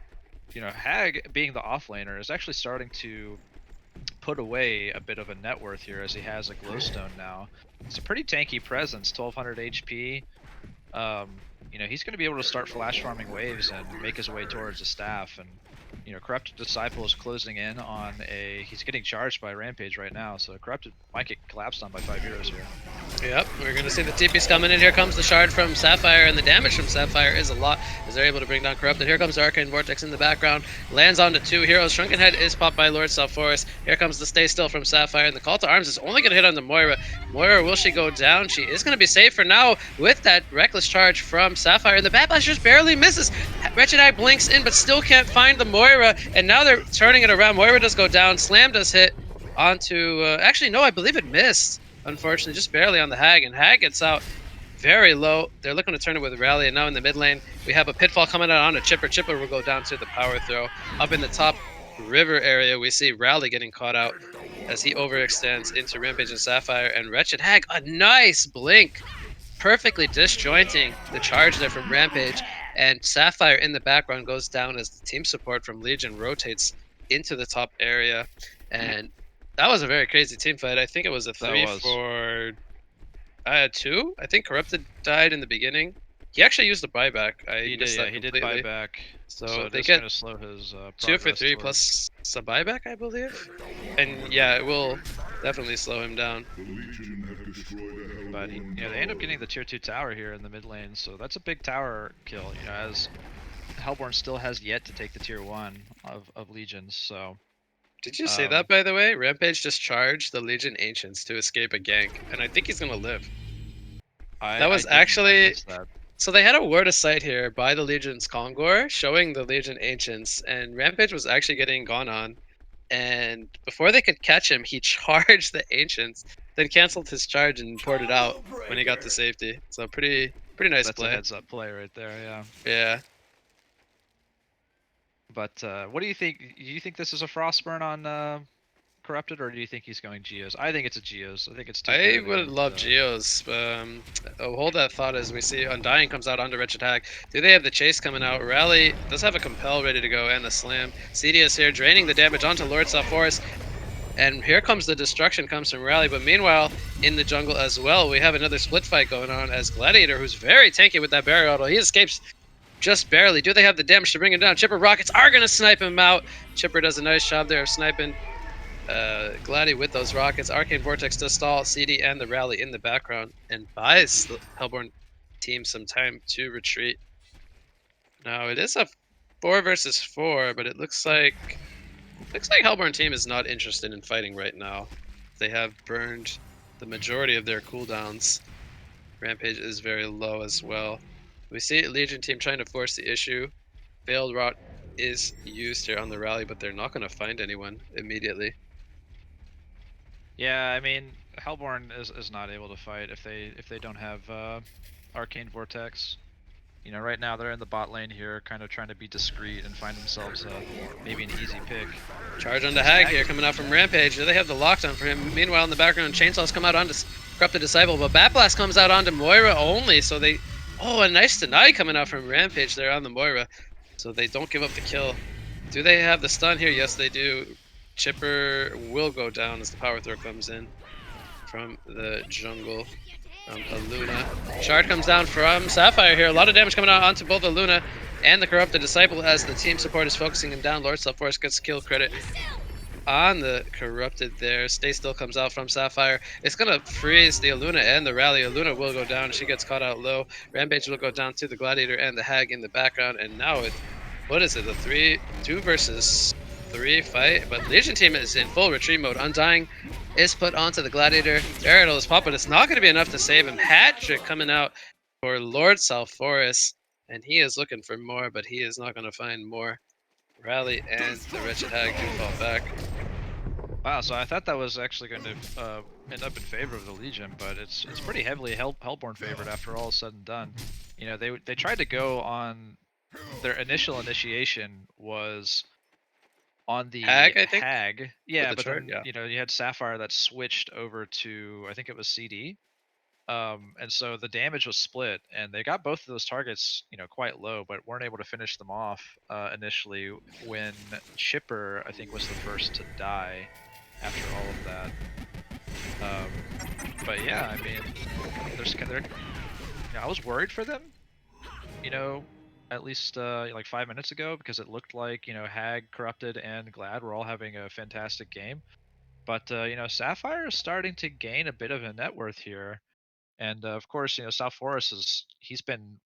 [SPEAKER 4] Hag being the offlaner is actually starting to put away a bit of a net worth here, as he has a glowstone now. It's a pretty tanky presence, 1200 HP. He's going to be able to start flash farming waves and make his way towards the staff. And Corrupted Disciple is closing in on he's getting charged by Rampage right now, so Corrupted might get collapsed on by 5 heroes here.
[SPEAKER 3] Yep, we're going to see the TP's coming in. Here comes the shard from Sapphire, and the damage from Sapphire is a lot, as they're able to bring down Corrupted. Here comes the Arcane Vortex in the background, lands onto 2 heroes. Shrunken Head is popped by Lord South Forest. Here comes the Stay Still from Sapphire, and the Call to Arms is only going to hit on the Moira. Moira, will she go down? She is going to be safe for now with that Reckless Charge from Sapphire, and the Bat Blast just barely misses. Wretched Eye blinks in, but still can't find the Moira, and now they're turning it around. Moira does go down, Slam does hit onto, actually no, I believe it missed. Unfortunately, just barely on the Hag, and Hag gets out very low. They're looking to turn it with Rally, and now in the mid lane, we have a Pitfall coming out on a Chipper. Chipper will go down to the power throw. Up in the top river area, we see Rally getting caught out as he overextends into Rampage and Sapphire, and Wretched Hag, a nice blink, perfectly disjointing the charge there from Rampage, and Sapphire in the background goes down as the team support from Legion rotates into the top area, and that was a very crazy team fight. I think it was a 3 for 2. I think Corrupted died in the beginning. He actually used the buyback.
[SPEAKER 4] He did buyback.
[SPEAKER 3] So they
[SPEAKER 4] it's
[SPEAKER 3] get
[SPEAKER 4] gonna slow his
[SPEAKER 3] 2 for 3
[SPEAKER 4] towards...
[SPEAKER 3] plus a buyback, I believe. And yeah, it will Definitely slow him down.
[SPEAKER 4] But they end up getting the tier 2 tower here in the mid lane, so that's a big tower kill. As Hellborn still has yet to take the tier 1 of legions, so
[SPEAKER 3] Did you see that, by the way? Rampage just charged the Legion Ancients to escape a gank, and I think he's gonna live. That
[SPEAKER 4] I
[SPEAKER 3] was
[SPEAKER 4] didn't. I
[SPEAKER 3] actually...
[SPEAKER 4] missed that.
[SPEAKER 3] So they had a word of sight here by the Legion's Kongor showing the Legion Ancients, and Rampage was actually getting gone on. And before they could catch him, he charged the Ancients, then canceled his charge and ported out when he got to safety. So pretty nice
[SPEAKER 4] That's a
[SPEAKER 3] play.
[SPEAKER 4] heads up play right there, yeah.
[SPEAKER 3] Yeah.
[SPEAKER 4] But what do you think? Do you think this is a Frostburn on Corrupted, or do you think he's going Geos? I think it's a Geos. I think it's too
[SPEAKER 3] I
[SPEAKER 4] good
[SPEAKER 3] would
[SPEAKER 4] against.
[SPEAKER 3] love Geos. Hold that thought as we see Undying comes out onto Wretched Hag. Do they have the chase coming out? Rally does have a Compel ready to go and the Slam. CD is here draining the damage onto Lord South Forest. And here comes the destruction comes from Rally. But meanwhile, in the jungle as well, we have another split fight going on as Gladiator, who's very tanky with that barrier auto, he escapes just barely. Do they have the damage to bring him down? Chipper Rockets are going to snipe him out. Chipper does a nice job there of sniping Gladdy with those rockets. Arcane Vortex does stall CD and the Rally in the background and buys the Hellborn team some time to retreat. Now it is a 4 versus 4, but it looks like Hellborn team is not interested in fighting right now. They have burned the majority of their cooldowns. Rampage is very low as well. We see Legion team trying to force the issue. Veiled Rot is used here on the Rally, but they're not going to find anyone immediately.
[SPEAKER 4] Yeah, I mean, Hellborn is not able to fight if they don't have Arcane Vortex. Right now they're in the bot lane here, kind of trying to be discreet and find themselves maybe an easy pick.
[SPEAKER 3] Charge on the Hag here, coming out from Rampage. They have the lockdown for him. Meanwhile, in the background, Chainsaws come out onto Corrupted Disciple, but Bat Blast comes out onto Moira only, so they... Oh, a nice deny coming out from Rampage there on the Moira, so they don't give up the kill. Do they have the stun here? Yes, they do. Chipper will go down as the power throw comes in from the jungle. Aluna. Shard comes down from Sapphire here. A lot of damage coming out onto both Aluna and the Corrupted Disciple as the team support is focusing him down. Lord Force gets kill credit on the Corrupted there. Stay Still comes out from Sapphire. It's going to freeze the Aluna and the Rally. Aluna will go down. She gets caught out low. Rampage will go down to the Gladiator and the Hag in the background. And now it, what is it, a 2 versus 3 fight? But Legion team is in full retreat mode. Undying is put onto the Gladiator. Burial is popped, but it's not going to be enough to save him. Hattrick coming out for Lord South Forest. And he is looking for more, but he is not going to find more. Rally and the Wretched Hag do fall back.
[SPEAKER 4] Wow, so I thought that was actually going to end up in favor of the Legion, but it's pretty heavily Hellborn favored after all is said and done. They tried to go on their initial initiation was on the
[SPEAKER 3] Hag, I think?
[SPEAKER 4] Hag. Yeah,
[SPEAKER 3] the
[SPEAKER 4] but
[SPEAKER 3] chart,
[SPEAKER 4] then
[SPEAKER 3] yeah.
[SPEAKER 4] you had Sapphire that switched over to I think it was CD. And so the damage was split, and they got both of those targets, quite low, but weren't able to finish them off initially. When Chipper, I think, was the first to die after all of that. But yeah, I mean, I was worried for them, at least like 5 minutes ago, because it looked like Hag, Corrupted, and Glad were all having a fantastic game. But Sapphire is starting to gain a bit of a net worth here. And of course, South Forest he's been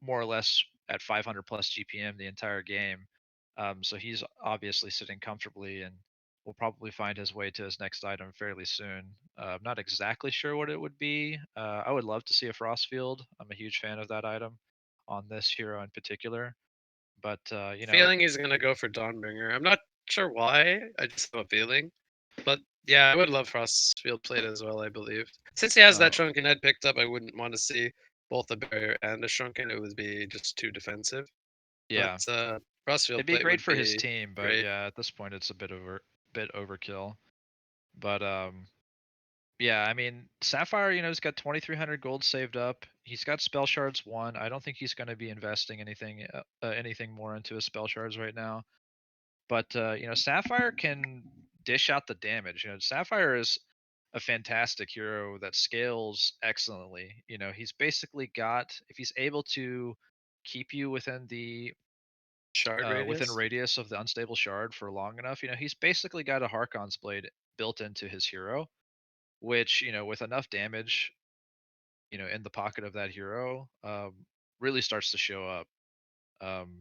[SPEAKER 4] more or less at 500 plus GPM the entire game. So he's obviously sitting comfortably and will probably find his way to his next item fairly soon. I'm not exactly sure what it would be. I would love to see a Frostfield. I'm a huge fan of that item on this hero in particular. But
[SPEAKER 3] Feeling he's gonna go for Dawnbringer. I'm not sure why. I just have a feeling. But yeah, I would love Frostfield played as well, I believe. Since he has that Shrunken Head picked up, I wouldn't want to see both a barrier and a Shrunken. It would be just too defensive.
[SPEAKER 4] yeah,
[SPEAKER 3] But Frostfield
[SPEAKER 4] it'd be
[SPEAKER 3] plate
[SPEAKER 4] great
[SPEAKER 3] would
[SPEAKER 4] for his
[SPEAKER 3] be
[SPEAKER 4] team, but
[SPEAKER 3] great.
[SPEAKER 4] yeah, at this point it's a bit overkill. But yeah, I mean, Sapphire, he's got 2,300 gold saved up. He's got spell shards 1. I don't think he's going to be investing anything more into his spell shards right now. But Sapphire can dish out the damage. Sapphire is a fantastic hero that scales excellently. He's basically got, if he's able to keep you within the
[SPEAKER 3] Shard
[SPEAKER 4] within
[SPEAKER 3] radius.
[SPEAKER 4] radius of the unstable shard for long enough, he's basically got a Harkon's blade built into his hero, which with enough damage, in the pocket of that hero, really starts to show up.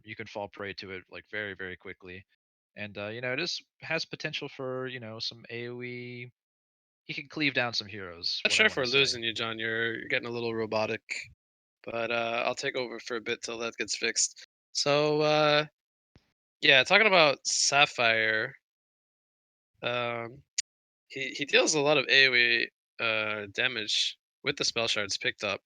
[SPEAKER 4] You can fall prey to it like very very quickly, and it is has potential for some AOE. He can cleave down some heroes.
[SPEAKER 3] Not
[SPEAKER 4] What I
[SPEAKER 3] sure if
[SPEAKER 4] want
[SPEAKER 3] we're
[SPEAKER 4] to say.
[SPEAKER 3] losing you, John. You're getting a little robotic, but I'll take over for a bit till that gets fixed. So yeah, talking about Sapphire, um, he deals a lot of AOE damage with the spell shards picked up.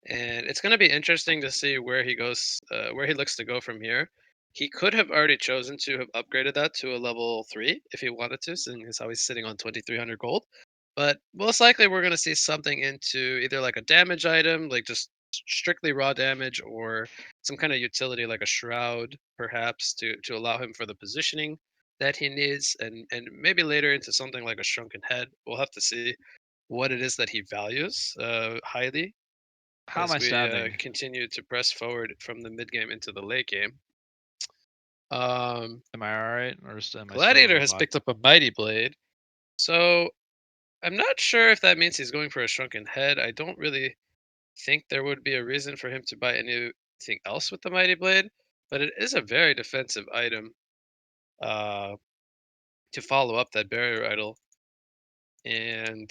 [SPEAKER 3] And it's going to be interesting to see where he goes, where he looks to go from here. He could have already chosen to have upgraded that to a level 3 if he wanted to, seeing as how he's sitting on 2,300 gold. But most likely, we're going to see something into either like a damage item, like just strictly raw damage, or some kind of utility like a shroud, perhaps, to allow him for the positioning that he needs, and maybe later into something like a shrunken head. We'll have to see what it is that he values highly
[SPEAKER 4] How am
[SPEAKER 3] as
[SPEAKER 4] I
[SPEAKER 3] we
[SPEAKER 4] sounding?
[SPEAKER 3] continue to press forward from the mid game into the late game. Um,
[SPEAKER 4] Am I all right, or am I still a
[SPEAKER 3] Gladiator has
[SPEAKER 4] robot?
[SPEAKER 3] picked up a Mighty Blade, so I'm not sure if that means he's going for a Shrunken Head. I don't really think there would be a reason for him to buy anything else with the Mighty Blade, but it is a very defensive item uh, to follow up that Barrier Idol. And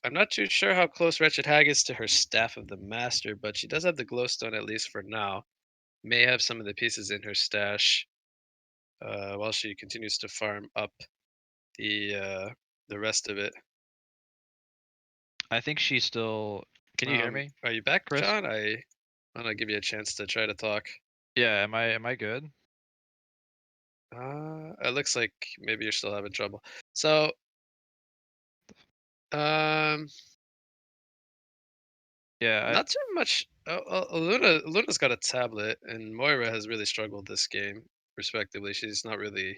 [SPEAKER 3] I'm not too sure how close Wretched Hag is to her Staff of the Master, but she does have the Glowstone at least for now. May have some of the pieces in her stash while she continues to farm up the uh, the rest of it.
[SPEAKER 4] I think she's still. Can you hear me,
[SPEAKER 3] Are you back,
[SPEAKER 4] Chris?
[SPEAKER 3] John? I want to give you a chance to try to talk.
[SPEAKER 4] Yeah. Am I good?
[SPEAKER 3] It looks like maybe you're still having trouble. So, um,
[SPEAKER 4] Yeah.
[SPEAKER 3] not too much. Luna's got a tablet, and Moira has really struggled this game, respectively. She's not really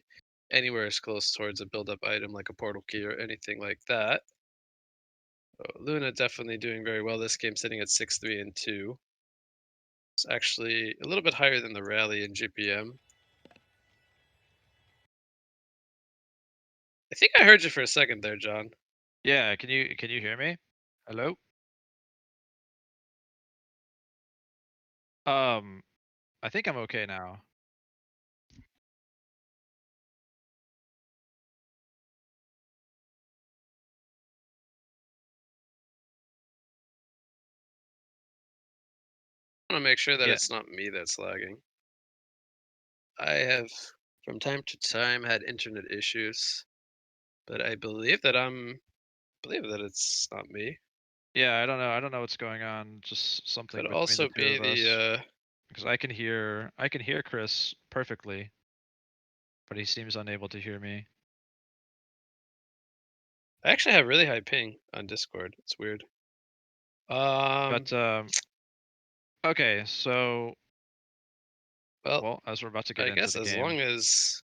[SPEAKER 3] anywhere as close towards a build-up item like a portal key or anything like that. Luna definitely doing very well this game, sitting at 6-3 and 2. It's actually a little bit higher than the rally in GPM. I think I heard you for a second there, John.
[SPEAKER 4] Yeah. Can you hear me? Hello. Um. I think I'm okay now.
[SPEAKER 3] I want to make sure that
[SPEAKER 4] Yeah.
[SPEAKER 3] it's not me that's lagging. I have, from time to time, had internet issues, but I believe that it's not me.
[SPEAKER 4] Yeah. I don't know. I don't know what's going on. Just something
[SPEAKER 3] Could
[SPEAKER 4] between the
[SPEAKER 3] also
[SPEAKER 4] two
[SPEAKER 3] be
[SPEAKER 4] of us.
[SPEAKER 3] the.
[SPEAKER 4] Because I can hear Chris perfectly, but he seems unable to hear me.
[SPEAKER 3] I actually have really high ping on Discord. It's weird. Um.
[SPEAKER 4] But okay, so
[SPEAKER 3] Well,
[SPEAKER 4] well, as we're about to get
[SPEAKER 3] I
[SPEAKER 4] into
[SPEAKER 3] guess
[SPEAKER 4] the
[SPEAKER 3] as
[SPEAKER 4] game.
[SPEAKER 3] long as.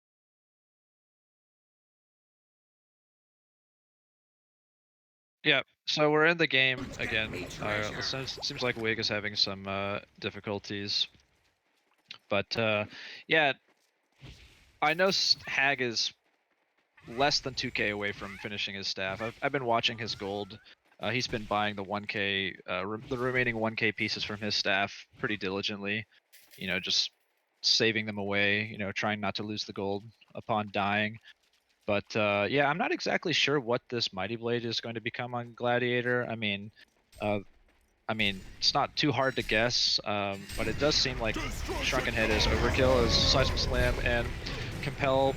[SPEAKER 4] Yeah, so we're in the game again. Seems like Wig is having some difficulties, but yeah, I know Hag is less than 2k away from finishing his staff. I've been watching his gold. He's been buying the 1k, the remaining 1k pieces from his staff pretty diligently. Just saving them away. Trying not to lose the gold upon dying. But yeah, I'm not exactly sure what this Mighty Blade is going to become on Gladiator. Uh, it's not too hard to guess, but it does seem like Shrunken Head is overkill as Seismic Slam and Compel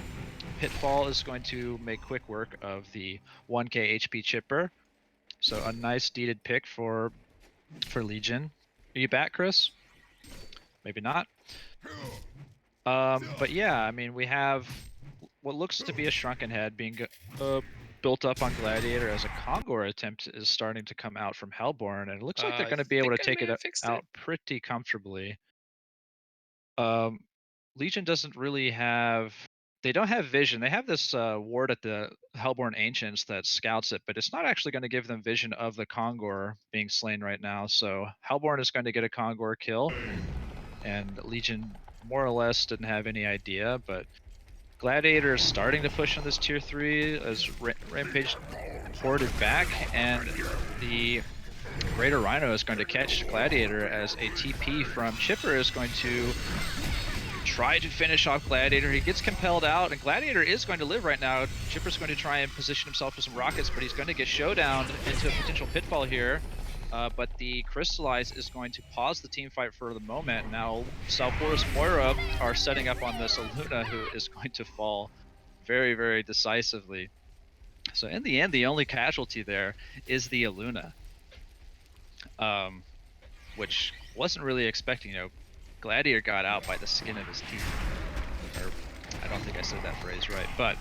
[SPEAKER 4] Pitfall is going to make quick work of the 1k HP chipper. So a nice deeded pick for Legion. Are you back, Chris? Maybe not. But yeah, we have what looks to be a Shrunken Head being built up on Gladiator as a Kongor attempt is starting to come out from Hellborn, and it looks like they're
[SPEAKER 3] I
[SPEAKER 4] going to be able
[SPEAKER 3] think
[SPEAKER 4] to
[SPEAKER 3] I
[SPEAKER 4] take
[SPEAKER 3] may
[SPEAKER 4] it
[SPEAKER 3] have fixed it.
[SPEAKER 4] out pretty comfortably. Legion doesn't really have. They don't have vision. They have this ward at the Hellborn Ancients that scouts it, but it's not actually going to give them vision of the Kongor being slain right now. So Hellborn is going to get a Kongor kill, and Legion more or less didn't have any idea, but Gladiator is starting to push on this tier 3 as Rampage ported back, and the Greater Rhino is going to catch Gladiator as a TP from Chipper is going to try to finish off Gladiator. He gets compelled out, and Gladiator is going to live right now. Chipper's going to try and position himself for some rockets, but he's going to get showdown into a potential pitfall here. But the Crystallize is going to pause the team fight for the moment. Now, Salforus Moira are setting up on this Aluna, who is going to fall very, very decisively. So in the end, the only casualty there is the Aluna, which wasn't really expecting. Gladiator got out by the skin of his teeth. Or, I don't think I said that phrase right, but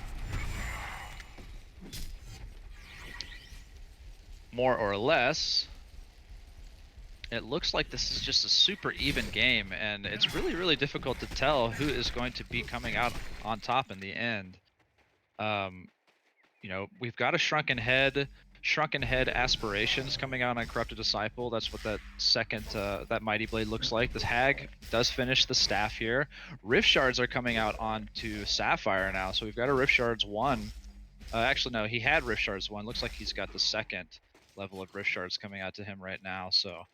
[SPEAKER 4] more or less, it looks like this is just a super even game, and it's really, really difficult to tell who is going to be coming out on top in the end. We've got a Shrunken Head Aspirations coming out on Corrupted Disciple. That's what that second, that Mighty Blade looks like. This Hag does finish the staff here. Rift Shards are coming out onto Sapphire now, so we've got a Rift Shards 1. Actually, no, he had Rift Shards 1. Looks like he's got the second level of Rift Shards coming out to him right now, so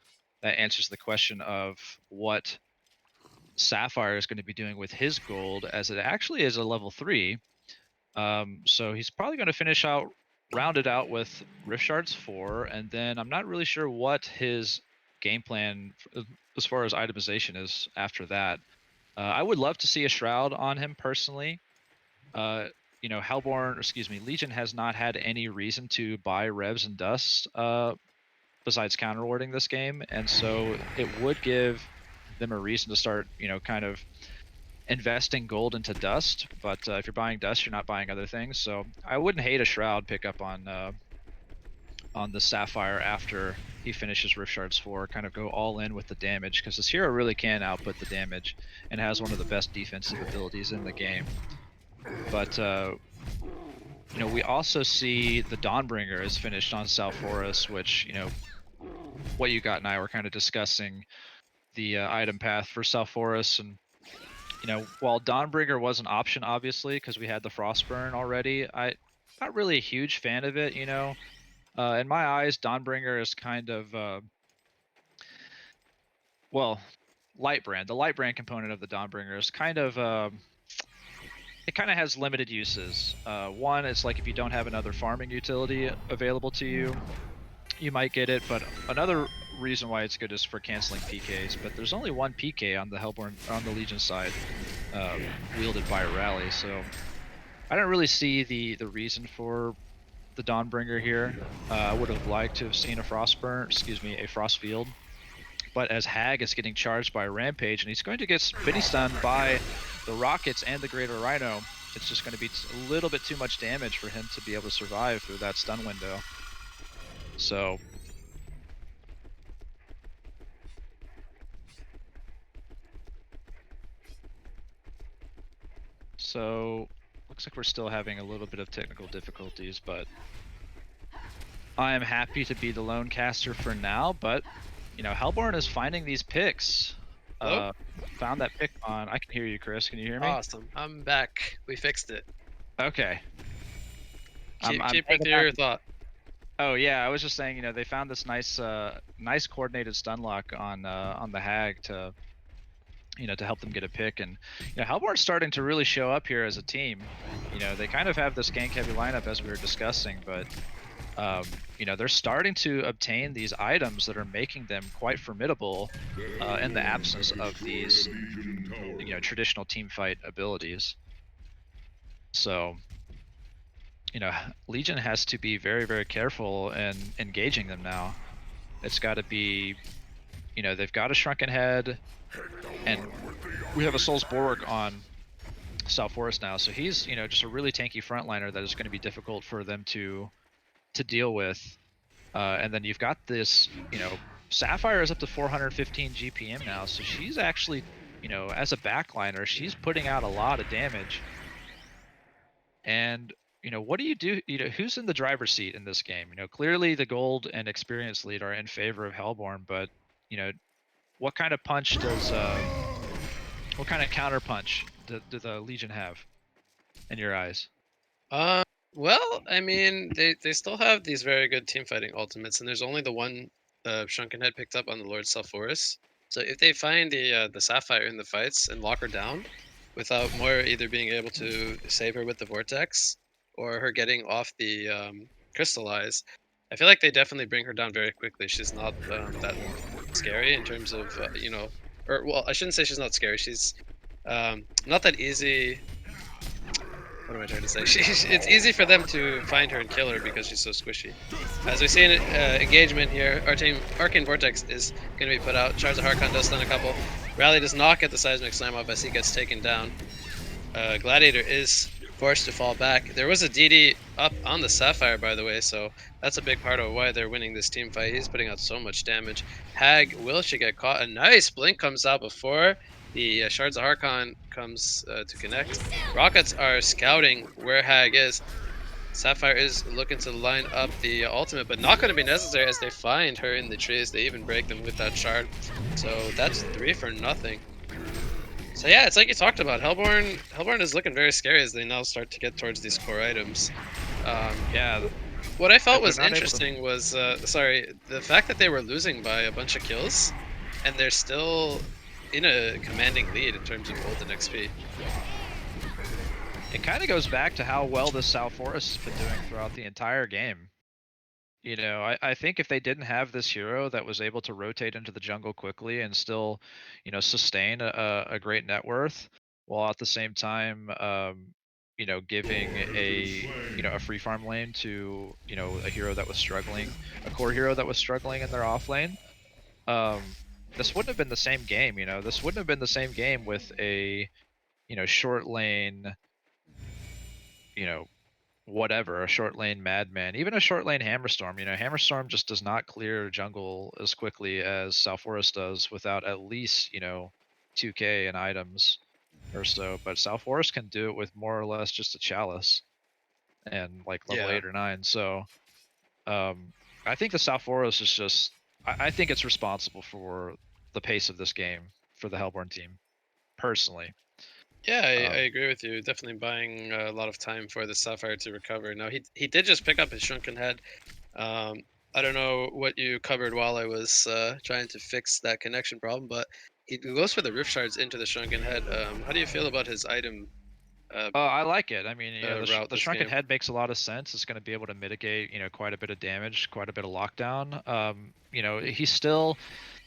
[SPEAKER 4] that answers the question of what Sapphire is going to be doing with his gold, as it actually is a level 3. So he's probably going to finish out, round it out with Rift Shards 4, and then I'm not really sure what his game plan as far as itemization is after that. I would love to see a Shroud on him personally. Legion has not had any reason to buy Revs and Dust besides counterwarding this game, and so it would give them a reason to start, kind of investing gold into Dust. But if you're buying Dust, you're not buying other things. So I wouldn't hate a Shroud pickup on the Sapphire after he finishes Rift Shards 4. Kind of go all in with the damage, because this hero really can output the damage and has one of the best defensive abilities in the game. But we also see the Dawnbringer is finished on Salforus, which, what you got and I were kind of discussing the item path for Salforus, and while Dawnbringer was an option, obviously, because we had the Frostburn already, I'm not really a huge fan of it. In my eyes, Dawnbringer is kind of Lightbrand. The Lightbrand component of the Dawnbringer is kind of it kind of has limited uses. One, it's like if you don't have another farming utility available to you, you might get it, but another reason why it's good is for canceling PKs. But there's only one PK on the Legion side, wielded by a Rally, so I don't really see the reason for the Dawnbringer here. I would have liked to have seen a Frostfield. But as Hag is getting charged by Rampage, and he's going to get spinny stunned by the Rockets and the Greater Rhino, it's just going to be a little bit too much damage for him to be able to survive through that stun window. So looks like we're still having a little bit of technical difficulties, but I am happy to be the lone caster for now. But Hellborn is finding these picks. Found that pick on. I can hear you, Chris. Can you hear me?
[SPEAKER 3] Awesome. I'm back. We fixed it.
[SPEAKER 4] Okay.
[SPEAKER 3] Keep with your thought.
[SPEAKER 4] Oh yeah, I was just saying, they found this nice coordinated stun lock on the Hag to help them get a pick, and Hellborn's starting to really show up here as a team. They kind of have this gank heavy lineup as we were discussing, but they're starting to obtain these items that are making them quite formidable in the absence of these traditional team fight abilities. So Legion has to be very, very careful in engaging them now. It's got to be, they've got a Shrunken Head, and we have a Soul's Bulwark on Salforus now, so he's just a really tanky frontliner that is going to be difficult for them to deal with. And then you've got this, Sapphire is up to 415 GPM now, so she's actually, as a backliner, she's putting out a lot of damage. And what do you do? Who's in the driver's seat in this game? Clearly the gold and experience lead are in favor of Hellborn, but what kind of punch does what kind of counter punch do the Legion have? in your eyes?
[SPEAKER 3] Well, I mean, they still have these very good team fighting ultimates, and there's only the one Shrunken Head picked up on the Lord Self-Forest. So if they find the Sapphire in the fights and lock her down, without Moira either being able to save her with the Vortex or her getting off the Crystallize, I feel like they definitely bring her down very quickly. She's not that scary in terms of or well, I shouldn't say she's not scary. She's not that easy. What am I trying to say? It's easy for them to find her and kill her because she's so squishy. As we see in engagement here, our team Arcane Vortex is going to be put out. Shards of Harkon does stun a couple. Rally does not get the Seismic Slam off as he gets taken down. Gladiator is forced to fall back. There was a DD up on the Sapphire, by the way, so that's a big part of why they're winning this team fight. He's putting out so much damage. Hag will she get caught? A nice blink comes out before the Shards of Harkon comes to connect. Rockets are scouting where Hag is. Sapphire is looking to line up the ultimate, but not going to be necessary as they find her in the trees. They even break them with that shard. So that's 3 for nothing. So yeah, it's like you talked about. Hellborn is looking very scary as they now start to get towards these core items.
[SPEAKER 4] Yeah,
[SPEAKER 3] What I felt
[SPEAKER 4] if they're
[SPEAKER 3] was
[SPEAKER 4] not able to.
[SPEAKER 3] interesting was, the fact that they were losing by a bunch of kills, and they're still in a commanding lead in terms of gold and XP.
[SPEAKER 4] It kind of goes back to how well the South Forest has been doing throughout the entire game. You know, I think if they didn't have this hero that was able to rotate into the jungle quickly and still, sustain a great net worth, while at the same time, giving a free farm lane to, a hero that was struggling, a core hero that was struggling in their off lane, um, this wouldn't have been the same game. This wouldn't have been the same game with a, short lane, you know, whatever, a short lane madman, even a short lane hammerstorm. Hammerstorm just does not clear jungle as quickly as South Forest does without at least 2k in items or so. But South Forest can do it with more or less just a chalice and like level
[SPEAKER 3] Yeah.
[SPEAKER 4] 8 or 9. So I think the South Forest is just I think it's responsible for the pace of this game for the Hellborn team personally.
[SPEAKER 3] Yeah, I
[SPEAKER 4] um,
[SPEAKER 3] agree with you. Definitely buying a lot of time for the Sapphire to recover. Now he did just pick up his Shrunken Head. Um, I don't know what you covered while I was trying to fix that connection problem, but he goes for the Rift Shards into the Shrunken Head. How do you feel about his item
[SPEAKER 4] I like it. I mean,
[SPEAKER 3] route
[SPEAKER 4] the
[SPEAKER 3] this
[SPEAKER 4] shrunken
[SPEAKER 3] game?
[SPEAKER 4] head makes a lot of sense. It's going to be able to mitigate, quite a bit of damage, quite a bit of lockdown. He still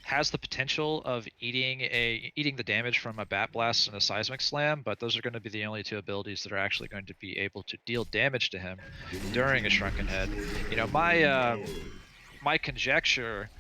[SPEAKER 4] has the potential of eating the damage from a bat blast and a seismic slam, but those are going to be the only two abilities that are actually going to be able to deal damage to him during a shrunken head. My conjecture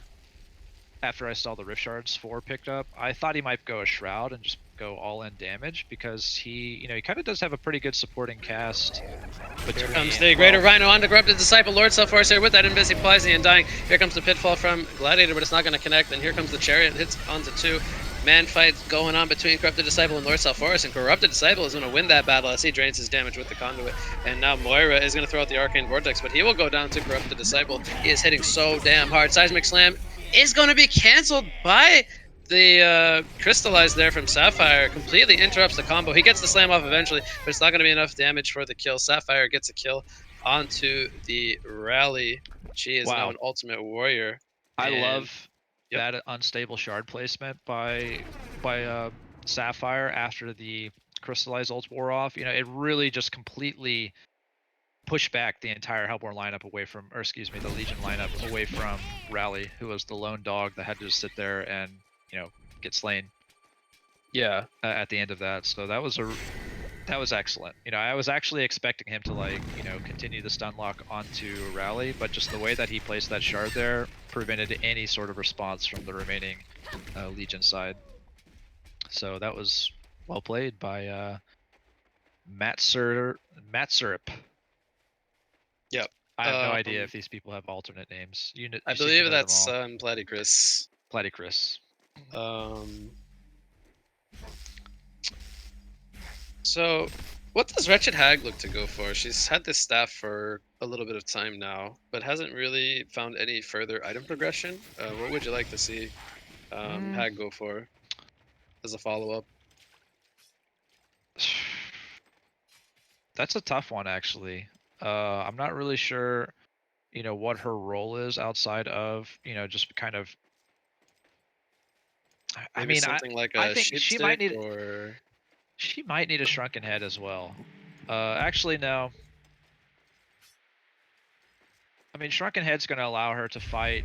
[SPEAKER 4] after I saw the Rift Shards 4 picked up, I thought he might go a Shroud and just go all in damage because he kind of does have a pretty good supporting cast
[SPEAKER 3] Here
[SPEAKER 4] between.
[SPEAKER 3] comes the Greater Rhino on the Corrupted Disciple. Lord Self-Force here with that Invisi and dying. Here comes the Pitfall from Gladiator, but it's not going to connect. And here comes the Chariot. Hits onto 2. Man fight going on between Corrupted Disciple and Lord Self-Force. And Corrupted Disciple is going to win that battle as he drains his damage with the Conduit. And now Moira is going to throw out the Arcane Vortex, but he will go down to Corrupted Disciple. He is hitting so damn hard. Seismic Slam is going to be canceled by the Crystallize there from Sapphire. Completely interrupts the combo. He gets the slam off eventually, but it's not going to be enough damage for the kill. Sapphire gets a kill onto the Rally. She is now
[SPEAKER 4] Wow,
[SPEAKER 3] an Ultimate Warrior.
[SPEAKER 4] I
[SPEAKER 3] And
[SPEAKER 4] love
[SPEAKER 3] yep.
[SPEAKER 4] that unstable shard placement by Sapphire after the crystallized ult wore off. It really just completely pushed back the entire Hellborn lineup away from, or excuse me, the Legion lineup away from Rally, who was the lone dog that had to just sit there and get slain
[SPEAKER 3] Yeah.
[SPEAKER 4] at the end of that. So that was excellent. I was actually expecting him to continue the stun lock onto Rally, but just the way that he placed that shard there prevented any sort of response from the remaining Legion side. So that was well played by Matt Syrup.
[SPEAKER 3] Yep.
[SPEAKER 4] I have no idea if these people have alternate names. You
[SPEAKER 3] I
[SPEAKER 4] seem to
[SPEAKER 3] believe
[SPEAKER 4] know them
[SPEAKER 3] that's
[SPEAKER 4] all.
[SPEAKER 3] Platycris.
[SPEAKER 4] Platycris.
[SPEAKER 3] So, what does Wretched Hag look to go for? She's had this staff for a little bit of time now, but hasn't really found any further item progression. What would you like to see Hag go for as a follow-up?
[SPEAKER 4] That's a tough one, actually. I'm not really sure, what her role is outside of, just kind of. I
[SPEAKER 3] Maybe
[SPEAKER 4] mean,
[SPEAKER 3] something like
[SPEAKER 4] I
[SPEAKER 3] a
[SPEAKER 4] think
[SPEAKER 3] sheep stick or
[SPEAKER 4] she might need a shrunken head as well. Actually, no. I mean, Shrunken Head's going to allow her to fight,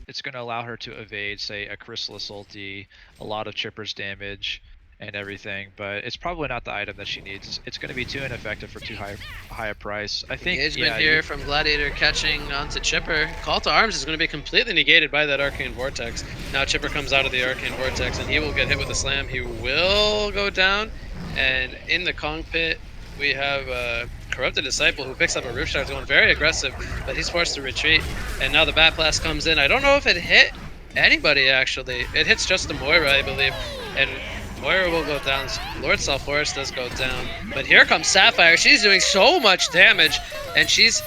[SPEAKER 4] it's going to allow her to evade, say, a Chrysalis ulti, a lot of Chipper's damage, and everything, but it's probably not the item that she needs. It's going to be too ineffective for too high a price. I think,
[SPEAKER 3] engagement
[SPEAKER 4] yeah,
[SPEAKER 3] here from Gladiator catching onto Chipper. Call to arms is going to be completely negated by that Arcane Vortex. Now Chipper comes out of the Arcane Vortex and he will get hit with a slam. He will go down, and in the Kong pit, we have Corrupted Disciple who picks up a Roof Shard, going very aggressive, but he's forced to retreat. And now the Bat Blast comes in. I don't know if it hit anybody, actually. It hits just the Moira, I believe. And Moira will go down. Lord Sulfuris does go down. But here comes Sapphire. She's doing so much damage, and she's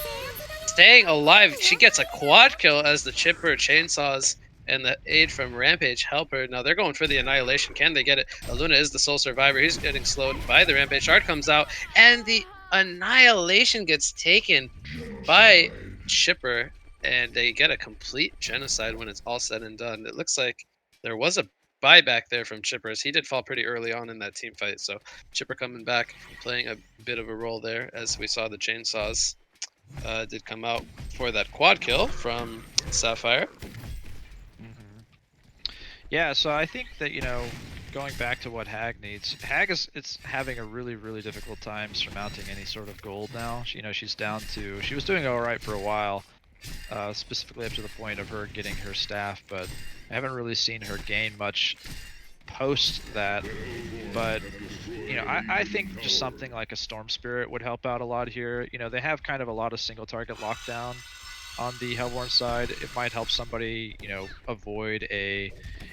[SPEAKER 3] staying alive. She gets a quad kill as the Chipper chainsaws and the aid from Rampage help her. Now they're going for the Annihilation. Can they get it? Aluna is the sole survivor. He's getting slowed by the Rampage. Shard comes out, and the Annihilation gets taken by Chipper, and they get a complete genocide when it's all said and done. It looks like there was a buyback there from Chipper, as he did fall pretty early on in that team fight. So Chipper coming back, playing a bit of a role there, as we saw the chainsaws did come out for that quad kill from Sapphire.
[SPEAKER 4] Yeah, so I think that, going back to what Hag needs, Hag it's having a really, really difficult time surmounting any sort of gold now. She's down to, she was doing alright for a while, specifically up to the point of her getting her staff, but I haven't really seen her gain much post that. But, I think just something like a Storm Spirit would help out a lot here. They have kind of a lot of single target lockdown on the Hellborn side. It might help somebody, avoid a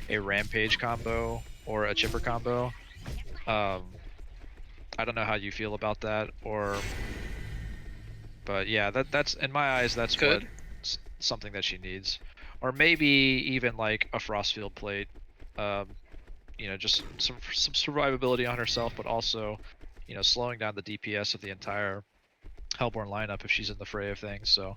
[SPEAKER 4] Rampage combo or a Chipper combo. I don't know how you feel about that, but yeah, that's in my eyes, that's
[SPEAKER 3] Good.
[SPEAKER 4] something that she needs, or maybe even like a Frostfield plate. Just some survivability on herself, but also, slowing down the DPS of the entire Hellborn lineup if she's in the fray of things. So.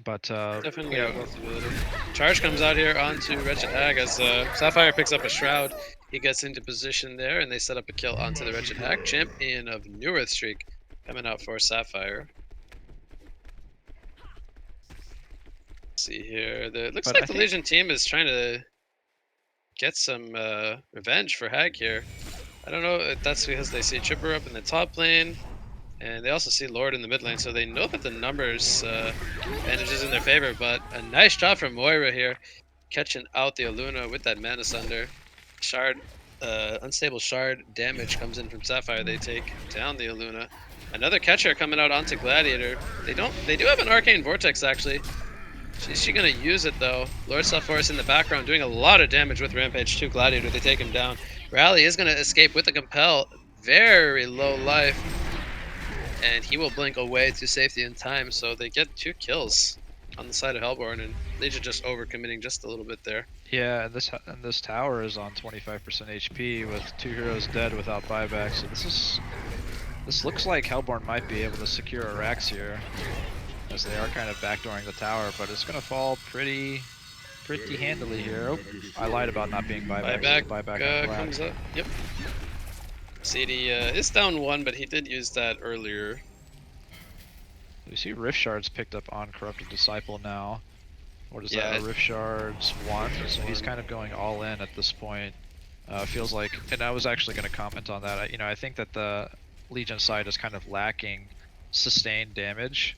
[SPEAKER 4] But
[SPEAKER 3] Definitely a possibility. Charge comes out here onto Wretched Hag as Sapphire picks up a Shroud. He gets into position there, and they set up a kill onto the Wretched Hag. Champion of New Earth Streak coming out for Sapphire. Let's see here. It looks like the Legion team is trying to get some revenge for Hag here. I don't know if that's because they see Chipper up in the top lane, and they also see Lord in the mid lane, so they know that the numbers advantage is in their favor. But a nice job from Moira here, catching out the Aluna with that Mana Sunder. Shard, unstable Shard damage comes in from Sapphire. They take down the Aluna. Another catcher coming out onto Gladiator. They do have an Arcane Vortex, actually. Is she gonna use it though? Lord Sulfuris in the background doing a lot of damage with Rampage to Gladiator. They take him down. Rally is gonna escape with a Compel. Very low life, and he will blink away to safety in time. So they get 2 kills on the side of Hellborn, and Legion just overcommitting just a little bit there.
[SPEAKER 4] Yeah, and this tower is on 25% HP with 2 heroes dead without buyback. So this looks like Hellborn might be able to secure a Rax here, as they are kind of backdooring the tower, but it's gonna fall pretty handily here. Oh, I lied about not being buyback.
[SPEAKER 3] Buyback comes up. Yep. CD is down 1, but he did use that earlier.
[SPEAKER 4] We see Rift Shards picked up on Corrupted Disciple now. What is that? Rift Shards 1, so he's kind of going all in at this point. Feels like, and I was actually going to comment on that. I think that the Legion side is kind of lacking sustained damage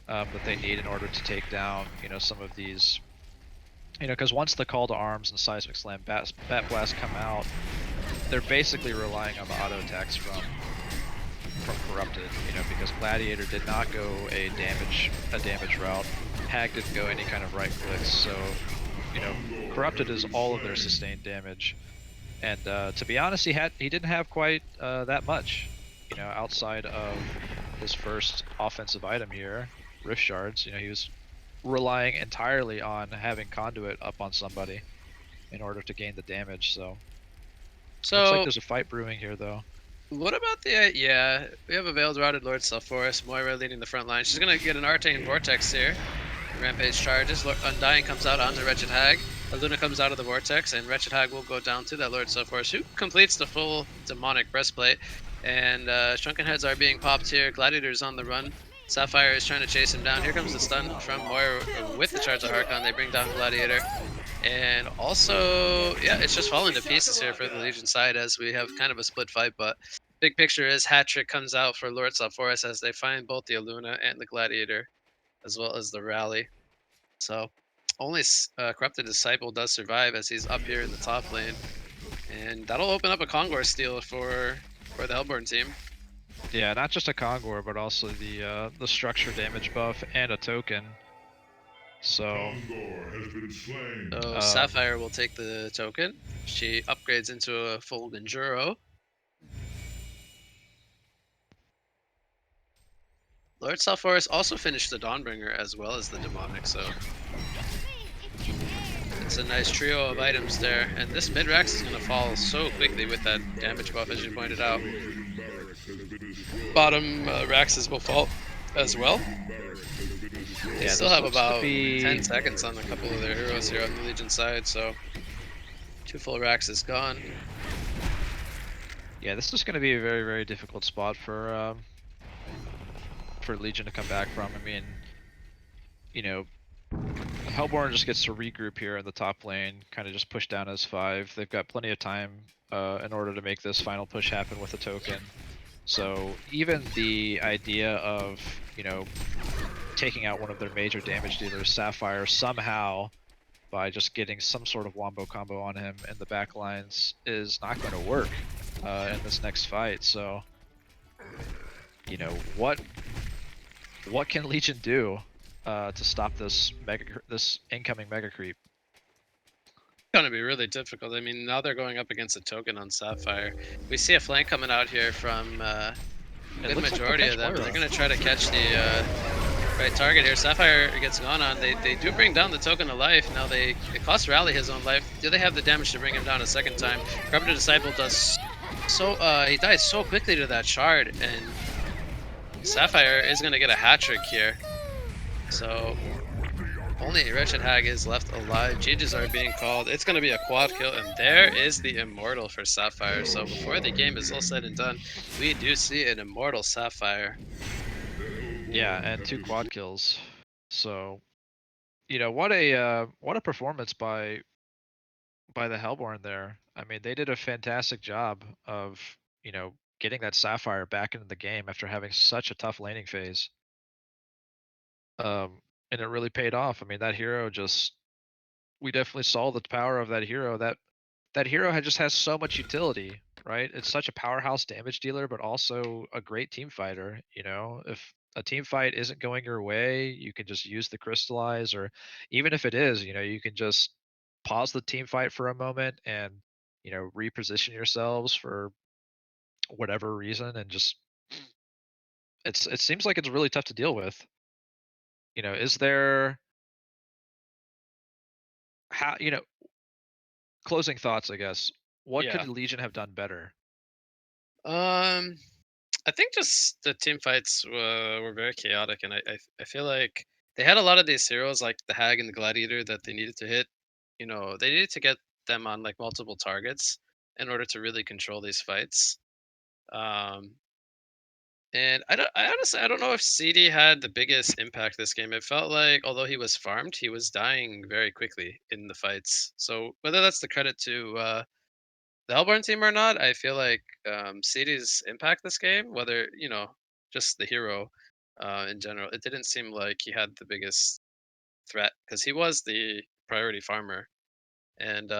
[SPEAKER 4] that they need in order to take down, some of these. Because once the Call to Arms and Seismic Slam, Bat Blast come out, they're basically relying on the auto attacks from Corrupted, because Gladiator did not go a damage route. Hag didn't go any kind of right clicks, so Corrupted is all of their sustained damage. And to be honest, he didn't have quite that much, outside of his first offensive item here, Rift Shards. He was relying entirely on having Conduit up on somebody in order to gain the damage. So looks like there's a fight brewing here, though.
[SPEAKER 3] What about the yeah? We have a Veiled Routed Lord Self-Forest, Moira leading the front line. She's gonna get an Arcane Vortex here. Rampage charges. Undying comes out onto Wretched Hag. Luna comes out of the vortex, and Wretched Hag will go down to that Lord Self-Forest, who completes the full demonic breastplate. And Shrunken Heads are being popped here. Gladiator's on the run. Sapphire is trying to chase him down. Here comes the stun from Moira with the charge of Harkon. They bring down Gladiator. And also, yeah, it's just falling to pieces here for the Legion side as we have kind of a split fight. But big picture is hat trick comes out for Lord Self-Forest as they find both the Aluna and the Gladiator, as well as the Rally. So only Corrupted Disciple does survive as he's up here in the top lane. And that'll open up a Kongor steal for the Hellborn team.
[SPEAKER 4] Yeah, not just a Kongor, but also the structure damage buff and a token. So
[SPEAKER 3] Sapphire will take the token. She upgrades into a full Ginjuro. Lord Self-Forest also finished the Dawnbringer as well as the Demonic, so it's a nice trio of items there. And this mid-Rax is going to fall so quickly with that damage buff, as you pointed out. Bottom Raxes will fall as well. They still have about 10 seconds on a couple of their heroes here on the Legion side, so 2 full Raxes gone.
[SPEAKER 4] Yeah, this is going to be a very, very difficult spot for Legion to come back from. I mean, you know, Hellborn just gets to regroup here in the top lane, kind of just push down as 5. They've got plenty of time in order to make this final push happen with a token. So even the idea of, you know, taking out one of their major damage dealers, Sapphire, somehow by just getting some sort of wombo combo on him in the back lines is not going to work in this next fight. So, you know, what can Legion do to stop this incoming mega creep?
[SPEAKER 3] Going to be really difficult. I mean, now they're going up against a token on Sapphire. We see a flank coming out here from a good majority of them. They're going to try to catch the right target here. Sapphire gets gone on. They do bring down the token of life. Now it costs Rally his own life. Do they have the damage to bring him down a second time? Corrupted Disciple does so he dies so quickly to that shard, and Sapphire is going to get a hat trick here. So only Wretched Hag is left alive. GGs are being called. It's going to be a quad kill, and there is the Immortal for Sapphire. So before the game is all said and done, we do see an Immortal Sapphire.
[SPEAKER 4] Yeah, and 2 quad kills. So, you know, what a performance by the Hellborn there. I mean, they did a fantastic job of, you know, getting that Sapphire back into the game after having such a tough laning phase. And it really paid off. I mean, that hero just we definitely saw the power of that hero. That hero just has so much utility, right? It's such a powerhouse damage dealer, but also a great team fighter. You know, if a team fight isn't going your way, you can just use the crystallize, or even if it is, you know, you can just pause the team fight for a moment and, you know, reposition yourselves for whatever reason, and just it seems like it's really tough to deal with. You know, is there how you know closing thoughts, I guess. What
[SPEAKER 3] Yeah.
[SPEAKER 4] could Legion have done better?
[SPEAKER 3] I think just the team fights were very chaotic, and I feel like they had a lot of these heroes like the Hag and the Gladiator that they needed to hit. You know, they needed to get them on like multiple targets in order to really control these fights. Um, and I honestly I don't know if CD had the biggest impact this game. It felt like although he was farmed, he was dying very quickly in the fights. So whether that's the credit to the Hellborn team or not, I feel like CD's impact this game, whether just the hero in general, it didn't seem like he had the biggest threat because he was the priority farmer, and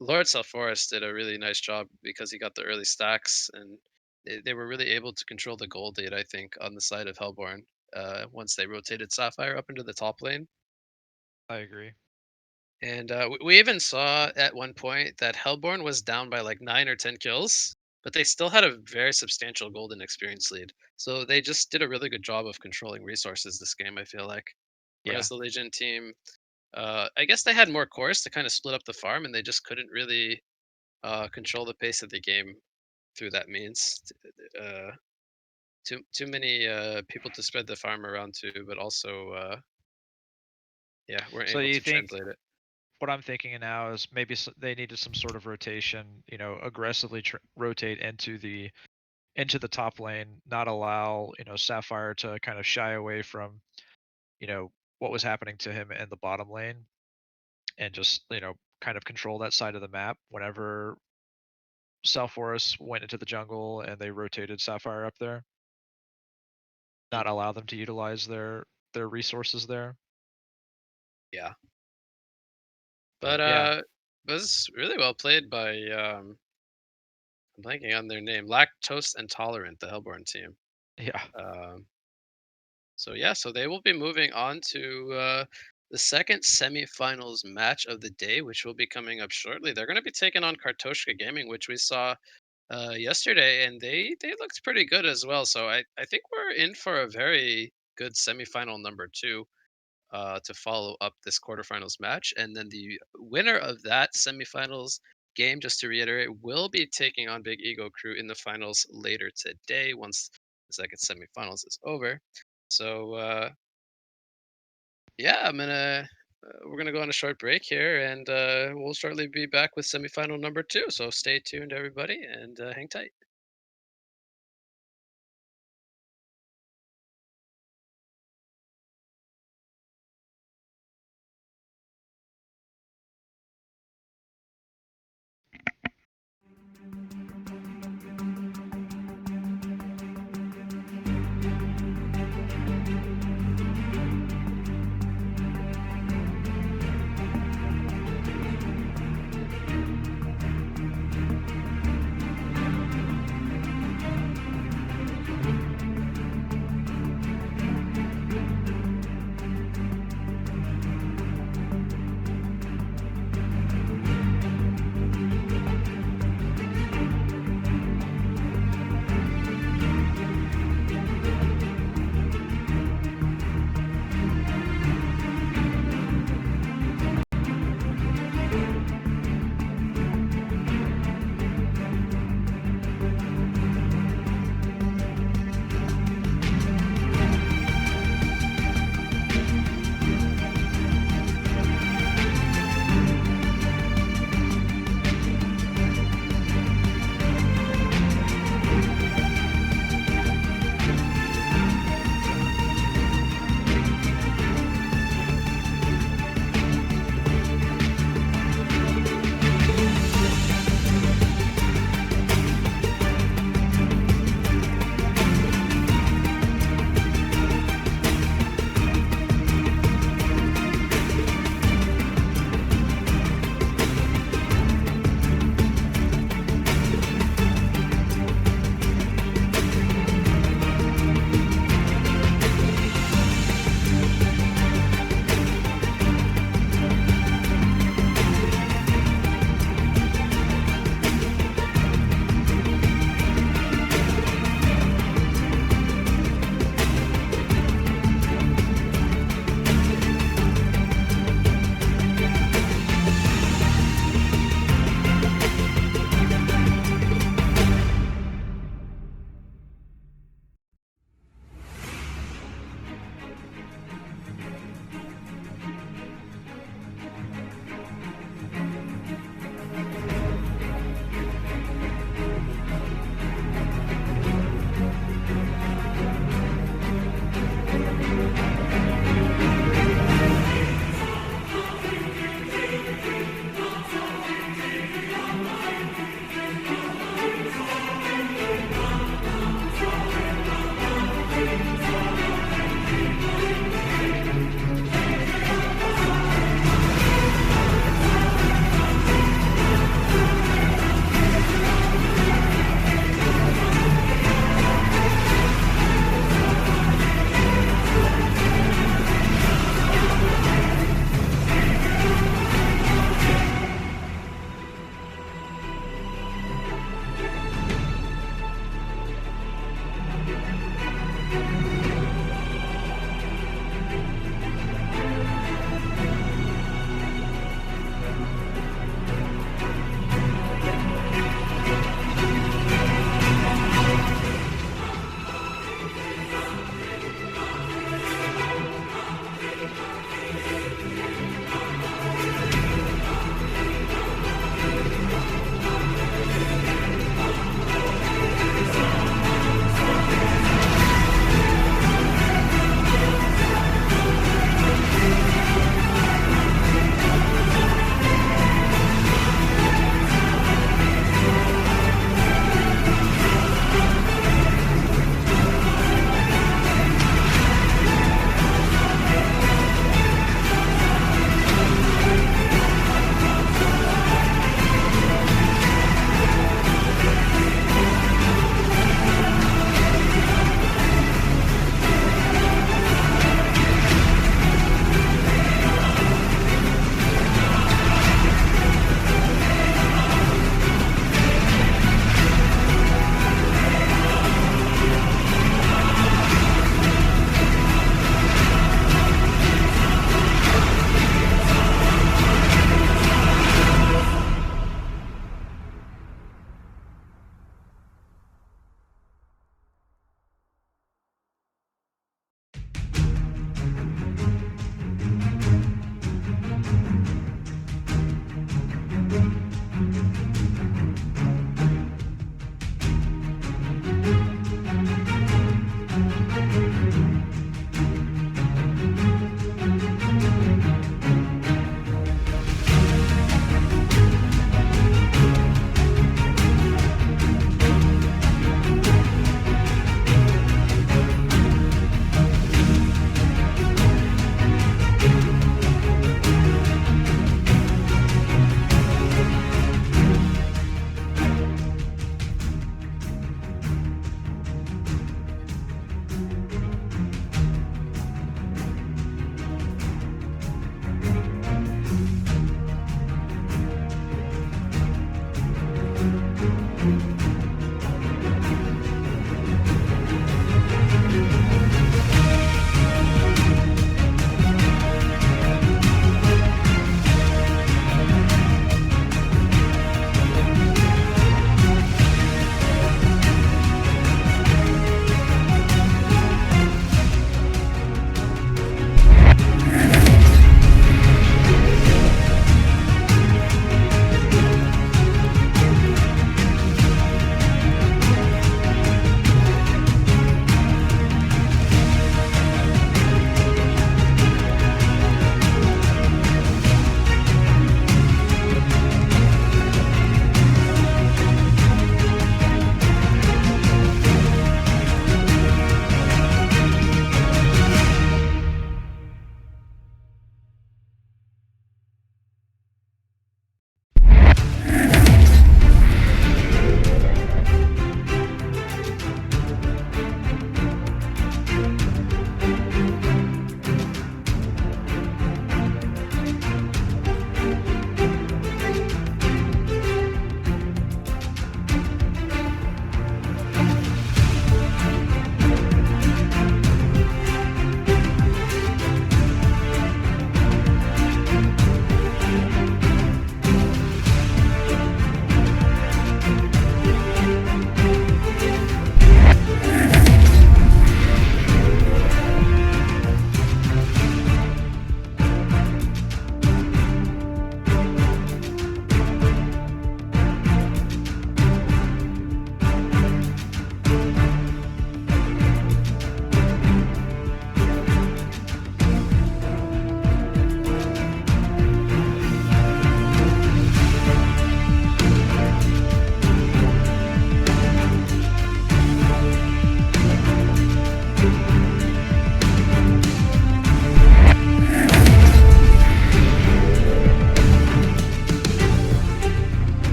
[SPEAKER 3] Lord Self-Forest did a really nice job because he got the early stacks, and they were really able to control the gold date. I think on the side of Hellborn, once they rotated Sapphire up into the top lane.
[SPEAKER 4] I agree.
[SPEAKER 3] And we even saw at one point that Hellborn was down by like 9 or 10 kills, but they still had a very substantial golden experience lead. So they just did a really good job of controlling resources this game, I feel like.
[SPEAKER 4] Yeah.
[SPEAKER 3] Whereas the Legion team, I guess they had more cores to kind of split up the farm, and they just couldn't really control the pace of the game. through that means. Too many people to spread the farm around to, but also yeah, weren't
[SPEAKER 4] So
[SPEAKER 3] able
[SPEAKER 4] you
[SPEAKER 3] to
[SPEAKER 4] think
[SPEAKER 3] translate it.
[SPEAKER 4] what I'm thinking now is maybe they needed some sort of rotation, aggressively rotate into the top lane, not allow, Sapphire to kind of shy away from, what was happening to him in the bottom lane, and just, kind of control that side of the map whenever South Forest went into the jungle and they rotated Sapphire up there, not allow them to utilize their resources there.
[SPEAKER 3] Yeah. But
[SPEAKER 4] Yeah,
[SPEAKER 3] it was really well played by I'm blanking on their name. Lactose Intolerant, the Hellborn team.
[SPEAKER 4] yeah.
[SPEAKER 3] Um, so yeah, so they will be moving on to the second semifinals match of the day, which will be coming up shortly. They're going to be taking on Kartoshka Gaming, which we saw yesterday, and they looked pretty good as well. So I think we're in for a very good semifinal number two to follow up this quarterfinals match. And then the winner of that semifinals game, just to reiterate, will be taking on Big Ego Crew in the finals later today once the second semifinals is over. So yeah, we're gonna go on a short break here, and we'll shortly be back with semifinal number two. So stay tuned, everybody, and hang tight.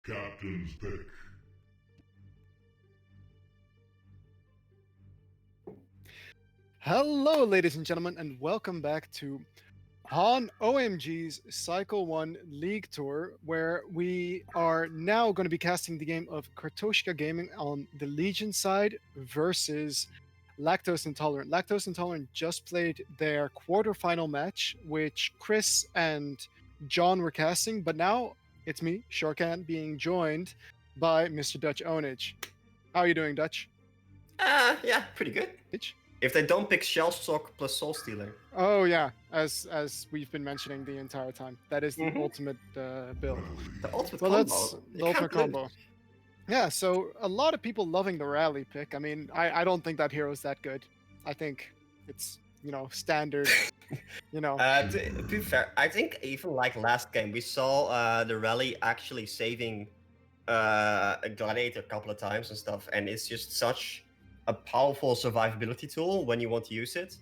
[SPEAKER 5] Captain's pick.
[SPEAKER 6] Hello, ladies and gentlemen, and welcome back to HoN OMG's Cycle 1 League Tour, where we are now going to be casting the game of Kartoshka Gaming on the Legion side versus Lactose Intolerant. Lactose Intolerant just played their quarterfinal match, which Chris and John were casting, but now it's me, Shorkan, being joined by Mr. Dutch Onage. How are you doing, Dutch?
[SPEAKER 7] Yeah, pretty good. If they don't pick Shell Shock plus Soul Stealer.
[SPEAKER 6] Oh yeah, as we've been mentioning the entire time, that is the
[SPEAKER 7] Mhm.
[SPEAKER 6] ultimate build.
[SPEAKER 7] The ultimate
[SPEAKER 6] Well,
[SPEAKER 7] combo.
[SPEAKER 6] that's
[SPEAKER 7] You
[SPEAKER 6] the ultimate
[SPEAKER 7] can't lose.
[SPEAKER 6] combo. Yeah, so a lot of people loving the rally pick. I mean, I don't think that hero is that good. I think it's standard.
[SPEAKER 7] To be fair, I think even like last game we saw the rally actually saving a gladiator a couple of times and stuff, and it's just such a powerful survivability tool when you want to use it.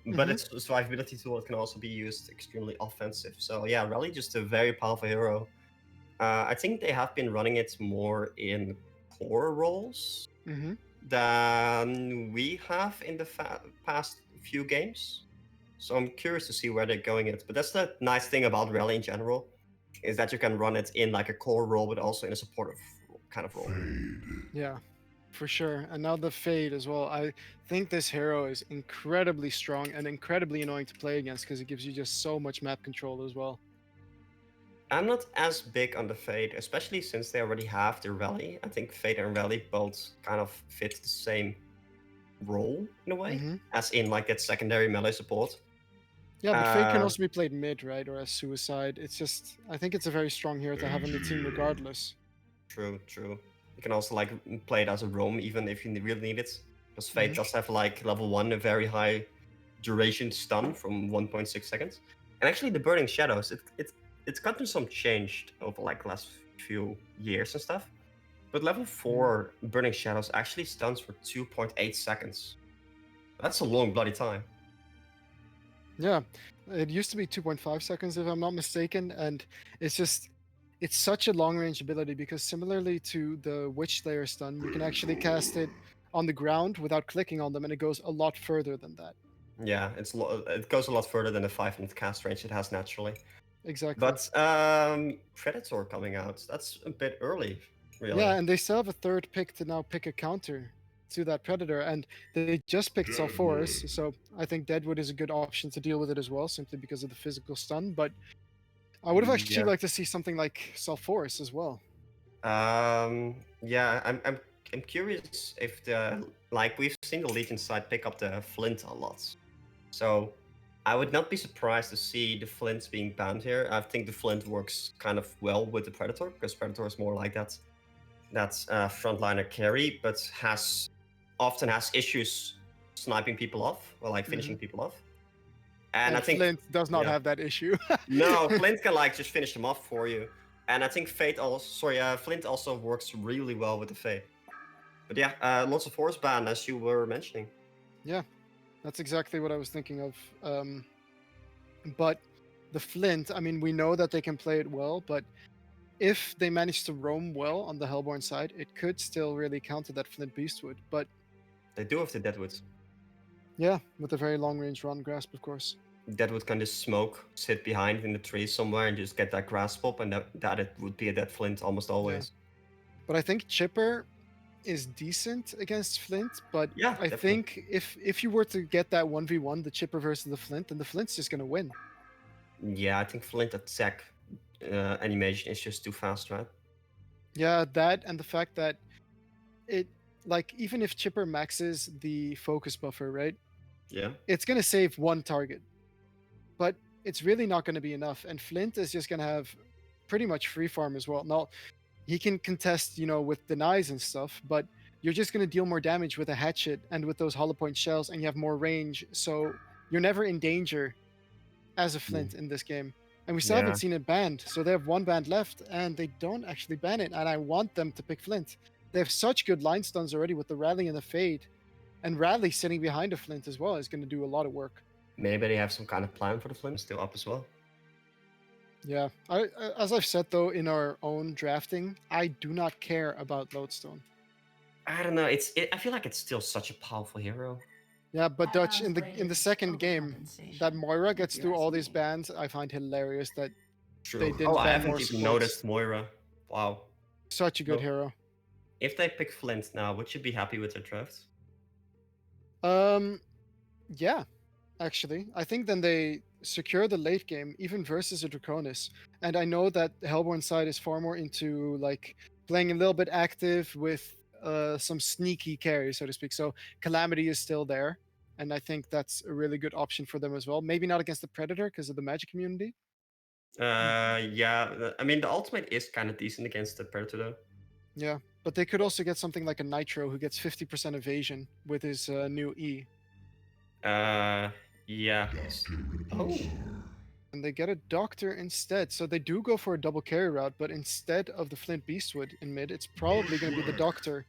[SPEAKER 7] But
[SPEAKER 6] Mhm.
[SPEAKER 7] it's a survivability tool that can also be used extremely offensive. So yeah, rally just a very powerful hero. I think they have been running it more in core roles
[SPEAKER 6] Mhm.
[SPEAKER 7] than we have in the past few games. So I'm curious to see where they're going it. But that's the nice thing about rally in general, is that you can run it in like a core role, but also in a supportive kind of role.
[SPEAKER 6] Yeah, for sure. And now the Fade as well. I think this hero is incredibly strong and incredibly annoying to play against because it gives you just so much map control as well.
[SPEAKER 7] I'm not as big on the Fade, especially since they already have the rally. I think Fade and rally both kind of fit the same role in a way,
[SPEAKER 6] Mhm.
[SPEAKER 7] as in like that secondary melee support.
[SPEAKER 6] Yeah, but Fade can
[SPEAKER 7] Uh,
[SPEAKER 6] also be played mid, right, or as suicide. It's just, I think it's a very strong hero to have on the team regardless.
[SPEAKER 7] True. You can also like play it as a roam even if you really need it. Because Fade does have like level 1 a very high duration stun from 1.6 seconds. And actually the Burning Shadows, it's gotten some changed over like the last few years and stuff. But level 4 Burning Shadows actually stuns for 2.8 seconds. That's a long bloody time.
[SPEAKER 6] Yeah, it used to be 2.5 seconds if I'm not mistaken, and it's such a long range ability because similarly to the Witch Slayer stun, you can actually cast it on the ground without clicking on them, and it goes a lot further than that.
[SPEAKER 7] Yeah, it goes a lot further than the 500 cast range it has naturally.
[SPEAKER 6] Exactly.
[SPEAKER 7] But Predator coming out, that's a bit early, really.
[SPEAKER 6] Yeah, and they still have a third pick to now pick a counter to that Predator, and they just picked Sulfuras, so I think Deadwood is a good option to deal with it as well, simply because of the physical stun. But I would have actually
[SPEAKER 7] Yeah.
[SPEAKER 6] liked to see something like Sulfuras as well.
[SPEAKER 7] Yeah, I'm curious if we've seen the Legion side pick up the Flint a lot, so I would not be surprised to see the Flint being banned here. I think the Flint works kind of well with the Predator because Predator is more like that frontliner carry, but often has issues sniping people off or like finishing people off. And I think
[SPEAKER 6] Flint does not
[SPEAKER 7] yeah.
[SPEAKER 6] have that issue.
[SPEAKER 7] No, Flint can like just finish them off for you. And I think Flint also works really well with the Fate. But yeah, lots of force ban as you were mentioning.
[SPEAKER 6] Yeah, that's exactly what I was thinking of. But the Flint, I mean, we know that they can play it well, but if they manage to roam well on the Hellborn side, it could still really counter that Flint Beastwood. But
[SPEAKER 7] they do have the Deadwood.
[SPEAKER 6] Yeah, with a very long range run grasp, of course.
[SPEAKER 7] Deadwood can just smoke, sit behind in the tree somewhere, and just get that grasp up, and that it would be a dead Flint almost always.
[SPEAKER 6] Yeah. But I think Chipper is decent against Flint, but
[SPEAKER 7] yeah,
[SPEAKER 6] I think if you were to get that 1v1, the Chipper versus the Flint, then the Flint's just gonna win.
[SPEAKER 7] Yeah, I think Flint attack animation is just too fast, right?
[SPEAKER 6] Yeah, that and the fact that it, like, even if Chipper maxes the focus buffer, right?
[SPEAKER 7] Yeah.
[SPEAKER 6] It's gonna save one target, but it's really not gonna be enough. And Flint is just gonna have pretty much free farm as well. Now, he can contest, with denies and stuff, but you're just gonna deal more damage with a hatchet and with those hollow point shells, and you have more range, so you're never in danger as a Flint in this game. And we still haven't seen it banned, so they have one band left, and they don't actually ban it. And I want them to pick Flint. They have such good line stuns already with the Rally and the Fade, and Rally sitting behind a Flint as well is going to do a lot of work.
[SPEAKER 7] Maybe they have some kind of plan for the Flint still up as well.
[SPEAKER 6] Yeah. As I've said though in our own drafting, I do not care about Lodestone.
[SPEAKER 7] I don't know. I feel like it's still such a powerful hero.
[SPEAKER 6] Yeah, but Dutch
[SPEAKER 5] Advanced
[SPEAKER 6] in the
[SPEAKER 5] rate
[SPEAKER 6] second game, that
[SPEAKER 5] overcompensation.
[SPEAKER 6] Moira gets through all these
[SPEAKER 5] Curiosity.
[SPEAKER 6] bans, I find hilarious that they
[SPEAKER 7] True. Oh,
[SPEAKER 6] didn't
[SPEAKER 7] I
[SPEAKER 6] ban
[SPEAKER 7] haven't
[SPEAKER 6] more
[SPEAKER 7] even
[SPEAKER 6] supports.
[SPEAKER 7] noticed Moira. Wow.
[SPEAKER 6] Such a good
[SPEAKER 7] So,
[SPEAKER 6] hero.
[SPEAKER 7] if they pick Flint now, would you be happy with their draft?
[SPEAKER 6] Yeah, actually. I think then they secure the late game, even versus a Draconis. And I know that the Hellborn side is far more into like playing a little bit active with some sneaky carry, so to speak. So Calamity is still there. And I think that's a really good option for them as well. Maybe not against the Predator because of the magic community.
[SPEAKER 7] Yeah. I mean, the ultimate is kind of decent against the Predator, though.
[SPEAKER 6] Yeah. But they could also get something like a Nitro who gets 50% evasion with his new E.
[SPEAKER 7] Yeah. Oh.
[SPEAKER 6] And they get a Doctor instead. So they do go for a double carry route, but instead of the Flint Beastwood in mid, it's probably going to be the Doctor.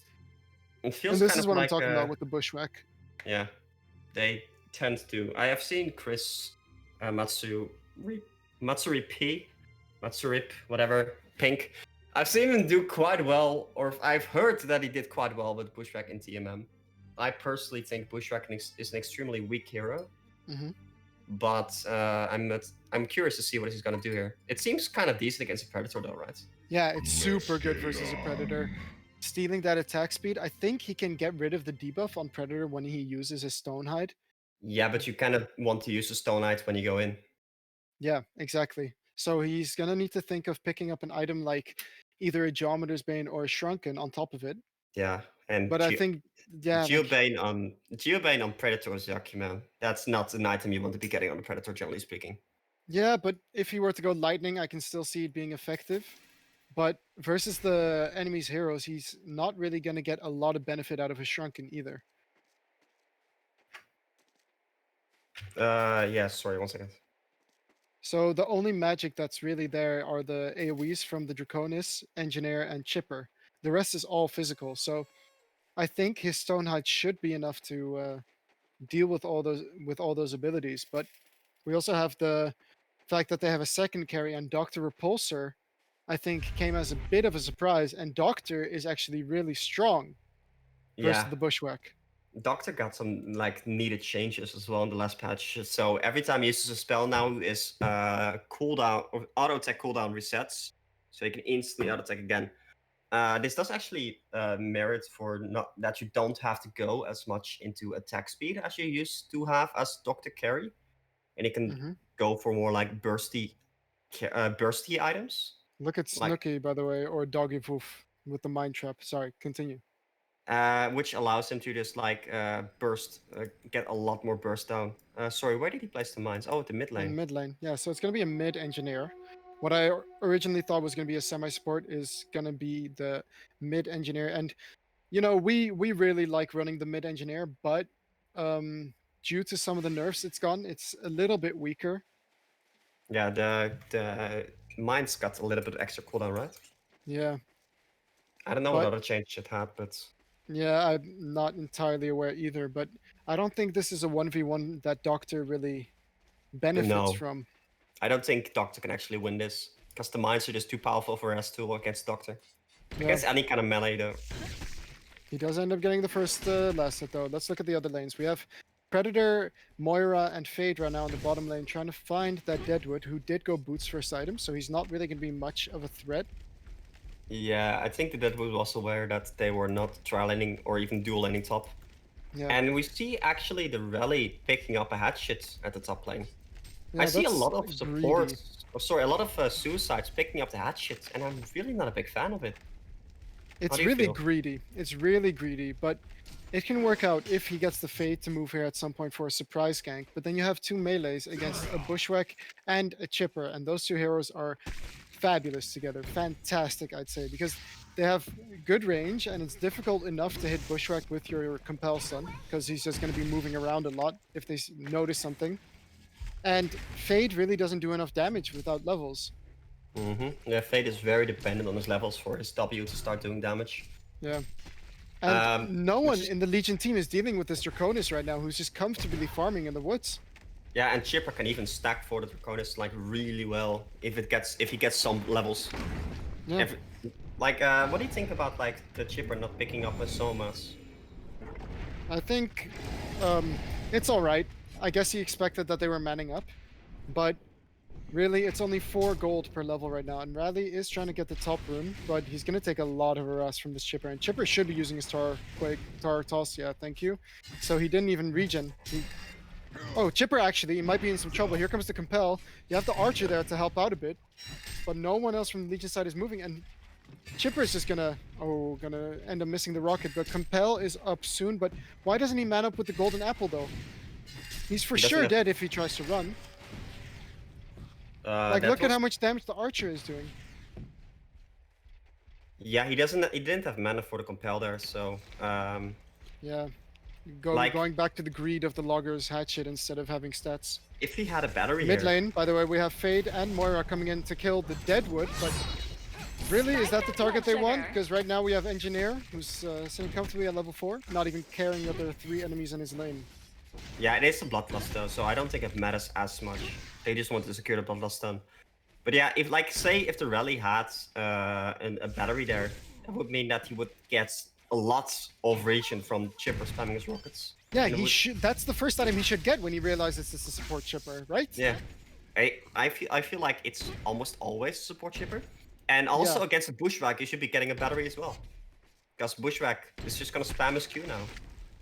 [SPEAKER 7] It
[SPEAKER 6] And
[SPEAKER 7] feels
[SPEAKER 6] this
[SPEAKER 7] kind
[SPEAKER 6] is
[SPEAKER 7] of
[SPEAKER 6] what I'm
[SPEAKER 7] like
[SPEAKER 6] talking about with the Bushwhack.
[SPEAKER 7] yeah, they tend to. I have seen Chris Matsuri P, Matsurip, whatever, Pink. I've seen him do quite well, or I've heard that he did quite well with Bushwhack in TMM. I personally think Bushwhack is an extremely weak hero,
[SPEAKER 6] Hmm.
[SPEAKER 7] but I'm curious to see what he's gonna do here. It seems kind of decent against a Predator, though, right?
[SPEAKER 6] Yeah, it's super good versus a Predator. Stealing that attack speed, I think he can get rid of the debuff on Predator when he uses his Stonehide.
[SPEAKER 7] Yeah, but you kind of want to use the Stone Knight when you go in.
[SPEAKER 6] Yeah, exactly. So he's going to need to think of picking up an item like either a Geometer's Bane or a Shrunken on top of it.
[SPEAKER 7] Yeah, and
[SPEAKER 6] But I think, yeah, like,
[SPEAKER 7] Geobane on Predator is yucky, man. That's not an item you want to be getting on a Predator, generally speaking.
[SPEAKER 6] yeah, but if he were to go Lightning, I can still see it being effective. But versus the enemy's heroes, he's not really going to get a lot of benefit out of his Shrunken either.
[SPEAKER 7] Yeah, sorry, 1 second.
[SPEAKER 6] So the only magic that's really there are the AoEs from the Draconis, Engineer, and Chipper. The rest is all physical. So I think his Stonehide should be enough to deal with all those abilities. But we also have the fact that they have a second carry, and Doctor Repulsor, I think, came as a bit of a surprise. And Doctor is actually really strong versus
[SPEAKER 7] Yeah,
[SPEAKER 6] the Bushwhack.
[SPEAKER 7] Doctor got some like needed changes as well in the last patch. So every time he uses a spell now is cooldown or auto attack cooldown resets, so you can instantly auto attack again. This does actually merit for not that you don't have to go as much into attack speed as you used to have as Doctor Carry, and you can
[SPEAKER 6] Hmm.
[SPEAKER 7] go for more like bursty items.
[SPEAKER 6] Look at
[SPEAKER 7] Like
[SPEAKER 6] Snooky, by the way, or Doggy Woof with the Mind Trap. Sorry, continue.
[SPEAKER 7] which allows him to just like burst, get a lot more burst down. Sorry, where did he place the mines? Oh, at the mid
[SPEAKER 6] In the
[SPEAKER 7] lane.
[SPEAKER 6] mid lane. Yeah, so it's going to be a mid engineer. What I originally thought was going to be a semi support is going to be the mid engineer. And, you know, we really like running the mid engineer, but due to some of the nerfs it's gotten, it's a little bit weaker.
[SPEAKER 7] Yeah, the mines got a little bit extra cooldown, right?
[SPEAKER 6] Yeah.
[SPEAKER 7] I don't know what
[SPEAKER 6] But
[SPEAKER 7] other change it had, but
[SPEAKER 6] yeah, I'm not entirely aware either. But I don't think this is a 1v1 that Doctor really benefits
[SPEAKER 7] no,
[SPEAKER 6] from.
[SPEAKER 7] I don't think Doctor can actually win this because the mines are just too powerful for S2 against Doctor.
[SPEAKER 6] Yeah.
[SPEAKER 7] Against any kind of melee, though.
[SPEAKER 6] He does end up getting the first last hit, though. Let's look at the other lanes. We have Predator, Moira, and Phaedra now in the bottom lane trying to find that Deadwood, who did go Boots first item, so he's not really going to be much of a threat.
[SPEAKER 7] Yeah, I think that was also aware that they were not trial laning or even dual laning top.
[SPEAKER 6] Yeah.
[SPEAKER 7] And we see actually the rally picking up a hatchet at the top lane.
[SPEAKER 6] Yeah,
[SPEAKER 7] I see a
[SPEAKER 6] that's
[SPEAKER 7] lot of
[SPEAKER 6] greedy.
[SPEAKER 7] support, a lot of suicides picking up the hatchet, and I'm really not a big fan of it.
[SPEAKER 6] It's
[SPEAKER 7] do you
[SPEAKER 6] really
[SPEAKER 7] feel?
[SPEAKER 6] greedy. It's really greedy, but it can work out if he gets the Fade to move here at some point for a surprise gank. But then you have two melees against a Bushwhack and a Chipper, and those two heroes are fabulous together. Fantastic, I'd say, because they have good range, and it's difficult enough to hit Bushwhack with your Compel Stun, because he's just going to be moving around a lot if they notice something. And Fade really doesn't do enough damage without levels.
[SPEAKER 7] Yeah, Fate is very dependent on his levels for his W to start doing damage.
[SPEAKER 6] Yeah. And no
[SPEAKER 7] which
[SPEAKER 6] one
[SPEAKER 7] is-
[SPEAKER 6] in the Legion team is dealing with this Draconis right now who's just comfortably farming in the woods.
[SPEAKER 7] Yeah, and Chipper can even stack for the Draconis like really well if he gets some levels.
[SPEAKER 6] Yeah.
[SPEAKER 7] Every, like, what do you think about like the Chipper not picking up a Somas?
[SPEAKER 6] I think it's all right. I guess he expected that they were manning up, but really, it's only 4 gold per level right now, and Rally is trying to get the top rune, but he's going to take a lot of harass from this Chipper, and Chipper should be using his Tar Toss, yeah, thank you. So he didn't even regen. Oh, Chipper actually, he might be in some trouble. Here comes the Compel. You have the Archer there to help out a bit, but no one else from the Legion side is moving, and Chipper is just gonna end up missing the rocket, but Compel is up soon, but why doesn't he man up with the Golden Apple, though? He's for
[SPEAKER 7] He doesn't
[SPEAKER 6] sure
[SPEAKER 7] have-
[SPEAKER 6] dead if he tries to run. Like,
[SPEAKER 7] that
[SPEAKER 6] look at
[SPEAKER 7] was-
[SPEAKER 6] how much damage the Archer is doing.
[SPEAKER 7] Yeah, he didn't have mana for the compel there, so
[SPEAKER 6] Yeah.
[SPEAKER 7] Like-
[SPEAKER 6] Going back to the greed of the Logger's hatchet instead of having stats.
[SPEAKER 7] if he had a battery
[SPEAKER 6] Mid
[SPEAKER 7] here,
[SPEAKER 6] lane, by the way, we have Fade and Moira coming in to kill the Deadwood, but really, is that the target they want? Because right now we have Engineer, who's sitting comfortably at level 4, not even caring that there are 3 enemies in his lane.
[SPEAKER 7] yeah, it is a bloodlust though, so I don't think it matters as much. They just want to secure the bloodlust stun. But yeah, if like say if the rally had a battery there, that would mean that he would get a lot of regen from Chipper spamming his rockets.
[SPEAKER 6] Yeah,
[SPEAKER 7] And it
[SPEAKER 6] he
[SPEAKER 7] would-
[SPEAKER 6] should. That's the first item he should get when he realizes it's a support Chipper, right?
[SPEAKER 7] Yeah, I feel like it's almost always support Chipper, and also
[SPEAKER 6] Yeah.
[SPEAKER 7] against a Bushwhack, you should be getting a battery as well, because Bushwhack is just gonna spam his Q now.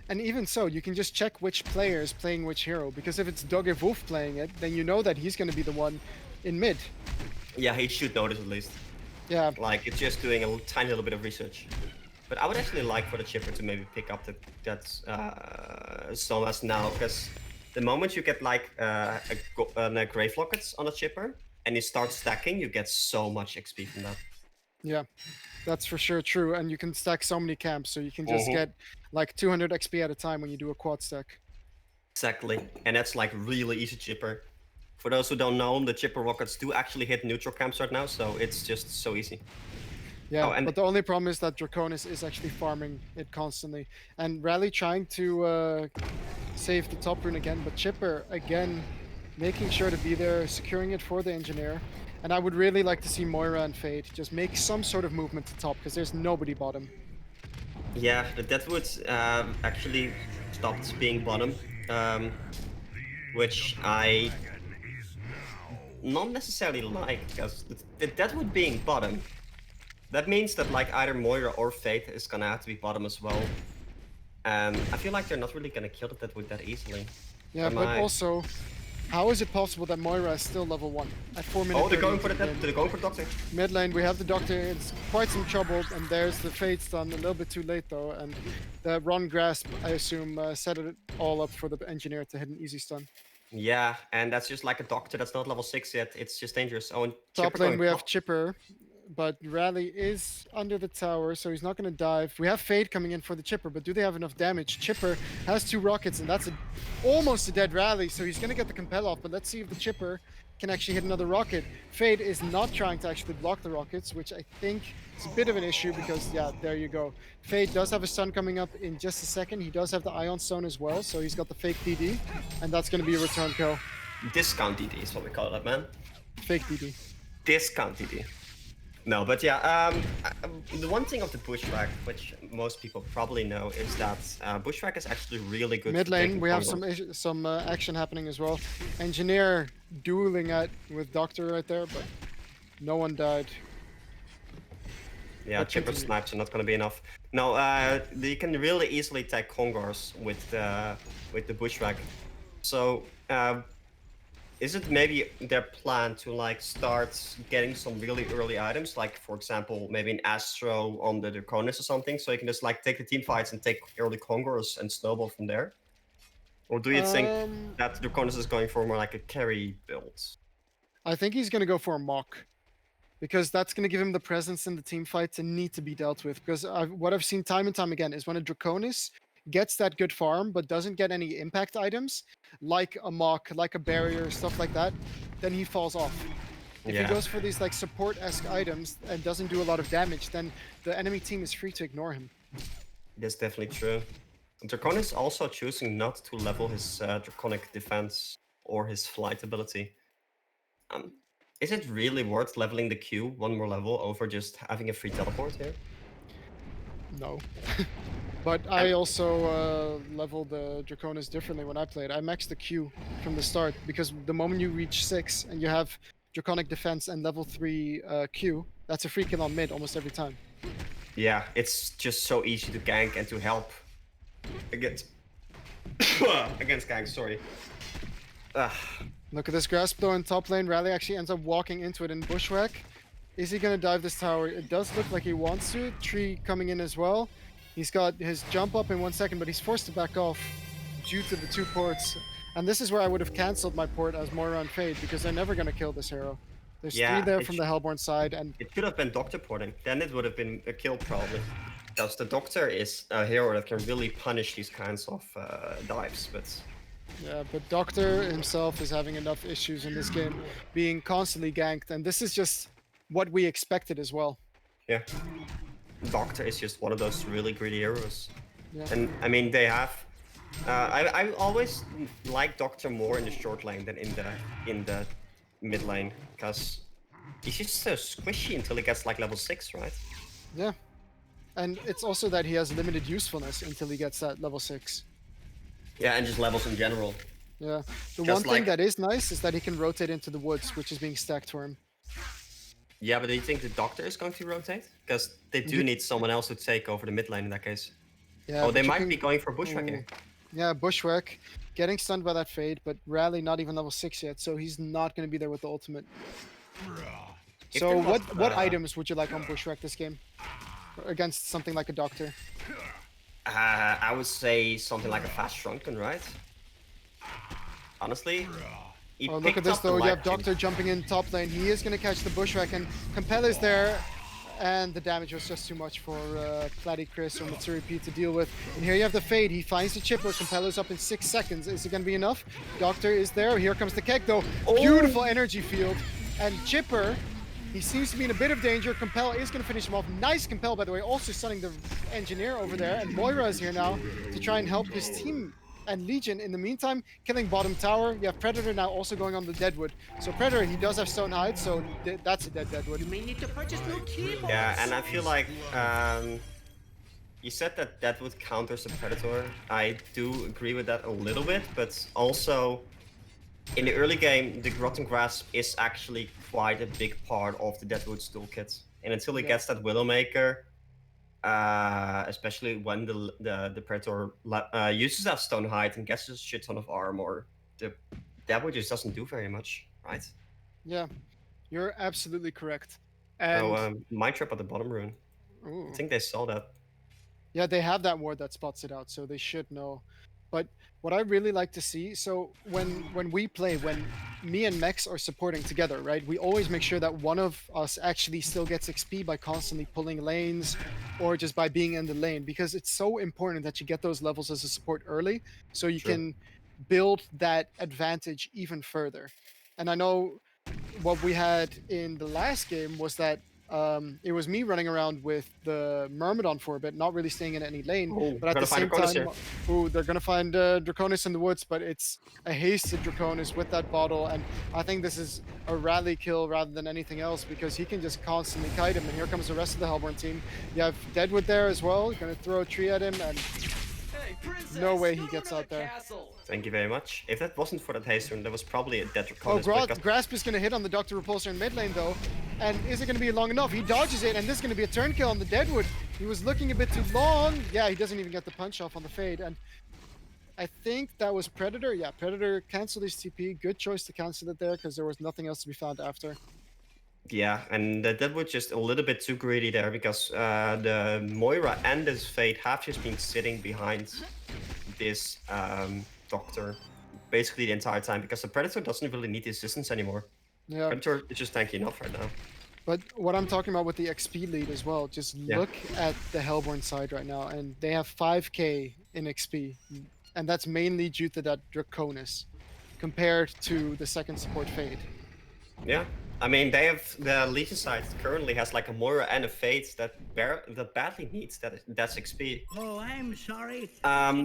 [SPEAKER 6] And even so, you can just check which player is playing which hero, because if it's Dogge Wolf playing it, then you know that he's going to be the one in mid.
[SPEAKER 7] Yeah, he should notice at least.
[SPEAKER 6] Yeah,
[SPEAKER 7] Like it's just doing a tiny little bit of research. But I would actually like for the Chipper to maybe pick up that Somas now, because the moment you get like a Grave Lockets on a Chipper and you start stacking, you get so much XP from that.
[SPEAKER 6] yeah, that's for sure true. And you can stack so many camps, so you can just get like 200 XP at a time when you do a quad stack.
[SPEAKER 7] Exactly, and that's like really easy Chipper. For those who don't know, the Chipper rockets do actually hit neutral camps right now, so it's just so easy.
[SPEAKER 6] Yeah,
[SPEAKER 7] Oh, and-
[SPEAKER 6] but the only problem is that Draconis is actually farming it constantly. And Rally trying to save the top rune again, but Chipper, again, making sure to be there, securing it for the Engineer. And I would really like to see Moira and Fade just make some sort of movement to top, because there's nobody bottom.
[SPEAKER 7] Yeah, the Deathwood actually stopped being bottom, which I not necessarily like, because the Deathwood being bottom, that means that like either Moira or Fate is gonna have to be bottom as well. And I feel like they're not really gonna kill the Deathwood that easily.
[SPEAKER 6] Yeah,
[SPEAKER 7] Am
[SPEAKER 6] but
[SPEAKER 7] I-
[SPEAKER 6] also, how is it possible that Moira is still level 1 at 4 minutes?
[SPEAKER 7] Oh, they're going for the Death. They're going for the Doctor.
[SPEAKER 6] Mid lane, we have the Doctor. It's quite some trouble, and there's the Fade stun. A little bit too late though, and the Ron Grasp, I assume, set it all up for the Engineer to hit an easy stun.
[SPEAKER 7] Yeah, and that's just like a Doctor that's not level 6 yet. It's just dangerous. Oh, and
[SPEAKER 6] Top
[SPEAKER 7] Chipper
[SPEAKER 6] lane,
[SPEAKER 7] going
[SPEAKER 6] we have
[SPEAKER 7] top.
[SPEAKER 6] Chipper, but Rally is under the tower, so he's not going to dive. We have Fade coming in for the Chipper, but do they have enough damage? Chipper has 2 rockets, and that's almost a dead Rally, so he's going to get the Compel off, but let's see if the Chipper can actually hit another rocket. Fade is not trying to actually block the rockets, which I think is a bit of an issue because, yeah, there you go. Fade does have a stun coming up in just a second. He does have the Ion Stone as well, so he's got the fake DD, and that's going to be a return kill.
[SPEAKER 7] Discount DD is what we call that, man.
[SPEAKER 6] Fake DD.
[SPEAKER 7] Discount DD. No, but yeah, the one thing of the Bushwhack, which most people probably know, is that Bushwhack is actually really good.
[SPEAKER 6] Mid
[SPEAKER 7] for
[SPEAKER 6] lane,
[SPEAKER 7] taking
[SPEAKER 6] we have
[SPEAKER 7] combos.
[SPEAKER 6] some action happening as well. Engineer dueling with Doctor right there, but no one died.
[SPEAKER 7] Yeah,
[SPEAKER 6] but
[SPEAKER 7] Chipper
[SPEAKER 6] continue.
[SPEAKER 7] snipes are not going to be enough. No, you can really easily tag Kongors with the Bushwhack. So, is it maybe their plan to like start getting some really early items, like for example, maybe an Astro on the Draconis or something, so you can just like take the team fights and take early Kongors and snowball from there? Or do you think that Draconis is going for more like a carry build?
[SPEAKER 6] I think he's going to go for a mock. Because that's going to give him the presence in the team fights and need to be dealt with. Because what I've seen time and time again is when a Draconis gets that good farm but doesn't get any impact items, like a mock, like a barrier, stuff like that, then he falls off. If
[SPEAKER 7] Yeah.
[SPEAKER 6] he goes for these like support-esque items and doesn't do a lot of damage, then the enemy team is free to ignore him.
[SPEAKER 7] That's definitely true. Draconis also choosing not to level his Draconic defense. or his flight ability. Is it really worth leveling the Q one more level over just having a free teleport here?
[SPEAKER 6] No. But I also leveled the Draconis differently when I played. I maxed the Q from the start because the moment you reach 6 and you have Draconic Defense and level 3 Q, that's a free kill on mid almost every time.
[SPEAKER 7] Yeah, it's just so easy to gank and to help against against ganks. Sorry.
[SPEAKER 6] Look at this grasp though in top lane. Rally actually ends up walking into it in bushwhack. Is he going to dive this tower? It does look like he wants to. Tree coming in as well. He's got his jump up in 1 second, but he's forced to back off due to the 2 ports. And this is where I would have cancelled my port as Moira and Fade because they're never going to kill this hero. There's 3 there from the Hellborn side, and
[SPEAKER 7] it should have been Doctor porting. Then it would have been a kill probably. Because the Doctor is a hero that can really punish these kinds of dives, but
[SPEAKER 6] yeah, but Doctor himself is having enough issues in this game, being constantly ganked, and this is just what we expected as well.
[SPEAKER 7] Yeah. Doctor is just one of those really greedy heroes.
[SPEAKER 6] Yeah.
[SPEAKER 7] And I mean, they have. I always like Doctor more in the short lane than in the mid lane, because he's just so squishy until he gets like level 6, right?
[SPEAKER 6] Yeah. And it's also that he has limited usefulness until he gets that level 6.
[SPEAKER 7] Yeah, and just levels in general.
[SPEAKER 6] Yeah. The
[SPEAKER 7] Just
[SPEAKER 6] one thing
[SPEAKER 7] like-
[SPEAKER 6] that is nice is that he can rotate into the woods, which is being stacked for him.
[SPEAKER 7] Yeah, but do you think the Doctor is going to rotate? Because they do need someone else to take over the mid lane in that case.
[SPEAKER 6] Yeah,
[SPEAKER 7] Oh,
[SPEAKER 6] but
[SPEAKER 7] they
[SPEAKER 6] you
[SPEAKER 7] might
[SPEAKER 6] can-
[SPEAKER 7] be going for Bushwhack here.
[SPEAKER 6] Yeah, Bushwhack, getting stunned by that Fade, but Rally not even level 6 yet, so he's not going to be there with the ultimate.
[SPEAKER 7] If
[SPEAKER 6] So
[SPEAKER 7] there was,
[SPEAKER 6] what items would you like on Bushwhack this game? Against something like a Doctor?
[SPEAKER 7] I would say something like a fast shrunken, right? Honestly. He
[SPEAKER 6] Oh, look
[SPEAKER 7] picked
[SPEAKER 6] at this
[SPEAKER 7] up the
[SPEAKER 6] though, you have
[SPEAKER 7] life chain.
[SPEAKER 6] Doctor jumping in top lane. He is going to catch the Bushwhack, and Compel is there. And the damage was just too much for Platty Chris or Matsuri P to deal with. And here you have the Fade. He finds the Chipper. Compeller's up in 6 seconds. Is it going to be enough? Doctor is there. Here comes the Keg though. Beautiful energy field. And Chipper, he seems to be in a bit of danger. Compel is going to finish him off. Nice Compel, by the way. Also stunning the Engineer over there. And Moira is here now to try and help his team. And Legion, in the meantime, killing bottom tower. You have Predator now also going on the Deadwood. So Predator, he does have Stone Hide, so that's a dead Deadwood.
[SPEAKER 5] You may need to purchase new keyboards.
[SPEAKER 7] Yeah, and I feel like you said that Deadwood counters the Predator. I do agree with that a little bit, but also in the early game, the Rotten Grasp is actually quite a big part of the Deadwood's toolkit. And until he gets that Widowmaker, especially when the Predator uses that Stone Hide and gets a shit ton of armor, the Deadwood just doesn't do very much, right?
[SPEAKER 6] Yeah, you're absolutely correct. And
[SPEAKER 7] So Mind Trap at the bottom rune.
[SPEAKER 6] ooh.
[SPEAKER 7] I think they saw that.
[SPEAKER 6] Yeah, they have that ward that spots it out, so they should know. But what I really like to see, so when we play, when me and Mex are supporting together, right, we always make sure that one of us actually still gets XP by constantly pulling lanes or just by being in the lane, because it's so important that you get those levels as a support early so you
[SPEAKER 7] Sure.
[SPEAKER 6] can build that advantage even further. And I know what we had in the last game was that it was me running around with the Myrmidon for a bit, not really staying in any lane.
[SPEAKER 7] Oh,
[SPEAKER 6] but at
[SPEAKER 7] gotta
[SPEAKER 6] the
[SPEAKER 7] find
[SPEAKER 6] same
[SPEAKER 7] Draconis
[SPEAKER 6] time, ooh, they're gonna find Draconis in the woods, but it's a hasted Draconis with that bottle, and I think this is a rally kill rather than anything else because he can just constantly kite him. And here comes the rest of the Hellborn team. You have Deadwood there as well, gonna throw a tree at him, and no way he gets out there.
[SPEAKER 7] Thank you very much. If that wasn't for that haste rune, there was probably a dead
[SPEAKER 6] Oh,
[SPEAKER 7] Draconis. because-
[SPEAKER 6] Grasp is going to hit on the Dr. Repulsor in mid lane, though. And is it going to be long enough? He dodges it, and this is going to be a turn kill on the Deadwood. He was looking a bit too long. Yeah, he doesn't even get the punch off on the Fade. And I think that was Predator. Yeah, Predator canceled his TP. Good choice to cancel it there, because there was nothing else to be found after.
[SPEAKER 7] Yeah, and the Deadwood just a little bit too greedy there because the Moira and this Fate have just been sitting behind this Doctor basically the entire time because the Predator doesn't really need the assistance anymore.
[SPEAKER 6] Yeah,
[SPEAKER 7] Predator is just tanky enough right now.
[SPEAKER 6] but what I'm talking about with the XP lead as well, just look at the Hellborn side right now, and they have 5k in XP. And that's mainly due to that Draconis compared to the second support Fade.
[SPEAKER 7] Yeah, I mean they have the Legion side currently has like a Moira and a Fate that badly needs that's XP.
[SPEAKER 5] Oh, I'm sorry.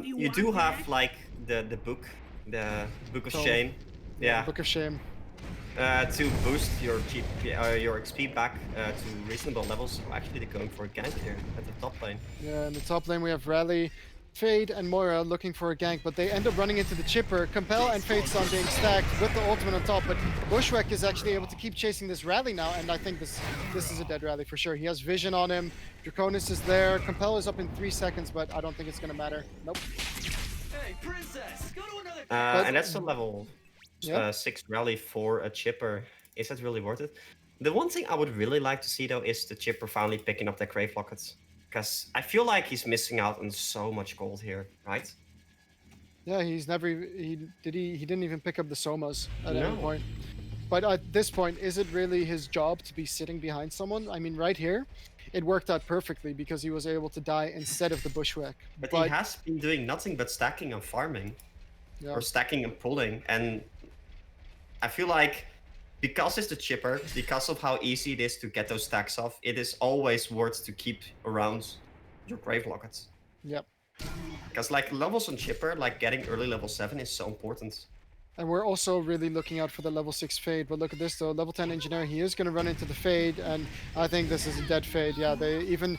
[SPEAKER 7] You do have like the book of
[SPEAKER 6] So-
[SPEAKER 7] Shame, Yeah.
[SPEAKER 6] Book of Shame.
[SPEAKER 7] To boost your your XP back to reasonable levels. Oh, actually, they're going for a gank here at the top lane.
[SPEAKER 6] Yeah, in the top lane we have Rally, Fade, and Moira looking for a gank, but they end up running into the Chipper. Compel and Fade Stun being stacked with the ultimate on top, but Bushwhack is actually able to keep chasing this Rally now, and I think this is a dead Rally for sure. He has vision on him. Draconis is there. Compel is up in 3 seconds, but I don't think it's gonna matter. Nope.
[SPEAKER 5] Hey, princess, go to another.
[SPEAKER 7] And that's a level
[SPEAKER 6] Yeah.
[SPEAKER 7] 6 rally for a Chipper. Is that really worth it? The one thing I would really like to see though is the Chipper finally picking up that Crave Lockets. Because I feel like he's missing out on so much gold here, right?
[SPEAKER 6] Yeah, he's never he didn't even pick up the Somas at any
[SPEAKER 7] No.
[SPEAKER 6] point. But at this point, is it really his job to be sitting behind someone? I mean, right here, it worked out perfectly because he was able to die instead of the Bushwhack.
[SPEAKER 7] But he has been doing nothing but stacking and farming.
[SPEAKER 6] Yeah.
[SPEAKER 7] Or stacking and pulling. And I feel like because it's the Chipper, because of how easy it is to get those stacks off, it is always worth to keep around your Grave Lockets.
[SPEAKER 6] Yep.
[SPEAKER 7] Because like levels on Chipper, like getting early level 7 is so important.
[SPEAKER 6] And we're also really looking out for the level 6 Fade. But look at this though, level 10 Engineer, he is going to run into the Fade, and I think this is a dead Fade. Yeah, they even,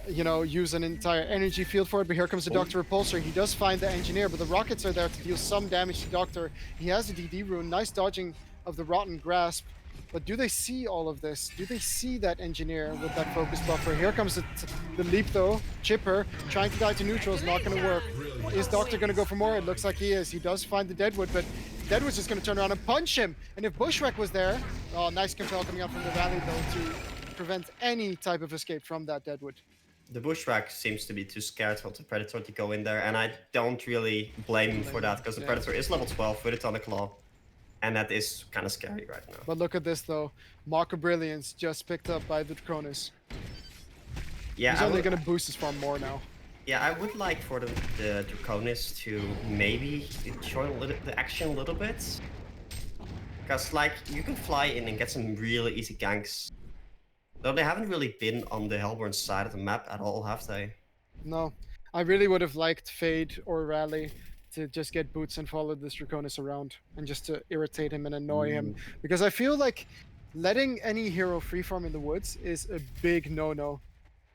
[SPEAKER 6] use an entire energy field for it, but here comes the Doctor Repulsor. He does find the Engineer, but the Rockets are there to deal some damage to Doctor. He has a DD rune, nice dodging of the Rotten Grasp. But do they see all of this? Do they see that Engineer with that focus buffer? Here comes the leap though. Chipper trying to die to neutral is not going to work. Is Doctor going to go for more? It looks like he is. He does find the Deadwood, but Deadwood's just going to turn around and punch him. And if Bushwhack was there, oh, nice Compel coming out from the rally though to prevent any type of escape from that Deadwood.
[SPEAKER 7] The Bushwhack seems to be too scared for the Predator to go in there, and I don't really blame him for that, because the Predator is level 12 with a Tonic Claw. And that is kind of scary right now.
[SPEAKER 6] But look at this though. Mark of Brilliance just picked up by the Draconis.
[SPEAKER 7] Yeah,
[SPEAKER 6] He's only going to boost his farm more now.
[SPEAKER 7] Yeah, I would like for the Draconis to maybe join the action a little bit. Because, like, you can fly in and get some really easy ganks. Though they haven't really been on the Hellborn side of the map at all, have they?
[SPEAKER 6] No. I really would have liked Fade or Rally to just get boots and follow this Draconis around and just to irritate him and annoy him. Because I feel like letting any hero freefarm in the woods is a big no-no.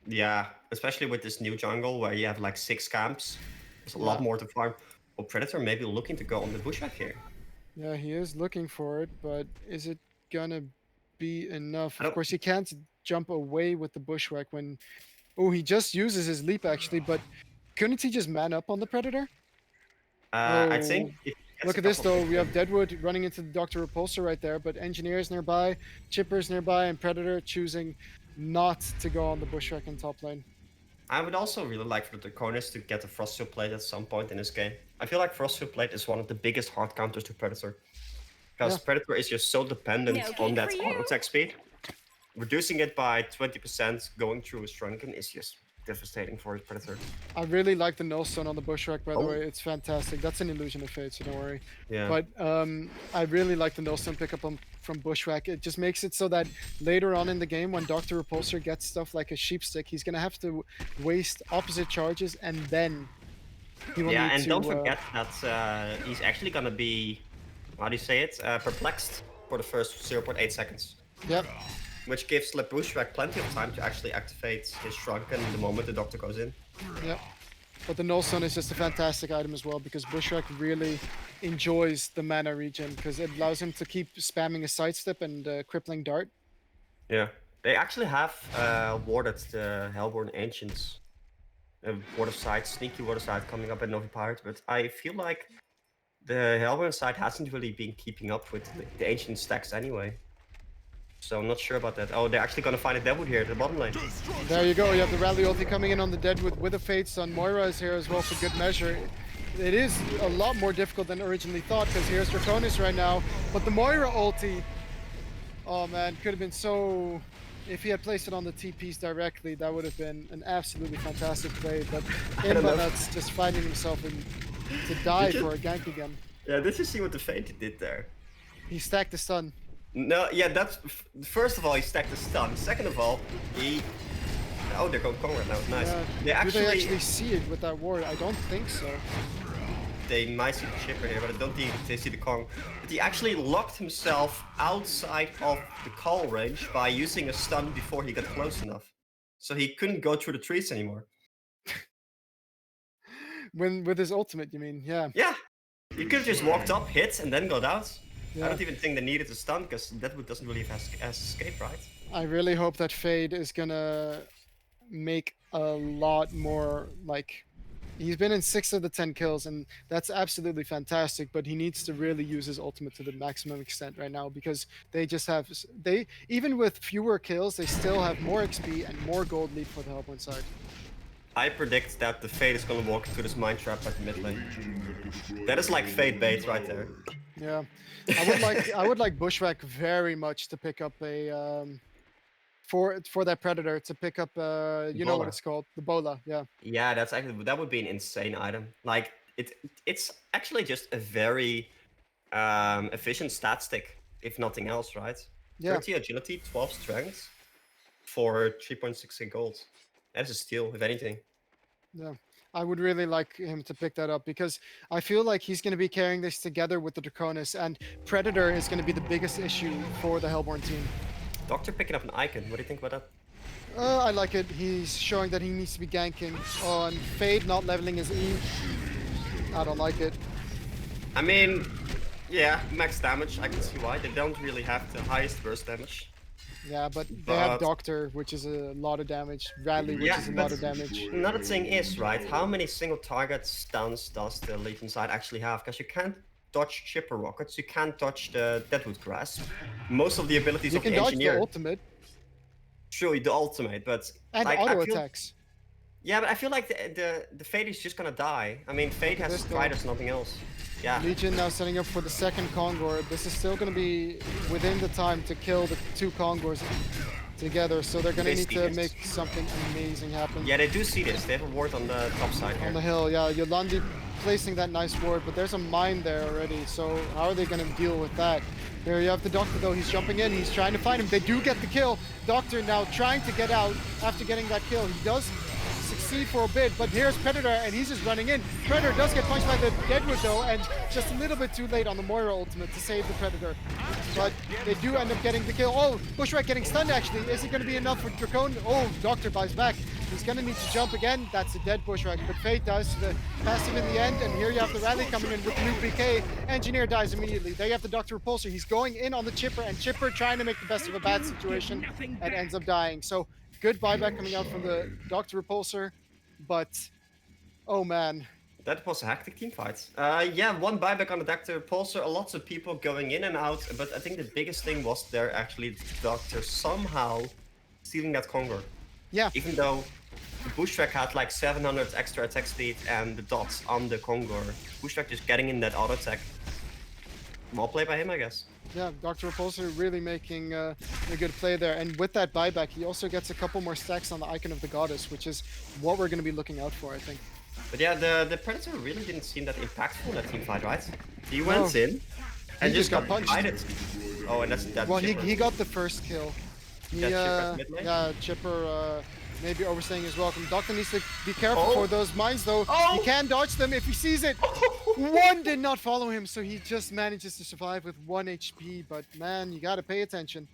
[SPEAKER 7] Yeah, especially with this new jungle where you have like 6 camps. There's a lot more to farm. Well, Predator maybe looking to go on the Bushwhack here.
[SPEAKER 6] Yeah, he is looking for it, but is it gonna be enough? Of course, he can't jump away with the Bushwhack when... Oh, he just uses his leap actually, but couldn't he just man up on the Predator?
[SPEAKER 7] I think...
[SPEAKER 6] Look at this though, we have Deadwood running into the Dr. Repulsor right there, but Engineers nearby, Chippers nearby, and Predator choosing not to go on the Bushwhack in top lane.
[SPEAKER 7] I would also really like for the Draconis to get a Frostfield Plate at some point in this game. I feel like Frostfield Plate is one of the biggest hard counters to Predator. Because Predator is just so dependent on that auto attack speed. Reducing it by 20% going through his Trunken is just devastating for his Predator.
[SPEAKER 6] I really like the Nullstone on the Bushwhack, by the way. It's fantastic. That's an Illusion of Fate, so don't worry.
[SPEAKER 7] Yeah.
[SPEAKER 6] But I really like the Nullstone pickup from Bushwhack. It just makes it so that later on in the game, when Dr. Repulsor gets stuff like a Sheepstick, he's going to have to waste opposite charges, and then he will need
[SPEAKER 7] and
[SPEAKER 6] to...
[SPEAKER 7] don't forget that he's actually going to be, how do you say it, perplexed for the first 0.8 seconds.
[SPEAKER 6] Yep.
[SPEAKER 7] Which gives the Bushwhack plenty of time to actually activate his Shrunken the moment the Doctor goes in.
[SPEAKER 6] Yep. But the Nullstone is just a fantastic item as well, because Bushwhack really enjoys the mana regen, because it allows him to keep spamming a sidestep and crippling dart.
[SPEAKER 7] Yeah. They actually have warded the Hellborn Ancients. Ward of Sight, sneaky Ward of Sight coming up at Novi Pirate, but I feel like the Hellborn side hasn't really been keeping up with the Ancient stacks anyway. So I'm not sure about that. Oh, they're actually going to find a Deadwood here at the bottom lane.
[SPEAKER 6] There you go. You have the Rally ulti coming in on the Deadwood with a Fate Stun. Moira is here as well for good measure. It is a lot more difficult than originally thought, because here's Draconis right now. But the Moira ulti, oh man, could have been so... If he had placed it on the TPs directly, that would have been an absolutely fantastic play. But Inbanat's just finding himself to die for a gank again.
[SPEAKER 7] Yeah, did you see what the Fate did there?
[SPEAKER 6] He stacked the stun.
[SPEAKER 7] No, yeah, that's... First of all, he stacked the stun. Second of all, he... Oh, they're going Kong right now. Nice.
[SPEAKER 6] Yeah.
[SPEAKER 7] They
[SPEAKER 6] Do they actually see it with that ward? I don't think so.
[SPEAKER 7] they might see the chipper here, but I don't think they see the Kong. But he actually locked himself outside of the call range by using a stun before he got close enough. So he couldn't go through the trees anymore.
[SPEAKER 6] With his ultimate, you mean? Yeah.
[SPEAKER 7] Yeah, he could have just walked up, hit, and then got out.
[SPEAKER 6] Yeah.
[SPEAKER 7] I don't even think they needed a stun because Deadwood doesn't really have escape, right?
[SPEAKER 6] I really hope that Fade is gonna make a lot more, like, he's been in 6 of the 10 kills, and that's absolutely fantastic, but he needs to really use his ultimate to the maximum extent right now, because they just have, they, even with fewer kills, they still have more XP and more gold lead for the Hellborn side.
[SPEAKER 7] I predict that the Fade is gonna walk into this mine trap at the mid lane. That is like Fade bait right there.
[SPEAKER 6] Yeah, I would like Bushwhack very much to pick up a for that Predator, to pick up you know what
[SPEAKER 7] Bola.
[SPEAKER 6] it's called, the Bola. Yeah.
[SPEAKER 7] Yeah, that would be an insane item. Like it's actually just a very efficient stat stick, if nothing else, right?
[SPEAKER 6] Yeah.
[SPEAKER 7] 30 agility, 12 strength for 3.6k gold. That's a steal, if anything.
[SPEAKER 6] Yeah, I would really like him to pick that up, because I feel like he's going to be carrying this together with the Draconis, and Predator is going to be the biggest issue for the Hellborn team.
[SPEAKER 7] Doctor picking up an icon. What do you think about that?
[SPEAKER 6] I like it. He's showing that he needs to be ganking. On Fade not leveling his E. I don't like it.
[SPEAKER 7] I mean, yeah, max damage. I can see why. They don't really have the highest burst damage.
[SPEAKER 6] Yeah, but they have Doctor, which is a lot of damage. Rally, which is a lot of damage.
[SPEAKER 7] Another thing is, right, how many single target stuns does the Legion side actually have? Because you can't dodge Chipper Rockets, you can't dodge the Deadwood Grasp. Most of the abilities
[SPEAKER 6] You
[SPEAKER 7] of
[SPEAKER 6] can
[SPEAKER 7] the
[SPEAKER 6] dodge
[SPEAKER 7] Engineer...
[SPEAKER 6] the ultimate.
[SPEAKER 7] Sure, the ultimate, but...
[SPEAKER 6] And
[SPEAKER 7] like,
[SPEAKER 6] auto attacks.
[SPEAKER 7] Yeah, but I feel like the Fade is just gonna die. I mean, Fade has Striders, nothing else. Yeah.
[SPEAKER 6] Legion now setting up for the second Kongor. This is still going to be within the time to kill the 2 Kongors together, so they're going to need to make something amazing happen.
[SPEAKER 7] Yeah, they do see this. They have a ward on the top side here.
[SPEAKER 6] On the hill, yeah. Yolandi placing that nice ward, but there's a mine there already, so how are they going to deal with that? There you have the Doctor, though. He's jumping in. He's trying to find him. They do get the kill. Doctor now trying to get out after getting that kill. He does succeed for a bit, but here's Predator, and he's just running in. Predator does get punched by the Deadwood, though, and just a little bit too late on the Moira ultimate to save the Predator. But they do end up getting the kill. Oh, Bushwhack getting stunned, actually. Is it going to be enough for Dracon? Oh, Doctor buys back. He's going to need to jump again. That's a dead Bushwhack, but Fate does the passive in the end, and here you have the rally coming in with the new PK. Engineer dies immediately. There you have the Doctor Repulsor. He's going in on the Chipper, and Chipper trying to make the best of a bad situation and ends up dying. So good buyback coming out from the Doctor Repulsor, but oh man.
[SPEAKER 7] That was a hectic team fight. Yeah, one buyback on the Doctor Repulsor, lots of people going in and out, but I think the biggest thing was there actually Doctor somehow stealing that Kongor.
[SPEAKER 6] Yeah.
[SPEAKER 7] Even though the Bushwhack had like 700 extra attack speed and the dots on the Kongor, Bushwhack just getting in that auto attack. Well played by him, I guess.
[SPEAKER 6] Yeah, Dr. Repulsor really making a good play there. And with that buyback, he also gets a couple more stacks on the Icon of the Goddess, which is what we're going to be looking out for, I think.
[SPEAKER 7] But yeah, the Predator really didn't seem that impactful in that team fight, right? He went in and just got
[SPEAKER 6] punched.
[SPEAKER 7] Oh, and that's that.
[SPEAKER 6] Well, he got the first kill. He,
[SPEAKER 7] yeah,
[SPEAKER 6] Chipper maybe overstaying his welcome. Doctor needs to be careful for those mines, though. He can dodge them if he sees it. One did not follow him, so he just manages to survive with 1 HP. But man, you gotta pay attention.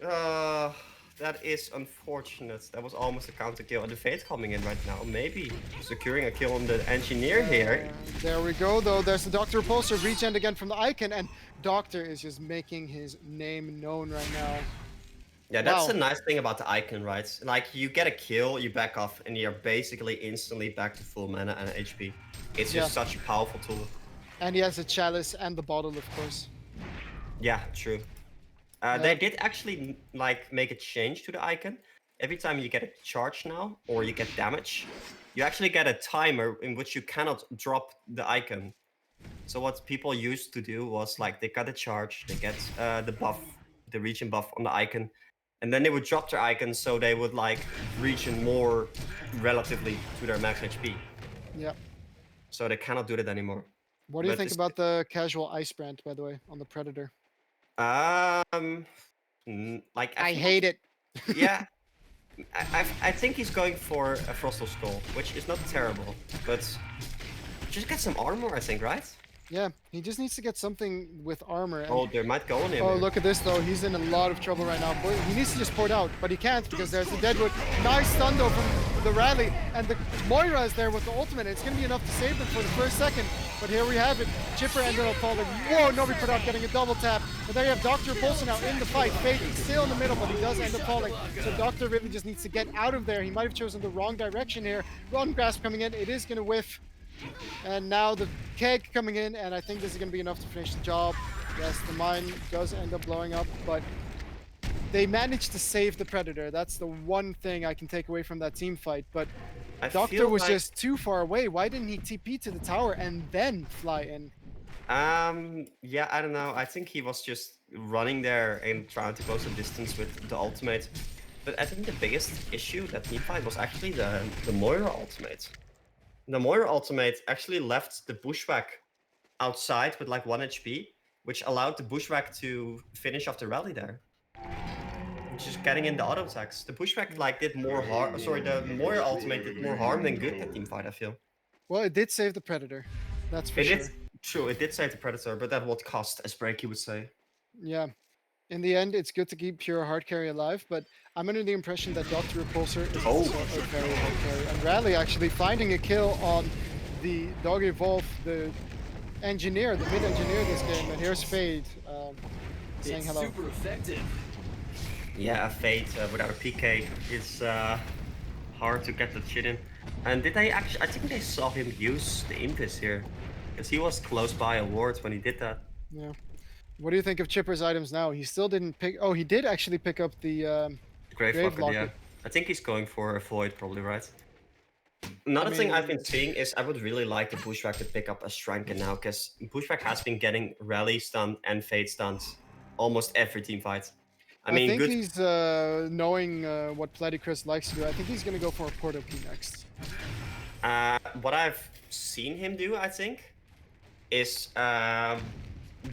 [SPEAKER 7] That is unfortunate. That was almost a counter kill. And the Fate's coming in right now. Maybe securing a kill on the Engineer here.
[SPEAKER 6] There we go, though. There's the Doctor Repulsor regen again from the Icon, and Doctor is just making his name known right now.
[SPEAKER 7] Yeah, that's the nice thing about the Icon, right? Like, you get a kill, you back off, and you're basically instantly back to full mana and HP. It's just such a powerful tool.
[SPEAKER 6] And he has a chalice and the bottle, of course.
[SPEAKER 7] Yeah, true. They did actually like make a change to the Icon. Every time you get a charge now, or you get damage, you actually get a timer in which you cannot drop the Icon. So what people used to do was like they got a charge, they get the buff, the regen buff on the Icon, and then they would drop their Icon so they would like regen more relatively to their max HP.
[SPEAKER 6] Yeah.
[SPEAKER 7] So they cannot do that anymore.
[SPEAKER 6] What do you think about the casual Ice Brand, by the way, on the Predator?
[SPEAKER 7] Like
[SPEAKER 6] I hate it.
[SPEAKER 7] Yeah, I think he's going for a Frostal Skull, which is not terrible, but just get some armor, I think, right?
[SPEAKER 6] Yeah, he just needs to get something with armor. And
[SPEAKER 7] Oh, they might go on him.
[SPEAKER 6] oh,
[SPEAKER 7] here.
[SPEAKER 6] look at this though. He's in a lot of trouble right now. Boy, he needs to just port out, but he can't because there's the Deadwood. Nice stun though from the rally, and the Moira is there with the ultimate. It's gonna be enough to save them for the first second. But here we have it. Chipper ended up falling. Whoa, nobody put out, getting a double tap. And there you have Dr. Repulsor now in the fight. Fate is still in the middle, but he does end up falling. So Doctor really just needs to get out of there. He might have chosen the wrong direction here. Run grasp coming in. It is gonna whiff. And now the keg coming in, and I think this is going to be enough to finish the job. Yes, the mine does end up blowing up, but they managed to save the Predator. That's the one thing I can take away from that team fight. But
[SPEAKER 7] I
[SPEAKER 6] Doctor
[SPEAKER 7] feel
[SPEAKER 6] was
[SPEAKER 7] like-
[SPEAKER 6] just too far away. Why didn't he TP to the tower and then fly in?
[SPEAKER 7] Yeah, I don't know. I think he was just running there and trying to close the distance with the ultimate. But I think the biggest issue that team fight was actually the Moira ultimate. The Moira ultimate actually left the Bushwhack outside with like 1 HP, which allowed the Bushwhack to finish off the rally there. Just getting in the auto attacks. The Bushwhack like did more harm. Sorry, the Moira ultimate did more harm than good that team fight, I feel.
[SPEAKER 6] Well, it did save the Predator. That's for
[SPEAKER 7] It
[SPEAKER 6] sure.
[SPEAKER 7] did, true, it did save the Predator, but at what cost, as Breaky would say.
[SPEAKER 6] Yeah. In the end, it's good to keep pure hard carry alive, but I'm under the impression that Dr. Repulsor is also a very hard carry. And Rally actually finding a kill on the Dog Evolve, the engineer, the mid-engineer this game. And here's Fade saying
[SPEAKER 5] It's
[SPEAKER 6] hello.
[SPEAKER 5] super effective.
[SPEAKER 7] Yeah, Fate without a PK is hard to get that shit in. And did they actually? I think they saw him use the Invis here, because he was close by a ward when he did that.
[SPEAKER 6] Yeah. What do you think of Chipper's items now? He still didn't pick... Oh, he did actually pick up the...
[SPEAKER 7] Grave
[SPEAKER 6] Grave
[SPEAKER 7] Locker, yeah.
[SPEAKER 6] Locker.
[SPEAKER 7] I think he's going for a Void, probably, right? Another thing I've been seeing is I would really like the Bushwhack to pick up a Shranken now, because Bushwhack has been getting Rally stunned and Fade stunned almost every team fight. I mean,
[SPEAKER 6] think
[SPEAKER 7] good.
[SPEAKER 6] he's knowing what Platycrus likes to do. I think he's going to go for a Porto Key next.
[SPEAKER 7] What I've seen him do, I think, is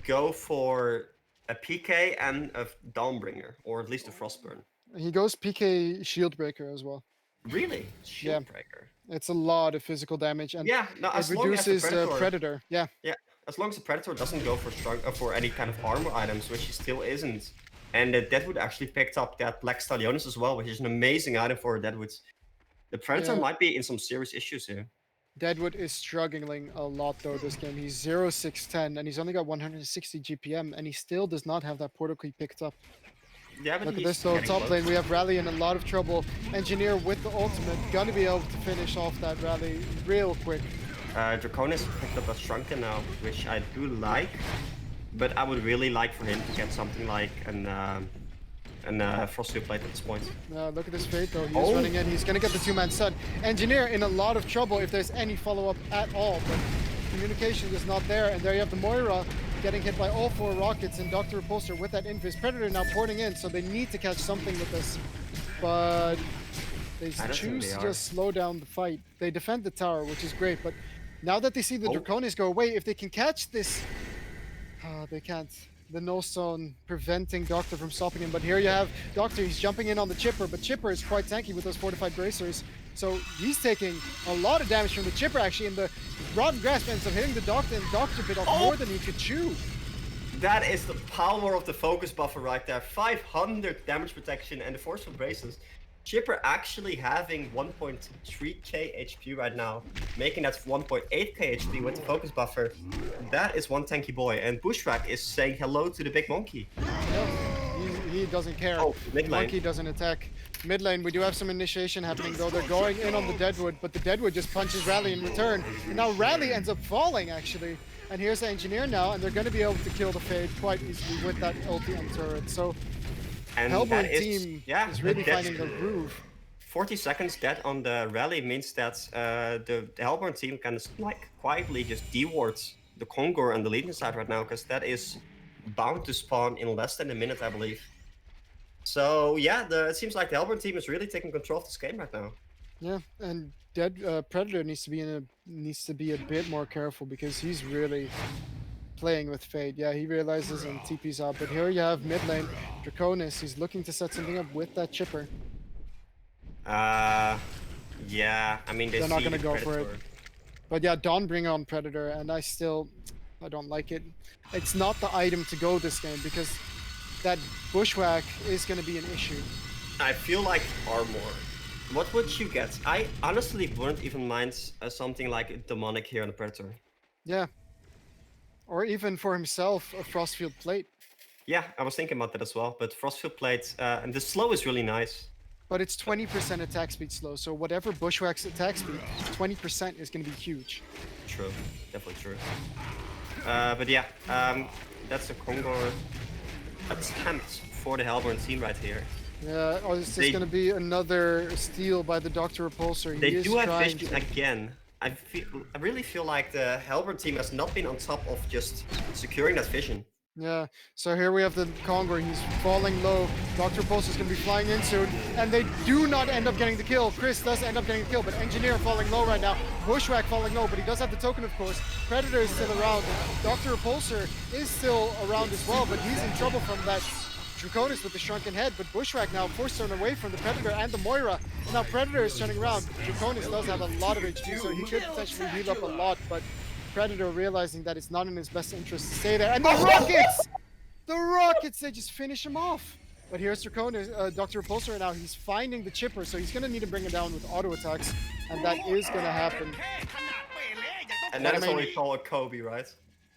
[SPEAKER 7] go for a PK and a Dawnbringer, or at least a Frostburn.
[SPEAKER 6] He goes PK Shield Breaker as well.
[SPEAKER 7] Really?
[SPEAKER 6] Yeah.
[SPEAKER 7] Shieldbreaker.
[SPEAKER 6] It's a lot of physical damage, and
[SPEAKER 7] Yeah, no,
[SPEAKER 6] it
[SPEAKER 7] as long as the
[SPEAKER 6] reduces
[SPEAKER 7] Predator,
[SPEAKER 6] Predator. Yeah.
[SPEAKER 7] as long as the Predator doesn't go for strong for any kind of armor items, which he still isn't. And the Deadwood actually picked up that Black Stallionis as well, which is an amazing item for Deadwood. The Predator
[SPEAKER 6] Yeah.
[SPEAKER 7] might be in some serious issues here.
[SPEAKER 6] Deadwood is struggling a lot though this game. He's 0-6-10 and he's only got 160 GPM and he still does not have that portal key picked up.
[SPEAKER 7] Yeah, but
[SPEAKER 6] Look at
[SPEAKER 7] he's
[SPEAKER 6] this though,
[SPEAKER 7] getting
[SPEAKER 6] top
[SPEAKER 7] close.
[SPEAKER 6] lane we have Rally in a lot of trouble. Engineer with the ultimate, gonna be able to finish off that Rally real quick.
[SPEAKER 7] Draconis picked up a Shrunken now, which I do like, but I would really like for him to get something like an Froststeel Plate at this point.
[SPEAKER 6] Look at this Fate though, he's
[SPEAKER 7] Oh.
[SPEAKER 6] running in, he's gonna get the two-man stun. Engineer in a lot of trouble if there's any follow-up at all, but communication is not there, and there you have the Moira getting hit by all 4 rockets, and Dr. Repulsor with that Invis. Predator now porting in, so they need to catch something with this, but they
[SPEAKER 7] I don't think
[SPEAKER 6] choose
[SPEAKER 7] they
[SPEAKER 6] to
[SPEAKER 7] are.
[SPEAKER 6] just slow down the fight. They defend the tower, which is great, but now that they see the
[SPEAKER 7] Oh.
[SPEAKER 6] Draconis go away, if they can catch this, they can't. The no stone preventing Doctor from stopping him, but here you have Doctor, he's jumping in on the Chipper, but Chipper is quite tanky with those fortified bracers, so he's taking a lot of damage from the Chipper actually, and the Rod and Grasp ends up hitting the Doctor, and Doctor bit off more than he could chew.
[SPEAKER 7] That is the power of the focus buffer right there. 500 damage protection and the forceful braces. Chipper actually having 1.3k HP right now, making that 1.8k HP with the focus buffer. That is one tanky boy, and Bushwhack is saying hello to the big monkey.
[SPEAKER 6] No, he doesn't care.
[SPEAKER 7] Oh, mid lane.
[SPEAKER 6] Monkey doesn't attack. Mid lane, we do have some initiation happening though. They're going in on the Deadwood, but the Deadwood just punches Rally in return. And now Rally ends up falling actually. And here's the Engineer now, and they're going to be able to kill the Fade quite easily with that ulti on turret. So
[SPEAKER 7] And
[SPEAKER 6] Hellborn
[SPEAKER 7] that is,
[SPEAKER 6] team
[SPEAKER 7] yeah,
[SPEAKER 6] is really
[SPEAKER 7] that's-
[SPEAKER 6] finding the groove.
[SPEAKER 7] 40 seconds dead on the rally means that the Hellborn team can like quietly just deward the Kongor and the Legion side right now, because that is bound to spawn in less than a minute, I believe. So yeah, it seems like the Hellborn team is really taking control of this game right now.
[SPEAKER 6] Yeah, and Predator needs to be a bit more careful because he's really playing with Fade. Yeah, he realizes and TP's out, but here you have mid lane, Draconis. He's looking to set something up with that Chipper.
[SPEAKER 7] Yeah, I mean
[SPEAKER 6] They're not
[SPEAKER 7] see
[SPEAKER 6] gonna
[SPEAKER 7] the
[SPEAKER 6] go for it.
[SPEAKER 7] Predator.
[SPEAKER 6] But yeah, Dawn bring on Predator, and I don't like it. It's not the item to go this game because that bushwhack is going to be an issue.
[SPEAKER 7] I feel like armor. What would you get? I honestly wouldn't even mind something like demonic here on the Predator.
[SPEAKER 6] Yeah. Or even for himself, a Frostfield plate.
[SPEAKER 7] Yeah, I was thinking about that as well. But Frostfield plate and the slow is really nice.
[SPEAKER 6] But it's 20% attack speed slow, so whatever bushwhack's attack speed, 20% is going to be huge.
[SPEAKER 7] True, definitely true. But yeah, that's a Congo attempt for the Hellborn team right here.
[SPEAKER 6] Yeah, oh, this is going to be another steal by the Dr. Repulsor.
[SPEAKER 7] They do have vision again. I really feel like the Hellborn team has not been on top of just securing that vision.
[SPEAKER 6] Yeah, so here we have the Conqueror. He's falling low. Dr. Repulsor is going to be flying in soon, and they do not end up getting the kill. Chris does end up getting the kill, but Engineer falling low right now. Bushwhack falling low, but he does have the token, of course. Predator is still around. Dr. Repulsor is still around as well, but he's in trouble from that Draconis with the shrunken head, but Bushwhack now forced turn away from the Predator and the Moira. Now Predator is turning around. Draconis does have a lot of HP, so he could potentially heal up a lot, but Predator realizing that it's not in his best interest to stay there. And the Rockets! The Rockets, they just finish him off. But here's Draconis, Dr. Repulsor now. He's finding the chipper, so he's going to need to bring him down with auto attacks, and that is going to happen.
[SPEAKER 7] And that is what we call a Kobe, right?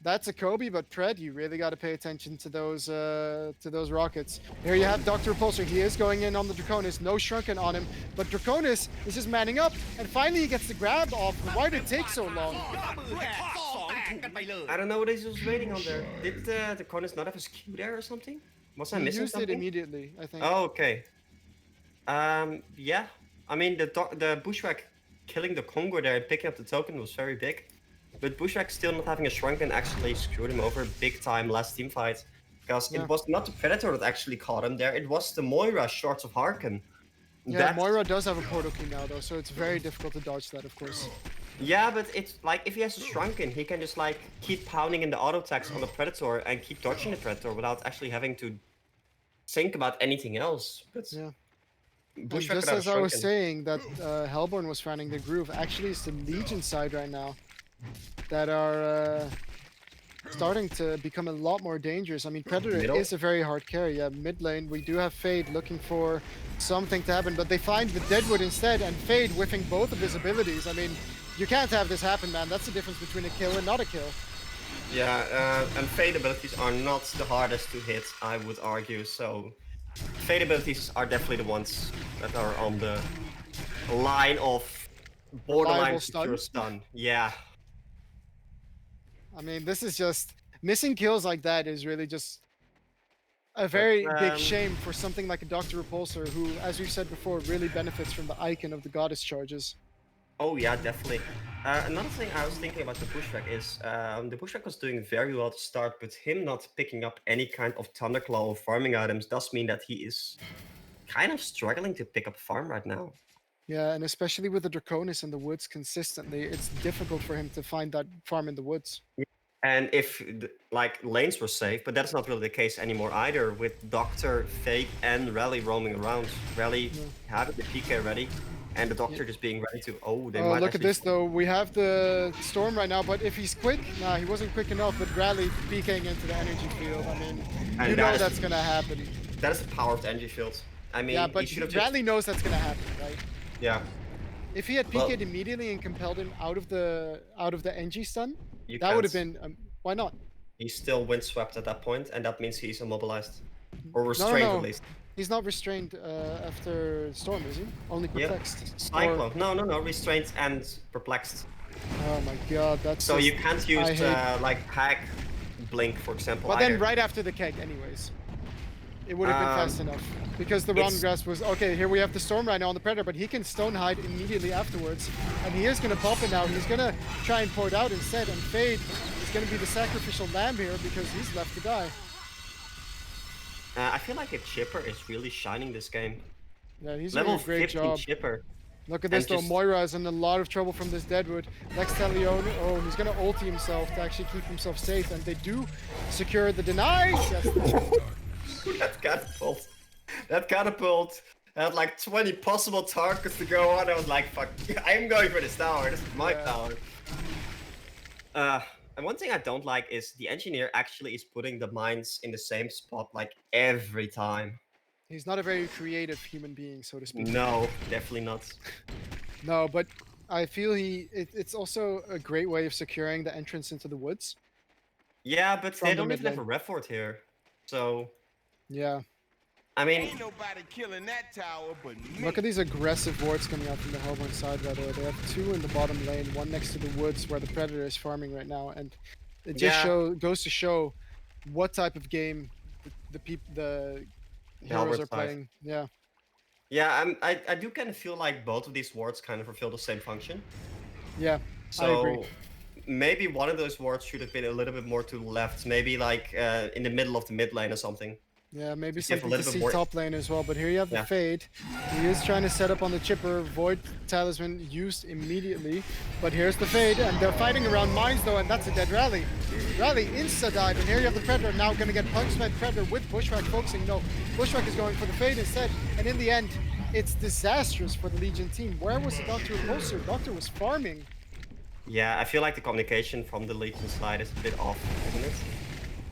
[SPEAKER 6] That's a Kobe, but Pred, you really got to pay attention to those rockets. Here you have Dr. Repulsor. He is going in on the Draconis. No Shrunken on him, but Draconis is just manning up, and finally he gets the grab off. Why did it take so long?
[SPEAKER 7] I don't know what he was waiting on there. Did the Draconis not have his Q there or something? Was I missing something?
[SPEAKER 6] He used it immediately, I think.
[SPEAKER 7] Oh, okay. Yeah. I mean, the Bushwhack killing the Congo there and picking up the token was very big. But Bushwhack still not having a Shrunken actually screwed him over big time last team fight. Because it was not the Predator that actually caught him there, it was the Moira Shards of Harken.
[SPEAKER 6] Yeah, Moira does have a portal key now though, so it's very difficult to dodge that, of course.
[SPEAKER 7] Yeah, but it's like if he has a Shrunken, he can just like keep pounding in the auto attacks on the Predator and keep dodging the Predator without actually having to think about anything else. But
[SPEAKER 6] yeah. Just as I was saying that Hellborn was finding the groove, actually it's the Legion side right now that are starting to become a lot more dangerous. I mean, Predator is a very hard carry. Yeah, mid lane, we do have Fade looking for something to happen, but they find the Deadwood instead, and Fade whiffing both of his abilities. I mean, you can't have this happen, man. That's the difference between a kill and not a kill.
[SPEAKER 7] Yeah, and Fade abilities are not the hardest to hit, I would argue. So, Fade abilities are definitely the ones that are on the line of borderline secure stun. Yeah.
[SPEAKER 6] I mean, this is just missing kills like that is really just a very big shame for something like a Dr. Repulsor, who, as we've said before, really benefits from the icon of the goddess charges.
[SPEAKER 7] Oh yeah, definitely. Another thing I was thinking about the Bushwhack is the Bushwhack was doing very well to start, but him not picking up any kind of Thunderclaw or farming items does mean that he is kind of struggling to pick up farm right now.
[SPEAKER 6] Yeah, and especially with the Draconis in the woods consistently, it's difficult for him to find that farm in the woods.
[SPEAKER 7] And if, like, lanes were safe, but that's not really the case anymore either, with Doctor, Fake, and Rally roaming around. Rally having the PK ready, and the Doctor just being ready to, they might
[SPEAKER 6] look at this though, we have the Storm right now, but if he's quick, nah, he wasn't quick enough, but Rally PKing into the energy field, I mean, and you know that's gonna happen.
[SPEAKER 7] That is the power of the energy field. I mean,
[SPEAKER 6] yeah, but Rally knows that's gonna happen, right?
[SPEAKER 7] Yeah.
[SPEAKER 6] If he had PK'd immediately and compelled him out of the NG stun, that would have been why not?
[SPEAKER 7] He's still windswept at that point, and that means he's immobilized or restrained at least.
[SPEAKER 6] He's not restrained after Storm, is he? Only perplexed.
[SPEAKER 7] Yeah. Cyclone. No, restrained and perplexed.
[SPEAKER 6] Oh my god, that's
[SPEAKER 7] so you can't use like hack blink, for example.
[SPEAKER 6] But then right after the keg, anyways. It would have been fast enough. Because the Rotten Grasp was, okay, here we have the Storm right now on the Predator, but he can Stone Hide immediately afterwards. And he is going to pop it now. He's going to try and pour it out instead. And Fade is going to be the sacrificial lamb here because he's left to die.
[SPEAKER 7] I feel like a Chipper is really shining this game.
[SPEAKER 6] Yeah, he's doing a great job.
[SPEAKER 7] Chipper.
[SPEAKER 6] Look at this though, Moira is in a lot of trouble from this Deadwood. Lex Talion, he's going to ulti himself to actually keep himself safe. And they do secure the deny.
[SPEAKER 7] That catapult. That catapult I had like 20 possible targets to go on. I was like, fuck, I'm going for this tower. This is my
[SPEAKER 6] Yeah.
[SPEAKER 7] tower. And one thing I don't like is the engineer actually is putting the mines in the same spot like every time.
[SPEAKER 6] He's not a very creative human being, so to speak.
[SPEAKER 7] No, definitely not.
[SPEAKER 6] No, but I feel it's also a great way of securing the entrance into the woods.
[SPEAKER 7] Yeah, but
[SPEAKER 6] From
[SPEAKER 7] they
[SPEAKER 6] the
[SPEAKER 7] don't
[SPEAKER 6] mid
[SPEAKER 7] even have a
[SPEAKER 6] lane.
[SPEAKER 7] ref fort here. So,
[SPEAKER 6] Yeah.
[SPEAKER 7] I mean,
[SPEAKER 5] Ain't nobody killing that tower but me.
[SPEAKER 6] Look at these aggressive wards coming out from the Hellborn side, by the way. They have two in the bottom lane, one next to the woods where the Predator is farming right now, and it just
[SPEAKER 7] Yeah.
[SPEAKER 6] goes to show what type of game the heroes
[SPEAKER 7] Halberd
[SPEAKER 6] are
[SPEAKER 7] side.
[SPEAKER 6] playing. Yeah.
[SPEAKER 7] Yeah, I do kind of feel like both of these wards kind of fulfill the same function.
[SPEAKER 6] Yeah.
[SPEAKER 7] So
[SPEAKER 6] I agree.
[SPEAKER 7] maybe one of those wards should have been a little bit more to the left, maybe like in the middle of the mid lane or something.
[SPEAKER 6] Yeah, maybe
[SPEAKER 7] Just give a
[SPEAKER 6] something to
[SPEAKER 7] little bit
[SPEAKER 6] see
[SPEAKER 7] more-
[SPEAKER 6] top lane as well. But here you have the
[SPEAKER 7] Yeah.
[SPEAKER 6] Fade. He is trying to set up on the Chipper. Void Talisman used immediately. But here's the Fade, and they're fighting around mines though, and that's a dead Rally. Rally insta-dive, and here you have the Predator now going to get punched by the Predator with Bushwhack focusing. No, Bushwhack is going for the Fade instead. And in the end, it's disastrous for the Legion team. Where was the Doctor Repulsor? Doctor was farming.
[SPEAKER 7] Yeah, I feel like the communication from the Legion side is a bit off, isn't it?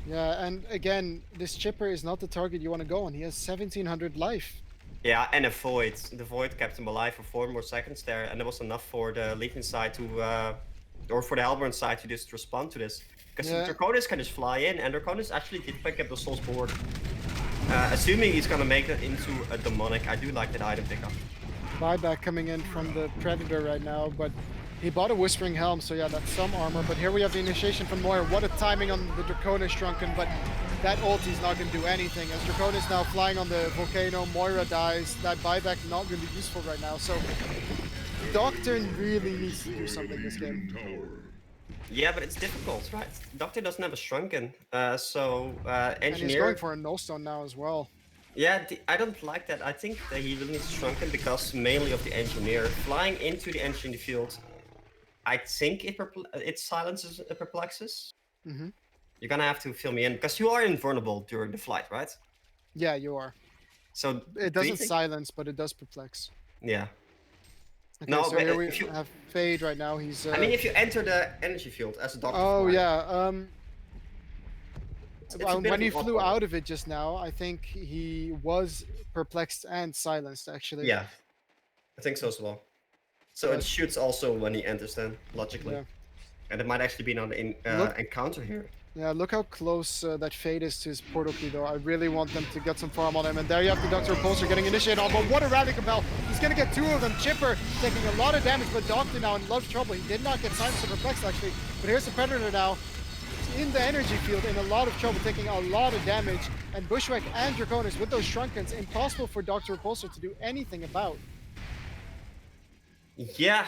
[SPEAKER 6] Yeah, and again, this Chipper is not the target you want to go on. He has 1700 life.
[SPEAKER 7] Yeah, and a Void. The Void kept him alive for 4 more seconds there, and that was enough for the Legion side to, or for the Hellborn side to just respond to this. Because
[SPEAKER 6] Yeah.
[SPEAKER 7] Draconis can just fly in, and Draconis actually did pick up the Soul's board. Assuming he's gonna make it into a Demonic, I do like that item pickup.
[SPEAKER 6] Buyback coming in from the Predator right now, but he bought a Whispering Helm, so yeah, that's some armor. But here we have the initiation from Moira. What a timing on the Draconis Shrunken, but that ulti's not going to do anything. As Draconis now flying on the Volcano, Moira dies. That buyback not going to be useful right now, so Doctor really needs to do something this game.
[SPEAKER 7] Yeah, but it's difficult, right? Doctor doesn't have a Shrunken, so
[SPEAKER 6] And he's
[SPEAKER 7] Engineer...
[SPEAKER 6] going for a no stone now as well.
[SPEAKER 7] Yeah, I don't like that. I think that he really needs Shrunken because mainly of the Engineer. Flying into the Engineer field, I think it silences, perplexes.
[SPEAKER 6] Mm-hmm.
[SPEAKER 7] You're gonna have to fill me in because you are invulnerable during the flight, right?
[SPEAKER 6] Yeah, you are.
[SPEAKER 7] So
[SPEAKER 6] It
[SPEAKER 7] do you
[SPEAKER 6] doesn't
[SPEAKER 7] think-
[SPEAKER 6] silence, but it does perplex.
[SPEAKER 7] Yeah.
[SPEAKER 6] Okay,
[SPEAKER 7] No,
[SPEAKER 6] so
[SPEAKER 7] but
[SPEAKER 6] here we
[SPEAKER 7] if you-
[SPEAKER 6] have Fade right now. He's.
[SPEAKER 7] I mean, if you enter the energy field as a doctor.
[SPEAKER 6] Oh
[SPEAKER 7] fly,
[SPEAKER 6] yeah.
[SPEAKER 7] it's a bit
[SPEAKER 6] When
[SPEAKER 7] of
[SPEAKER 6] he
[SPEAKER 7] an
[SPEAKER 6] flew
[SPEAKER 7] odd one.
[SPEAKER 6] out of it just now, I think he was perplexed and silenced actually.
[SPEAKER 7] Yeah, I think so as well. So
[SPEAKER 6] But-
[SPEAKER 7] it shoots also when he enters then, logically.
[SPEAKER 6] Yeah.
[SPEAKER 7] And it might actually be on the
[SPEAKER 6] Look-
[SPEAKER 7] encounter here.
[SPEAKER 6] Yeah, look how close that Fade is to his portal key though. I really want them to get some farm on him. And there you have the Doctor Repulsor getting initiated on, but what a rally compel. He's gonna get two of them. Chipper taking a lot of damage, but Doctor now in a lot of trouble. He did not get silenced or perplexed actually. But here's the Predator now. In the energy field, in a lot of trouble, taking a lot of damage. And Bushwhack and Draconis with those Shrunkens, impossible for Doctor Repulsor to do anything about.
[SPEAKER 7] Yeah,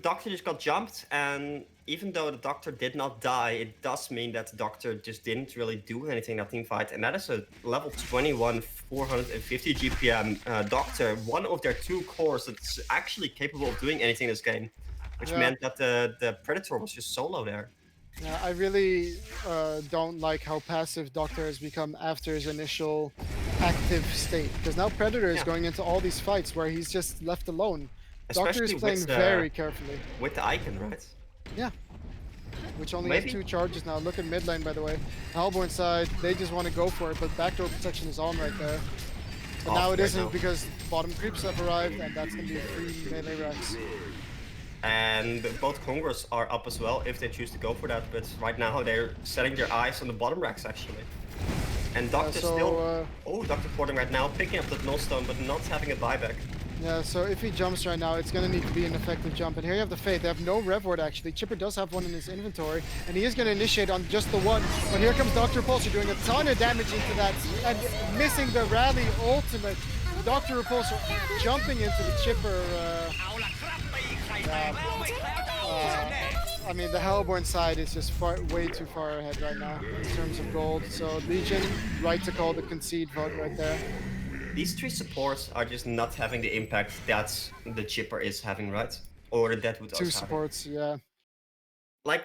[SPEAKER 7] Doctor just got jumped, and even though the Doctor did not die, it does mean that the Doctor just didn't really do anything in that team fight, and that is a level 21, 450 GPM Doctor, one of their two cores that's actually capable of doing anything in this game, which
[SPEAKER 6] Yeah.
[SPEAKER 7] meant that the Predator was just solo there.
[SPEAKER 6] Yeah, I really don't like how passive Doctor has become after his initial active state. Because now Predator is
[SPEAKER 7] Yeah.
[SPEAKER 6] going into all these fights where he's just left alone. Doctor
[SPEAKER 7] Especially
[SPEAKER 6] is playing
[SPEAKER 7] with the,
[SPEAKER 6] very carefully,
[SPEAKER 7] with the icon, right?
[SPEAKER 6] which only
[SPEAKER 7] Maybe.
[SPEAKER 6] has 2 charges now. Look at mid lane, by the way. Hellborn side, they just want to go for it, but backdoor protection is on right there. But
[SPEAKER 7] Off
[SPEAKER 6] now it
[SPEAKER 7] right
[SPEAKER 6] isn't
[SPEAKER 7] now.
[SPEAKER 6] because bottom creeps have arrived, and that's going to be 3 melee racks.
[SPEAKER 7] And both Congress are up as well if they choose to go for that, but right now they're setting their eyes on the bottom racks actually. And Doctor
[SPEAKER 6] so,
[SPEAKER 7] still... oh, Doctor Porting right now, picking up that millstone, but not having a buyback.
[SPEAKER 6] Yeah, so if he jumps right now, it's going to need to be an effective jump. And here you have the Fate. They have no Rev Ward, actually. Chipper does have one in his inventory, and he is going to initiate on just the one. But here comes Dr. Repulsor doing a ton of damage into that, and missing the rally ultimate. Dr. Repulsor jumping into the Chipper. I mean, the Hellborn side is just way too far ahead right now in terms of gold. So Legion, right to call the concede vote right there.
[SPEAKER 7] These 3 supports are just not having the impact that the Chipper is having, right? Or the Deadwood is
[SPEAKER 6] 2
[SPEAKER 7] having.
[SPEAKER 6] supports, yeah.
[SPEAKER 7] Like,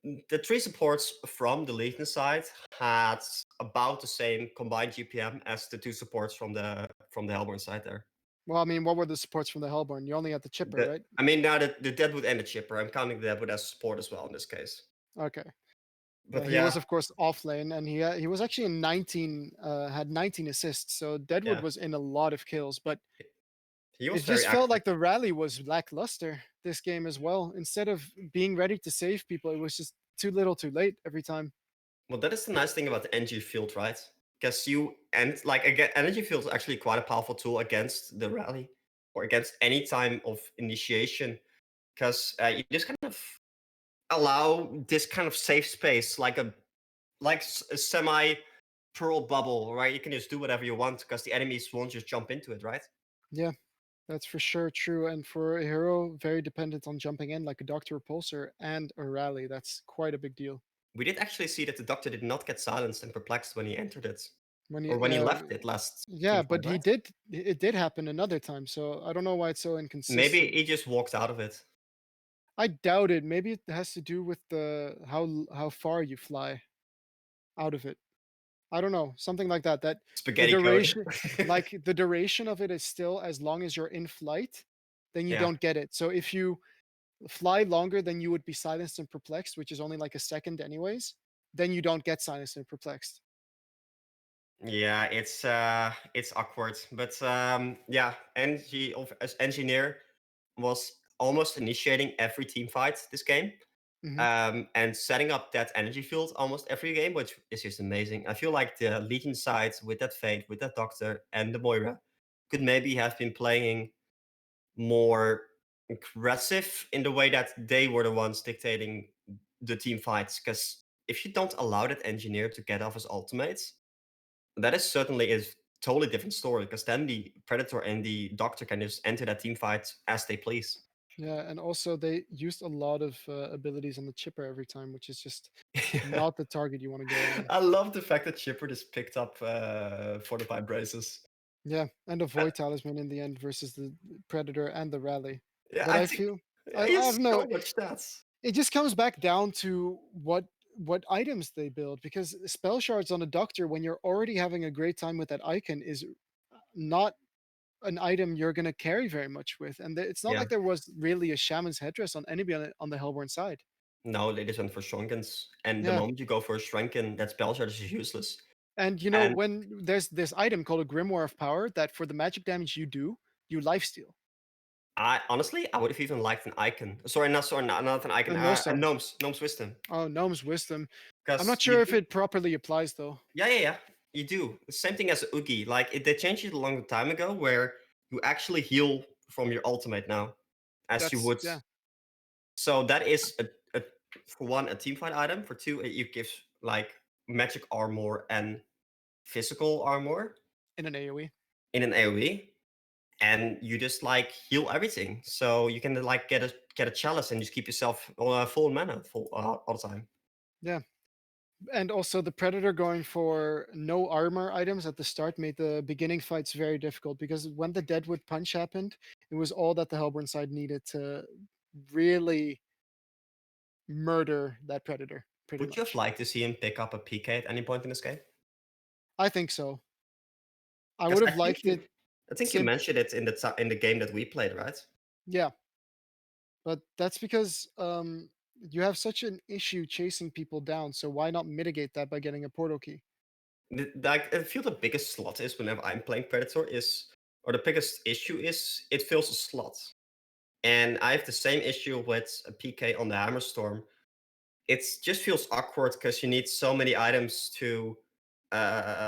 [SPEAKER 7] the three supports from the Legion side had about the same combined GPM as the two supports from the Hellborn side there.
[SPEAKER 6] Well, I mean, what were the supports from the Hellborn? You only had the chipper, right?
[SPEAKER 7] I mean, now the Deadwood and the Chipper, I'm counting the Deadwood as support as well in this case.
[SPEAKER 6] Okay.
[SPEAKER 7] But
[SPEAKER 6] He was, of course, off lane, and he was actually in 19, had 19 assists. So Deadwood
[SPEAKER 7] Yeah.
[SPEAKER 6] was in a lot of kills, but
[SPEAKER 7] he was
[SPEAKER 6] it
[SPEAKER 7] very
[SPEAKER 6] just felt
[SPEAKER 7] active.
[SPEAKER 6] like the rally was lackluster this game as well. Instead of being ready to save people, it was just too little, too late every time.
[SPEAKER 7] Well, that is the nice thing about the energy field, right? Because again, energy field is actually quite a powerful tool against the rally or against any time of initiation. Because you just kind of allow this kind of safe space, like a semi pearl bubble, right? You can just do whatever you want because the enemies won't just jump into it, right?
[SPEAKER 6] Yeah, that's for sure true. And for a hero, very dependent on jumping in, like a Doctor Repulsor and a rally. That's quite a big deal.
[SPEAKER 7] We did actually see that the Doctor did not get silenced and perplexed when he entered it,
[SPEAKER 6] When
[SPEAKER 7] or when he left it last.
[SPEAKER 6] Yeah,
[SPEAKER 7] team
[SPEAKER 6] but
[SPEAKER 7] fight, right?
[SPEAKER 6] it did happen another time. So I don't know why it's so inconsistent.
[SPEAKER 7] Maybe he just walked out of it.
[SPEAKER 6] I doubt it. Maybe it has to do with the how far you fly out of it. I don't know, something like that. That the
[SPEAKER 7] Spaghetti code.
[SPEAKER 6] duration, like the duration of it is still as long as you're in flight, then you
[SPEAKER 7] Yeah.
[SPEAKER 6] don't get it. So if you fly longer than you would be silenced and perplexed, which is only like a second anyways, then you don't get silenced and perplexed.
[SPEAKER 7] Yeah, it's awkward, but yeah, as engineer was almost initiating every team fight this game, and setting up that energy field almost every game, which is just amazing. I feel like the Legion side with that Fate, with that Doctor, and the Moira could maybe have been playing more aggressive in the way that they were the ones dictating the team fights. Because if you don't allow that engineer to get off his ultimates, that is certainly is totally different story. Because then the Predator and the Doctor can just enter that team fight as they please.
[SPEAKER 6] Yeah, and also they used a lot of abilities on the chipper every time, which is just not the target you want to go on.
[SPEAKER 7] I love the fact that Chipper just picked up fortified braces.
[SPEAKER 6] Yeah, and a void talisman in the end versus the Predator and the rally.
[SPEAKER 7] Yeah,
[SPEAKER 6] But I
[SPEAKER 7] think
[SPEAKER 6] feel
[SPEAKER 7] I
[SPEAKER 6] I
[SPEAKER 7] have
[SPEAKER 6] don't know.
[SPEAKER 7] so much stats.
[SPEAKER 6] It just comes back down to what items they build, because spell shards on a Doctor when you're already having a great time with that icon is not an item you're going to carry very much with. And it's not
[SPEAKER 7] Yeah.
[SPEAKER 6] like there was really a shaman's headdress on anybody on the Hellborn side.
[SPEAKER 7] No, they just went for Shrunkins. And the
[SPEAKER 6] Yeah.
[SPEAKER 7] moment you go for a Shrunkin, that spell shard is useless.
[SPEAKER 6] And you know,
[SPEAKER 7] And-
[SPEAKER 6] when there's this item called a Grimoire of Power that for the magic damage you do, you lifesteal.
[SPEAKER 7] I honestly, I would have even liked an icon. Sorry, not an icon. A Gnome's Wisdom.
[SPEAKER 6] Oh, Gnome's Wisdom.
[SPEAKER 7] 'Cause
[SPEAKER 6] I'm not
[SPEAKER 7] you
[SPEAKER 6] sure if
[SPEAKER 7] do-
[SPEAKER 6] it properly applies though.
[SPEAKER 7] Yeah. You do. Same thing as Oogie. Like they changed it a long time ago, where you actually heal from your ultimate now, as you would.
[SPEAKER 6] Yeah.
[SPEAKER 7] So that is a for one a teamfight item. For two, it gives like magic armor and physical armor
[SPEAKER 6] In an AoE.
[SPEAKER 7] in an AoE, and you just like heal everything. So you can like get a chalice and just keep yourself full mana all the time.
[SPEAKER 6] Yeah. And also the Predator going for no armor items at the start made the beginning fights very difficult, because when the Deadwood punch happened, it was all that the Hellborn side needed to really murder that Predator.
[SPEAKER 7] Would you have liked to see him pick up a PK at any point in this game?
[SPEAKER 6] I think so. I
[SPEAKER 7] 'Cause
[SPEAKER 6] would have liked it.
[SPEAKER 7] I think you mentioned it in the game that we played, right?
[SPEAKER 6] Yeah. But that's because you have such an issue chasing people down, so why not mitigate that by getting a portal key?
[SPEAKER 7] Like I feel the biggest slot is whenever I'm playing Predator or the biggest issue is it fills a slot. And I have the same issue with a PK on the Hammerstorm. It just feels awkward because you need so many items to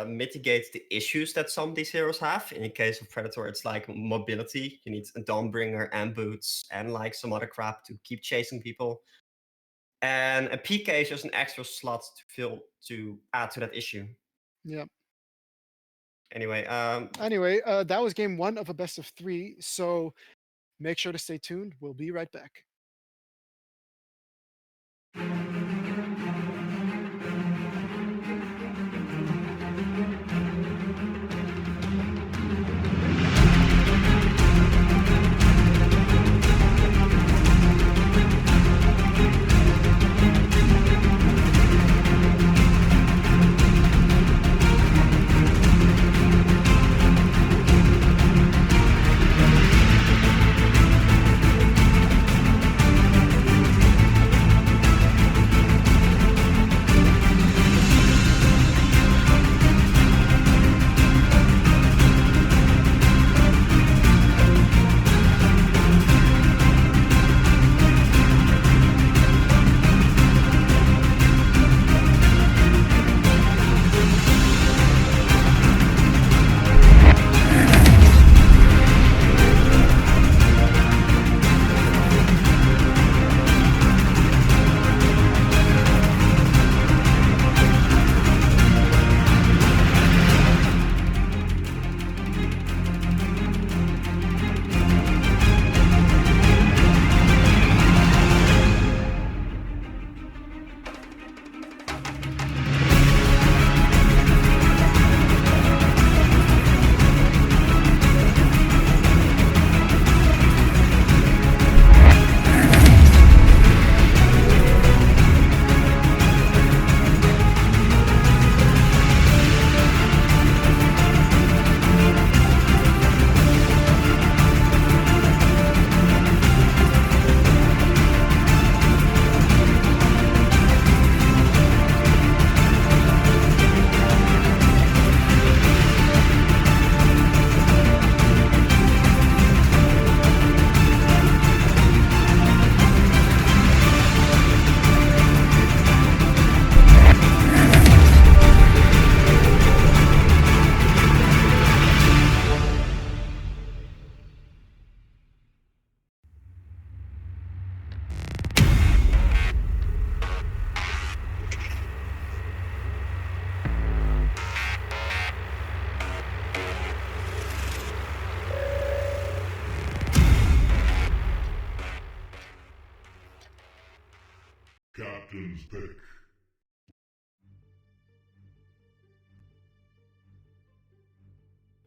[SPEAKER 7] mitigate the issues that some of these heroes have. In the case of Predator, it's like mobility. You need a Dawnbringer and boots and like some other crap to keep chasing people. And a PK is just an extra slot to add to that issue.
[SPEAKER 6] Yeah.
[SPEAKER 7] Anyway,
[SPEAKER 6] that was game 1 of a best of 3. So make sure to stay tuned. We'll be right back.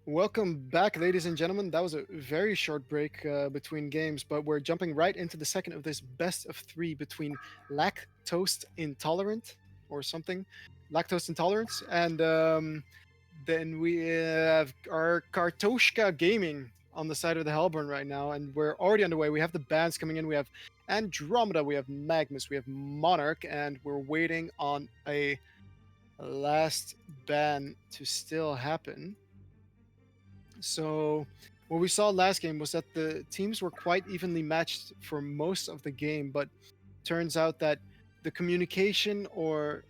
[SPEAKER 6] Welcome back, ladies and gentlemen. That was a very short break between games, but we're jumping right into the second of this best of three between lactose intolerant or something, lactose intolerance, and then we have our Kartoshka Gaming on the side of the Hellborn right now, and we're already underway. We have the bands coming in. We have Andromeda, we have Magnus, we have Monarch, and we're waiting on a last ban to still happen. So, what we saw last game was that the teams were quite evenly matched for most of the game, but turns out that the communication or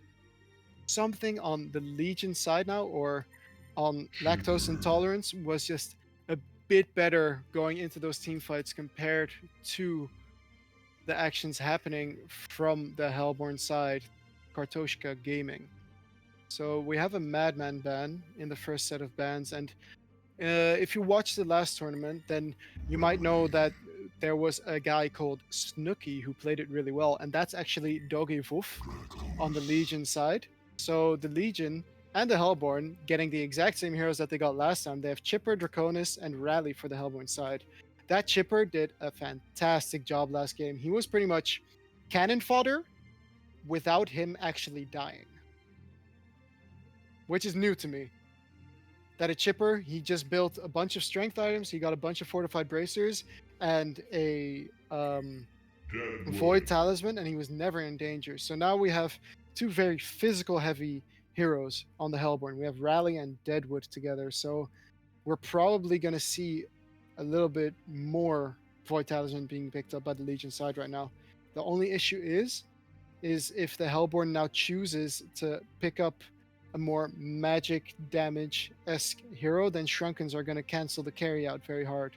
[SPEAKER 6] something on the Legion side now or on lactose intolerance was just a bit better going into those team fights compared to the actions happening from the Hellborn side, Kartoshka Gaming. So we have a Madman ban in the first set of bans, and if you watched the last tournament, then you might know that there was a guy called Snooky who played it really well, and that's actually Doggy Woof on the Legion side. So the Legion and the Hellborn getting the exact same heroes that they got last time. They have Chipper, Draconis, and Rally for the Hellborn side. That Chipper did a fantastic job last game. He was pretty much cannon fodder without him actually dying, which is new to me. That a Chipper, he just built a bunch of strength items, he got a bunch of fortified bracers, and a void talisman, and he was never in danger. So now we have two very physical heavy heroes on the Hellborn. We have Rally and Deadwood together, so we're probably going to see a little bit more void talisman being picked up by the Legion side right now. The only issue is if the Hellborn now chooses to pick up a more magic damage-esque hero, then Shrunkens are going to cancel the carry out very hard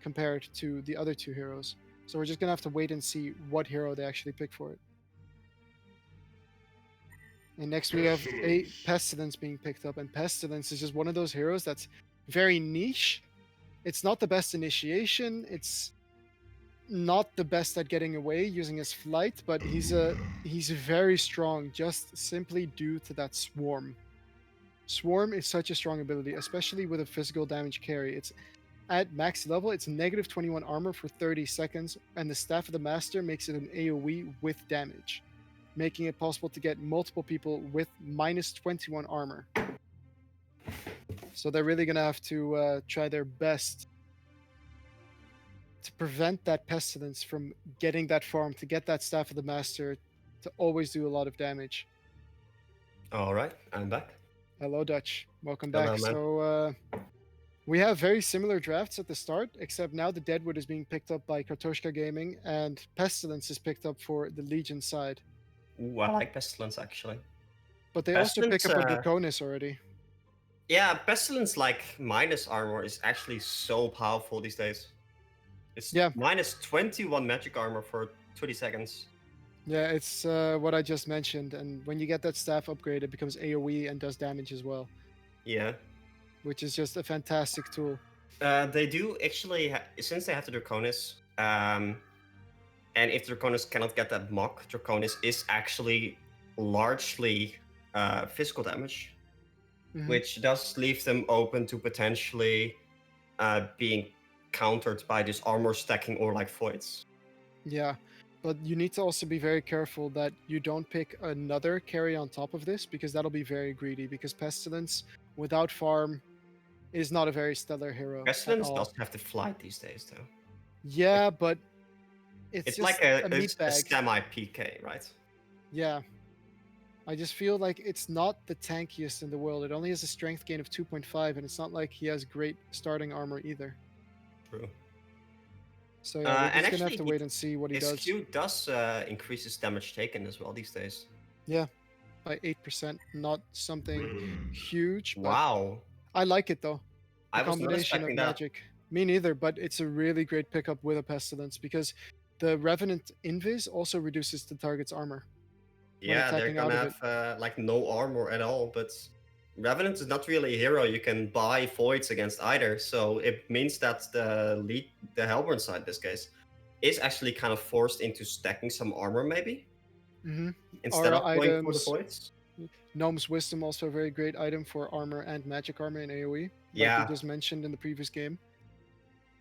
[SPEAKER 6] compared to the other two heroes. So we're just going to have to wait and see what hero they actually pick for it. And next we have a Pestilence being picked up, and Pestilence is just one of those heroes that's very niche. It's not the best initiation, it's not the best at getting away using his flight, but he's very strong just simply due to that swarm. Swarm is such a strong ability, especially with a physical damage carry. It's at max level, it's negative 21 armor for 30 seconds, and the Staff of the Master makes it an AoE with damage, making it possible to get multiple people with minus 21 armor. So they're really going to have to try their best to prevent that Pestilence from getting that farm, to get that Staff of the Master to always do a lot of damage.
[SPEAKER 7] All right, I'm back.
[SPEAKER 6] Hello, Dutch. Welcome
[SPEAKER 7] Hello,
[SPEAKER 6] back.
[SPEAKER 7] man.
[SPEAKER 6] So we have very similar drafts at the start, except now the Deadwood is being picked up by Kartoshka Gaming, and Pestilence is picked up for the Legion side.
[SPEAKER 7] Ooh, I like Pestilence actually.
[SPEAKER 6] But they also pick up a
[SPEAKER 7] Pestilence,
[SPEAKER 6] Draconis already.
[SPEAKER 7] Yeah, Pestilence like minus armor is actually so powerful these days. It's minus 21 magic armor for 20 seconds.
[SPEAKER 6] Yeah, it's what I just mentioned, and when you get that staff upgrade, it becomes AoE and does damage as well.
[SPEAKER 7] Yeah.
[SPEAKER 6] Which is just a fantastic tool.
[SPEAKER 7] They do actually, since they have the Draconis, and if Draconis cannot get that mock, Draconis is actually largely physical damage, which does leave them open to potentially being countered by this armor stacking or like voids.
[SPEAKER 6] Yeah, but you need to also be very careful that you don't pick another carry on top of this, because that'll be very greedy, because Pestilence without farm is not a very stellar hero.
[SPEAKER 7] Pestilence does have to flight these days though.
[SPEAKER 6] Yeah, but it's just
[SPEAKER 7] like a
[SPEAKER 6] meat bag.
[SPEAKER 7] semi PK, right?
[SPEAKER 6] Yeah. I just feel like it's not the tankiest in the world. It only has a strength gain of 2.5, and it's not like he has great starting armor either.
[SPEAKER 7] True.
[SPEAKER 6] So yeah, we're just gonna have to wait and see what he does.
[SPEAKER 7] His Q does increase his damage taken as well these days.
[SPEAKER 6] Yeah, by 8%. Not something huge. But
[SPEAKER 7] wow.
[SPEAKER 6] I like it though.
[SPEAKER 7] I was not expecting that.
[SPEAKER 6] Magic. Me neither, but it's a really great pickup with a Pestilence, because the Revenant Invis also reduces the target's armor.
[SPEAKER 7] Yeah, they're gonna have like no armor at all, but Revenant is not really a hero you can buy voids against either, so it means that the Hellborn side in this case is actually kind of forced into stacking some armor maybe.
[SPEAKER 6] Mm-hmm.
[SPEAKER 7] instead
[SPEAKER 6] Aura
[SPEAKER 7] of going for the
[SPEAKER 6] items.
[SPEAKER 7] voids.
[SPEAKER 6] Gnome's Wisdom, also a very great item for armor and magic armor in AoE, like
[SPEAKER 7] Yeah.
[SPEAKER 6] we just mentioned in the previous game.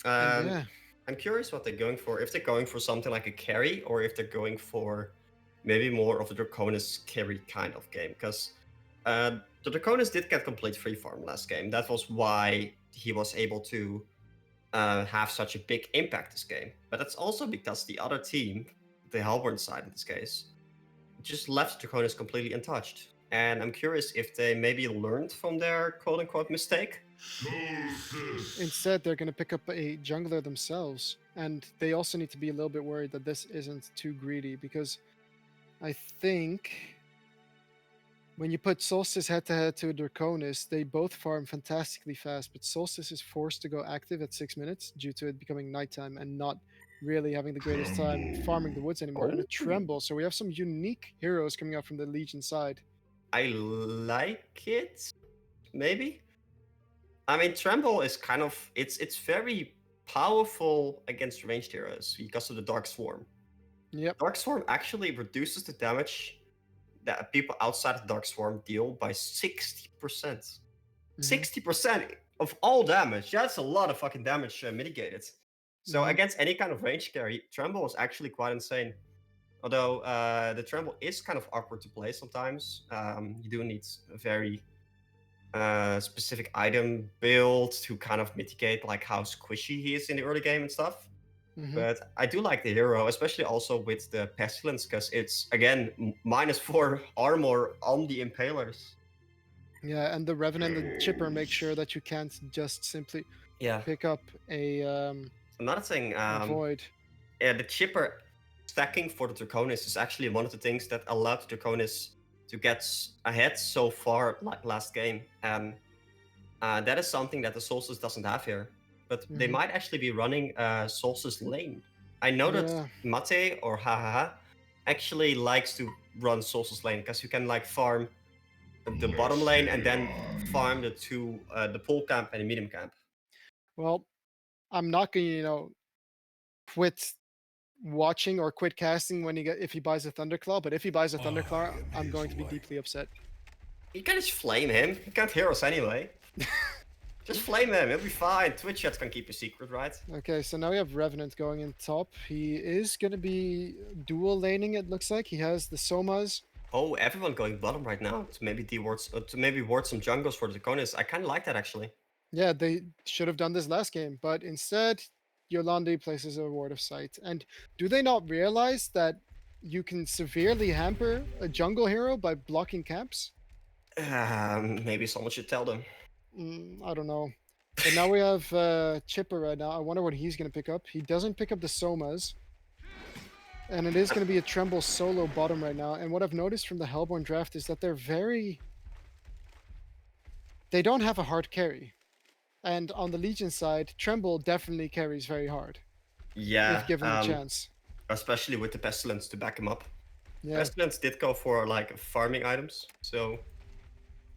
[SPEAKER 7] Um,
[SPEAKER 6] Yeah.
[SPEAKER 7] I'm curious what they're going for. If they're going for something like a carry, or if they're going for maybe more of a Draconis carry kind of game. Because the Draconis did get complete free farm last game. That was why he was able to have such a big impact this game. But that's also because the other team, the Hellborn side in this case, just left Draconis completely untouched. And I'm curious if they maybe learned from their quote-unquote mistake.
[SPEAKER 6] Instead, they're going to pick up a jungler themselves, and they also need to be a little bit worried that this isn't too greedy, because I think when you put Solstice head-to-head to a Draconis, they both farm fantastically fast, but Solstice is forced to go active at 6 minutes due to it becoming nighttime and not really having the greatest time farming the woods anymore, and a
[SPEAKER 7] Oh.
[SPEAKER 6] Tremble. So we have some unique heroes coming out from the Legion side.
[SPEAKER 7] I like it, maybe. I mean, Tremble is kind of it's very powerful against ranged heroes because of the Dark Swarm.
[SPEAKER 6] Yep.
[SPEAKER 7] Dark Swarm actually reduces the damage that people outside of Dark Swarm deal by 60%. 60% of all damage. That's a lot of fucking damage mitigated. So
[SPEAKER 6] Mhm.
[SPEAKER 7] against any kind of range carry, Tremble is actually quite insane. Although the Tremble is kind of awkward to play sometimes. You do need a very specific item build to kind of mitigate like how squishy he is in the early game and stuff.
[SPEAKER 6] Mhm.
[SPEAKER 7] But I do like the hero, especially also with the Pestilence, because it's again -4 armor on the Impalers.
[SPEAKER 6] Yeah, and the Revenant and Chipper make sure that you can't just simply
[SPEAKER 7] Yeah.
[SPEAKER 6] pick up a
[SPEAKER 7] Another thing,
[SPEAKER 6] Void.
[SPEAKER 7] yeah, the Chipper stacking for the Draconis is actually one of the things that allowed the Draconis to get ahead so far, like last game, and that is something that the Solstice doesn't have here. But they
[SPEAKER 6] Mhm.
[SPEAKER 7] might actually be running Solstice lane. I know
[SPEAKER 6] Yeah.
[SPEAKER 7] that Mate or Hahaha actually likes to run Solstice lane because you can like farm the bottom lane and then farm the pole camp and the medium camp.
[SPEAKER 6] Well, I'm not gonna, quit watching or quit casting when if he buys a Thunderclaw, but if he buys a Thunderclaw, I'm going to be deeply upset.
[SPEAKER 7] You can just flame him. He can't hear us anyway. Just flame him. He'll be fine. Twitch chat can keep a secret, right?
[SPEAKER 6] Okay, so now we have Revenant going in top. He is gonna be dual laning. It looks like he has the Somas.
[SPEAKER 7] Oh, everyone going bottom right now to maybe ward some jungles for the Draconis. I kind of like that actually.
[SPEAKER 6] Yeah, they should have done this last game, but instead, Yolandi places a Ward of Sight. And do they not realize that you can severely hamper a jungle hero by blocking camps?
[SPEAKER 7] Maybe someone should tell them.
[SPEAKER 6] I don't know. But now we have Chipper right now. I wonder what he's going to pick up. He doesn't pick up the Somas. And it is going to be a Tremble solo bottom right now. And what I've noticed from the Hellborn draft is that they don't have a hard carry. And on the Legion side, Tremble definitely carries very hard.
[SPEAKER 7] Yeah.
[SPEAKER 6] If given the chance.
[SPEAKER 7] Especially with the Pestilence to back him up.
[SPEAKER 6] Yeah.
[SPEAKER 7] Pestilence did go for like farming items, so.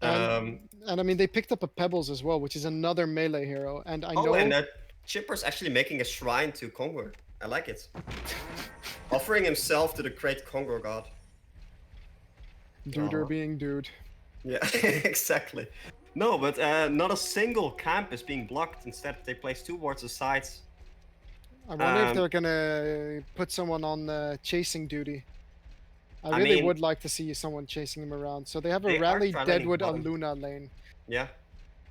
[SPEAKER 6] And I mean, they picked up a Pebbles as well, which is another melee hero. And I know.
[SPEAKER 7] Oh, and Chipper's actually making a shrine to Kongor. I like it. Offering himself to the great Kongor god.
[SPEAKER 6] Duder being dude.
[SPEAKER 7] Yeah, exactly. No, but not a single camp is being blocked. Instead, they place 2 wards aside.
[SPEAKER 6] I wonder if they're gonna put someone on chasing duty. I really would like to see someone chasing him around. So they have a Rally Deadwood on Luna lane.
[SPEAKER 7] Yeah.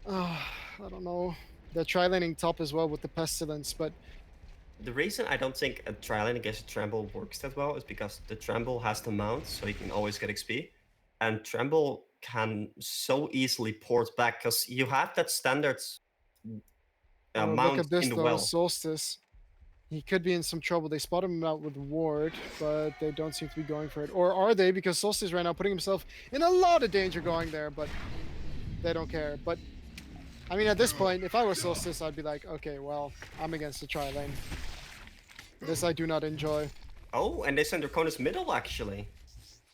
[SPEAKER 6] I don't know. They're tri-laning top as well with the Pestilence, but
[SPEAKER 7] the reason I don't think a tri-lane against a Tremble works that well is because the Tremble has the mount, so he can always get XP. And Tremble can so easily port back because you have that standard mount
[SPEAKER 6] look at this
[SPEAKER 7] in the
[SPEAKER 6] though,
[SPEAKER 7] well.
[SPEAKER 6] Solstice. He could be in some trouble. They spot him out with Ward, but they don't seem to be going for it. Or are they? Because Solstice right now putting himself in a lot of danger going there, but they don't care. But, I mean, at this point, if I was Solstice, I'd be like, okay, well, I'm against the tri-lane. This I do not enjoy.
[SPEAKER 7] Oh, and they send Draconis middle, actually.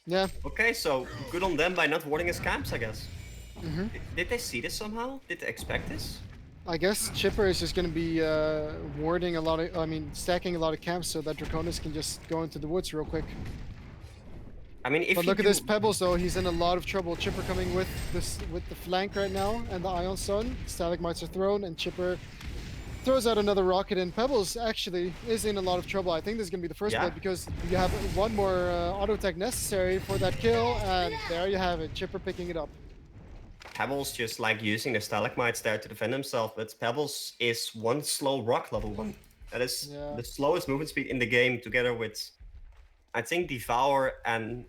[SPEAKER 6] Yeah.
[SPEAKER 7] Okay, so good on them by not warding his camps, I guess. Did they see this somehow? Did they expect this?
[SPEAKER 6] I guess Chipper is just going to be warding stacking a lot of camps so that Draconis can just go into the woods real quick.
[SPEAKER 7] I mean, if
[SPEAKER 6] But
[SPEAKER 7] you
[SPEAKER 6] look at
[SPEAKER 7] do-
[SPEAKER 6] this Pebbles though, he's in a lot of trouble. Chipper coming with the flank right now, and the Ion Sun. Stalagmites are thrown, and Chipper throws out another rocket, and Pebbles actually is in a lot of trouble. I think this is gonna be the first
[SPEAKER 7] Yeah.
[SPEAKER 6] blood because you have one more auto attack necessary for that kill, and there you have it. Chipper picking it up.
[SPEAKER 7] Pebbles just like using the stalagmites there to defend himself, but Pebbles is one slow rock level 1. That is
[SPEAKER 6] Yeah.
[SPEAKER 7] the slowest movement speed in the game, together with, I think, Devour and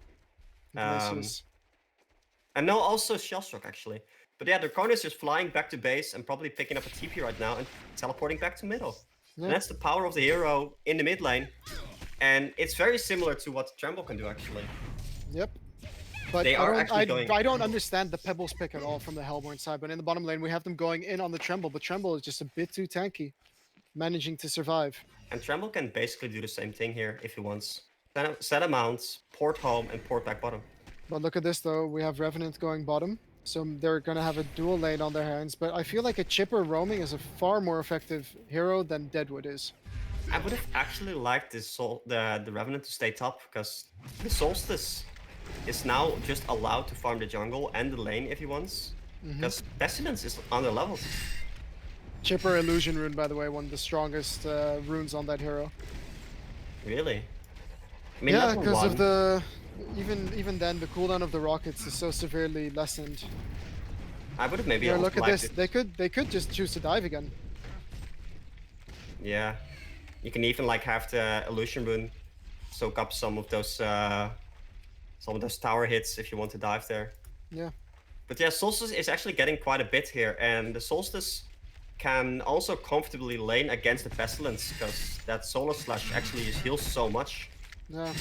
[SPEAKER 6] Glacius.
[SPEAKER 7] and no, also Shellshock actually. But yeah, Dracon is just flying back to base and probably picking up a TP right now and teleporting back to middle.
[SPEAKER 6] Yeah.
[SPEAKER 7] And that's the power of the hero in the mid lane. And it's very similar to what Tremble can do actually.
[SPEAKER 6] Yep. But
[SPEAKER 7] They are actually
[SPEAKER 6] I don't understand the Pebbles pick at all from the Hellborn side. But in the bottom lane, we have them going in on the Tremble, but Tremble is just a bit too tanky, managing to survive.
[SPEAKER 7] And Tremble can basically do the same thing here if he wants. Set a mount, port home, and port back bottom.
[SPEAKER 6] But look at this though, we have Revenant going bottom, so they're gonna have a dual lane on their hands. But I feel like a Chipper roaming is a far more effective hero than Deadwood is.
[SPEAKER 7] I would have actually liked the Revenant to stay top, because the Solstice is now just allowed to farm the jungle and the lane if he wants. Because Pestilence is under-leveled.
[SPEAKER 6] Chipper Illusion Rune, by the way, one of the strongest runes on that hero.
[SPEAKER 7] Really? I mean,
[SPEAKER 6] Yeah,
[SPEAKER 7] level
[SPEAKER 6] because of
[SPEAKER 7] 1,
[SPEAKER 6] the even then the cooldown of the rockets is so severely lessened.
[SPEAKER 7] I would have maybe
[SPEAKER 6] Here,
[SPEAKER 7] also
[SPEAKER 6] look at
[SPEAKER 7] liked
[SPEAKER 6] this.
[SPEAKER 7] it.
[SPEAKER 6] They could just choose to dive again.
[SPEAKER 7] Yeah. You can even like have the Illusion Rune soak up some of those tower hits if you want to dive there.
[SPEAKER 6] Yeah.
[SPEAKER 7] But yeah, Solstice is actually getting quite a bit here, and the Solstice can also comfortably lane against the Pestilence, because that Solar Slash actually heals so much.
[SPEAKER 6] Yeah.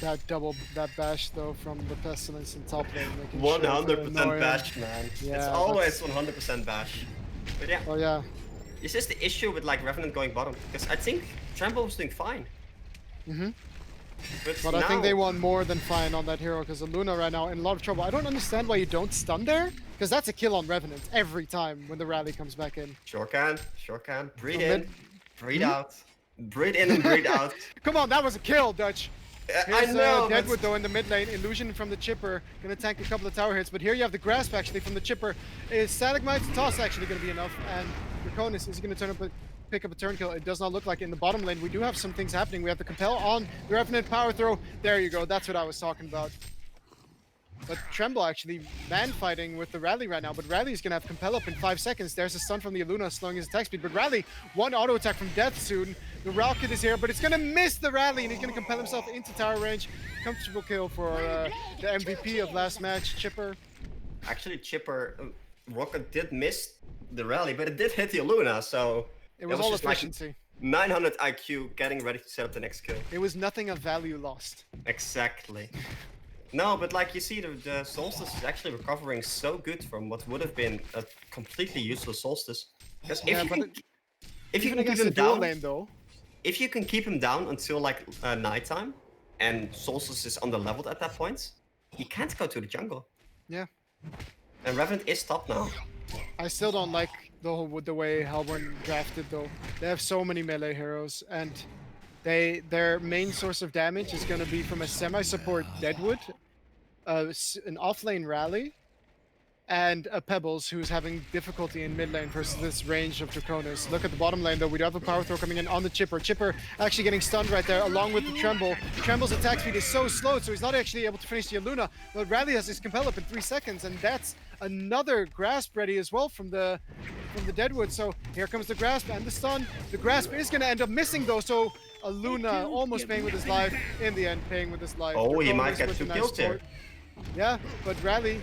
[SPEAKER 6] That bash though from the Pestilence in top lane, making sure to
[SPEAKER 7] 100%
[SPEAKER 6] annoy him.
[SPEAKER 7] bash, man.
[SPEAKER 6] Yeah,
[SPEAKER 7] it's always 100% bash. But yeah,
[SPEAKER 6] Oh yeah.
[SPEAKER 7] it's just the issue with like Revenant going bottom, because I think Tremble was doing fine.
[SPEAKER 6] But I think they want more than fine on that hero because Luna right now in a lot of trouble. I don't understand why you don't stun there, because that's a kill on Revenant every time when the rally comes back in.
[SPEAKER 7] Sure can. Breathe
[SPEAKER 6] So
[SPEAKER 7] in,
[SPEAKER 6] mid-
[SPEAKER 7] breathe out. Breathe in and breathe out.
[SPEAKER 6] Come on, that was a kill, Dutch.
[SPEAKER 7] I
[SPEAKER 6] Here's
[SPEAKER 7] know, but
[SPEAKER 6] Deadwood though in the mid lane. Illusion from the Chipper, gonna tank a couple of tower hits. But here you have the Grasp actually from the Chipper. Is Stalagmite's toss actually gonna be enough? And Draconis is gonna pick up a turn kill. It does not look like in the bottom lane. We do have some things happening. We have the Compel on the Revenant power throw. There you go. That's what I was talking about. But Tremble actually man fighting with the Rally right now. But Rally is gonna have Compel up in 5 seconds. There's a stun from the Illuna slowing his attack speed. But Rally, one auto attack from Death soon. The Rocket is here, but it's gonna miss the Rally, and he's gonna compel himself into tower range. Comfortable kill for the MVP of last match, Chipper.
[SPEAKER 7] actually Chipper Rocket did miss the rally, but it did hit the Illuna, so
[SPEAKER 6] It was all
[SPEAKER 7] just like
[SPEAKER 6] efficiency.
[SPEAKER 7] 900 IQ getting ready to set up the next kill.
[SPEAKER 6] It was nothing of value lost.
[SPEAKER 7] Exactly. No, but like you see, the Solstice is actually recovering so good from what would have been a completely useless Solstice. Because
[SPEAKER 6] Yeah, but
[SPEAKER 7] if you
[SPEAKER 6] even
[SPEAKER 7] can keep
[SPEAKER 6] against the
[SPEAKER 7] him
[SPEAKER 6] dual
[SPEAKER 7] down,
[SPEAKER 6] lane though.
[SPEAKER 7] if you can keep him down until like nighttime, and Solstice is under-leveled at that point, he can't go to the jungle.
[SPEAKER 6] Yeah.
[SPEAKER 7] And Revenant is top now.
[SPEAKER 6] I still don't like the way Hellborn drafted though. They have so many melee heroes, and their main source of damage is going to be from a semi-support Deadwood, an off-lane Rally, and a Pebbles who's having difficulty in mid lane versus this range of Draconis. Look at the bottom lane though, we do have a power throw coming in on the Chipper. Chipper actually getting stunned right there along with the Tremble. Tremble's attack speed is so slow, so he's not actually able to finish the Illuna, but Rally has his Compel up in 3 seconds, and that's another Grasp ready as well from the Deadwood. So here comes the Grasp and the stun. The Grasp is going to end up missing though, so Illuna almost paying with his life, in the end paying with his life.
[SPEAKER 7] Oh, he
[SPEAKER 6] Draconis
[SPEAKER 7] might get
[SPEAKER 6] with a
[SPEAKER 7] 2
[SPEAKER 6] nice
[SPEAKER 7] kills there.
[SPEAKER 6] tort. Yeah, but Rally.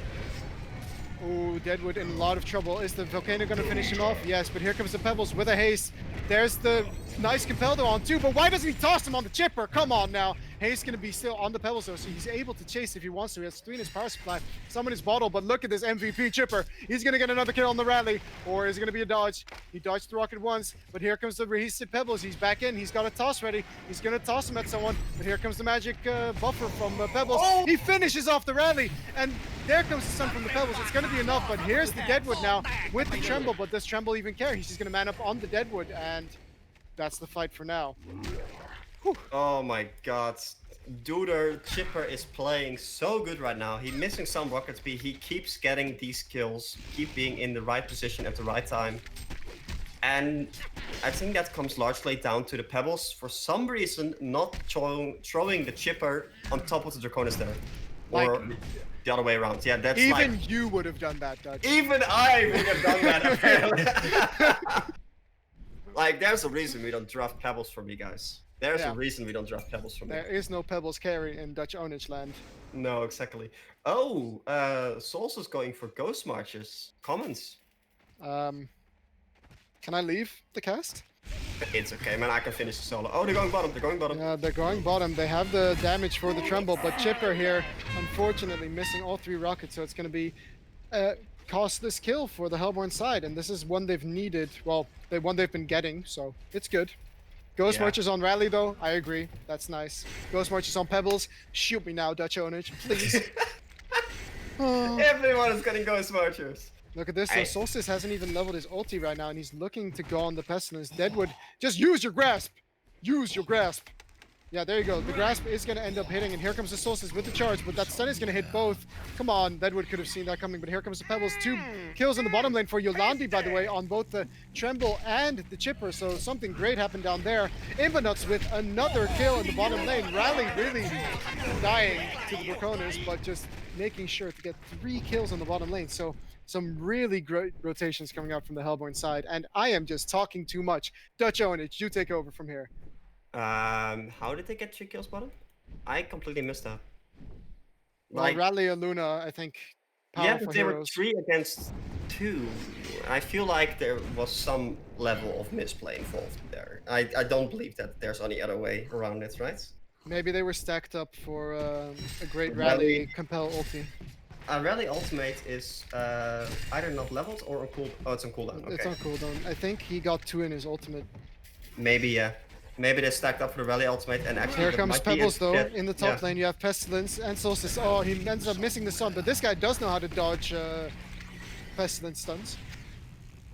[SPEAKER 6] Oh, Deadwood in a lot of trouble. Is the Volcano going to finish him off? Yes, but here comes the Pebbles with a haste. There's the nice Compel though on 2, but why doesn't he toss him on the Chipper? Come on now. Haste going to be still on the Pebbles though, so he's able to chase if he wants to. He has 3 in his power supply. Summon his bottle, but look at this MVP Chipper. He's going to get another kill on the Rally, or is it going to be a dodge? He dodged the rocket once, but here comes the reheated Pebbles. He's back in. He's got a toss ready. He's going to toss him at someone, but here comes the magic buffer from Pebbles.
[SPEAKER 7] Oh!
[SPEAKER 6] He finishes off the Rally, and there comes the stun from the Pebbles. It's going to be enough, but here's the Deadwood now with the Tremble, but does Tremble even care? He's just going to man up on the Deadwood, and that's the fight for now.
[SPEAKER 7] Oh my god. Duder Chipper is playing so good right now. He's missing some rocket speed. He keeps getting these kills, keep being in the right position at the right time. And I think that comes largely down to the pebbles. For some reason, not throwing the chipper on top of the Draconis there. Or the other way around. Yeah, that's
[SPEAKER 6] Even
[SPEAKER 7] like...
[SPEAKER 6] you would have done that, Dutch.
[SPEAKER 7] Even I would have done that, apparently. Like, there's a reason we don't draft pebbles from you guys. There's
[SPEAKER 6] Yeah.
[SPEAKER 7] a reason we don't draft pebbles from
[SPEAKER 6] There
[SPEAKER 7] you.
[SPEAKER 6] is no pebbles carry in Dutch ownage land.
[SPEAKER 7] No, exactly. Oh, Souls is going for Ghost Marches. Comments?
[SPEAKER 6] Can I leave the cast?
[SPEAKER 7] It's okay, man. I can finish the solo. Oh, they're going bottom. They're going bottom.
[SPEAKER 6] Yeah, they're going bottom. They have the damage for the tremble, but Chipper here, unfortunately, missing all 3 rockets, so it's going to be a costless kill for the Hellborn side, and this is one they've needed. Well, one they've been getting, so it's good. Ghost
[SPEAKER 7] Yeah.
[SPEAKER 6] Marches on Rally, though, I agree. That's nice. Ghost Marches on Pebbles, shoot me now, Dutch ownage, please. Oh.
[SPEAKER 7] Everyone is getting Ghost Marchers.
[SPEAKER 6] Look at this, so Solstice hasn't even leveled his ulti right now, and he's looking to go on the Pestilence. Deadwood, just use your grasp! Use your grasp! Yeah, there you go. The grasp is going to end up hitting, and here comes the Solstice with the charge, but that stun is going to hit both. Come on, Deadwood could have seen that coming, but here comes the Pebbles. 2 kills in the bottom lane for Yolandi, by the way, on both the Tremble and the Chipper, so something great happened down there. Imbanuts with another kill in the bottom lane. Rally really dying to the Draconis, but just making sure to get 3 kills on the bottom lane, so some really great rotations coming out from the Hellborn side, and I am just talking too much. Dutch ownage, you take over from here.
[SPEAKER 7] How did they get 3 kills bottom? I completely missed that.
[SPEAKER 6] Well, Rally and Luna, I think,
[SPEAKER 7] yeah,
[SPEAKER 6] powerful
[SPEAKER 7] but they were
[SPEAKER 6] heroes.
[SPEAKER 7] 3 against 2. I feel like there was some level of misplay involved there. I don't believe that there's any other way around it, right?
[SPEAKER 6] Maybe they were stacked up for a great
[SPEAKER 7] Rally.
[SPEAKER 6] Rally compel ulti.
[SPEAKER 7] Rally ultimate is either not leveled or on cooldown. Oh, it's on cooldown. Okay.
[SPEAKER 6] It's on cooldown. I think he got 2 in his ultimate.
[SPEAKER 7] Maybe, yeah. Maybe they stacked up for the Rally ultimate and actually...
[SPEAKER 6] Here
[SPEAKER 7] that
[SPEAKER 6] comes
[SPEAKER 7] might be
[SPEAKER 6] Pebbles,
[SPEAKER 7] it.
[SPEAKER 6] though.
[SPEAKER 7] Yeah,
[SPEAKER 6] In the top
[SPEAKER 7] yeah.
[SPEAKER 6] lane, you have Pestilence and Solstice. Oh, he ends up missing the stun, but this guy does know how to dodge Pestilence stuns.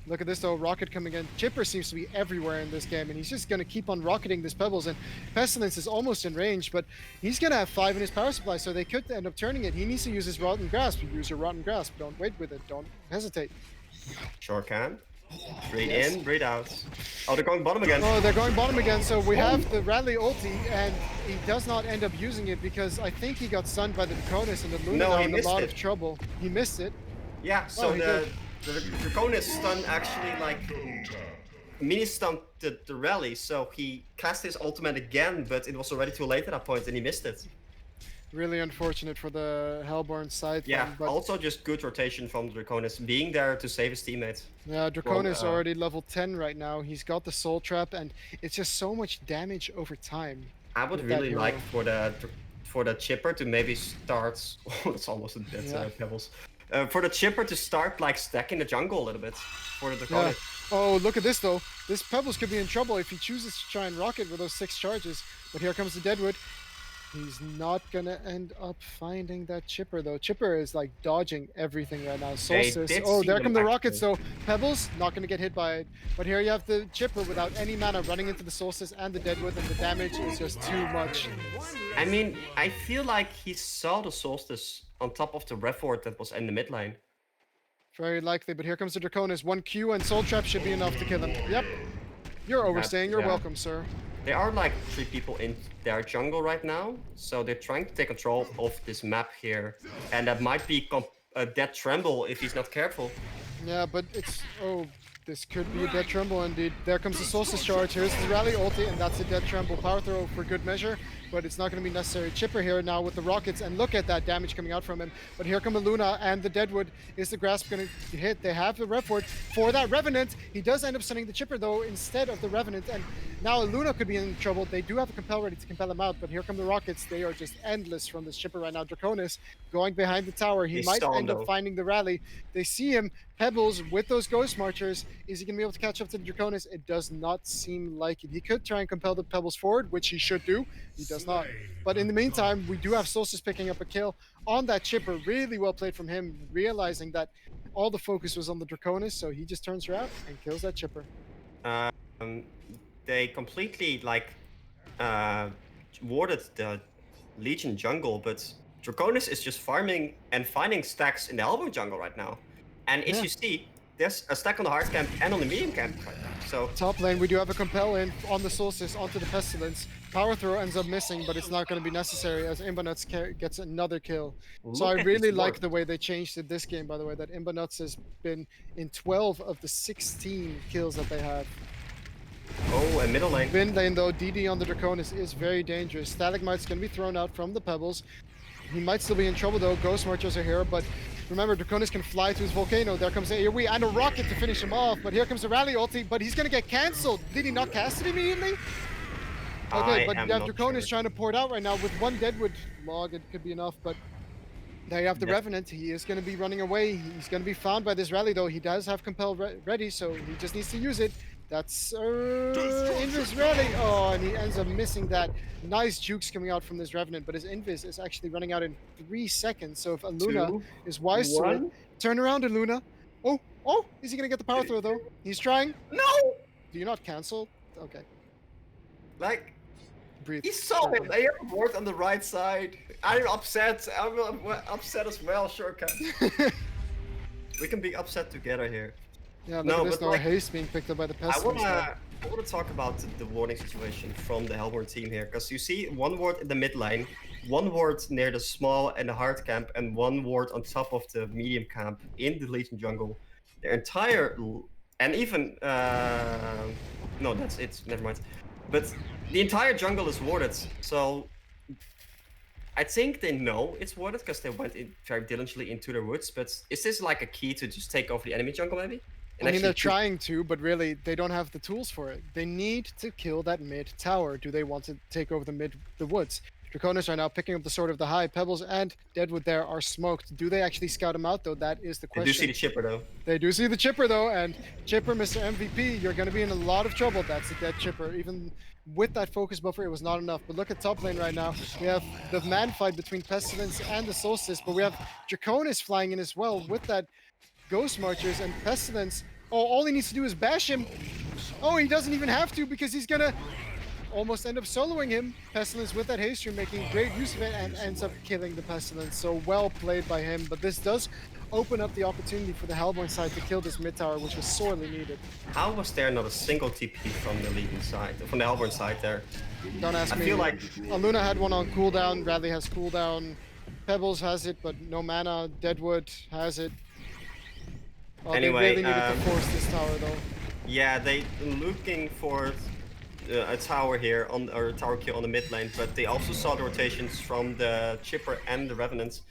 [SPEAKER 6] Look at this, though. Rocket coming in. Chipper seems to be everywhere in this game, and he's just going to keep on rocketing this Pebbles, and Pestilence is almost in range, but he's going to have 5 in his power supply, so they could end up turning it. He needs to use his Rotten Grasp. Use your Rotten Grasp. Don't wait with it. Don't hesitate.
[SPEAKER 7] Sure can. Breathe in, breathe out. Oh, they're going bottom again.
[SPEAKER 6] Oh, they're going bottom again, so we have the Rally ulti, and he does not end up using it because I think he got stunned by the Draconis, and the Luna
[SPEAKER 7] No,
[SPEAKER 6] now
[SPEAKER 7] he
[SPEAKER 6] in a
[SPEAKER 7] missed
[SPEAKER 6] lot
[SPEAKER 7] it.
[SPEAKER 6] of trouble. He missed it.
[SPEAKER 7] Yeah, so
[SPEAKER 6] he
[SPEAKER 7] the Draconis stun actually like mini stunned the Rally, so he cast his ultimate again, but it was already too late at that point and he missed it.
[SPEAKER 6] Really unfortunate for the Hellborn side.
[SPEAKER 7] Yeah,
[SPEAKER 6] but
[SPEAKER 7] also just good rotation from Draconis, being there to save his teammate.
[SPEAKER 6] yeah, Draconis
[SPEAKER 7] Well,
[SPEAKER 6] already level 10 right now. He's got the Soul Trap, and it's just so much damage over time.
[SPEAKER 7] I would
[SPEAKER 6] with that
[SPEAKER 7] really
[SPEAKER 6] hero.
[SPEAKER 7] like for the Chipper to maybe start... Oh, it's almost a dead
[SPEAKER 6] Yeah.
[SPEAKER 7] Pebbles. For the Chipper to start like stacking the jungle a little bit for the
[SPEAKER 6] Yeah.
[SPEAKER 7] Draconis.
[SPEAKER 6] Oh, look at this, though. This Pebbles could be in trouble if he chooses to try and rocket with those 6 charges. But here comes the Deadwood. He's not gonna end up finding that Chipper, though. Chipper is like dodging everything right now. Solstice.
[SPEAKER 7] did
[SPEAKER 6] Oh,
[SPEAKER 7] see
[SPEAKER 6] there
[SPEAKER 7] him
[SPEAKER 6] come the
[SPEAKER 7] actually.
[SPEAKER 6] rockets, though. Pebbles not gonna get hit by it. But here you have the Chipper without any mana running into the Solstice and the Deadwood, and the damage is just too much.
[SPEAKER 7] I mean, I feel like he saw the Solstice on top of the Revort that was in the mid lane.
[SPEAKER 6] Very likely, but here comes the Draconis. 1 Q and Soul Trap should be enough to kill him. Yep. You're overstaying. You're
[SPEAKER 7] yeah.
[SPEAKER 6] welcome, sir.
[SPEAKER 7] There are like 3 people in their jungle right now, so they're trying to take control of this map here, and that might be a dead Tremble if he's not careful.
[SPEAKER 6] Yeah, but it's... Oh, this could be a dead Tremble indeed. There comes the Solstice charge. Here's the Rally ulti, and that's a dead Tremble power throw for good measure, but it's not going to be necessary. Chipper here now with the rockets, and look at that damage coming out from him. But here come the Luna and the Deadwood. Is the Grasp going to hit? They have the Revort for that Revenant. He does end up sending the Chipper, though, instead of the Revenant, and now Luna could be in trouble. They do have a Compel ready to compel him out, but here come the rockets. They are just endless from this Chipper right now. Draconis going behind the tower. He
[SPEAKER 7] He's
[SPEAKER 6] might
[SPEAKER 7] stoned,
[SPEAKER 6] end up
[SPEAKER 7] though.
[SPEAKER 6] finding the Rally. They see him. Pebbles with those Ghost Marchers. Is he going to be able to catch up to the Draconis? It does not seem like it. He could try and compel the Pebbles forward, which he should do. He does not. But in the meantime, we do have Solstice picking up a kill on that Chipper. Really well played from him, realizing that all the focus was on the Draconis, so he just turns around and kills that Chipper.
[SPEAKER 7] They completely like uh, warded the Legion jungle, but Draconis is just farming and finding stacks in the Hellborn jungle right now. And as
[SPEAKER 6] Yeah.
[SPEAKER 7] you see, there's a stack on the hard camp and on the medium camp right now. So
[SPEAKER 6] Top lane, we do have a compel in on the Solstice onto the Pestilence. Power throw ends up missing, but it's not going to be necessary as Imbanuts gets another kill. So I
[SPEAKER 7] look at
[SPEAKER 6] really
[SPEAKER 7] this
[SPEAKER 6] like
[SPEAKER 7] ward.
[SPEAKER 6] the way they changed it this game, by the way, that Imbanuts has been in 12 of the 16 kills that they have.
[SPEAKER 7] Oh, and middle lane.
[SPEAKER 6] Mid lane though, DD on the Draconis is very dangerous. Stalagmite's going to be thrown out from the Pebbles. He might still be in trouble though. Ghost Marchers are here, but remember, Draconis can fly to his volcano. There comes the AoE and a rocket to finish him off. But here comes the rally ulti, but he's gonna get cancelled. Did he not cast it immediately? Okay,
[SPEAKER 7] I
[SPEAKER 6] but
[SPEAKER 7] am
[SPEAKER 6] you have
[SPEAKER 7] not
[SPEAKER 6] Draconis
[SPEAKER 7] sure.
[SPEAKER 6] trying to pour it out right now with one Deadwood log. It could be enough, but there you have the
[SPEAKER 7] Yes.
[SPEAKER 6] Revenant. He is going to be running away. He's going to be found by this rally though. He does have Compel ready, so he just needs to use it. That's Invis rally. Oh, and he ends up missing that. Nice jukes coming out from this Revenant, but his Invis is actually running out in 3 seconds. So if Aluna
[SPEAKER 7] 2,
[SPEAKER 6] is wise to it,
[SPEAKER 7] 1.
[SPEAKER 6] turn around, Aluna. Oh, is he going to get the power throw though? He's trying.
[SPEAKER 7] No!
[SPEAKER 6] Do you not cancel? Okay,
[SPEAKER 7] Like,
[SPEAKER 6] breathe.
[SPEAKER 7] he saw him. They have a ward on the right side. I'm upset. I'm upset as well, Shortcut. We can be upset together here.
[SPEAKER 6] Yeah, look
[SPEAKER 7] No,
[SPEAKER 6] at this
[SPEAKER 7] but
[SPEAKER 6] though.
[SPEAKER 7] like-
[SPEAKER 6] Haste being picked up by the
[SPEAKER 7] I
[SPEAKER 6] Pestilence.
[SPEAKER 7] wanna talk about the warding situation from the Hellborn team here, because you see one ward in the mid lane, one ward near the small and the hard camp, and one ward on top of the medium camp in the Legion jungle. Their entire and even no, that's it. Never mind. But the entire jungle is warded, so I think they know it's warded because they went in very diligently into the woods. But is this like a key to just take over the enemy jungle, maybe? And
[SPEAKER 6] I mean,
[SPEAKER 7] actually
[SPEAKER 6] they're
[SPEAKER 7] keep-
[SPEAKER 6] trying to, but really, they don't have the tools for it. They need to kill that mid tower. Do they want to take over the woods? Draconis are now picking up the Sword of the High. Pebbles and Deadwood there are smoked. Do they actually scout him out, though? That is the
[SPEAKER 7] They
[SPEAKER 6] question.
[SPEAKER 7] do see the chipper though.
[SPEAKER 6] They do see the Chipper, though, and Chipper, Mr. MVP, you're going to be in a lot of trouble. That's a dead Chipper. Even with that focus buffer, it was not enough. But look at top lane right now. We have the man fight between Pestilence and the Solstice, but we have Draconis flying in as well with that Ghost Marchers and Pestilence. Oh, all he needs to do is bash him. Oh, he doesn't even have to because he's gonna almost end up soloing him. Pestilence with that haste room making great use of it and ends up killing the Pestilence. So well played by him. But this does open up the opportunity for the Hellborn side to kill this mid tower, which was sorely needed.
[SPEAKER 7] How was there not a single TP from the Legion side, from the Hellborn side there?
[SPEAKER 6] Don't ask
[SPEAKER 7] I
[SPEAKER 6] me.
[SPEAKER 7] feel like
[SPEAKER 6] Aluna had one on cooldown. Radley has cooldown. Pebbles has it, but no mana. Deadwood has it. Oh,
[SPEAKER 7] Anyway,
[SPEAKER 6] they really needed to force this tower though.
[SPEAKER 7] yeah, they looking for a tower here on or a tower kill on the mid lane, but they also saw the rotations from the Chipper and the Revenants.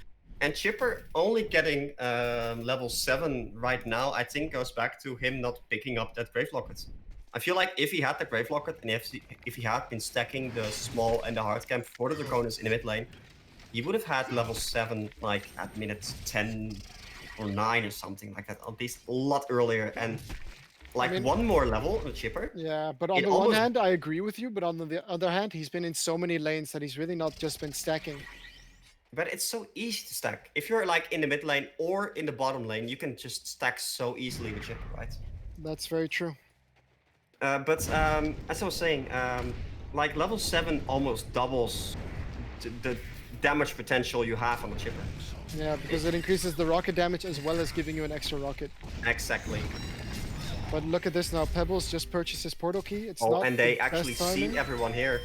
[SPEAKER 7] And Chipper only getting level 7 right now, I think goes back to him not picking up that Grave Locket. I feel like if he had the Grave Locket and if he had been stacking the small and the hard camp for the Draconis in the mid lane, he would have had level 7 like at minute 10 or 9 or something like that, at least a lot earlier. And like
[SPEAKER 6] mean-
[SPEAKER 7] one more level on the Chipper.
[SPEAKER 6] Yeah, but on
[SPEAKER 7] It
[SPEAKER 6] the one
[SPEAKER 7] almost-
[SPEAKER 6] hand, I agree with you, but on the other hand, he's been in so many lanes that he's really not just been stacking.
[SPEAKER 7] But it's so easy to stack. If you're like in the mid lane or in the bottom lane, you can just stack so easily with Chipper, right?
[SPEAKER 6] That's very true.
[SPEAKER 7] But as I was saying, like level 7 almost doubles the damage potential you have on the Chipper.
[SPEAKER 6] Yeah, because it increases the rocket damage as well as giving you an extra rocket.
[SPEAKER 7] Exactly.
[SPEAKER 6] But look at this now. Pebbles just purchased his portal key. It's
[SPEAKER 7] Oh,
[SPEAKER 6] not
[SPEAKER 7] and
[SPEAKER 6] the
[SPEAKER 7] they
[SPEAKER 6] best
[SPEAKER 7] actually see
[SPEAKER 6] timing.
[SPEAKER 7] everyone here.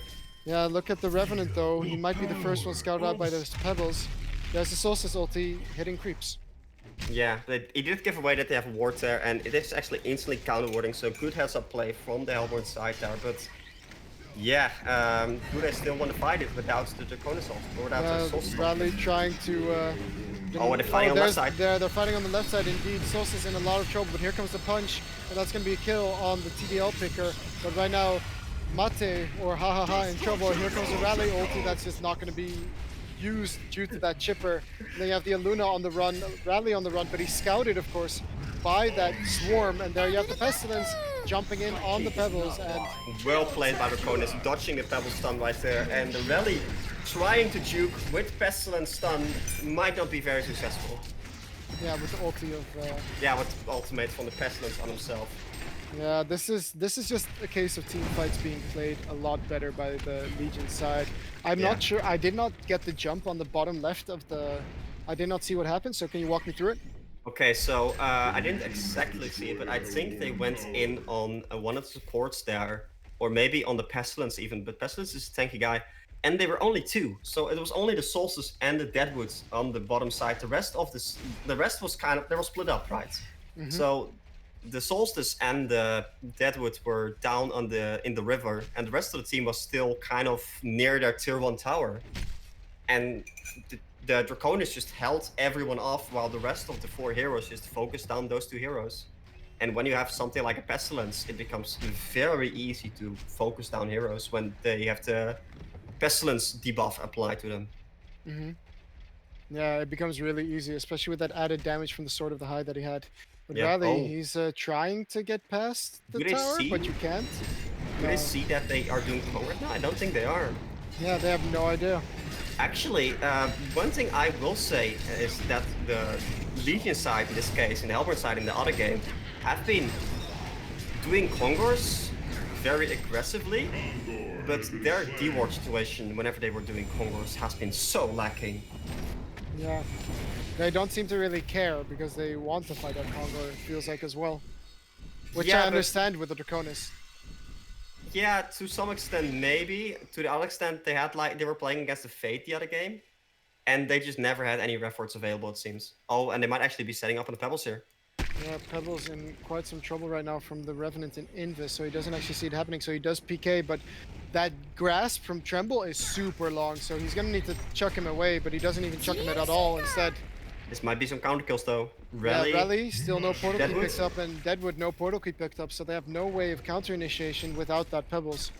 [SPEAKER 6] Yeah, look at the Revenant though. He might be the first one scouted out by those Pebbles. There's the Solstice ulti hitting creeps.
[SPEAKER 7] Yeah, he did give away that they have ward there, and it is actually instantly counter warding, so good heads up play from the Hellborn side there. But yeah, do they still want to fight it without the Draconis ult or without the Solstice ult?
[SPEAKER 6] Bradley trying to.
[SPEAKER 7] Oh, they're fighting on the left side.
[SPEAKER 6] They're fighting on the left side indeed. Solstice in a lot of trouble, but here comes the punch, and that's going to be a kill on the TDL picker. But right now, Mate or in trouble. Here comes the rally ulti that's just not going to be used due to that Chipper. And then you have the Aluna on the run, Rally on the run, but he's scouted, of course, by that swarm. And there you have the Pestilence jumping in on the Pebbles. And
[SPEAKER 7] Well played by Draconis, dodging the Pebble stun right there, and the rally trying to juke with Pestilence stun might not be very successful.
[SPEAKER 6] yeah, with the ulti of.
[SPEAKER 7] Yeah, with the ultimate from the Pestilence on himself.
[SPEAKER 6] Yeah, this is just a case of team fights being played a lot better by the Legion side. I'm
[SPEAKER 7] Yeah.
[SPEAKER 6] not sure. I did not get the jump on the bottom left of the. I did not see what happened. So can you walk me through it?
[SPEAKER 7] Okay, so I didn't exactly see it, but I think they went in on one of the supports there, or maybe on the Pestilence even. But Pestilence is a tanky guy, and they were only two, so it was only the Solstice and the Deadwoods on the bottom side. The rest was kind of they were split up, right?
[SPEAKER 6] Mhm.
[SPEAKER 7] So the Solstice and the Deadwood were down on in the river, and the rest of the team was still kind of near their tier 1 tower. And the Draconis just held everyone off while the rest of the 4 heroes just focused on those 2 heroes. And when you have something like a Pestilence, it becomes very easy to focus down heroes when they have the Pestilence debuff applied to them.
[SPEAKER 6] Mhm. Yeah, it becomes really easy, especially with that added damage from the Sword of the High that he had. But
[SPEAKER 7] Yeah.
[SPEAKER 6] Rally,
[SPEAKER 7] Oh,
[SPEAKER 6] he's trying to get past the
[SPEAKER 7] do they
[SPEAKER 6] tower, but
[SPEAKER 7] see?
[SPEAKER 6] you can't.
[SPEAKER 7] Do they
[SPEAKER 6] No.
[SPEAKER 7] see that they are doing Kong right now? I don't think they are.
[SPEAKER 6] Yeah, they have no idea.
[SPEAKER 7] Actually, one thing I will say is that the Legion side in this case, and the Hellborn side in the other game, have been doing Kongors very aggressively, but their D-ward situation whenever they were doing Kongors has been so lacking.
[SPEAKER 6] Yeah. They don't seem to really care because they want to fight that Congo, it feels like as well. Which I
[SPEAKER 7] Yeah, but
[SPEAKER 6] understand with the Draconis.
[SPEAKER 7] yeah, to some extent maybe. To the other extent, they were playing against the Fate the other game, and they just never had any reforts available, it seems. Oh, and they might actually be setting up on the Pebbles here.
[SPEAKER 6] Yeah, Pebble's in quite some trouble right now from the Revenant in Invis, so he doesn't actually see it happening. So he does PK, but that grasp from Tremble is super long, so he's gonna need to chuck him away, but he doesn't even chuck him at all. Instead,
[SPEAKER 7] This might be some counter kills though.
[SPEAKER 6] yeah,
[SPEAKER 7] Rally.
[SPEAKER 6] Rally, still no portal key
[SPEAKER 7] Deadwood?
[SPEAKER 6] picked up, and Deadwood, no portal key picked up, so they have no way of counter initiation without that Pebbles.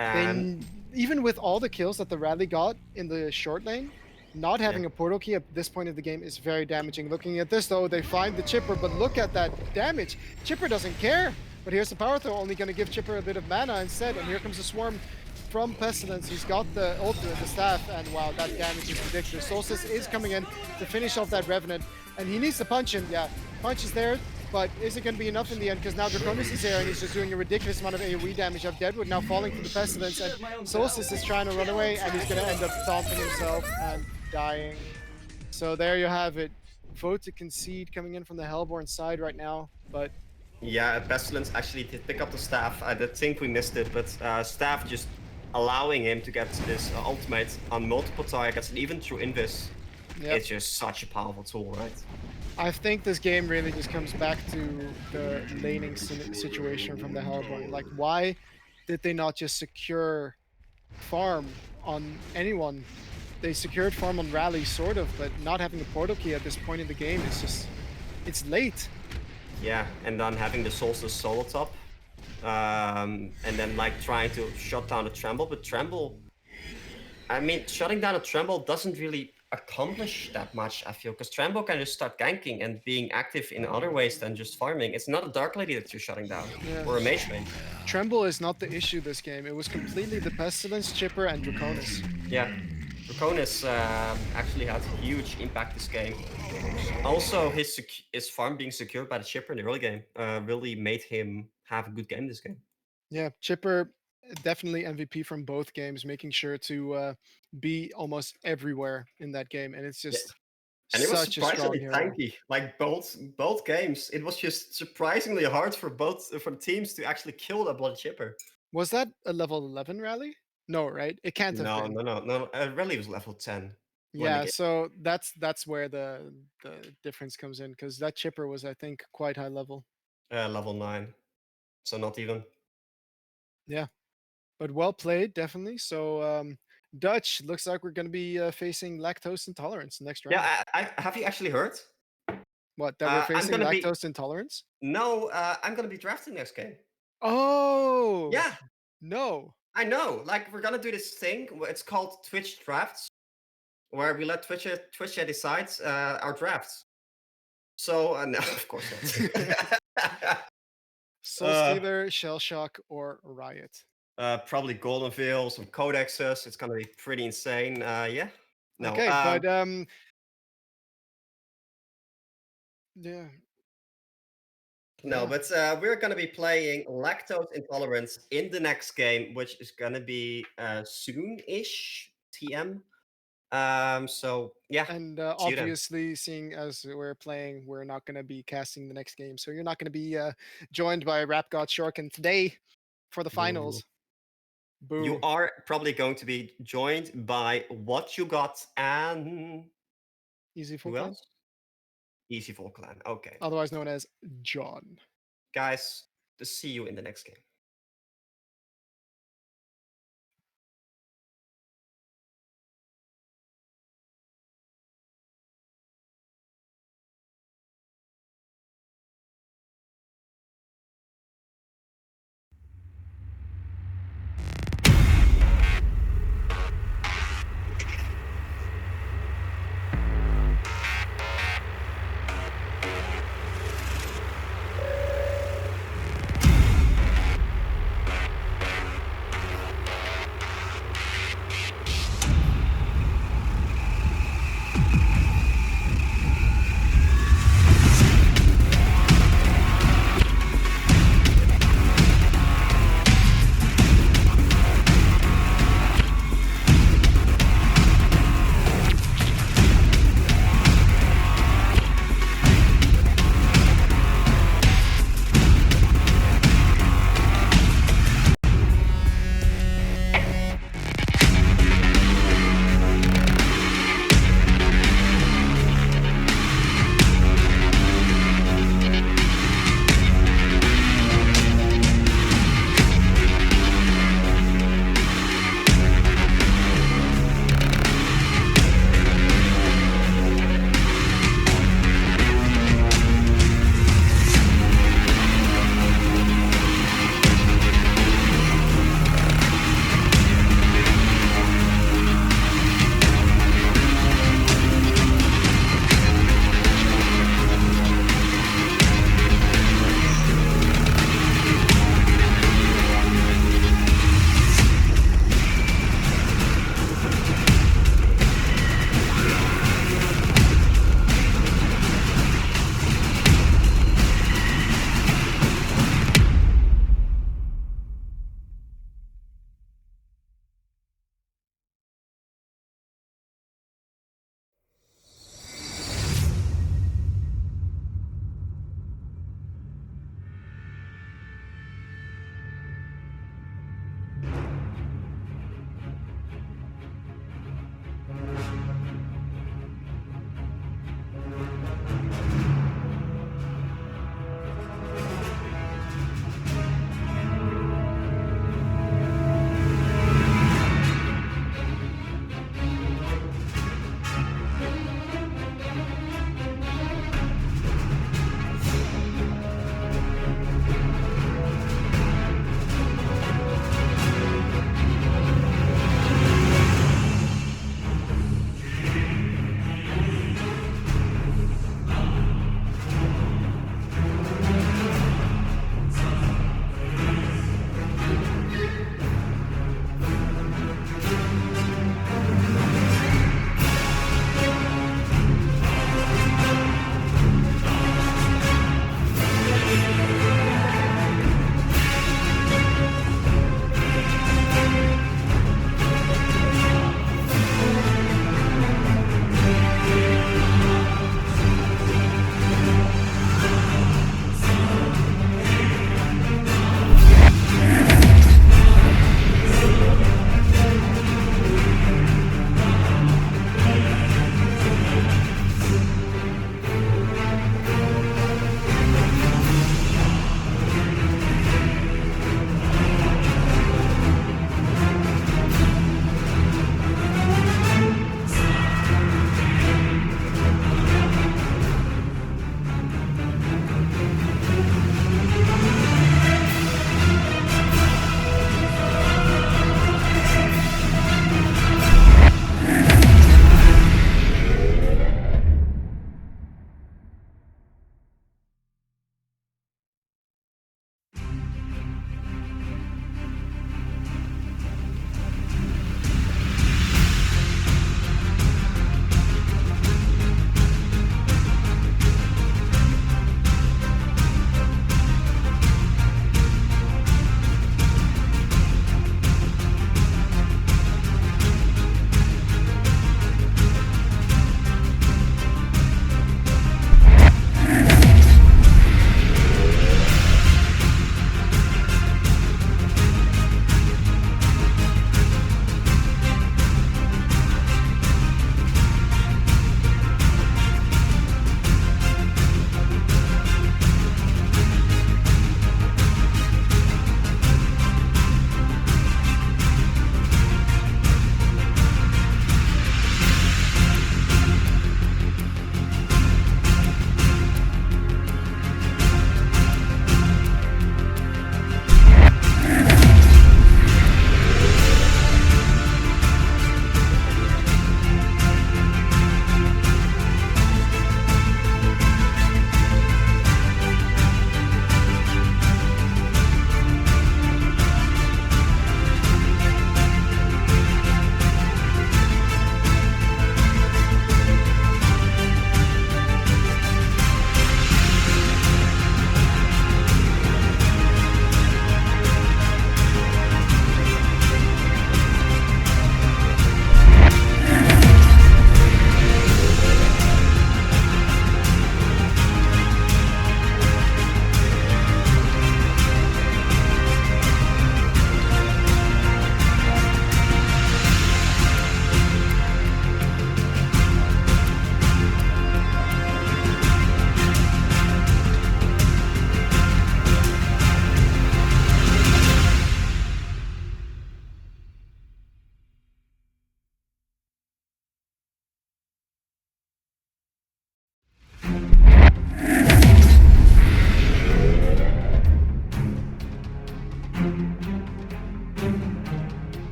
[SPEAKER 7] And
[SPEAKER 6] Even with all the kills that the Rally got in the short lane, not having
[SPEAKER 7] Yeah.
[SPEAKER 6] a portal key at this point of the game is very damaging. Looking at this though, they find the Chipper, but look at that damage. Chipper doesn't care, but here's the power throw, only going to give Chipper a bit of mana instead, and here comes the swarm from Pestilence. He's got the ultimate, the staff, and wow, that damage is ridiculous. Solstice is coming in to finish off that Revenant, and he needs to punch him. Yeah, punch is there, but is it going to be enough in the end? Because now Draconis is there and he's just doing a ridiculous amount of AoE damage. Of Deadwood now falling for the Pestilence, and Solstice is trying to run away, and he's going to end up taunting himself and dying. So there you have it. Vote to concede coming in from the Hellborn side right now, but
[SPEAKER 7] yeah, Pestilence actually did pick up the staff. I did think we missed it, but staff just allowing him to get this ultimate on multiple targets and even through Invis.
[SPEAKER 6] yeah.
[SPEAKER 7] It's just such a powerful tool, right?
[SPEAKER 6] I think this game really just comes back to the laning situation from the Hellborn. Like, why did they not just secure farm on anyone? They secured farm on Rally, sort of, but not having a portal key at this point in the game is just, it's late.
[SPEAKER 7] Yeah, and then having the Solstice solo top, and then like trying to shut down the Tremble, but Tremble, I mean, shutting down a Tremble doesn't really accomplish that much, I feel, because Tremble can just start ganking and being active in other ways than just farming. It's not a Dark Lady that you're shutting down,
[SPEAKER 6] Yeah.
[SPEAKER 7] or a Mage Main.
[SPEAKER 6] Tremble is not the issue this game. It was completely the Pestilence, Chipper, and Draconis.
[SPEAKER 7] Yeah, Draconis actually had huge impact this game. Also, his farm being secured by the Chipper in the early game really made him have a good game this game.
[SPEAKER 6] Yeah, Chipper definitely MVP from both games, making sure to be almost everywhere in that game, and it's just
[SPEAKER 7] And it was
[SPEAKER 6] such a strong
[SPEAKER 7] surprisingly
[SPEAKER 6] hero.
[SPEAKER 7] tanky. Like both games, it was just surprisingly hard for the teams to actually kill that Blood Chipper.
[SPEAKER 6] Was that a level 11 rally? No, right? It can't have
[SPEAKER 7] No,
[SPEAKER 6] been.
[SPEAKER 7] no. Rally was level 10 when the
[SPEAKER 6] Yeah,
[SPEAKER 7] game.
[SPEAKER 6] so that's where the difference comes in, because that Chipper was, I think, quite high level.
[SPEAKER 7] Level 9, so not even.
[SPEAKER 6] Yeah, but well played, definitely. So Dutch, looks like we're going to be facing lactose intolerance next round.
[SPEAKER 7] Yeah, I have you actually heard?
[SPEAKER 6] What, that we're
[SPEAKER 7] I'm
[SPEAKER 6] facing
[SPEAKER 7] gonna be
[SPEAKER 6] lactose intolerance?
[SPEAKER 7] no. I'm gonna be drafting next game.
[SPEAKER 6] Oh
[SPEAKER 7] Yeah,
[SPEAKER 6] no.
[SPEAKER 7] I know. Like we're gonna do this thing. It's called Twitch drafts, where we let Twitch decide our drafts. So no, of course not.
[SPEAKER 6] Soul Stealer, Shell Shock, or Riot.
[SPEAKER 7] Probably Golden Veil, some codexes. It's gonna be pretty insane. Yeah. No.
[SPEAKER 6] Okay, but yeah.
[SPEAKER 7] No,
[SPEAKER 6] Yeah.
[SPEAKER 7] but we're gonna be playing lactose intolerance in the next game, which is gonna be soon-ish. TM. So yeah,
[SPEAKER 6] And
[SPEAKER 7] see you then.
[SPEAKER 6] obviously, seeing as we're playing, we're not going to be casting the next game. So you're not going to be joined by Rap God Shorkin today for the finals. Boo.
[SPEAKER 7] You are probably going to be joined by What You Got and
[SPEAKER 6] Easy Full
[SPEAKER 7] who
[SPEAKER 6] Clan,
[SPEAKER 7] else? Easy Full Clan. Okay,
[SPEAKER 6] otherwise known as John.
[SPEAKER 7] guys, to see you in the next game.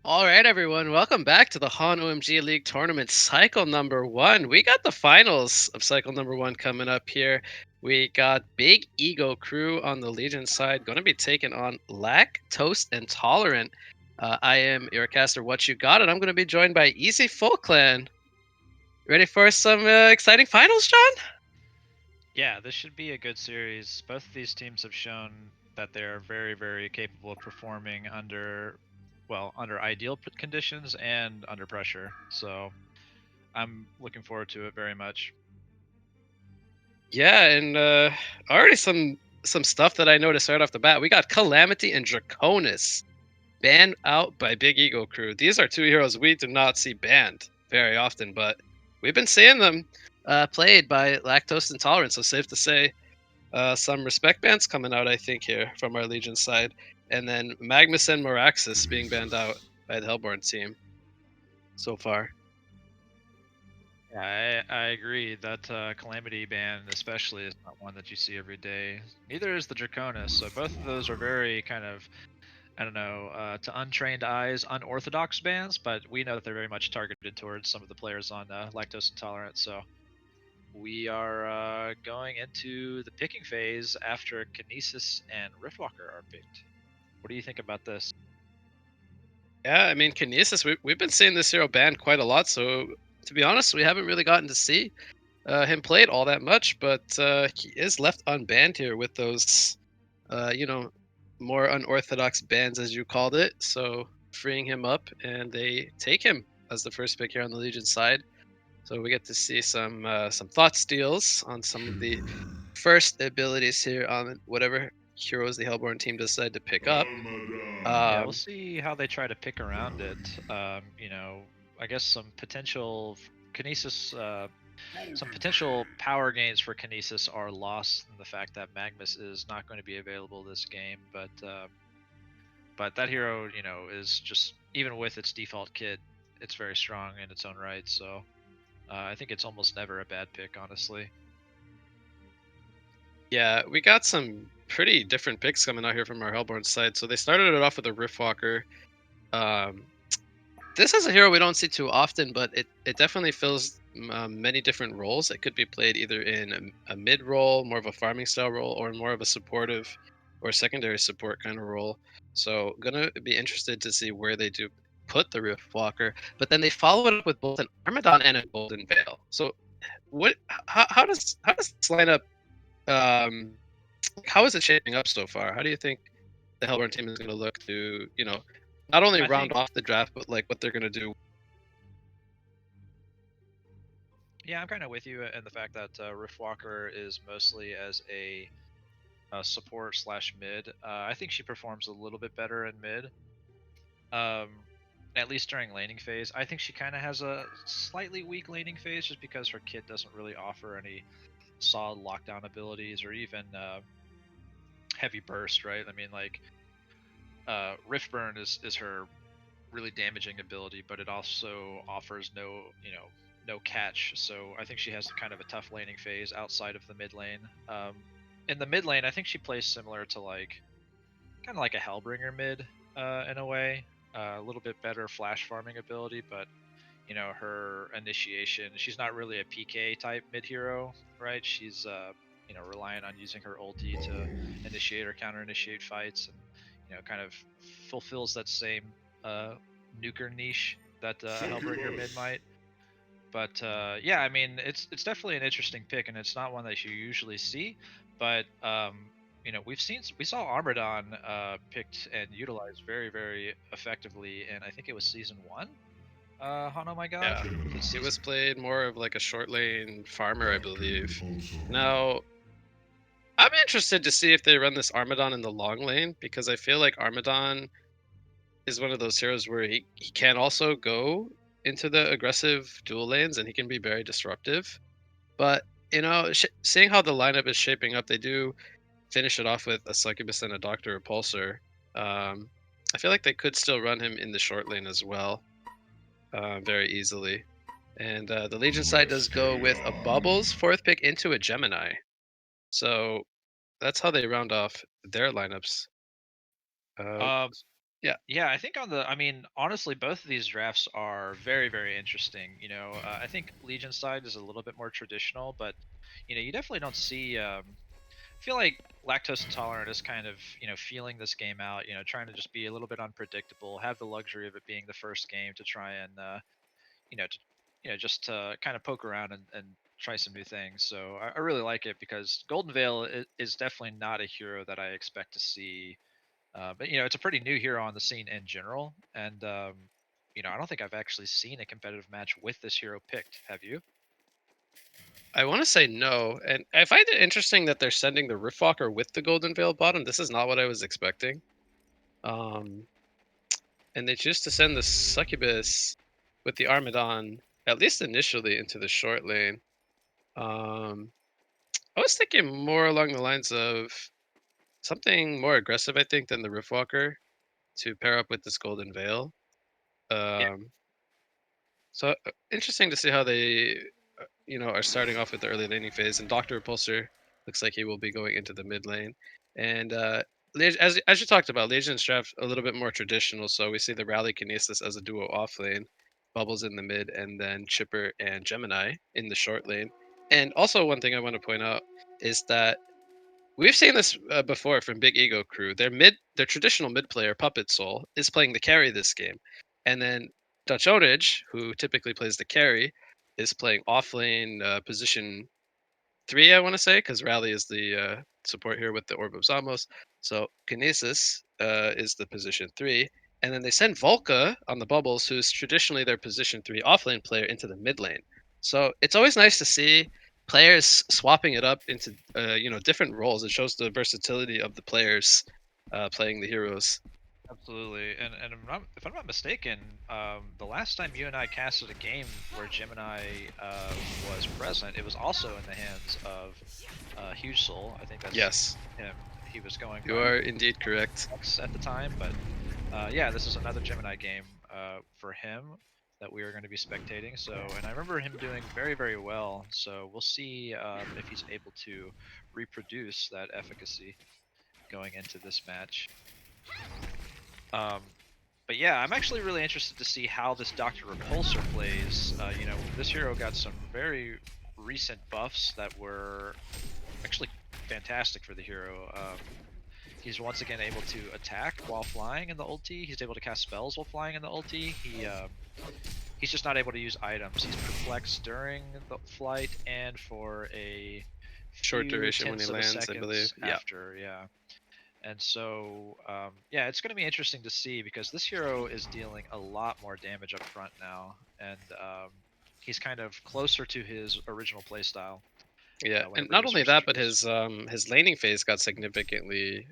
[SPEAKER 3] All right, everyone, welcome back to the HoN OMG League Tournament cycle number 1. We got the finals of cycle number 1 coming up here. We got Big Ego Crew on the Legion side, going to be taking on Lactose Intolerant. I am your caster, What You Got It. I'm going to be joined by Easy Full Clan. Ready for some exciting finals, John?
[SPEAKER 4] Yeah, this should be a good series. Both of these teams have shown that they're very, very capable of performing under, well, under ideal conditions and under pressure. So I'm looking forward to it very much.
[SPEAKER 3] Yeah, and already some stuff that I noticed right off the bat. We got Calamity and Draconis banned out by Big Ego Crew. These are two heroes we do not see banned very often, but we've been seeing them played by Lactose Intolerant. So safe to say, some respect bans coming out, I think, here from our Legion side, and then Magnus and Moraxis being banned out by the Hellborn team so far.
[SPEAKER 4] Yeah, I agree. That Calamity ban especially is not one that you see every day. Neither is the Draconis. So both of those are very kind of, I don't know, to untrained eyes, unorthodox bans, but we know that they're very much targeted towards some of the players on lactose intolerant. So we are going into the picking phase after Kinesis and Riftwalker are picked. What do you think about this?
[SPEAKER 3] Yeah, I mean, Kinesis, we've been seeing this hero banned quite a lot, so to be honest, we haven't really gotten to see him played all that much, but he is left unbanned here with those, you know, more unorthodox bans, as you called it. So freeing him up, and they take him as the first pick here on the Legion side. So we get to see some thought steals on some of the first abilities here on whatever heroes the Hellborn team decide to pick up.
[SPEAKER 4] Yeah, we'll
[SPEAKER 3] Um,
[SPEAKER 4] see how they try to pick around it. I guess some potential Kinesis, some potential power gains for Kinesis are lost in the fact that Magnus is not going to be available this game. But that hero, is just, even with its default kit, it's very strong in its own right. So I think it's almost never a bad pick, honestly.
[SPEAKER 3] Yeah, we got some pretty different picks coming out here from our Hellborn side. So they started it off with a Riftwalker. Um, this is a hero we don't see too often, but it definitely fills many different roles. It could be played either in a mid role, more of a farming style role, or more of a supportive or secondary support kind of role. So gonna be interested to see where they do put the Riftwalker. But then they follow it up with both an Armadon and a Golden Veil. So what? How does this lineup? Um, how is it shaping up so far? How do you think the Hellborn team is going to look to, not only
[SPEAKER 4] I
[SPEAKER 3] round
[SPEAKER 4] think,
[SPEAKER 3] off the draft, but like what they're going to do?
[SPEAKER 4] yeah, I'm kind of with you in the fact that Riftwalker is mostly as a support slash mid. I think she performs a little bit better in mid. Um, at least during laning phase. I think she kind of has a slightly weak laning phase just because her kit doesn't really offer any solid lockdown abilities or even heavy burst, right? I mean, like, Rift Burn is her really damaging ability, but it also offers no catch. So I think she has kind of a tough laning phase outside of the mid lane. In the mid lane, I think she plays similar to like kind of like a Hellbringer mid in a way. A little bit better flash farming ability, but her initiation, she's not really a PK type mid hero, right? She's reliant on using her ulti to initiate or counter initiate fights, and kind of fulfills that same nuker niche that Hellbringer mid might. But yeah, I mean, it's definitely an interesting pick, and it's not one that you usually see. But we saw Armadon picked and utilized very, very effectively, and I think it was season 1. HoN, oh my god.
[SPEAKER 3] Yeah,
[SPEAKER 4] Was it
[SPEAKER 3] he was
[SPEAKER 4] season?
[SPEAKER 3] played more of like a short lane farmer, I believe. Now, I'm interested to see if they run this Armadon in the long lane because I feel like Armadon is one of those heroes where he can also go into the aggressive dual lanes and he can be very disruptive. But seeing how the lineup is shaping up, they do finish it off with a Succubus and a Doctor Repulsor. I feel like they could still run him in the short lane as well, very easily. And the Legion side does go with a Bubbles fourth pick into a Gemini. So that's how they round off their lineups. Uh,
[SPEAKER 4] Um, Yeah, I think I mean, honestly, both of these drafts are very, very interesting. You know, I think Legion side is a little bit more traditional, but you definitely don't see. I feel like lactose intolerant is kind of feeling this game out. Trying to just be a little bit unpredictable, have the luxury of it being the first game to try and to just to kind of poke around and try some new things. So I really like it because Golden Veil is definitely not a hero that I expect to see, but it's a pretty new hero on the scene in general, and I don't think I've actually seen a competitive match with this hero picked. Have you?
[SPEAKER 3] I want to say no, and I find it interesting that they're sending the Riftwalker with the Golden Veil bottom. This is not what I was expecting. Um, and they choose to send the Succubus with the Armadon, at least initially, into the short lane. Um, I was thinking more along the lines of something more aggressive, I think, than the Riftwalker to pair up with this Golden Veil.
[SPEAKER 4] Yeah,
[SPEAKER 3] Um, so interesting to see how they, are starting off with the early laning phase. And Doctor Repulsor looks like he will be going into the mid lane. And as you talked about, Legion's draft a little bit more traditional. So we see the Rally Kinesis as a duo off lane, Bubbles in the mid, and then Chipper and Gemini in the short lane. And also one thing I want to point out is that we've seen this before from Big Ego Crew. Their traditional mid player, Puppet Soul, is playing the carry this game, and then Dutch Orange, who typically plays the carry, is playing off lane position 3, I want to say, because Rally is the support here with the Orb of Zamos. So Kinesis is the position 3. And then they send Volca on the Bubbles, who's traditionally their position 3 offlane player, into the mid lane. So it's always nice to see players swapping it up into different roles. It shows the versatility of the players playing the heroes.
[SPEAKER 4] absolutely. And if I'm not mistaken, the last time you and I casted a game where Gemini was present, it was also in the hands of Huge Soul. I think that's
[SPEAKER 3] Yes,
[SPEAKER 4] him. He was going
[SPEAKER 3] you
[SPEAKER 4] by
[SPEAKER 3] are indeed correct.
[SPEAKER 4] X at the time, but yeah, this is another Gemini game for him that we are going to be spectating. So, and I remember him doing very, very well. So we'll see if he's able to reproduce that efficacy going into this match. Um, but yeah, I'm actually really interested to see how this Dr. Repulsor plays. This hero got some very recent buffs that were actually fantastic for the hero. He's once again able to attack while flying in the ulti. He's able to cast spells while flying in the ulti. He's just not able to use items. He's perplexed during the flight and for a
[SPEAKER 3] Short
[SPEAKER 4] few
[SPEAKER 3] duration when he
[SPEAKER 4] tenths of a
[SPEAKER 3] lands, I believe.
[SPEAKER 4] second
[SPEAKER 3] Yeah.
[SPEAKER 4] after. Yeah. And so, yeah, it's going to be interesting to see because this hero is dealing a lot more damage up front now, and he's kind of closer to his original playstyle.
[SPEAKER 3] Yeah, and
[SPEAKER 4] Whenever he
[SPEAKER 3] not
[SPEAKER 4] was
[SPEAKER 3] only
[SPEAKER 4] first
[SPEAKER 3] that, but
[SPEAKER 4] introduced.
[SPEAKER 3] his laning phase got significantly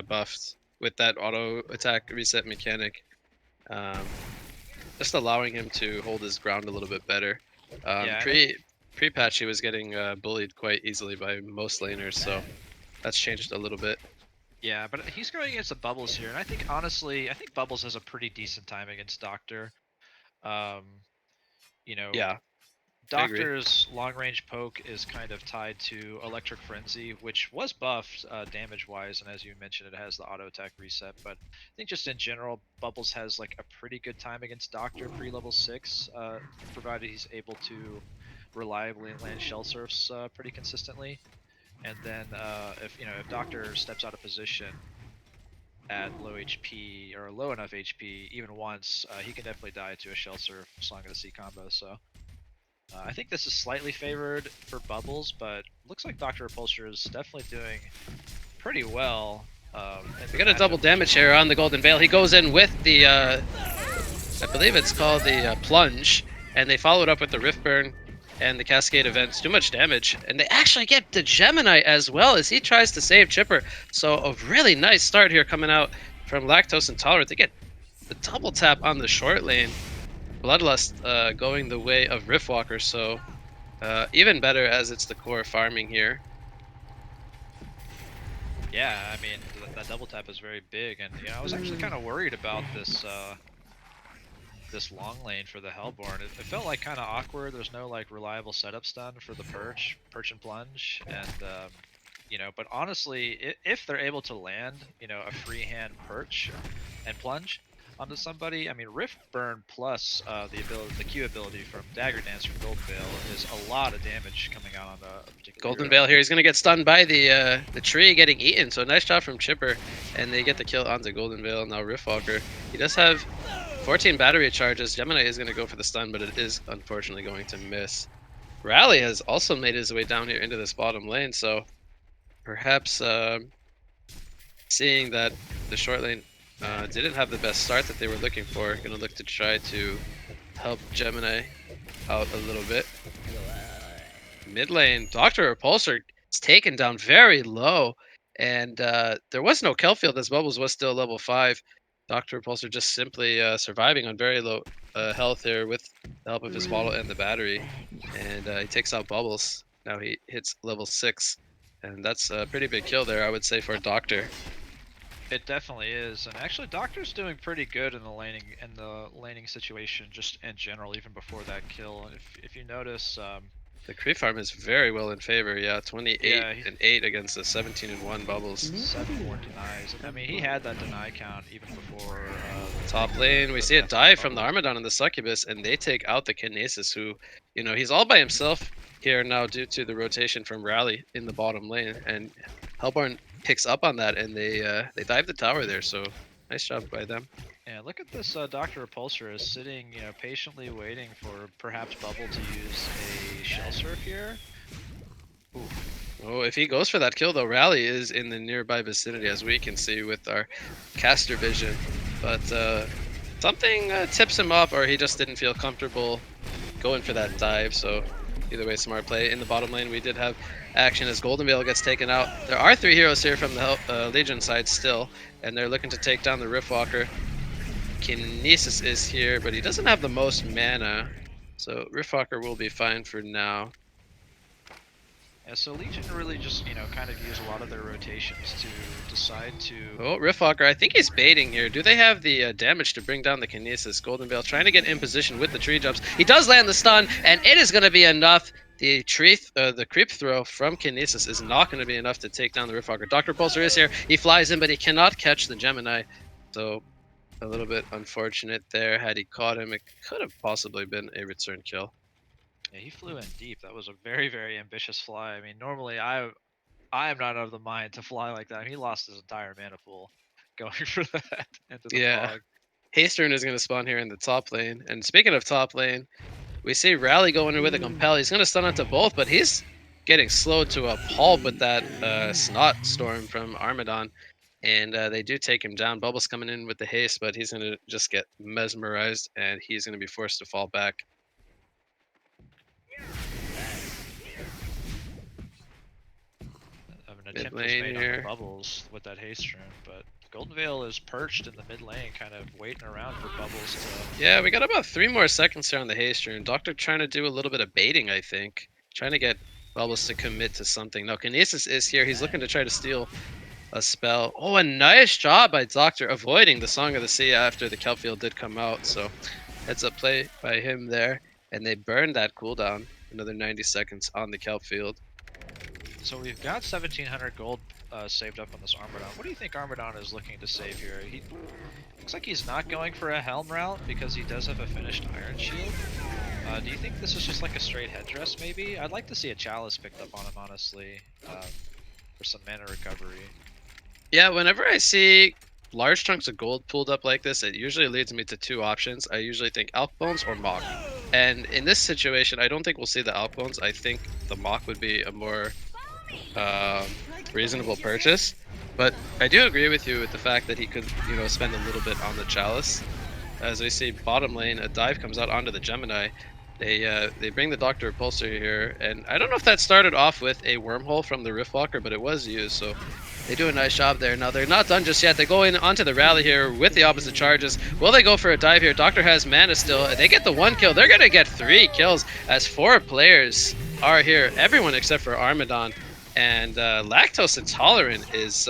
[SPEAKER 3] buffed with that auto attack reset mechanic, um, just allowing him to hold his ground a little bit better.
[SPEAKER 4] Yeah, and
[SPEAKER 3] Pre patch he was getting bullied quite easily by most laners, so that's changed a little bit.
[SPEAKER 4] yeah, but he's going against the Bubbles here, and I think honestly, I think Bubbles has a pretty decent time against Doctor. Um, you know,
[SPEAKER 3] Yeah, I agree.
[SPEAKER 4] Doctor's long range poke is kind of tied to Electric Frenzy, which was buffed damage wise, and as you mentioned, it has the auto attack reset. But I think just in general, Bubbles has like a pretty good time against Doctor pre level 6, provided he's able to reliably land shell surfs pretty consistently. And then if Doctor steps out of position at low HP or low enough HP even once, he can definitely die to a shell surf Song of the Sea combo. So. I think this is slightly favored for Bubbles, but looks like Dr. Repulsor is definitely doing pretty well.
[SPEAKER 3] We got a double damage here on the Golden Veil. He goes in with the, I believe it's called the Plunge, and they followed up with the Rift Burn and the Cascade events. Too much damage, and they actually get the Gemini as well as he tries to save Chipper. So a really nice start here coming out from Lactose Intolerant. They get the double tap on the short lane. Bloodlust going the way of Riftwalker, so even better as it's the core farming here.
[SPEAKER 4] Yeah, I mean that double tap is very big, and I was actually kind of worried about this long lane for the Hellborn. It felt like kind of awkward. There's no like reliable setup stun for the perch and plunge, and But honestly, if they're able to land, a freehand perch and plunge onto somebody, I mean, Rift Burn plus the Q ability from Dagger Dance from Golden Veil is a lot of damage coming out on a particular
[SPEAKER 3] Golden
[SPEAKER 4] hero.
[SPEAKER 3] Veil here. He's gonna get stunned by the tree getting eaten. So nice job from Chipper, and they get the kill onto Golden Veil. Now Riftwalker. He does have 14 battery charges. Gemini is gonna go for the stun, but it is unfortunately going to miss. Rally has also made his way down here into this bottom lane, so perhaps seeing that the short lane didn't have the best start that they were looking for, gonna look to try to help Gemini out a little bit. Mid lane, Dr. Repulsor is taken down very low, and there was no Kelfield as Bubbles was still level 5. Dr. Repulsor just simply surviving on very low health here with the help of his bottle and the battery, and he takes out Bubbles. Now he hits level 6, and that's a pretty big kill there, I would say, for Doctor.
[SPEAKER 4] It definitely is, and actually, Doctor's doing pretty good in the laning situation, just in general, even before that kill. And if you notice,
[SPEAKER 3] The creep farm is very well in favor. Yeah, 28 and 8 against the 17 and 1 Bubbles.
[SPEAKER 4] 7 more denies. I mean, he had that deny count even before.
[SPEAKER 3] Top lane, we see a dive from the Armadon and the Succubus, and they take out the Kinesis, who, he's all by himself here now due to the rotation from Rally in the bottom lane, and Hellborn picks up on that, and they dive the tower there. So nice job by them.
[SPEAKER 4] Yeah, look at this. Dr. Repulsor is sitting, patiently waiting for perhaps Bubble to use a Shell Surf here.
[SPEAKER 3] Ooh. Oh, if he goes for that kill, though, Rally is in the nearby vicinity, as we can see with our caster vision. But something tips him off, or he just didn't feel comfortable going for that dive. So either way, smart play. In the bottom lane, we did have action as Golden Veil gets taken out. There are 3 heroes here from the Legion side still, and they're looking to take down the Riftwalker. Kinesis is here, but he doesn't have the most mana, so Riftwalker will be fine for now.
[SPEAKER 4] Yeah, so Legion really just, kind of use a lot of their rotations to decide to...
[SPEAKER 3] Oh, Riftwalker, I think he's baiting here. Do they have the damage to bring down the Kinesis? Golden Veil trying to get in position with the tree jumps. He does land the stun, and it is going to be enough. The creep throw from Kinesis is not going to be enough to take down the Riftwalker. Dr. Pulsar is here. He flies in, but he cannot catch the Gemini. So a little bit unfortunate there. Had he caught him, it could have possibly been a return kill.
[SPEAKER 4] Yeah, he flew in deep. That was a very, very ambitious fly. I mean, normally I am not of the mind to fly like that. He lost his entire mana pool going for that into the fog.
[SPEAKER 3] Haystern is going to spawn here in the top lane. And speaking of top lane, we see Rally going in with a compel. He's going to stun onto both, but he's getting slowed to a pulp with that snot storm from Armadon. And they do take him down. Bubbles coming in with the haste, but he's going to just get mesmerized, and he's going to be forced to fall back.
[SPEAKER 4] An attempt was made on the Bubbles with that haste rune, but Golden Veil is perched in the mid lane, kind of waiting around for Bubbles to...
[SPEAKER 3] Yeah, we got about 3 more seconds here on the haste rune. Doctor trying to do a little bit of baiting, I think. Trying to get Bubbles to commit to something. Now, Kinesis is here. He's looking to try to steal a spell. Oh, a nice job by Doctor avoiding the Song of the Sea after the Kelpfield did come out. So, heads up play by him there. And they burned that cooldown. Another 90 seconds on the Kelpfield.
[SPEAKER 4] So we've got 1,700 gold saved up on this Armadon. What do you think Armadon is looking to save here? He looks like he's not going for a Helm route because he does have a finished Iron Shield. Do you think this is just like a straight headdress, maybe? I'd like to see a Chalice picked up on him, honestly, for some mana recovery.
[SPEAKER 3] Yeah, whenever I see large chunks of gold pulled up like this, it usually leads me to 2 options. I usually think Elk Bones or Mock. And in this situation, I don't think we'll see the Elk Bones. I think the Mock would be a more reasonable purchase. But I do agree with you with the fact that he could, spend a little bit on the Chalice. As we see bottom lane, a dive comes out onto the Gemini. They bring the Dr. Repulsor here, and I don't know if that started off with a wormhole from the Riftwalker, but it was used, so they do a nice job there. Now, they're not done just yet. They go in onto the rally here with the opposite charges. Will they go for a dive here? Doctor has mana still. They get the 1 kill. They're going to get 3 kills as 4 players are here. Everyone except for Armadon. And Lactose Intolerant is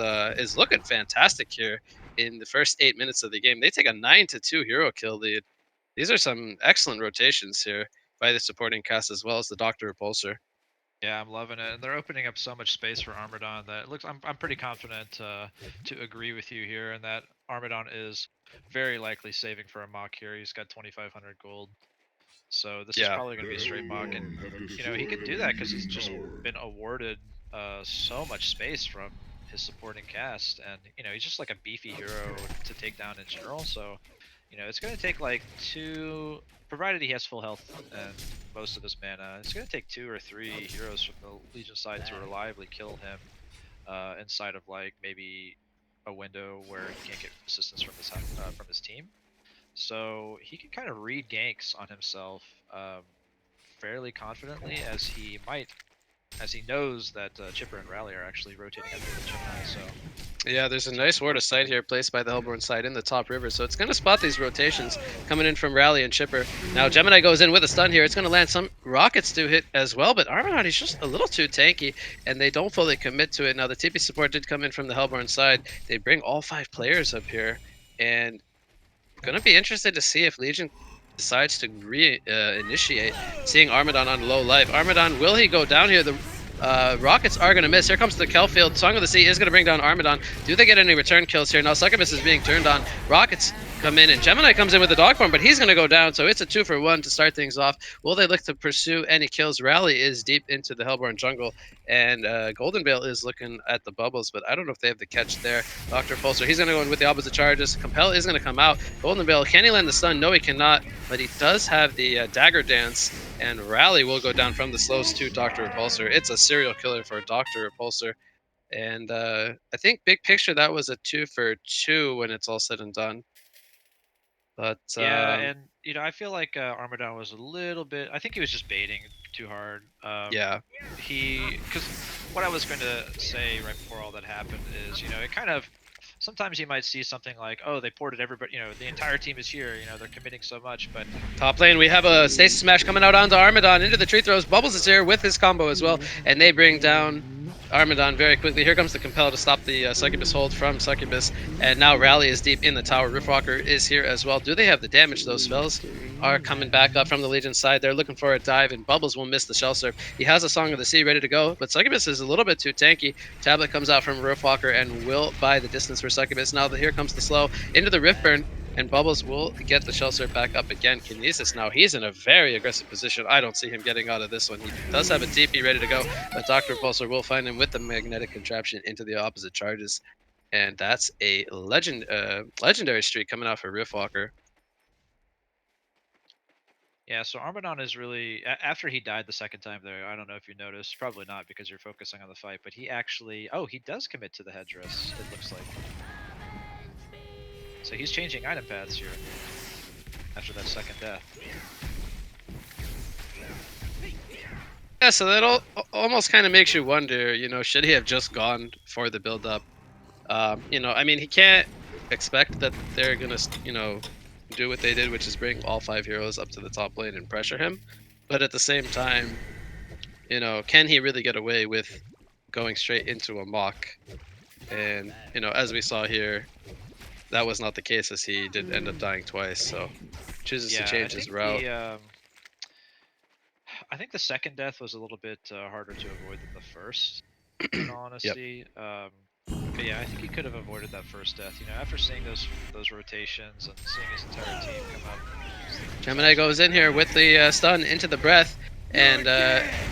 [SPEAKER 3] looking fantastic here in the first 8 minutes of the game. They take a 9-2 hero kill lead. These are some excellent rotations here by the supporting cast as well as the Dr. Repulsor.
[SPEAKER 4] Yeah, I'm loving it, and they're opening up so much space for Armadon that it looks. I'm pretty confident to agree with you here, and that Armadon is very likely saving for a mock here. He's got 2,500 gold, so this is
[SPEAKER 3] Yeah.
[SPEAKER 4] probably going to be a straight mock, and he could do that because he's just been awarded so much space from his supporting cast, and he's just like a beefy hero to take down in general. So it's going to take like two, provided he has full health and most of his mana, it's going to take 2 or 3 heroes from the Legion side to reliably kill him inside of like maybe a window where he can't get assistance from his team. So he can kind of read ganks on himself fairly confidently, as he knows that Chipper and Rally are actually rotating after the Gemini. So
[SPEAKER 3] Yeah, there's a nice ward of sight here placed by the Hellborn side in the top river, so it's going to spot these rotations coming in from Rally and Chipper. Now Gemini goes in with a stun here. It's going to land some rockets to hit as well, but Armadon is just a little too tanky, and they don't fully commit to it. Now the TP support did come in from the Hellborn side. They bring all 5 players up here, and going to be interested to see if Legion decides to initiate, seeing Armadon on low life. Armadon, will he go down here? The rockets are going to miss. Here comes the Kelfield. Song of the Sea is going to bring down Armadon. Do they get any return kills here? Now Succubus is being turned on. Rockets come in, and Gemini comes in with the dog form, but he's going to go down, so it's a 2-for-1 to start things off. Will they look to pursue any kills? Rally is deep into the Hellborn jungle, and Golden Veil is looking at the bubbles, but I don't know if they have the catch there. Dr. Pulsar, he's going to go in with the opposite charges. Compel is going to come out. Golden Veil, can he land the stun? No, he cannot, but he does have the dagger dance, and Rally will go down from the slows to Dr. Repulsor. It's a serial killer for Dr. Repulsor, and I think big picture that was a 2-for-2 when it's all said and done. But
[SPEAKER 4] yeah, and I feel like Armadon was a little bit. I think he was just baiting too hard.
[SPEAKER 3] Yeah,
[SPEAKER 4] Because what I was going to say right before all that happened is, it kind of. Sometimes you might see something like, oh, they ported everybody. The entire team is here. They're committing so much, but
[SPEAKER 3] top lane, we have a Stasis Smash coming out onto Armadon into the tree throws. Bubbles is here with his combo as well, and they bring down Armadon very quickly. Here comes the Compel to stop the Succubus hold from Succubus, and now Rally is deep in the tower. Riftwalker is here as well. Do they have the damage? Those spells are coming back up from the Legion side. They're looking for a dive, and Bubbles will miss the Shell Surf. He has a Song of the Sea ready to go, but Succubus is a little bit too tanky. Tablet comes out from Riftwalker and will buy the distance for Succubus. Now here comes the slow into the Rift Burn, and Bubbles will get the Shell Surf back up again. Kinesis now, he's in a very aggressive position. I don't see him getting out of this one. He does have a TP ready to go, but Dr. Repulsor will find him with the magnetic contraption into the opposite charges. And that's a legendary streak coming out for Riftwalker.
[SPEAKER 4] yeah. So Armadon is really after he died the second time there. I don't know if you noticed. Probably not because you're focusing on the fight. But he actually, he does commit to the headdress. It looks like. So he's changing item paths here after that second death.
[SPEAKER 3] Yeah, so that almost kind of makes you wonder, should he have just gone for the build-up? I mean, he can't expect that they're going to, do what they did, which is bring all 5 heroes up to the top lane and pressure him. But at the same time, can he really get away with going straight into a mock? And, as we saw here, that was not the case, as he did end up dying twice, so chooses to change his route.
[SPEAKER 4] I think the second death was a little bit harder to avoid than the first, in all honesty. But yeah, I think he could have avoided that first death. After seeing those rotations and seeing his entire team come up.
[SPEAKER 3] Gemini goes in here with the stun into the breath, and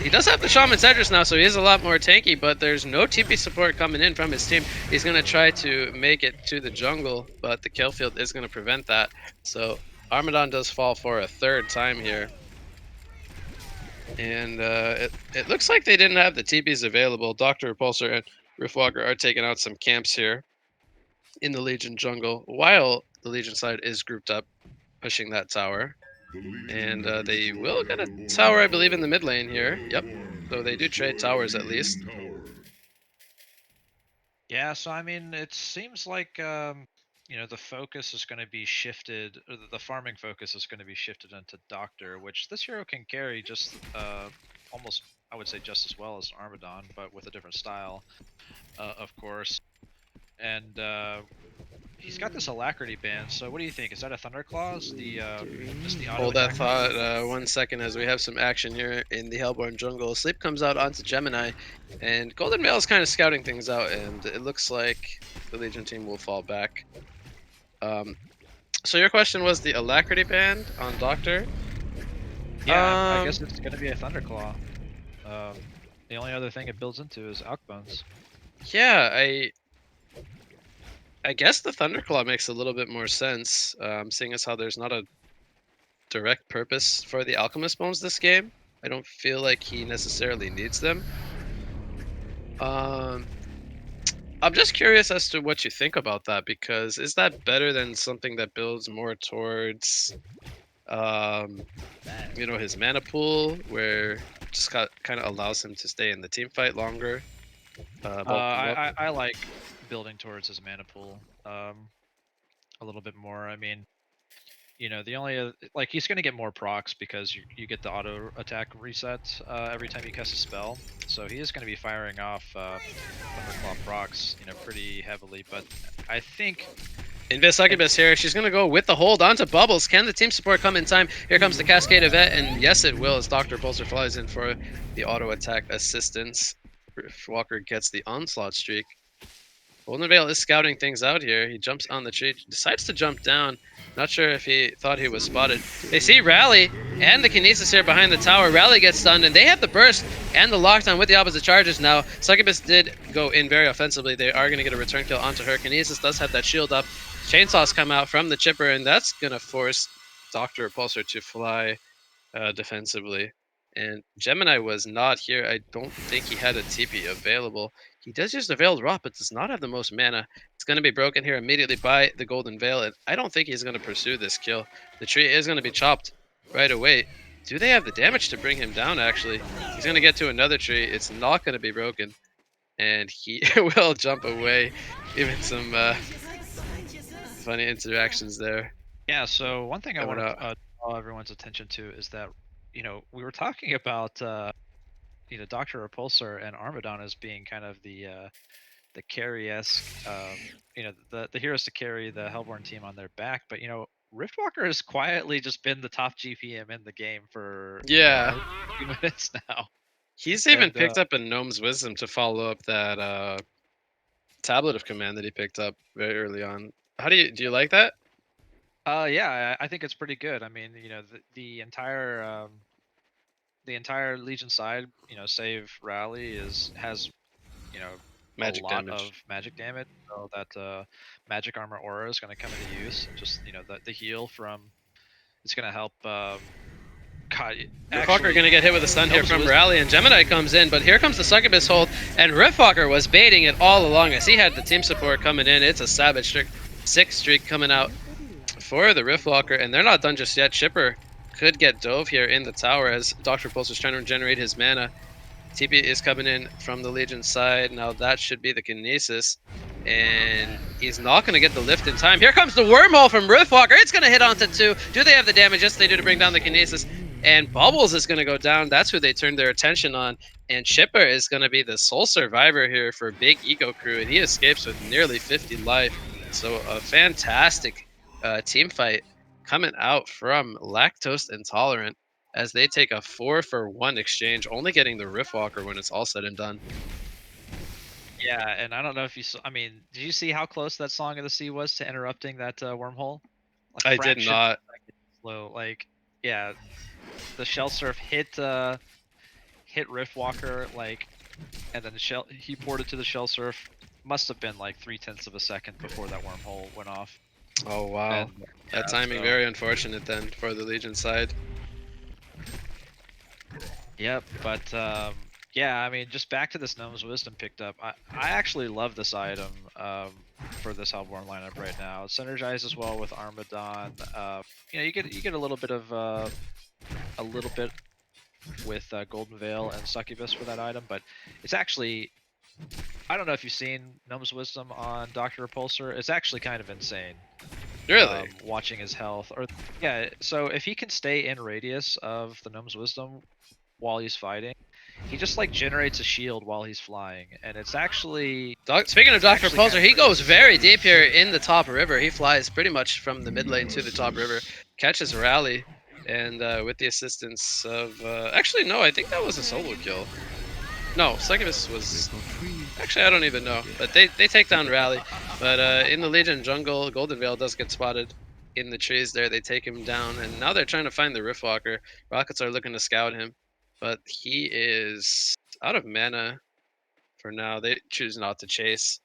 [SPEAKER 3] he does have the Shaman's Headdress now, so he is a lot more tanky, but there's no TP support coming in from his team. He's going to try to make it to the jungle, but the kill field is going to prevent that. So Armadon does fall for a 3rd time here. And it looks like they didn't have the TPs available. Dr. Repulsor and Riftwalker are taking out some camps here in the Legion jungle, while the Legion side is grouped up, pushing that tower. And they will get a tower, I believe, in the mid lane here. Yep. So they do trade towers at least.
[SPEAKER 4] Yeah, so I mean, it seems like the focus is going to be shifted, or the farming focus is going to be shifted into Doctor, which this hero can carry just almost, I would say, just as well as Armadon, but with a different style, of course. And he's got this alacrity band. So what do you think? Is that a Thunderclaw? Is the just the auto
[SPEAKER 3] Hold that
[SPEAKER 4] attack?
[SPEAKER 3] thought 1 second as we have some action here in the Hellborn jungle. Sleep comes out onto Gemini, and Golden Veil is kind of scouting things out, and it looks like the Legion team will fall back. So your question was the alacrity band on Doctor?
[SPEAKER 4] Yeah, I guess it's gonna be a Thunderclaw. The only other thing it builds into is Alk Bones.
[SPEAKER 3] Yeah, I guess the Thunderclaw makes a little bit more sense, seeing as how there's not a direct purpose for the Alchemist Bones this game. I don't feel like he necessarily needs them. I'm just curious as to what you think about that, because is that better than something that builds more towards, his mana pool, where just kind of allows him to stay in the team fight longer?
[SPEAKER 4] I like building towards his mana pool a little bit more. I mean, the only like he's gonna get more procs because you get the auto attack reset every time you cast a spell. So he is gonna be firing off Thunderclaw procs, pretty heavily. But I think
[SPEAKER 3] Invis Succubus here. She's going to go with the hold onto Bubbles. Can the team support come in time? Here comes the Cascade Event, and yes, it will, as Dr. Pulsar flies in for the auto attack assistance. Walker gets the onslaught streak. Golden Veil is scouting things out here. He jumps on the tree, decides to jump down. Not sure if he thought he was spotted. They see Rally and the Kinesis here behind the tower. Rally gets stunned, and they have the burst and the lockdown with the opposite charges now. Succubus did go in very offensively. They are going to get a return kill onto her. Kinesis does have that shield up. Chainsaws come out from the chipper, and that's going to force Dr. Repulsor to fly defensively. And Gemini was not here. I don't think he had a TP available. He does use the Veiled Rot, but does not have the most mana. It's going to be broken here immediately by the Golden Veil, and I don't think he's going to pursue this kill. The tree is going to be chopped right away. Do they have the damage to bring him down, actually? He's going to get to another tree. It's not going to be broken, and he will jump away. Even some funny interactions there.
[SPEAKER 4] Yeah, so one thing I want
[SPEAKER 3] Coming
[SPEAKER 4] to draw everyone's attention to is that, we were talking about, Dr. Repulsor and Armadon as being kind of the carry-esque, the heroes to carry the Hellborn team on their back, but, Riftwalker has quietly just been the top GPM in the game for
[SPEAKER 3] Yeah.
[SPEAKER 4] a few minutes now.
[SPEAKER 3] He's even
[SPEAKER 4] And,
[SPEAKER 3] picked up a Gnome's Wisdom to follow up that tablet of command that he picked up very early on. Do you like that?
[SPEAKER 4] Yeah, I think it's pretty good. I mean, the entire Legion side, save Rally has
[SPEAKER 3] Magic
[SPEAKER 4] a lot
[SPEAKER 3] damage.
[SPEAKER 4] of magic damage, so that magic armor aura is going to come into use. Just the heal from it's going to help.
[SPEAKER 3] Riftwalker gonna get hit with a stun here from Rally, and Gemini comes in, but here comes the Succubus hold, and Riftwalker was baiting it all along as he had the team support coming in. It's a savage streak, 6 streak coming out for the Riftwalker, and they're not done just yet. Chipper could get dove here in the tower as Dr. Pulse is trying to regenerate his mana. TP is coming in from the Legion side. Now that should be the Kinesis. And he's not going to get the lift in time. Here comes the wormhole from Riftwalker. It's going to hit onto 2. Do they have the damage? Yes, they do, to bring down the Kinesis. And Bubbles is going to go down. That's who they turned their attention on. And Chipper is going to be the sole survivor here for Big Ego Crew. And he escapes with nearly 50 life. So a fantastic team fight coming out from Lactose Intolerant, as they take a 4-for-1 exchange, only getting the Riftwalker when it's all said and done.
[SPEAKER 4] Yeah, and I don't know if you saw. I mean, did you see how close that Song of the Sea was to interrupting that wormhole?
[SPEAKER 3] I did not.
[SPEAKER 4] Slow, yeah, the Shell Surf hit Riftwalker, and then he ported to the Shell Surf. Must have been like 0.3 of a second before that wormhole went off.
[SPEAKER 3] Oh wow, that timing very unfortunate then for the Legion side.
[SPEAKER 4] Yep, but yeah, I mean, just back to this Gnome's Wisdom picked up. I actually love this item for this Hellborn lineup right now. It synergizes well with Armadon. You get a little bit of with Golden Veil and Succubus for that item, but it's actually, I don't know if you've seen Gnome's Wisdom on Dr. Repulsor. It's actually kind of insane.
[SPEAKER 3] Really?
[SPEAKER 4] Watching his health, so if he can stay in radius of the Gnome's Wisdom while he's fighting, he just like generates a shield while he's flying, and it's actually.
[SPEAKER 3] Speaking of Dr.
[SPEAKER 4] actually
[SPEAKER 3] Repulsor,
[SPEAKER 4] kinda
[SPEAKER 3] he goes
[SPEAKER 4] crazy.
[SPEAKER 3] very deep here in the top river. He flies pretty much from the mid lane to the top river, catches Rally, and with the assistance of... actually, no, I think that was a solo kill. No, Succubus was... Actually, I don't even know. But they take down Rally. But in the Legion jungle, Golden Veil does get spotted in the trees there. They take him down, and now they're trying to find the Riftwalker. Rockets are looking to scout him, but he is out of mana for now. They choose not to chase,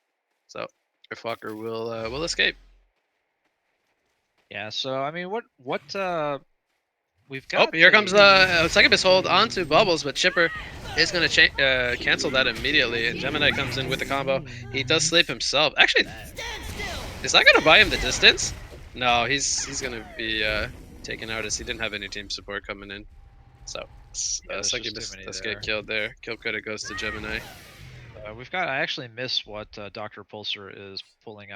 [SPEAKER 3] so Riftwalker will escape.
[SPEAKER 4] Yeah. So I mean, what we've
[SPEAKER 3] Oh,
[SPEAKER 4] got?
[SPEAKER 3] here comes the Succubus hold onto Bubbles, but Chipper is going to cancel that immediately, and Gemini comes in with the combo. He does sleep himself. Actually, is that going to buy him the distance? No, he's going to be taken out as he didn't have any team support coming in. So
[SPEAKER 4] there's just too
[SPEAKER 3] Succubus
[SPEAKER 4] many
[SPEAKER 3] does
[SPEAKER 4] there.
[SPEAKER 3] get killed there. Kill credit goes to Gemini.
[SPEAKER 4] We've got. I actually missed what Dr. Repulsor is bringing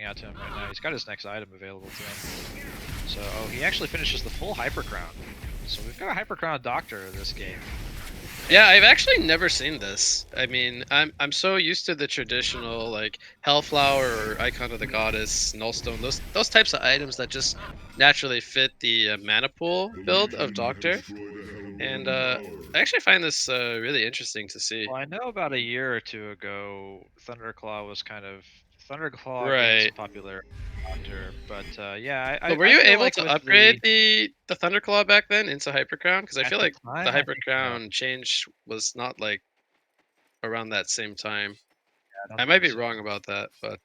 [SPEAKER 4] out to him right now. He's got his next item available to him. So, oh, he actually finishes the full Hyper Crown. So we've got a Hyper Crown Doctor this game.
[SPEAKER 3] Yeah, I've actually never seen this. I mean, I'm so used to the traditional like Hellflower or Icon of the Goddess, Nullstone, those types of items that just naturally fit the mana pool build of Doctor. And I actually find this really interesting to see.
[SPEAKER 4] Well, I know about a year or two ago, Thunderclaw was kind of Thunderclaw gained
[SPEAKER 3] Right.
[SPEAKER 4] some popularity with Doctor, but yeah,
[SPEAKER 3] But were
[SPEAKER 4] I
[SPEAKER 3] you
[SPEAKER 4] feel
[SPEAKER 3] able
[SPEAKER 4] like
[SPEAKER 3] to
[SPEAKER 4] with
[SPEAKER 3] upgrade the Thunderclaw back then into Hyper Crown? Because I
[SPEAKER 4] at
[SPEAKER 3] feel
[SPEAKER 4] the
[SPEAKER 3] like
[SPEAKER 4] time,
[SPEAKER 3] the
[SPEAKER 4] I
[SPEAKER 3] Hyper
[SPEAKER 4] think no.
[SPEAKER 3] Crown change was not like around that same time.
[SPEAKER 4] I don't
[SPEAKER 3] I might
[SPEAKER 4] think
[SPEAKER 3] be
[SPEAKER 4] so.
[SPEAKER 3] wrong about that, but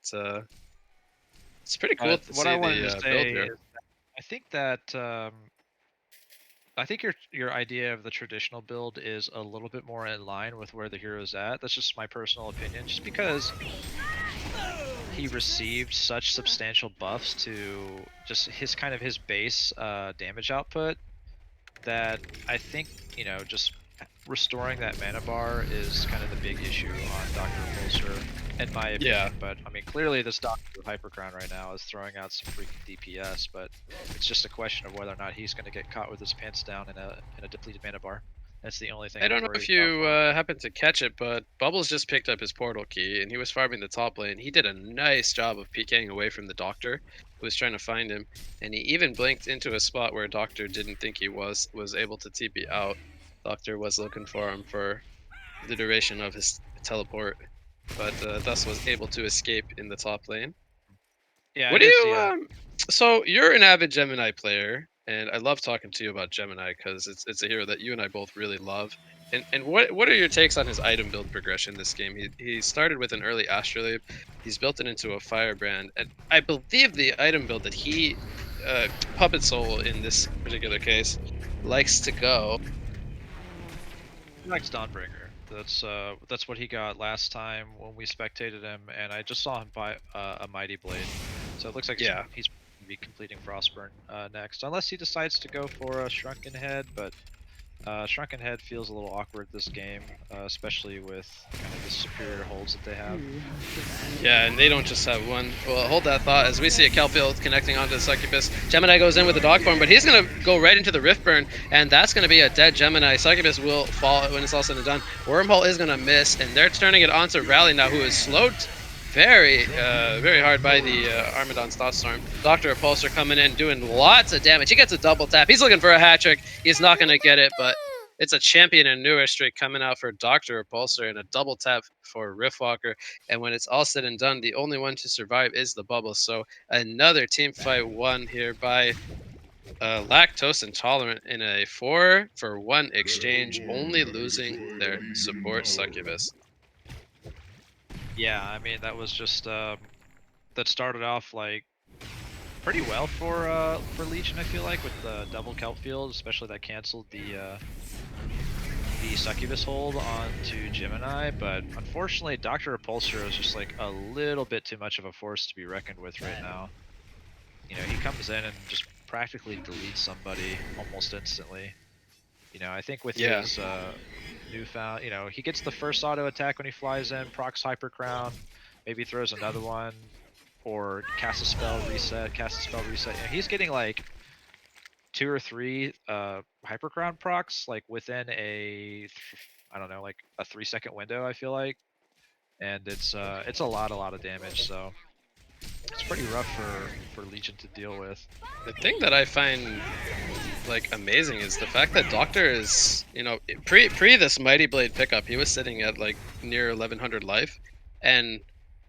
[SPEAKER 3] it's pretty cool
[SPEAKER 4] But
[SPEAKER 3] to
[SPEAKER 4] what I
[SPEAKER 3] see
[SPEAKER 4] wanted to
[SPEAKER 3] the build
[SPEAKER 4] say
[SPEAKER 3] here.
[SPEAKER 4] is that I think your idea of the traditional build is a little bit more in line with where the hero's at. That's just my personal opinion. Just because he received such substantial buffs to just his base damage output, that I think, you know, just restoring that mana bar is kind of the big issue on Dr. Repulsor, in my opinion.
[SPEAKER 3] Yeah.
[SPEAKER 4] But I mean, clearly this Doctor with Hyper Crown right now is throwing out some freaking DPS, but it's just a question of whether or not he's going to get caught with his pants down in a depleted mana bar. That's the only thing
[SPEAKER 3] I
[SPEAKER 4] I'm
[SPEAKER 3] don't know
[SPEAKER 4] worried
[SPEAKER 3] if
[SPEAKER 4] about
[SPEAKER 3] you
[SPEAKER 4] for him.
[SPEAKER 3] happened to catch it, but Bubbles just picked up his portal key and he was farming the top lane. He did a nice job of PKing away from the Doctor, who was trying to find him, and he even blinked into a spot where Doctor didn't think he was able to TP out. Doctor was looking for him for the duration of his teleport, but thus was able to escape in the top lane.
[SPEAKER 4] Yeah, I
[SPEAKER 3] What do
[SPEAKER 4] did see
[SPEAKER 3] you
[SPEAKER 4] that.
[SPEAKER 3] So you're an avid Gemini player, and I love talking to you about Gemini because it's a hero that you and I both really love. And what are your takes on his item build progression this game? He started with an early Astrolabe, he's built it into a Firebrand, and I believe the item build that he Puppet Soul in this particular case likes to go.
[SPEAKER 4] He likes Dawnbringer. That's what he got last time when we spectated him, and I just saw him buy a Mighty Blade. So it looks like
[SPEAKER 3] Yeah.
[SPEAKER 4] he's going to be completing Frostburn next, unless he decides to go for a Shrunken Head. But Shrunken Head feels a little awkward this game, especially with kind of the superior holds that they have.
[SPEAKER 3] Yeah, and they don't just have one. Well, hold that thought as we see a Kelfield connecting onto the Succubus. Gemini goes in with the dog form, but he's going to go right into the Rift Burn, and that's going to be a dead Gemini. Succubus will fall when it's all said and done. Wormhole is going to miss, and they're turning it onto Rally now, who is slowed very hard by the Armadon Storm. Dr. Repulsor coming in, doing lots of damage. He gets a double tap. He's looking for a hat trick. He's not going to get it, but it's a champion and newer streak coming out for Dr. Repulsor and a double tap for Riftwalker. And when it's all said and done, the only one to survive is the Bubble. So another team fight won here by Lactose Intolerant in a 4-for-1 exchange, only losing their support Succubus.
[SPEAKER 4] Yeah, I mean that was just that started off like pretty well for Legion. I feel like with the double kelp field, especially that canceled the Succubus hold onto Gemini, but unfortunately Dr. Repulsor is just like a little bit too much of a force to be reckoned with right now. You know, he comes in and just practically deletes somebody almost instantly. You know, I think with his newfound, you know, he gets the first auto attack when he flies in, procs Hyper Crown, maybe throws another one, or cast a spell, reset, cast a spell, reset. You know, he's getting like 2 or 3 hypercrown procs like within I don't know, like a 3-second window, I feel like. And it's a lot of damage, so it's pretty rough for Legion to deal with.
[SPEAKER 3] The thing that I find like amazing is the fact that Doctor is, you know, pre this Mighty Blade pickup, he was sitting at like near 1100 life, and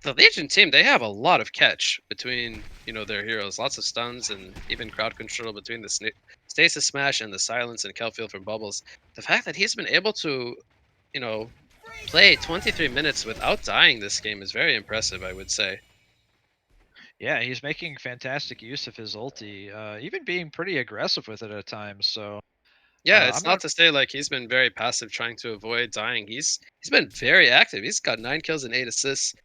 [SPEAKER 3] the Legion team, they have a lot of catch between, you know, their heroes, lots of stuns and even crowd control between the Stasis Smash and the Silence and Kelfield from Bubbles. The fact that he's been able to, you know, play 23 minutes without dying this game is very impressive, I would say.
[SPEAKER 4] Yeah, he's making fantastic use of his ulti, even being pretty aggressive with it at times. So
[SPEAKER 3] Yeah, it's
[SPEAKER 4] I'm
[SPEAKER 3] not
[SPEAKER 4] not.
[SPEAKER 3] to say like he's been very passive trying to avoid dying. He's been very active. He's got 9 kills and 8 assists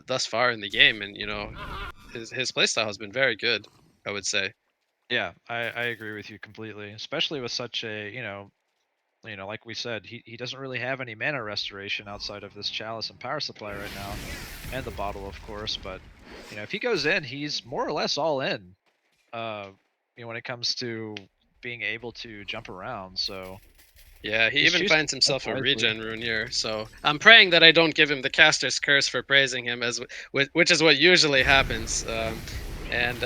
[SPEAKER 3] thus far in the game, and you know his playstyle has been very good, I would say.
[SPEAKER 4] Yeah, I agree with you completely, especially with such a like we said, he doesn't really have any mana restoration outside of this chalice and power supply right now, and the bottle, of course. But if he goes in, he's more or less all in. When it comes to being able to jump around, so
[SPEAKER 3] Yeah, he
[SPEAKER 4] he's
[SPEAKER 3] even
[SPEAKER 4] choosing
[SPEAKER 3] finds himself a
[SPEAKER 4] wisely.
[SPEAKER 3] regen rune here. So I'm praying that I don't give him the caster's curse for praising him, which is what usually happens. And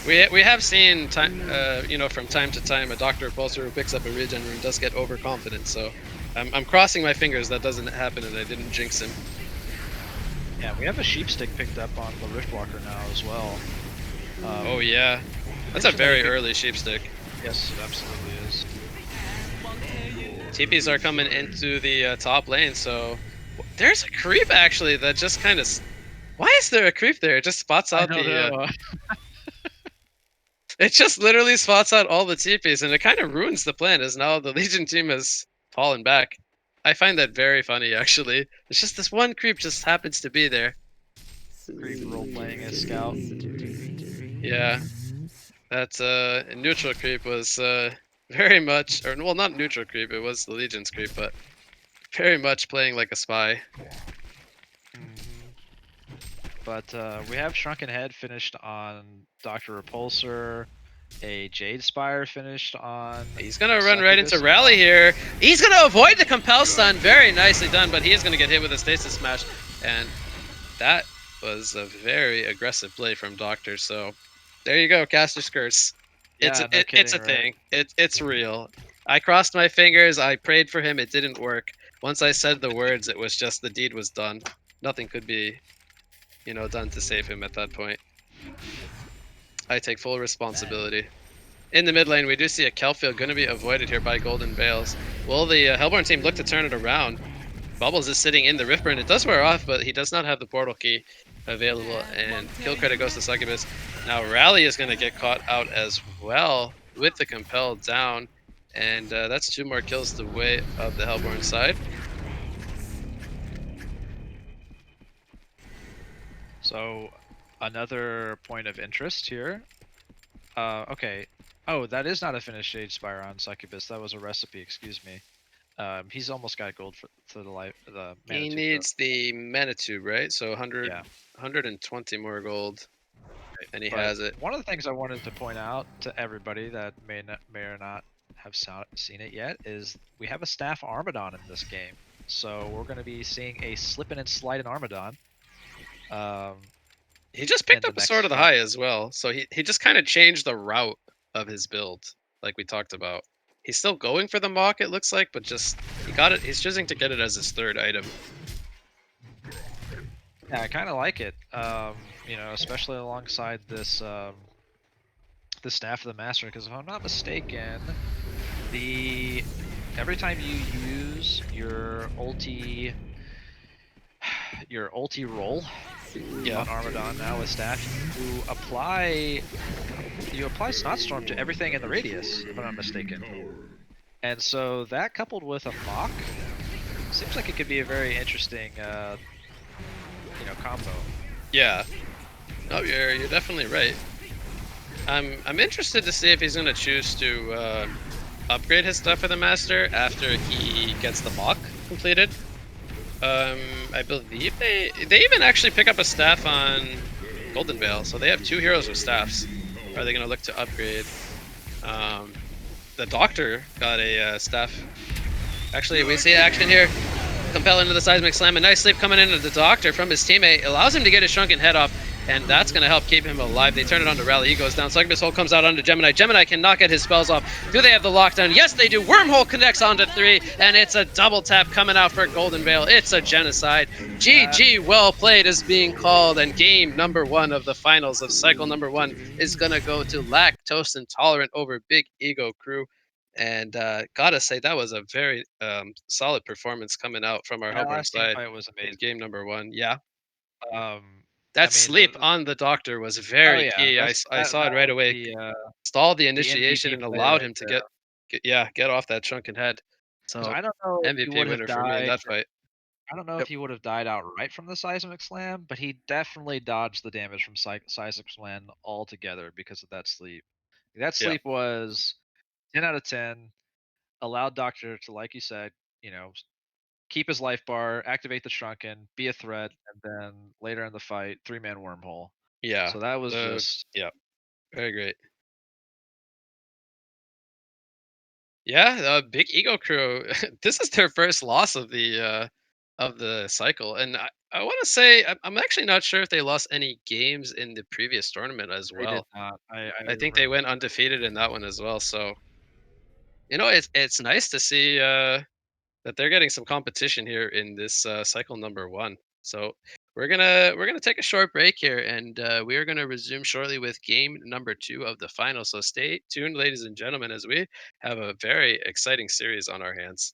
[SPEAKER 3] we have seen from time to time a Doctor Repulsor who picks up a regen rune does get overconfident. So I'm crossing my fingers that doesn't happen and I didn't jinx him.
[SPEAKER 4] Yeah, we have a sheep stick picked up on the Riftwalker now as well.
[SPEAKER 3] Oh yeah, that's a very early sheep stick.
[SPEAKER 4] Yes, it absolutely is.
[SPEAKER 3] TPs are coming into the top lane, so there's a creep actually that just kind of. Why is there a creep there? It just spots out
[SPEAKER 4] I don't
[SPEAKER 3] the.
[SPEAKER 4] know.
[SPEAKER 3] It just literally spots out all the TPs, and it kind of ruins the plan. As now the Legion team has fallen back. I find that very funny, actually. It's just this one creep just happens to be there.
[SPEAKER 4] Creep role playing as scout.
[SPEAKER 3] Yeah, that neutral creep was very much, or well, not neutral creep. It was the Legion's creep, but very much playing like a spy.
[SPEAKER 4] But we have Shrunken Head finished on Dr. Repulsor. A Jade Spire finished on.
[SPEAKER 3] He's gonna run right into
[SPEAKER 4] Succubus.
[SPEAKER 3] Rally here. He's gonna avoid the Compel Stun. Very nicely done, but he is gonna get hit with a Stasis Smash. And that was a very aggressive play from Doctor. So there you go, Caster's Curse.
[SPEAKER 4] Yeah,
[SPEAKER 3] It's a thing. It's real. I crossed my fingers. I prayed for him. It didn't work. Once I said the words, it was just the deed was done. Nothing could be, done to save him at that point. I take full responsibility. In the mid lane, we do see a Kelfield going to be avoided here by Golden Veils. Will the Hellborn team look to turn it around? Bubbles is sitting in the Riftburn. It does wear off, but he does not have the portal key available, and kill credit goes to Succubus. Now Rally is going to get caught out as well with the Compel down, and that's 2 more kills the way of the Hellborn side.
[SPEAKER 4] So another point of interest here. Okay. Oh, that is not a finished Jade Spire on Succubus. That was a recipe. Excuse me. He's almost got gold for the life. The
[SPEAKER 3] He
[SPEAKER 4] Manitube,
[SPEAKER 3] needs the Manitube, right? So 100,
[SPEAKER 4] Yeah.
[SPEAKER 3] 120 more gold, and he
[SPEAKER 4] But
[SPEAKER 3] has it.
[SPEAKER 4] one of the things I wanted to point out to everybody that may or not have seen it yet is we have a staff Armadon in this game. So we're going to be seeing a slippin' and sliding Armadon.
[SPEAKER 3] He just picked
[SPEAKER 4] the
[SPEAKER 3] up a
[SPEAKER 4] next
[SPEAKER 3] Sword of the
[SPEAKER 4] game.
[SPEAKER 3] High as well, so he just kind of changed the route of his build, like we talked about. He's still going for the Mock, it looks like, but just he got it. He's choosing to get it as his 3rd item.
[SPEAKER 4] Yeah, I kind of like it. Especially alongside this the Staff of the Master, because if I'm not mistaken, every time you use your ulti roll on Armadon now with staff, you apply Snotstorm to everything in the radius, if I'm not mistaken. And so that coupled with a mock seems like it could be a very interesting combo.
[SPEAKER 3] Yeah. No, you're definitely right. I'm interested to see if he's gonna choose to upgrade his stuff for the Master after he gets the Mock completed. I believe they even actually pick up a staff on Golden Veil, so they have 2 heroes with staffs. Are they gonna look to upgrade? The doctor got a staff. Actually, we see action here. Compel into the seismic slam. A nice sleep coming into the doctor from his teammate. Allows him to get his shrunken head off, and that's going to help keep him alive. They turn it on to Rally. He goes down. Succubus Hole comes out onto Gemini. Gemini cannot get his spells off. Do they have the lockdown? Yes, they do. Wormhole connects onto 3, and it's a double tap coming out for Golden Veil. It's a genocide. GG, well played is being called, and game number 1 of the finals of cycle number 1 is going to go to Lactose Intolerant over Big Ego Crew. And gotta say, that was a very solid performance coming out from our
[SPEAKER 4] That
[SPEAKER 3] Hellborn
[SPEAKER 4] last team
[SPEAKER 3] side
[SPEAKER 4] fight was
[SPEAKER 3] in
[SPEAKER 4] amazing.
[SPEAKER 3] game number 1. Yeah,
[SPEAKER 4] I
[SPEAKER 3] that
[SPEAKER 4] mean,
[SPEAKER 3] sleep on the doctor was
[SPEAKER 4] oh
[SPEAKER 3] very
[SPEAKER 4] yeah,
[SPEAKER 3] key. I saw it right
[SPEAKER 4] was
[SPEAKER 3] away.
[SPEAKER 4] the
[SPEAKER 3] Stalled the
[SPEAKER 4] MVP
[SPEAKER 3] initiation and
[SPEAKER 4] play
[SPEAKER 3] allowed
[SPEAKER 4] right
[SPEAKER 3] him to
[SPEAKER 4] there.
[SPEAKER 3] get off that shrunken head.
[SPEAKER 4] 'Cause
[SPEAKER 3] So
[SPEAKER 4] I don't know if he
[SPEAKER 3] MVP
[SPEAKER 4] would have
[SPEAKER 3] winner for me in
[SPEAKER 4] died.
[SPEAKER 3] that fight.
[SPEAKER 4] I don't know if
[SPEAKER 3] Yep.
[SPEAKER 4] he would have died outright from the seismic slam, but he definitely dodged the damage from seismic slam altogether because of that sleep. That
[SPEAKER 3] Yeah.
[SPEAKER 4] sleep was 10 out of 10. Allowed Doctor to, like you said, you know, keep his life bar, activate the shrunken, be a threat, and then later in the fight, 3-man wormhole.
[SPEAKER 3] Yeah.
[SPEAKER 4] So that was
[SPEAKER 3] The
[SPEAKER 4] just
[SPEAKER 3] yeah. Very great. Yeah, Big Ego Crew. This is their first loss of the cycle, and I want to say I'm actually not sure if they lost any games in the previous tournament as
[SPEAKER 4] they did
[SPEAKER 3] well.
[SPEAKER 4] not. I
[SPEAKER 3] I think they
[SPEAKER 4] remember.
[SPEAKER 3] went undefeated in that one as well. So it's nice to see that they're getting some competition here in this cycle number 1. So we're gonna take a short break here, and we are gonna resume shortly with game number 2 of the final. So stay tuned, ladies and gentlemen, as we have a very exciting series on our hands.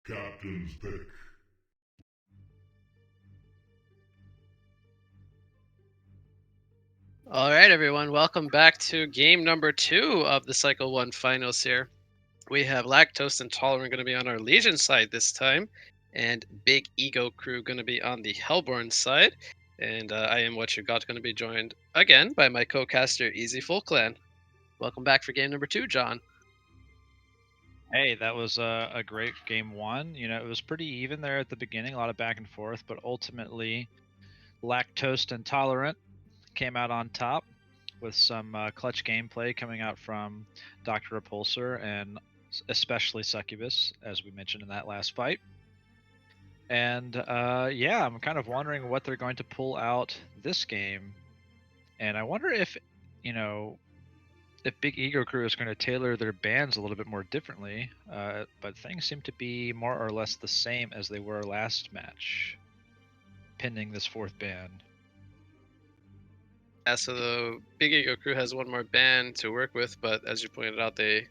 [SPEAKER 8] Captain's pick.
[SPEAKER 3] All right, everyone, welcome back to game number 2 of the Cycle 1 finals here. We have Lactose Intolerant going to be on our Legion side this time, and Big Ego Crew going to be on the Hellborn side. And I am What You Got going to be joined again by my co-caster, Easy Full Clan. Welcome back for game number 2, John.
[SPEAKER 4] Hey, that was a great game 1. You know, it was pretty even there at the beginning, a lot of back and forth, but ultimately, Lactose Intolerant came out on top with some clutch gameplay coming out from Dr. Repulsor and especially Succubus, as we mentioned in that last fight. And yeah, I'm kind of wondering what they're going to pull out this game. And I wonder if, you know, if Big Ego Crew is going to tailor their bans a little bit more differently. But things seem to be more or less the same as they were last match, pending this 4th ban.
[SPEAKER 3] Yeah, so the Big Ego Crew has one more ban to work with, but as you pointed out, they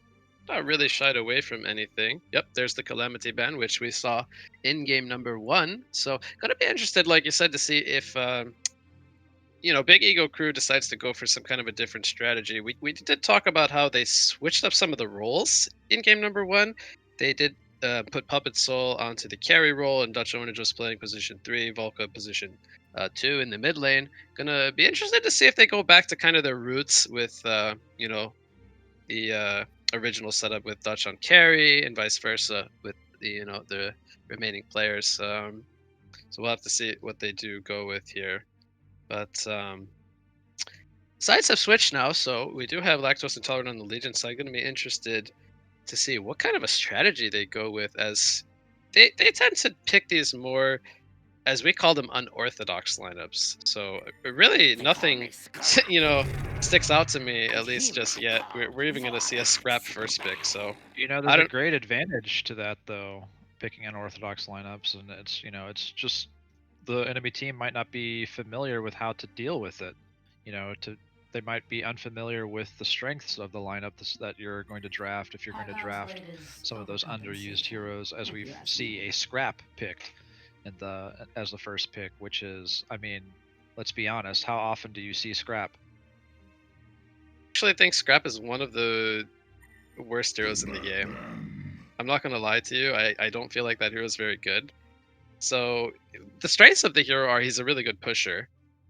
[SPEAKER 3] not really shied away from anything. Yep, there's the Calamity ban, which we saw in game number 1. So, gonna be interested, like you said, to see if Big Ego Crew decides to go for some kind of a different strategy. We did talk about how they switched up some of the roles in game number 1. They did put Puppet Soul onto the carry role, and Dutch Ownage was playing position 3, Volka position 2 in the mid lane. Gonna be interested to see if they go back to kind of their roots with, the original setup with Dutch on carry and vice versa with the remaining players. So we'll have to see what they do go with here. But sides have switched now, so we do have Lactose Intolerant on the Legion side. Going to be interested to see what kind of a strategy they go with, as they tend to pick these more, as we call them, unorthodox lineups. So really nothing, sticks out to me, at least just yet. We're even going to see a scrap first pick. So
[SPEAKER 4] You know,
[SPEAKER 3] I
[SPEAKER 4] there's a
[SPEAKER 3] don't.
[SPEAKER 4] great advantage to that, though, picking unorthodox lineups, and it's just the enemy team might not be familiar with how to deal with it. They might be unfamiliar with the strengths of the lineup that you're going to draft if you're going to draft some of those underused heroes, as we see a scrap picked as the first pick, which is, I mean, let's be honest, how often do you see scrap?
[SPEAKER 3] Actually, think scrap is one of the worst heroes in the game. I'm not going to lie to you. I don't feel like that hero is very good. So the strengths of the hero are he's a really good pusher,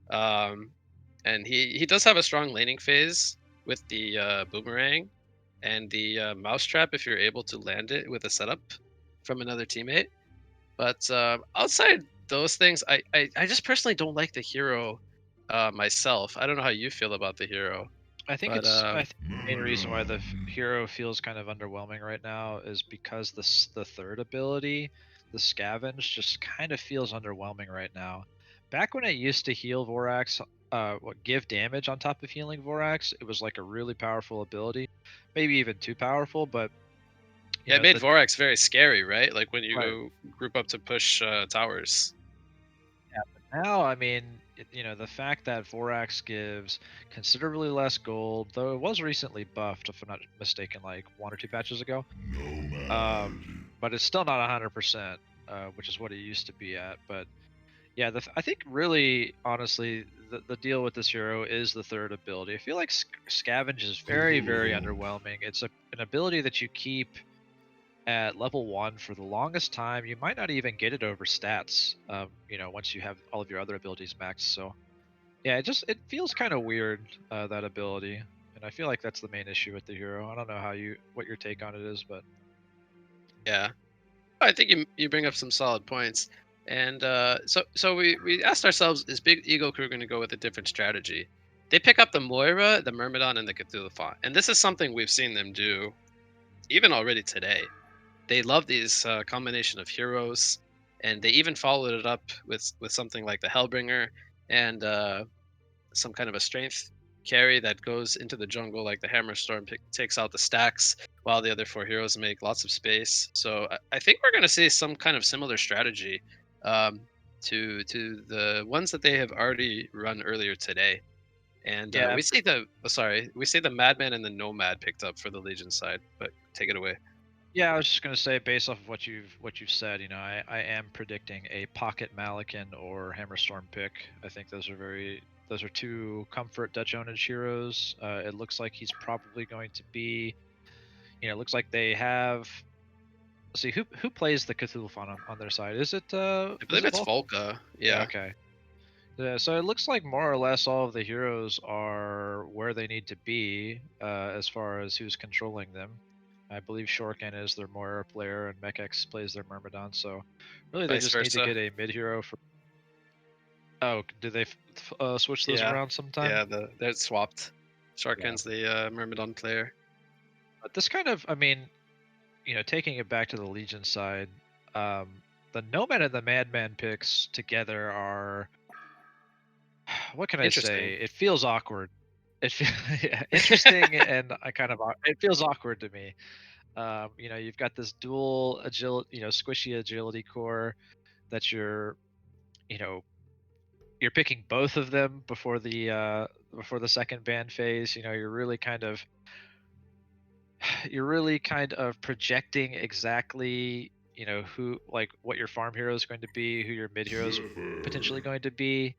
[SPEAKER 3] and he does have a strong laning phase with the boomerang and the mousetrap if you're able to land it with a setup from another teammate. But outside those things, I just personally don't like the hero myself. I don't know how you feel about the hero, but
[SPEAKER 4] I think the main reason why the hero feels kind of underwhelming right now is because the 3rd ability, the scavenge, just kind of feels underwhelming right now. Back when it used to heal Vorax, give damage on top of healing Vorax, it was like a really powerful ability, maybe even too powerful. But
[SPEAKER 3] yeah, it made Vorax very scary, right? Like when you
[SPEAKER 4] Right.
[SPEAKER 3] go group up to push towers.
[SPEAKER 4] Now, I mean, the fact that Vorax gives considerably less gold, though it was recently buffed, if I'm not mistaken, like 1 or 2 patches ago. But it's still not 100%, which is what it used to be at. But yeah, I think really, honestly, the deal with this hero is the 3rd ability. I feel like Scavenge is very, very underwhelming. It's an ability that you keep at level 1 for the longest time. You might not even get it over stats, once you have all of your other abilities maxed. So yeah, it feels kind of weird, that ability, and I feel like that's the main issue with the hero. I don't know what your take on it is, but
[SPEAKER 3] Yeah, I think you bring up some solid points. And so we asked ourselves, is Big Ego Crew going to go with a different strategy? They pick up the Moira, the Myrmidon, and the Cthulhu Font, and this is something we've seen them do even already today. They love these combination of heroes, and they even followed it up with something like the Hellbringer and some kind of a strength carry that goes into the jungle, like the Hammerstorm takes out the stacks, while the other 4 heroes make lots of space. So I think we're going to see some kind of similar strategy um, to the ones that they have already run earlier today. And
[SPEAKER 4] yeah,
[SPEAKER 3] we see the Madman and the Nomad picked up for the Legion side. But take it away.
[SPEAKER 4] Yeah, I was just gonna say, based off of what you've said, I am predicting a Pocket Malakin or Hammerstorm pick. I think those are two comfort Dutch ownage heroes. It looks like he's probably going to be, it looks like they have. Let's see who plays the Cthulhu Font on their side. Is it
[SPEAKER 3] I believe it's
[SPEAKER 4] Volk?
[SPEAKER 3] Volca.
[SPEAKER 4] Yeah,
[SPEAKER 3] Yeah.
[SPEAKER 4] okay. Yeah, so it looks like more or less all of the heroes are where they need to be as far as who's controlling them. I believe Shorken is their Moira player and Mechex plays their Myrmidon, so really they
[SPEAKER 3] Vice
[SPEAKER 4] just need to
[SPEAKER 3] versa.
[SPEAKER 4] get a mid hero for. Oh, did they switch those
[SPEAKER 3] Yeah.
[SPEAKER 4] around sometime?
[SPEAKER 3] Yeah, they're swapped.
[SPEAKER 4] Yeah.
[SPEAKER 3] Sharkan's the Myrmidon player.
[SPEAKER 4] But this kind of, I mean, taking it back to the Legion side, the Nomad and the Madman picks together are, what can I
[SPEAKER 3] Interesting.
[SPEAKER 4] say? It feels awkward. Yeah, interesting, and I kind of it feels awkward to me. You've got this dual agility, squishy agility core that you know, you're picking both of them before the second ban phase. You're really kind of projecting exactly, who, like, what your farm hero is going to be, who your mid hero is potentially going to be.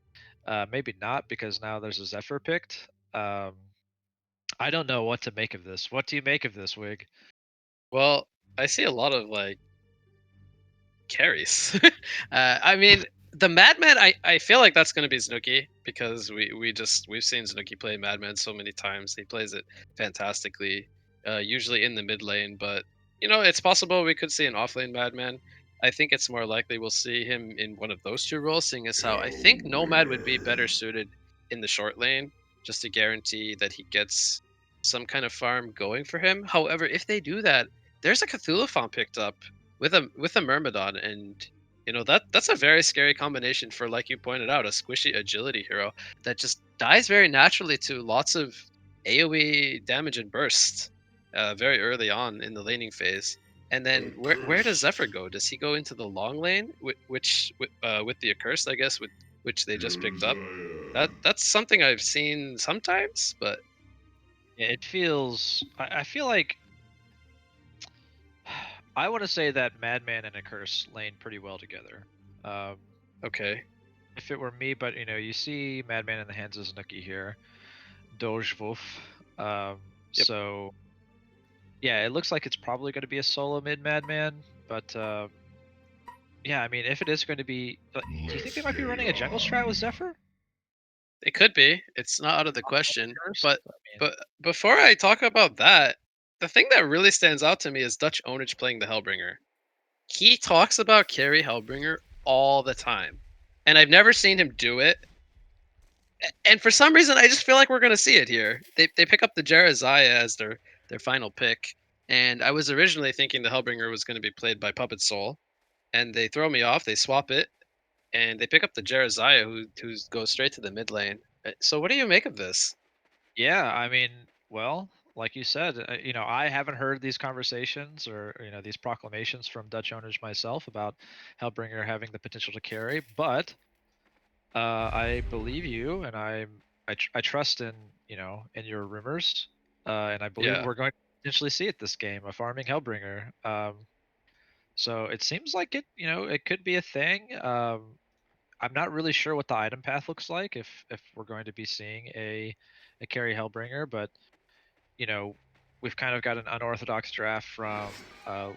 [SPEAKER 4] Maybe not, because now there's a Zephyr picked. I don't know what to make of this. What do you make of this, Wig?
[SPEAKER 3] Well, I see a lot of like carries. I mean, the Madman. I feel like that's going to be Snooki because we've seen Snooki play Madman so many times. He plays it fantastically, usually in the mid lane. But it's possible we could see an offlane Madman. I think it's more likely we'll see him in one of those two roles, seeing as how I think Nomad would be better suited in the short lane, just to guarantee that he gets some kind of farm going for him. However, if they do that, there's a Cthulhu farm picked up with a Myrmidon, and that's a very scary combination for, like you pointed out, a squishy agility hero that just dies very naturally to lots of AoE damage and burst very early on in the laning phase. And then where does Zephyr go? Does he go into the long lane, with the accursed, I guess, with which they just picked up? That's something I've seen sometimes, but
[SPEAKER 4] It feels. I feel like I want to say that Madman and a Curse lane pretty well together. Um,
[SPEAKER 3] okay.
[SPEAKER 4] if it were me, but you see Madman in the hands of Snooki here, Dojvuf. Um,
[SPEAKER 3] Yep.
[SPEAKER 4] so yeah, it looks like it's probably going to be a solo mid Madman, but yeah, I mean, if it is going to be, do you think they might be running a jungle strat with Zephyr?
[SPEAKER 3] It could be. It's not out of the question.
[SPEAKER 4] Curse?
[SPEAKER 3] But
[SPEAKER 4] I mean,
[SPEAKER 3] but before I talk about that, the thing that really stands out to me is Dutch Ownage playing the Hellbringer. He talks about carry Hellbringer all the time. And I've never seen him do it. And for some reason I just feel like we're gonna see it here. They pick up the Jeraziah as their final pick. And I was originally thinking the Hellbringer was gonna be played by Puppet Soul. And they throw me off, they swap it, and they pick up the Jeraziah who goes straight to the mid lane. So what do you make of this?
[SPEAKER 4] yeah, I mean, well, like you said, I haven't heard these conversations or these proclamations from Dutch owners myself about Hellbringer having the potential to carry, but I believe you, and I trust in in your rumors, and I believe
[SPEAKER 3] Yeah.
[SPEAKER 4] we're going to potentially see it this game, a farming Hellbringer. So it seems like it could be a thing. I'm not really sure what the item path looks like if we're going to be seeing a carry Hellbringer, but you know we've kind of got an unorthodox draft from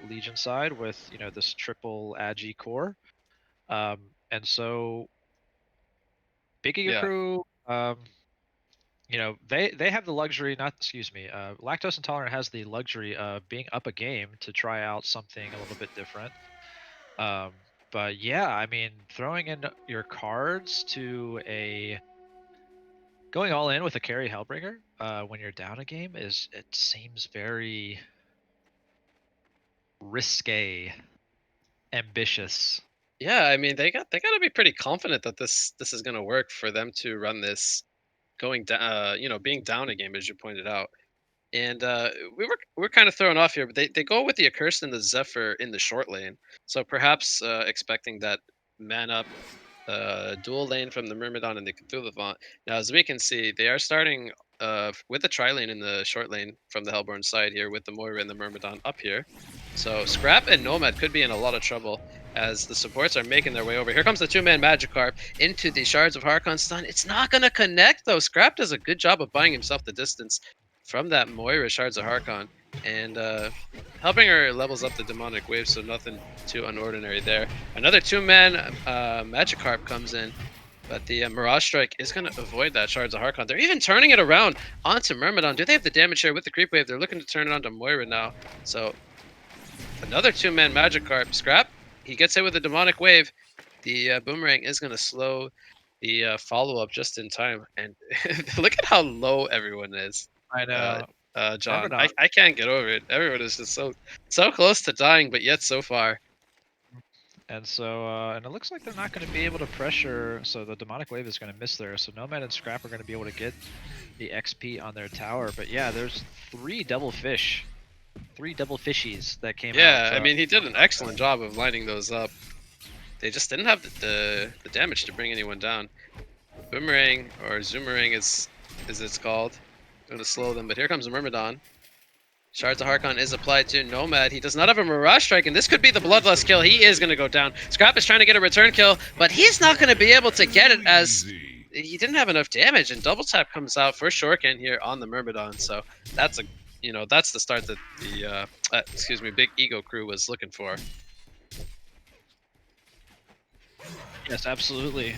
[SPEAKER 4] Legion side with this triple agi core, and so Big Giga
[SPEAKER 3] Yeah.
[SPEAKER 4] Crew, they have the luxury, not, excuse me, Lactose Intolerant has the luxury of being up a game to try out something a little bit different. Um, but yeah, I mean, throwing in your cards to a going all in with a carry Hellbringer when you're down a game it seems very risque, ambitious.
[SPEAKER 3] Yeah, I mean they got to be pretty confident that this is going to work for them to run this going down, being down a game as you pointed out. And we're kind of thrown off here, but they go with the Accursed and the Zephyr in the short lane. So perhaps expecting that man up dual lane from the Myrmidon and the Cthulhu Font. Now, as we can see, they are starting with the tri lane in the short lane from the Hellborn side here with the Moira and the Myrmidon up here. So Scrap and Nomad could be in a lot of trouble as the supports are making their way over. Here comes the two-man Magikarp into the Shards of Harkon stun. It's not going to connect, though. Scrap does a good job of buying himself the distance from that Moira Shards of Harkon. And helping her levels up the Demonic Wave, so nothing too unordinary there. Another two-man Magikarp comes in. But the Mirage Strike is going to avoid that Shards of Harkon. They're even turning it around onto Myrmidon. Do they have the damage here with the Creep Wave? They're looking to turn it onto Moira now. So another two-man Magikarp. Scrap, he gets hit with the Demonic Wave. The Boomerang is going to slow the follow-up just in time. And look at how low everyone is.
[SPEAKER 4] I know.
[SPEAKER 3] John,
[SPEAKER 4] Myrmidon.
[SPEAKER 3] I can't get over it. Everyone is just so close to dying, but yet so far.
[SPEAKER 4] And so, and it looks like they're not going to be able to pressure, so the Demonic Wave is going to miss there. So Nomad and Scrap are going to be able to get the XP on their tower. But yeah, there's three double fishies that came out.
[SPEAKER 3] Yeah, I mean, he did an excellent job of lining those up. They just didn't have the damage to bring anyone down. Boomerang, or Zoomerang as it's called, going to slow them. But here comes Myrmidon. Shards of Harkon is applied to Nomad. He does not have a Mirage Strike, and this could be the Bloodlust kill. He is going to go down. Scrap is trying to get a return kill, but he's not going to be able to get it as he didn't have enough damage, and Double Tap comes out for Shuriken here on the Myrmidon. So that's that's the start that the Big Ego crew was looking for.
[SPEAKER 4] Yes, absolutely.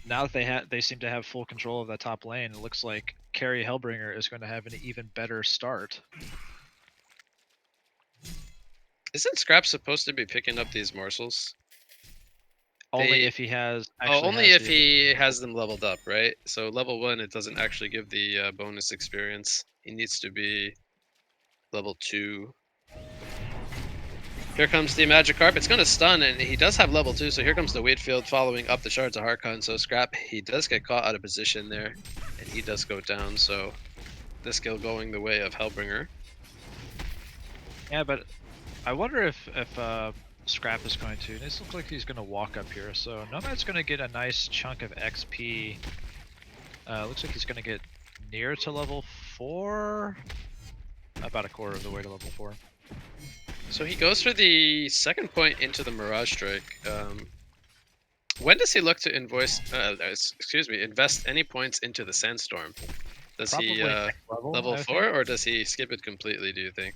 [SPEAKER 4] Now that they seem to have full control of that top lane, it looks like Carry Hellbringer is going to have an even better start.
[SPEAKER 3] Isn't Scrap supposed to be picking up these morsels?
[SPEAKER 4] Only if he has.
[SPEAKER 3] Only if he has them leveled up, right? So level 1, it doesn't actually give the bonus experience. He needs to be level 2. Here comes the Magikarp. It's going to stun, and he does have level 2, so here comes the Wheatfield following up the Shards of Harkon. So Scrap, he does get caught out of position there, and he does go down, so this kill going the way of Hellbringer.
[SPEAKER 4] Yeah, but I wonder if Scrap is going to. This looks like he's going to walk up here, so Nomad's going to get a nice chunk of XP. Looks like he's going to get near to level 4, about a quarter of the way to level 4.
[SPEAKER 3] So he goes for the second point into the Mirage Strike. When does he look to invest any points into the Sandstorm? Does
[SPEAKER 4] Probably
[SPEAKER 3] he level 4, or does he skip it completely, do you think?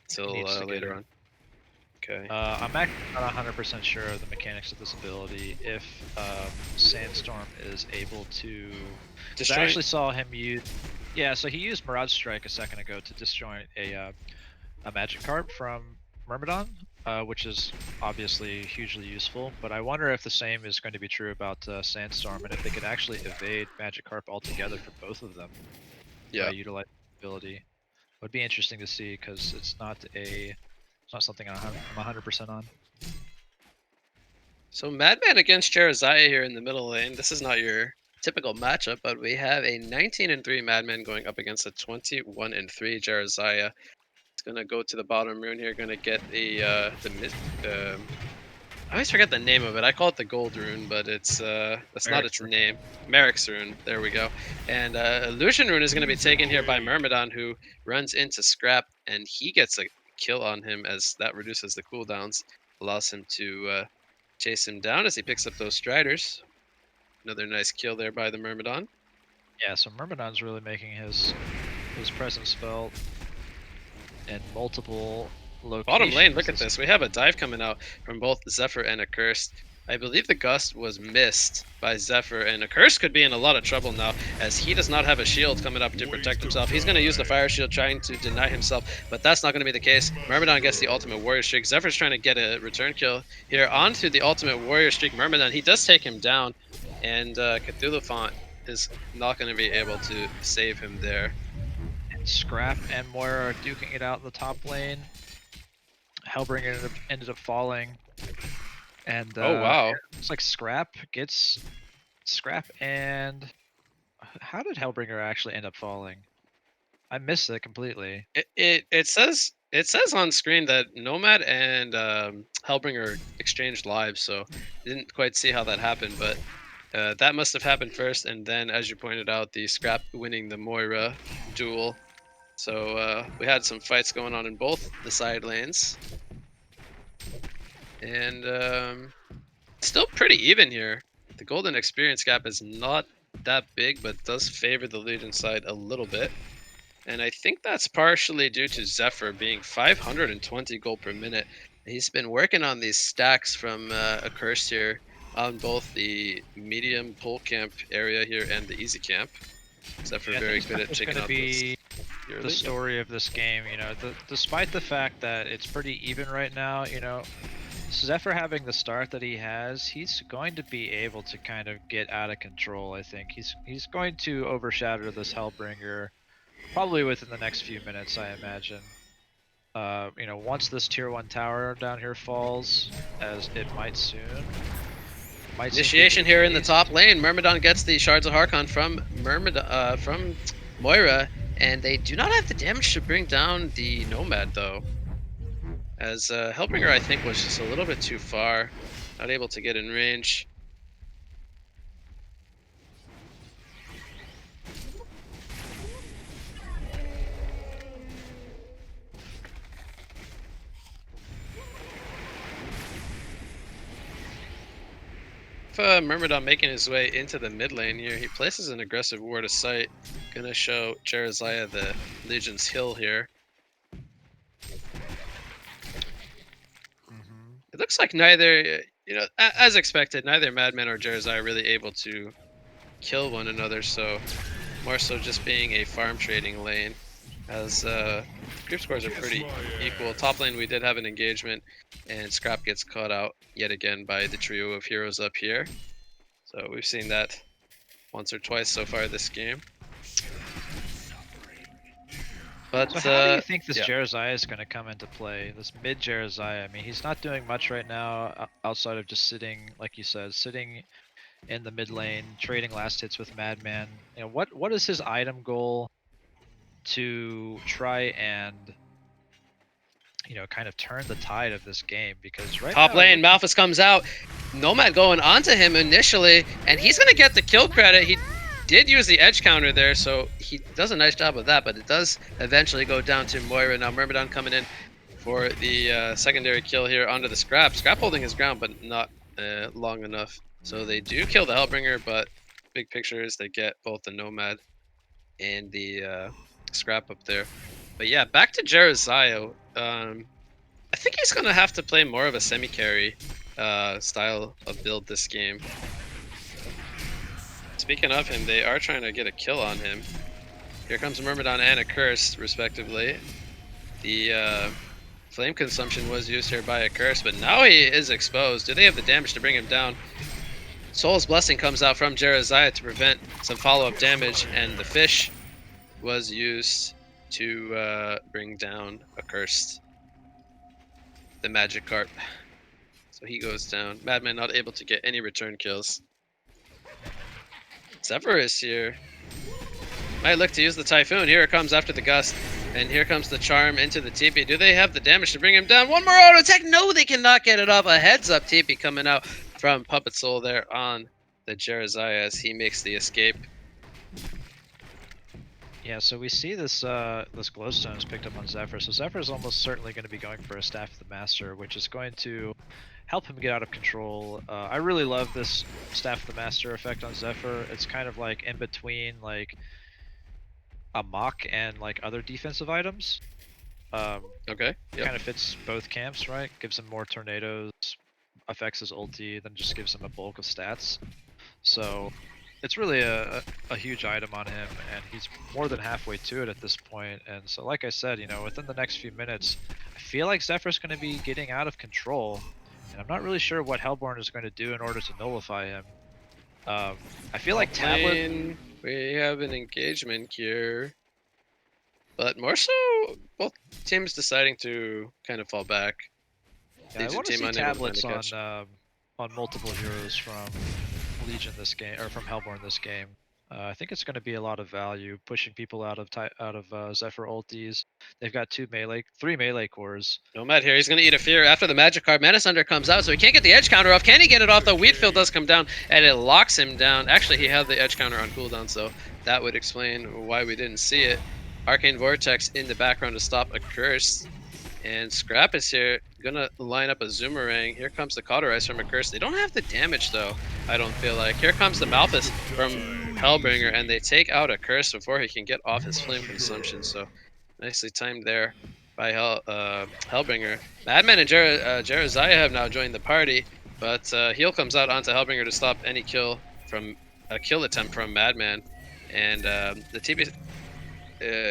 [SPEAKER 3] Till later on. Okay.
[SPEAKER 4] I'm actually not 100% sure of the mechanics of this ability. If Sandstorm is able to... I actually saw him use... Yeah, so he used Mirage Strike a second ago to disjoint a Magikarp from Myrmidon, which is obviously hugely useful. But I wonder if the same is going to be true about Sandstorm, and if they could actually evade Magikarp altogether for both of them.
[SPEAKER 3] Yeah.
[SPEAKER 4] Utilize the ability. Would be interesting to see, because it's not something I'm 100% on.
[SPEAKER 3] So Madman against Charizaya here in the middle lane. This is not your typical matchup, but we have a 19-3 Madman going up against a 21-3 Charizaya. It's gonna go to the bottom rune here. Gonna get I always forget the name of it. I call it the gold rune, but it's that's not its name. Merrick's rune. There we go. And Illusion rune is going to be taken here by Myrmidon, who runs into Scrap, and he gets a kill on him as that reduces the cooldowns, allows him to chase him down as he picks up those Striders. Another nice kill there by the Myrmidon.
[SPEAKER 4] Yeah, so Myrmidon's really making his presence felt in multiple locations.
[SPEAKER 3] Bottom lane, look at this. We have a dive coming out from both Zephyr and Accursed. I believe the Gust was missed by Zephyr, and Accursed could be in a lot of trouble now, as he does not have a shield coming up to protect himself. He's going to use the Fire Shield trying to deny himself, but that's not going to be the case. Myrmidon gets the Ultimate Warrior Streak. Zephyr's trying to get a return kill here onto the Ultimate Warrior Streak. Myrmidon, he does take him down, and Cthulhu Font is not going to be able to save him there.
[SPEAKER 4] Scrap and Moira are duking it out in the top lane. Hellbringer ended up falling. And
[SPEAKER 3] oh wow,
[SPEAKER 4] looks like Scrap gets and how did Hellbringer actually end up falling? I missed it completely.
[SPEAKER 3] It says on screen that Nomad and Hellbringer exchanged lives, so didn't quite see how that happened, but that must have happened first, and then, as you pointed out, the Scrap winning the Moira duel So we had some fights going on in both the side lanes. And still pretty even here. The golden experience gap is not that big, but does favor the Legion side a little bit. And I think that's partially due to Zephyr being 520 gold per minute. He's been working on these stacks from Accursed here on both the medium pull camp area here and the easy camp. Zephyr
[SPEAKER 4] Yeah, I
[SPEAKER 3] very
[SPEAKER 4] think
[SPEAKER 3] good at
[SPEAKER 4] it's
[SPEAKER 3] taking
[SPEAKER 4] going to
[SPEAKER 3] out
[SPEAKER 4] be
[SPEAKER 3] those.
[SPEAKER 4] the story of this game. You know, despite the fact that it's pretty even right now, you know, Zephyr having the start that he has, he's going to be able to kind of get out of control. I think he's going to overshadow this Hellbringer probably within the next few minutes, I imagine. You know, once this tier 1 tower down here falls, as it might soon.
[SPEAKER 3] Initiation here in the top lane. Myrmidon gets the Shards of Harkon from from Moira, and they do not have the damage to bring down the Nomad though. As Hellbringer, I think, was just a little bit too far, not able to get in range. Myrmidon making his way into the mid lane here. He places an aggressive ward of sight. Gonna show Jeraziah the Legion's hill here. It looks like neither, you know, as expected, neither Madman or Jeraziah are really able to kill one another, so more so just being a farm trading lane. As group scores are pretty equal. Top lane we did have an engagement, and Scrap gets caught out yet again by the trio of heroes up here. So we've seen that once or twice so far this game. But
[SPEAKER 4] so how do you think this
[SPEAKER 3] yeah.
[SPEAKER 4] Jeraziah is going to come into play? This mid Jeraziah. I mean, he's not doing much right now outside of just sitting, like you said, sitting in the mid lane, trading last hits with Madman. You know, what is his item goal to try and, you know, kind of turn the tide of this game? Because right
[SPEAKER 3] top
[SPEAKER 4] now,
[SPEAKER 3] lane, Malphus comes out. Nomad going onto him initially, and he's gonna get the kill credit. He did use the edge counter there, so he does a nice job of that, but it does eventually go down to Moira. Now Myrmidon coming in for the secondary kill here onto the Scrap. Scrap holding his ground, but not long enough. So they do kill the Hellbringer, but big picture is they get both the Nomad and the Scrap up there. But yeah, back to Jeraziah. I think he's gonna have to play more of a semi-carry style of build this game. Speaking of him, they are trying to get a kill on him. Here comes Myrmidon and Accursed, respectively. The flame consumption was used here by Accursed, but now he is exposed. Do they have the damage to bring him down? Soul's Blessing comes out from Jeraziah to prevent some follow-up damage, and the fish was used to bring down Accursed. The magic carp. So he goes down. Madman not able to get any return kills. Zephyr is here. Might look to use the Typhoon. Here it comes after the Gust. And here comes the Charm into the TP. Do they have the damage to bring him down? One more auto attack. No, they cannot get it off. A heads up TP coming out from Puppet Soul there on the Jeraziah as he makes the escape.
[SPEAKER 4] Yeah, so we see this this glowstone is picked up on Zephyr. So Zephyr is almost certainly going to be going for a Staff of the Master, which is going to help him get out of control. I really love this Staff of the Master effect on Zephyr. It's kind of like in between like a mock and like other defensive items.
[SPEAKER 3] Okay. Yep.
[SPEAKER 4] Kind of fits both camps, right? Gives him more tornadoes, affects his ulti, then just gives him a bulk of stats. So it's really a huge item on him, and he's more than halfway to it at this point. And so, like I said, you know, within the next few minutes, I feel like Zephyr's going to be getting out of control, and I'm not really sure what Hellborn is going to do in order to nullify him. I feel like Tablet.
[SPEAKER 3] We have an engagement here, but more so, both teams deciding to kind of fall back.
[SPEAKER 4] Yeah, I want to see tablets on multiple heroes from Legion this game, or from Hellborn this game. I think it's going to be a lot of value, pushing people out of Zephyr ultis. They've got three melee cores.
[SPEAKER 3] Nomad here, he's going to eat a fear after the magic card. Menace Under comes out, so he can't get the edge counter off. Can he get it off though? Wheatfield does come down, and it locks him down. Actually, he had the edge counter on cooldown, so that would explain why we didn't see it. Arcane Vortex in the background to stop a curse. And Scrap is here, gonna line up a Zoomerang. Here comes the Cauterize from a curse. They don't have the damage though, I don't feel like. Here comes the Malthus from Hellbringer, and they take out a curse before he can get off his flame consumption. So nicely timed there by Hellbringer. Madman and Jeraziah have now joined the party, but Heal comes out onto Hellbringer to stop any kill from a kill attempt from Madman. And the TB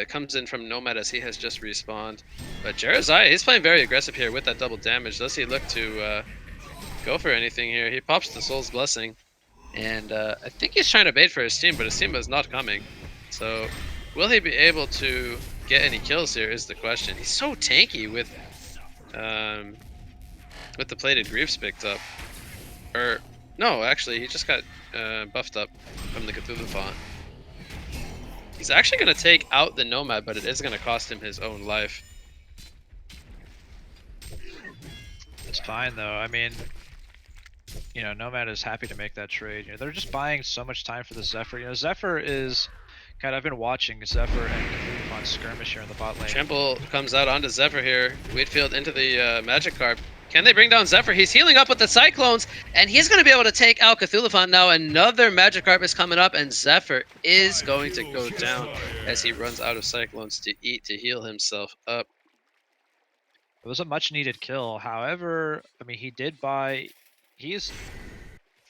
[SPEAKER 3] comes in from Nomad as he has just respawned. But Jeraziah, he's playing very aggressive here with that double damage. Does he look to go for anything here? He pops the Soul's Blessing. And I think he's trying to bait for his team, but his team is not coming. So will he be able to get any kills here is the question. He's so tanky with the Plated Griefs picked up. Or, no, actually, he just got buffed up from the Cthulhu font. He's actually going to take out the Nomad, but it is going to cost him his own life.
[SPEAKER 4] It's fine though. I mean, you know, Nomad is happy to make that trade. You know, they're just buying so much time for the Zephyr. You know, Zephyr is kind of, I've been watching Zephyr and Cthulhu on skirmish here in the bot lane.
[SPEAKER 3] Trample comes out onto Zephyr here. Wheatfield into the Magikarp. Can they bring down Zephyr? He's healing up with the Cyclones, and he's going to be able to take out Cthulhu. Now another Magikarp is coming up, and Zephyr is going to go down as he runs out of Cyclones to eat to heal himself up.
[SPEAKER 4] It was a much needed kill. However, I mean, he did buy, he's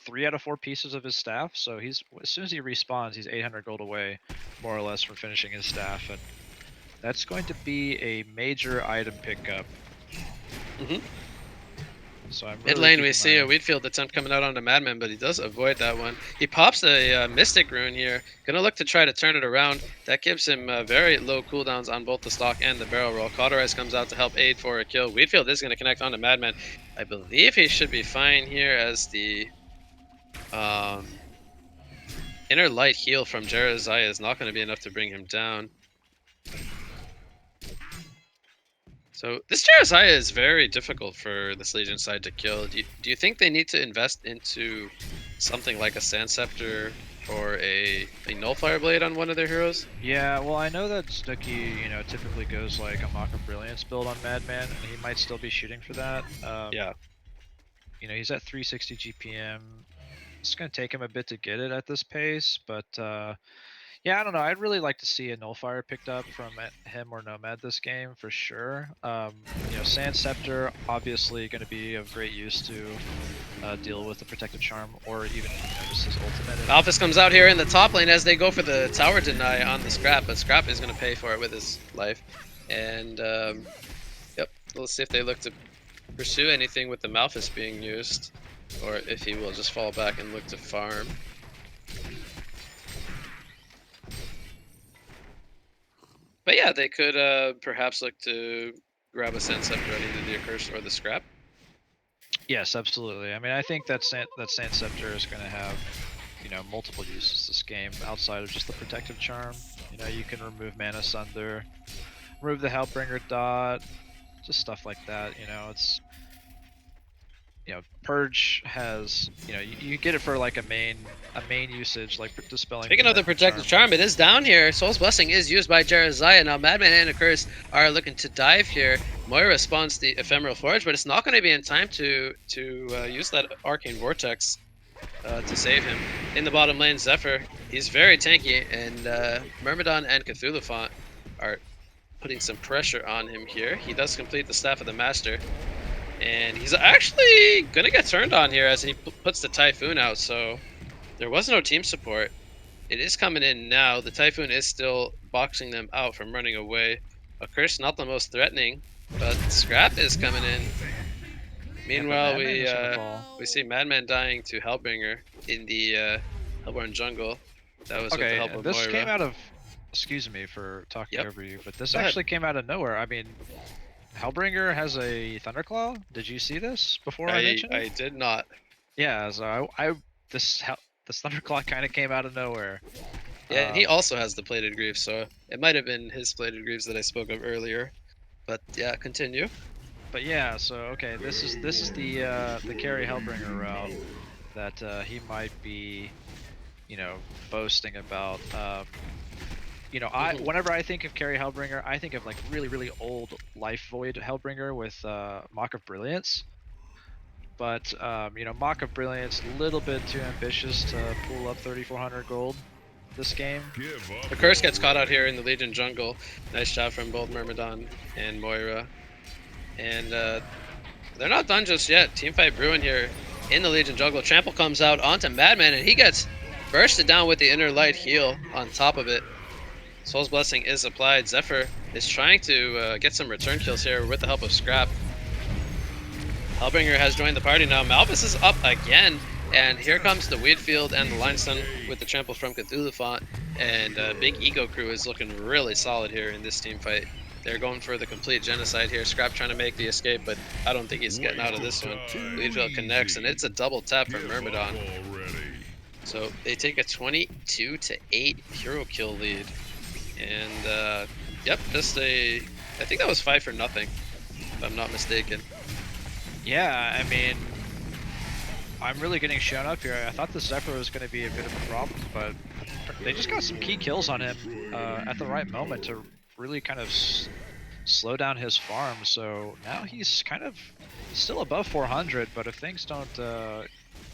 [SPEAKER 4] 3 out of 4 pieces of his staff, so he's, as soon as he respawns, he's 800 gold away, more or less, from finishing his staff, and that's going to be a major item pickup. So I'm
[SPEAKER 3] Mid lane, we see a Wheatfield attempt coming out onto Madman, but he does avoid that one. He pops a Mystic Rune here. Gonna look to try to turn it around. That gives him very low cooldowns on both the stock and the barrel roll. Cauterize comes out to help aid for a kill. Wheatfield is gonna connect onto Madman. I believe he should be fine here as the inner light heal from Jeraziah is not gonna be enough to bring him down. So this Jeraziah is very difficult for this Legion side to kill. Do you think they need to invest into something like a Sand Scepter or a Nullfire Blade on one of their heroes?
[SPEAKER 4] Yeah, well, I know that Snooki, you know, typically goes like a Mock of Brilliance build on Madman, and he might still be shooting for that.
[SPEAKER 3] Yeah.
[SPEAKER 4] You know, he's at 360 GPM. It's going to take him a bit to get it at this pace, but yeah, I don't know. I'd really like to see a Nullfire picked up from him or Nomad this game for sure. You know, Sand Scepter obviously going to be of great use to deal with the Protective Charm, or even, you know, just his ultimate.
[SPEAKER 3] Alphys comes out here in the top lane as they go for the tower deny on the Scrap, but Scrap is going to pay for it with his life. And yep, let's see if they look to pursue anything with the Malphus being used, or if he will just fall back and look to farm. But yeah, they could perhaps look to grab a Sand Scepter on either the Accursed or the Scrap.
[SPEAKER 4] Yes, absolutely. I mean, I think that Sand Scepter is going to have, you know, multiple uses this game outside of just the Protective Charm. You know, you can remove Mana Sunder, remove the Hellbringer dot, just stuff like that. You know, it's, you know, Purge has, you know, you get it for like a main usage, like dispelling.
[SPEAKER 3] Speaking of the Protective Charm, it is down here. Soul's Blessing is used by Jeraziah. Now Madman and Accursed are looking to dive here. Moira spawns the Ephemeral Forge, but it's not going to be in time to use that Arcane Vortex to save him. In the bottom lane, Zephyr, he's very tanky, and Myrmidon and Cthulhu Font are putting some pressure on him here. He does complete the Staff of the Master, and he's actually going to get turned on here as he puts the Typhoon out, so there was no team support. It is coming in now. The Typhoon is still boxing them out from running away. Accursed, not the most threatening, but Scrap is coming in. Meanwhile, we see Madman dying to Hellbringer in the Hellborn jungle. That was with the help of
[SPEAKER 4] this
[SPEAKER 3] Moira.
[SPEAKER 4] came out of, excuse me for talking over you, but this
[SPEAKER 3] Go ahead.
[SPEAKER 4] actually came out of nowhere. I mean, Hellbringer has a Thunderclaw. Did you see this before I mentioned it?
[SPEAKER 3] I did not.
[SPEAKER 4] Yeah, so this Thunderclaw kind of came out of nowhere.
[SPEAKER 3] Yeah, and he also has the Plated Greaves, so it might have been his Plated Greaves that I spoke of earlier. But yeah, continue.
[SPEAKER 4] But yeah, so okay, this is the carry Hellbringer route that he might be, you know, boasting about. You know, whenever I think of Carry Hellbringer, I think of like really old Life Void Hellbringer with Mock of Brilliance. But you know, Mock of Brilliance a little bit too ambitious to pull up 3,400 gold this game.
[SPEAKER 3] The curse gets caught out here in the Legion jungle. Nice job from both Myrmidon and Moira. And they're not done just yet. Teamfight brewing here in the Legion jungle. Trample comes out onto Madman, and he gets bursted down with the Inner Light heal on top of it. Soul's Blessing is applied. Zephyr is trying to get some return kills here with the help of Scrap. Hellbringer has joined the party now. Malphus is up again, and here comes the Weedfield and the Limestone with the trample from Cthulhu Font. And Big Ego Crew is looking really solid here in this team fight. They're going for the complete genocide here. Scrap trying to make the escape, but I don't think he's getting out of this one. Weedfield connects, and it's a double tap from Myrmidon. So they take a 22-8 hero kill lead. And yep, just I think that was 5 for nothing, if I'm not mistaken.
[SPEAKER 4] Yeah, I mean, I'm really getting shown up here. I thought the Zephyr was going to be a bit of a problem, but they just got some key kills on him at the right moment to really kind of slow down his farm. So now he's kind of still above 400, but if things don't,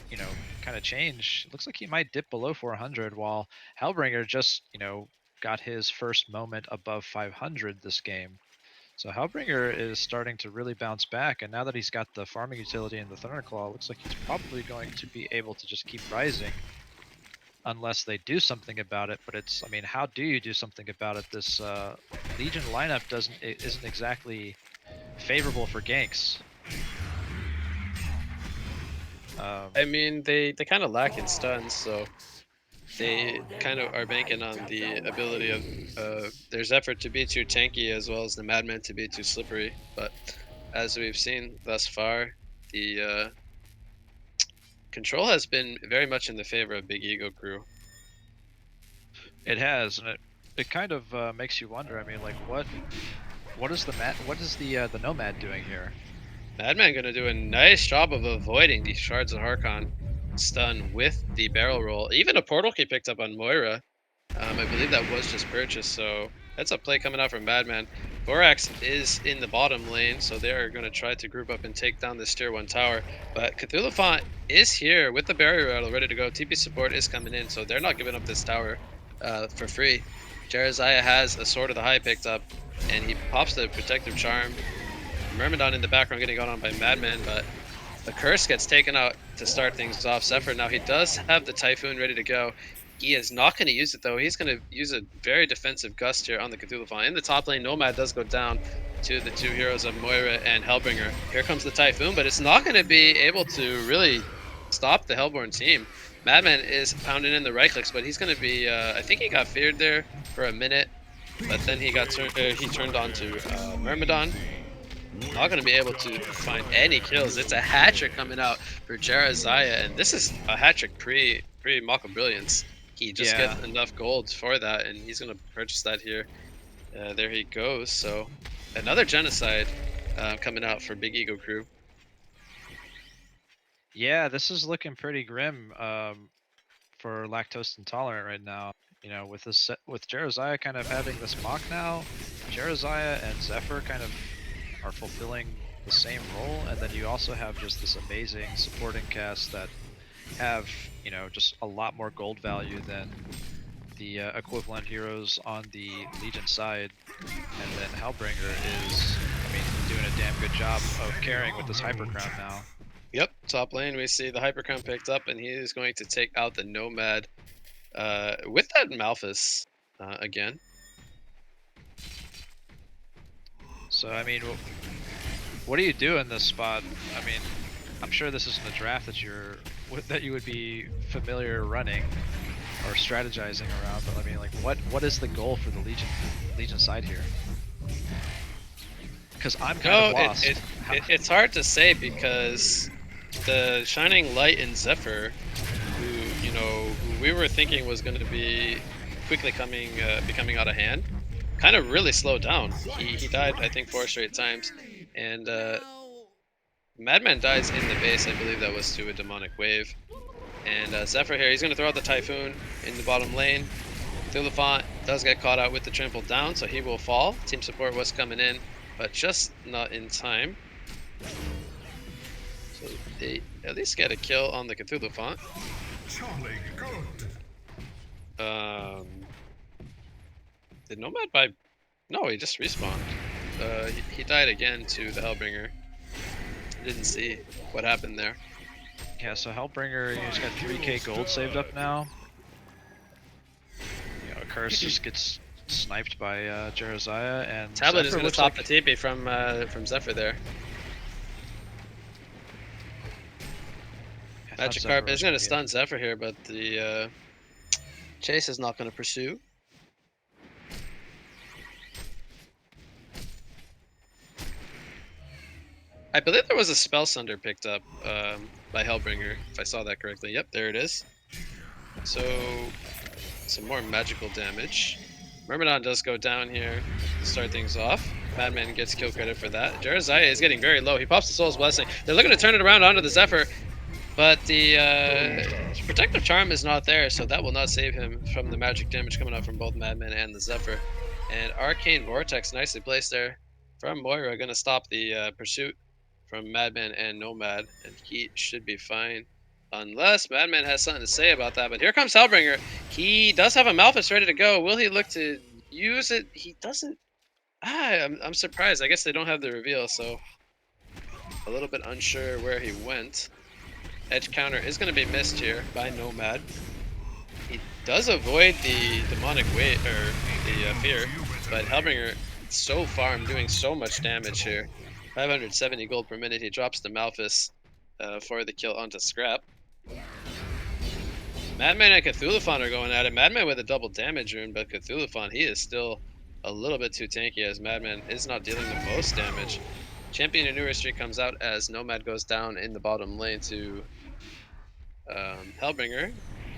[SPEAKER 4] you know, kind of change, it looks like he might dip below 400, while Hellbringer just, you know, got his first moment above 500 this game. So Hellbringer is starting to really bounce back, and now that he's got the farming utility in the Thunderclaw, it looks like he's probably going to be able to just keep rising, unless they do something about it. But it's, I mean, how do you do something about it? This Legion lineup isn't exactly favorable for ganks.
[SPEAKER 3] I mean, they kind of lack in stuns, so they kind of are banking on the ability of their Zephyr to be too tanky as well as the Madman to be too slippery. But as we've seen thus far, the control has been very much in the favor of Big Ego Crew.
[SPEAKER 4] It has, and it kind of makes you wonder. I mean, like, what is the Nomad doing here?
[SPEAKER 3] Madman gonna do a nice job of avoiding these Shards of Harkon stun with the barrel roll. Even a portal key picked up on Moira. I believe that was just purchased, so that's a play coming out from Madman. Vorax is in the bottom lane, so they are going to try to group up and take down this tier 1 tower. But Cthulhu Font is here with the barrier rattle ready to go. TP support is coming in, so they're not giving up this tower for free. Jeraziah has a Sword of the High picked up, and he pops the Protective Charm. Myrmidon in the background getting gone on by Madman, but the curse gets taken out to start things off. Zephyr now, he does have the Typhoon ready to go. He is not going to use it though. He's going to use a very defensive gust here on the Cthulhu Font. In the top lane, Nomad does go down to the two heroes of Moira and Hellbringer. Here comes the Typhoon, but it's not going to be able to really stop the Hellborn team. Madman is pounding in the right clicks, but he's going to be, I think he got feared there for a minute, but then he got he turned on to Myrmidon. Not going to be able to find any kills. It's a hat-trick coming out for Jeraziah, and this is a hat-trick pre Mock of Brilliance. He just gets enough gold for that, and he's going to purchase that here. There he goes. So another genocide coming out for Big Ego Crew.
[SPEAKER 4] Yeah, this is looking pretty grim for lactose intolerant right now. You know, with Jeraziah kind of having this mock now, Jeraziah and Zephyr kind of are fulfilling the same role, and then you also have just this amazing supporting cast that have, you know, just a lot more gold value than the equivalent heroes on the Legion side. And then Hellbringer is, I mean, doing a damn good job of carrying with this Hyper Crown now.
[SPEAKER 3] Yep, top lane we see the Hyper Crown picked up, and he is going to take out the Nomad with that Malphus again.
[SPEAKER 4] So, I mean, what do you do in this spot? I mean, I'm sure this isn't a draft that you would be familiar running or strategizing around, but I mean, like, what is the goal for the Legion side here? Because I'm kind of lost.
[SPEAKER 3] It's hard to say, because the Shining Light in Zephyr, who we were thinking was going to be quickly becoming out of hand, kind of really slowed down. He died, I think, 4 straight times, and Madman dies in the base. I believe that was to a demonic wave. And Zephyr here, he's going to throw out the Typhoon in the bottom lane. Cthulhu Font does get caught out with the trample down, so he will fall. Team support was coming in, but just not in time. So they at least get a kill on the Cthulhu Font.
[SPEAKER 5] Jolly good.
[SPEAKER 3] Did Nomad buy? No, he just respawned. He died again to the Hellbringer. Didn't see what happened there.
[SPEAKER 4] Yeah, so Hellbringer, he's got 3k gold saved up now. You know, Curse just gets sniped by Jeruziah, and
[SPEAKER 3] Tablet is
[SPEAKER 4] Zephyr
[SPEAKER 3] going to
[SPEAKER 4] looks
[SPEAKER 3] stop
[SPEAKER 4] like,
[SPEAKER 3] the TP from Zephyr there.
[SPEAKER 4] I thought
[SPEAKER 3] Magikarp
[SPEAKER 4] Zephyr
[SPEAKER 3] is
[SPEAKER 4] was
[SPEAKER 3] going to
[SPEAKER 4] be
[SPEAKER 3] stun Zephyr here, but the Chase is not going to pursue. I believe there was a Spell Sunder picked up by Hellbringer, if I saw that correctly. Yep, there it is. So, some more magical damage. Myrmidon does go down here to start things off. Madman gets kill credit for that. Jeruziah is getting very low. He pops the Soul's Blessing. They're looking to turn it around onto the Zephyr, but the Protective Charm is not there, so that will not save him from the magic damage coming out from both Madman and the Zephyr. And Arcane Vortex, nicely placed there from Moira, going to stop the pursuit from Madman and Nomad, and he should be fine. Unless Madman has something to say about that. But here comes Hellbringer. He does have a Malphus ready to go. Will he look to use it? He doesn't. I'm surprised. I guess they don't have the reveal, so a little bit unsure where he went. Edge counter is going to be missed here by Nomad. He does avoid the demonic weight, or the fear, but Hellbringer, so far, I'm doing so much damage here. 570 gold per minute. He drops the Malphus for the kill onto Scrap. Madman and Cthulhuphon are going at it. Madman with a double damage rune, but Cthulhuphon, he is still a little bit too tanky as Madman is not dealing the most damage. Champion and Newer Street comes out as Nomad goes down in the bottom lane to Hellbringer.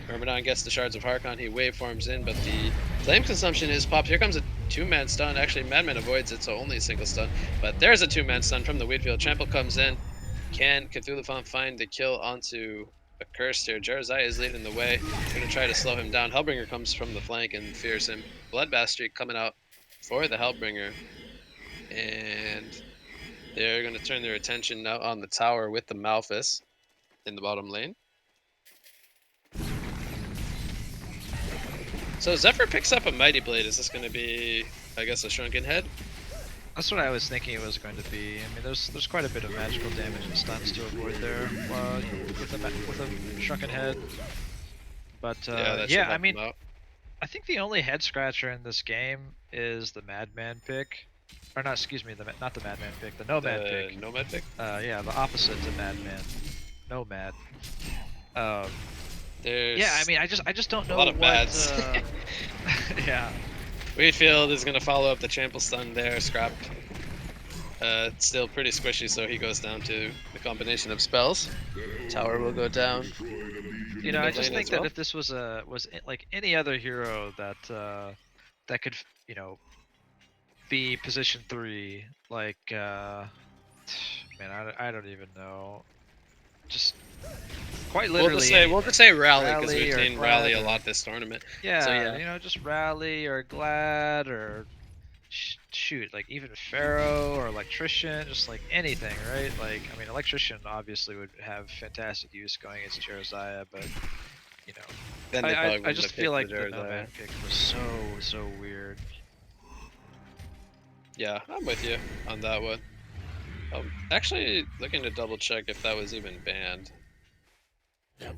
[SPEAKER 3] Myrmidon gets the Shards of Harkon. He waveforms in, but the flame consumption is popped. Here comes a two-man stun. Actually, Madman avoids it, so only a single stun. But there's a two-man stun from the Wheatfield. Trample comes in. Can Cthulhuphon find the kill onto a Curse here? Jeruziah is leading the way. Going to try to slow him down. Hellbringer comes from the flank and fears him. Bloodbath Streak coming out for the Hellbringer. And they're going to turn their attention now on the tower with the Malphus in the bottom lane. So Zephyr picks up a Mighty Blade. Is this going to be, I guess, a Shrunken Head?
[SPEAKER 4] That's what I was thinking it was going to be. I mean, there's quite a bit of magical damage and stuns to avoid there with a Shrunken Head. But yeah, I mean, I think the only head scratcher in this game is the Madman pick. Or not, excuse me, not the Madman pick, the Nomad pick.
[SPEAKER 3] Nomad pick?
[SPEAKER 4] Yeah, the opposite to Madman. Nomad.
[SPEAKER 3] There's
[SPEAKER 4] yeah, I mean, I just don't know
[SPEAKER 3] a lot of
[SPEAKER 4] what.
[SPEAKER 3] bads.
[SPEAKER 4] Yeah.
[SPEAKER 3] Wheatfield is going to follow up the trample stun there. Scrap. It's still pretty squishy, so he goes down to the combination of spells. Tower will go down.
[SPEAKER 4] You know, I just think that if this was like any other hero that that could, you know, be position 3, like man, I don't even know. Just quite literally.
[SPEAKER 3] We'll just say Rally, because we've
[SPEAKER 4] Rally
[SPEAKER 3] seen Rally a lot this tournament.
[SPEAKER 4] Yeah,
[SPEAKER 3] so, yeah,
[SPEAKER 4] you know, just Rally or Glad or shoot, like even Pharaoh or Electrician, just like anything, right? Like, I mean, Electrician obviously would have fantastic use going against Jeruziah, but you know,
[SPEAKER 3] then
[SPEAKER 4] I just feel like the Nomad pick was so weird.
[SPEAKER 3] Yeah, I'm with you on that one. Actually, looking to double check if that was even banned. I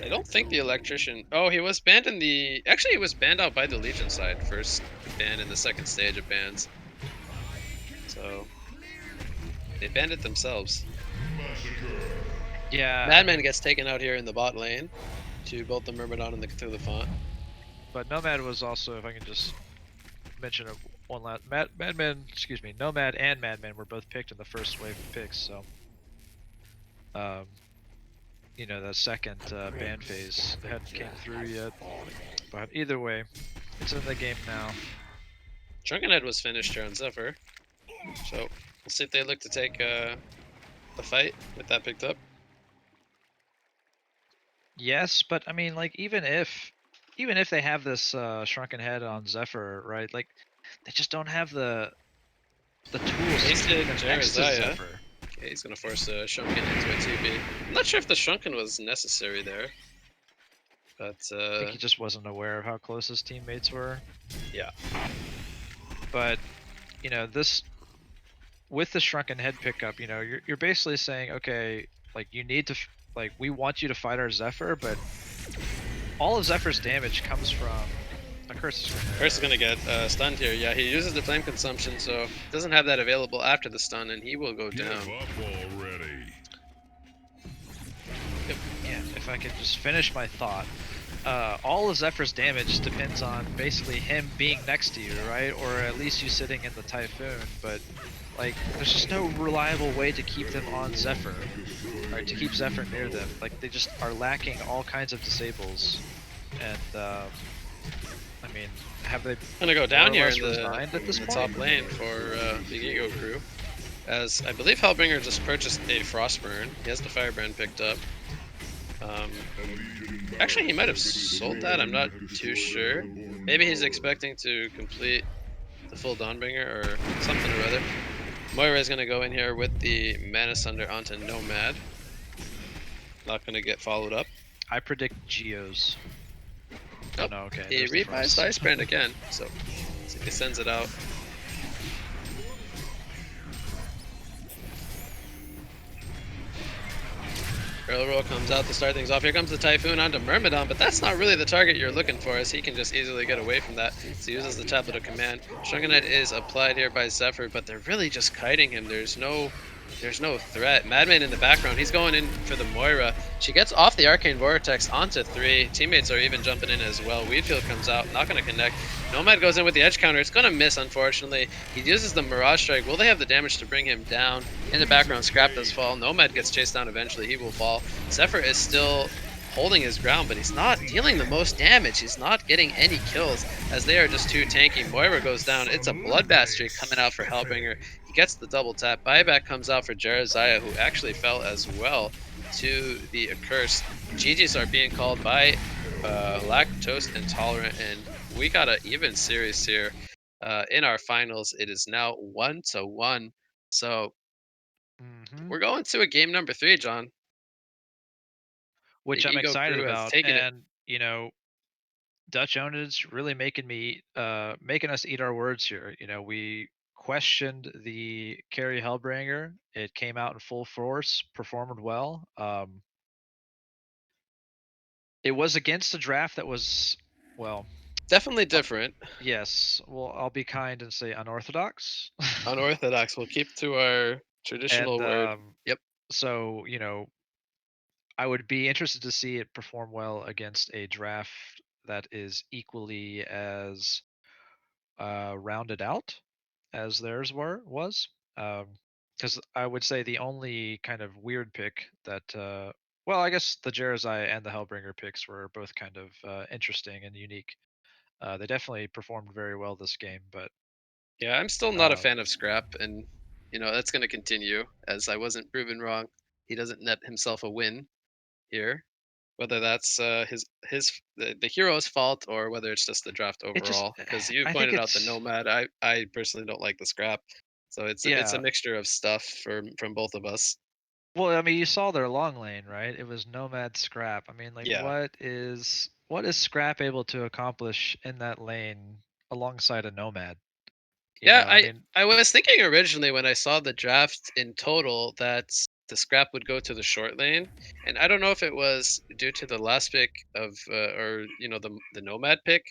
[SPEAKER 3] don't think the Electrician. Oh, he was banned in the. Actually, he was banned out by the Legion side. First ban in the second stage of bans. So they banned it themselves.
[SPEAKER 4] Yeah.
[SPEAKER 3] Madman gets taken out here in the bot lane to both the Myrmidon and the Cthulhu Font.
[SPEAKER 4] But Nomad was also, if I can just mention one last, Madman, excuse me, Nomad and Madman were both picked in the first wave of picks, so you know, the second ban phase hadn't came through yet. But either way, it's in the game now.
[SPEAKER 3] Shrunken Head was finished here on Zephyr, so we'll see if they look to take the fight with that picked up.
[SPEAKER 4] Yes, but I mean, like, even if even if they have this shrunken head on Zephyr, right? Like they just don't have the tools to
[SPEAKER 3] Wasted
[SPEAKER 4] keep them next to
[SPEAKER 3] Jerizaiah.
[SPEAKER 4] Zephyr.
[SPEAKER 3] Okay, he's gonna force a Shrunken into a 2B. I'm not sure if the Shrunken was necessary there, but
[SPEAKER 4] I think he just wasn't aware of how close his teammates were.
[SPEAKER 3] yeah.
[SPEAKER 4] But you know, this with the shrunken head pickup, you know, you're basically saying, okay, like you need to like we want you to fight our Zephyr, but all of Zephyr's damage comes from a curse.
[SPEAKER 3] Curse is gonna get stunned here. Yeah, he uses the flame consumption, so doesn't have that available after the stun, and he will go
[SPEAKER 5] Give
[SPEAKER 3] down.
[SPEAKER 5] up already.
[SPEAKER 4] Yeah, if I could just finish my thought. All of Zephyr's damage depends on basically him being next to you, right? Or at least you sitting in the Typhoon, but like there's just no reliable way to keep them on Zephyr, right? To keep Zephyr near them. Like they just are lacking all kinds of disables. And I mean, have they
[SPEAKER 3] Gonna go down
[SPEAKER 4] more or
[SPEAKER 3] here
[SPEAKER 4] less
[SPEAKER 3] in
[SPEAKER 4] resigned at this
[SPEAKER 3] the
[SPEAKER 4] point?
[SPEAKER 3] top lane for Big Ego Crew. As I believe Hellbringer just purchased a Frostburn. He has the Firebrand picked up. Actually, he might have sold that. I'm not too sure. Maybe he's expecting to complete the full Dawnbringer or something or other. Moira is going to go in here with the Mana Sunder onto Nomad. Not going to get followed up.
[SPEAKER 4] I predict Geos.
[SPEAKER 3] Nope.
[SPEAKER 4] Oh no, okay.
[SPEAKER 3] He
[SPEAKER 4] There's the
[SPEAKER 3] rebuys
[SPEAKER 4] Frost.
[SPEAKER 3] the Icebrand again, so he sends it out. Barrel Roll comes out to start things off. Here comes the Typhoon onto Myrmidon, but that's not really the target you're looking for, as he can just easily get away from that. So he uses the Tablet of Command. Shrunken Head is applied here by Zephyr, but they're really just kiting him. There's no threat. Madman in the background, he's going in for the Moira. She gets off the Arcane Vortex onto 3. Teammates are even jumping in as well. Wheatfield comes out, not going to connect. Nomad goes in with the edge counter. It's going to miss, unfortunately. He uses the Mirage Strike. Will they have the damage to bring him down? In the background, Scrap does fall. Nomad gets chased down eventually. He will fall. Zephyr is still holding his ground, but he's not dealing the most damage. He's not getting any kills, as they are just too tanky. Moira goes down. It's a bloodbath streak coming out for Hellbringer. He gets the double tap. Buyback comes out for Jerizaiah, who actually fell as well to the accursed. GGs are being called by lactose intolerant, and we got an even series here. In our finals, it is now 1-1. So we're going to a game number 3, John.
[SPEAKER 4] Which
[SPEAKER 3] Big
[SPEAKER 4] I'm
[SPEAKER 3] Ego
[SPEAKER 4] excited
[SPEAKER 3] Crew has
[SPEAKER 4] about.
[SPEAKER 3] taken it.
[SPEAKER 4] And you know, Dutch Ownage really making us eat our words here. You know, we questioned the carry Hellbringer. It came out in full force, performed well. It was against a draft that was, well,
[SPEAKER 3] Definitely different.
[SPEAKER 4] yes. Well, I'll be kind and say unorthodox.
[SPEAKER 3] Unorthodox. We'll keep to our traditional
[SPEAKER 4] And
[SPEAKER 3] word. Yep.
[SPEAKER 4] so you know, I would be interested to see it perform well against a draft that is equally as rounded out as theirs was. Because I would say the only kind of weird pick that, well, I guess the Jerizai and the Hellbringer picks were both kind of interesting and unique. They definitely performed very well this game, but
[SPEAKER 3] Yeah, I'm still not a fan of Scrap, and that's going to continue, as I wasn't proven wrong. He doesn't net himself a win here, whether that's the hero's fault or whether it's just the draft
[SPEAKER 4] it just,
[SPEAKER 3] overall. Because you
[SPEAKER 4] I think
[SPEAKER 3] pointed out the
[SPEAKER 4] it's,
[SPEAKER 3] Nomad, I personally don't like the Scrap, so it's a
[SPEAKER 4] yeah.
[SPEAKER 3] mixture of stuff from both of us.
[SPEAKER 4] Well, I mean, you saw their long lane, right? It was Nomad Scrap. I mean, like,
[SPEAKER 3] Yeah.
[SPEAKER 4] what is Scrap able to accomplish in that lane alongside a Nomad?
[SPEAKER 3] Yeah,
[SPEAKER 4] I mean,
[SPEAKER 3] I was thinking originally when I saw the draft in total that the Scrap would go to the short lane, and I don't know if it was due to the last pick of or the Nomad pick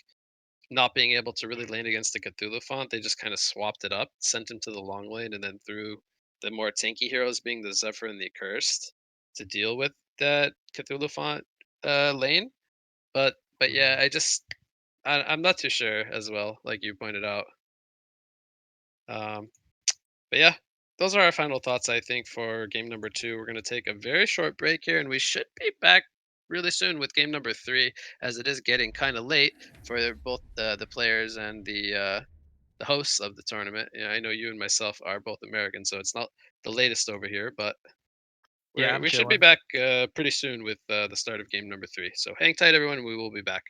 [SPEAKER 3] not being able to really lane against the Cthulhu font. They just kind of swapped it up, sent him to the long lane, and then threw the more tanky heroes, being the Zephyr and the Accursed, to deal with that Cthulhu font lane. But yeah, I'm not too sure as well, like you pointed out. Um, But yeah, those are our final thoughts, I think, for game number 2. We're going to take a very short break here, and we should be back really soon with game number 3, as it is getting kind of late for both the players and the hosts of the tournament. I know you and myself are both American, so it's not the latest over here, but
[SPEAKER 4] yeah, I'm
[SPEAKER 3] we should be
[SPEAKER 4] chilling.
[SPEAKER 3] back pretty soon with the start of game number 3. So hang tight, everyone. We will be back.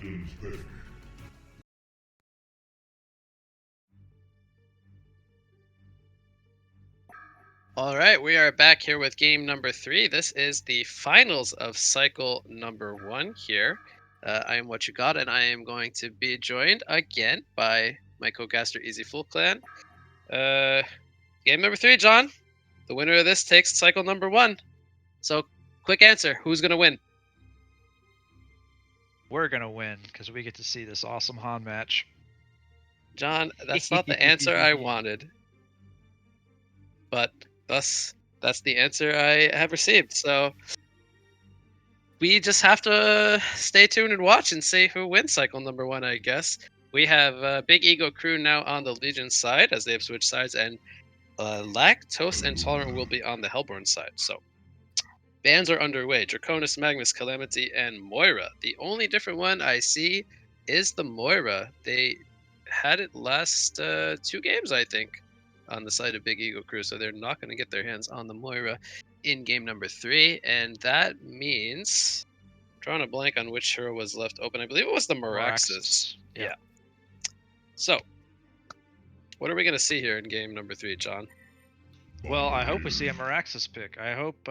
[SPEAKER 5] Captain's pick.
[SPEAKER 3] All right, we are back here with game number 3. This is the finals of cycle number 1 here. I am What You Got, and I am going to be joined again by my co-caster Easy Full Clan. Game number 3, John. The winner of this takes cycle number 1. So, quick answer: who's gonna win?
[SPEAKER 4] We're gonna win because we get to see this awesome Han match.
[SPEAKER 3] John, that's not the answer I wanted. But that's the answer I have received. So we just have to stay tuned and watch and see who wins cycle number 1, I guess. We have Big Ego Crew now on the Legion side as they have switched sides, and Lactose Intolerant will be on the Hellborn side. So bans are underway: Draconis, Magnus, Calamity, and Moira. The only different one I see is the Moira. They had it last 2 games, I think, on the side of Big Ego Crew, so they're not going to get their hands on the Moira in game number 3, and that means I'm drawing a blank on which hero was left open. I believe it was the Meraxes.
[SPEAKER 4] Yeah.
[SPEAKER 3] So, what are we going to see here in game number 3, John?
[SPEAKER 4] Well, I hope we see a Meraxes pick. I hope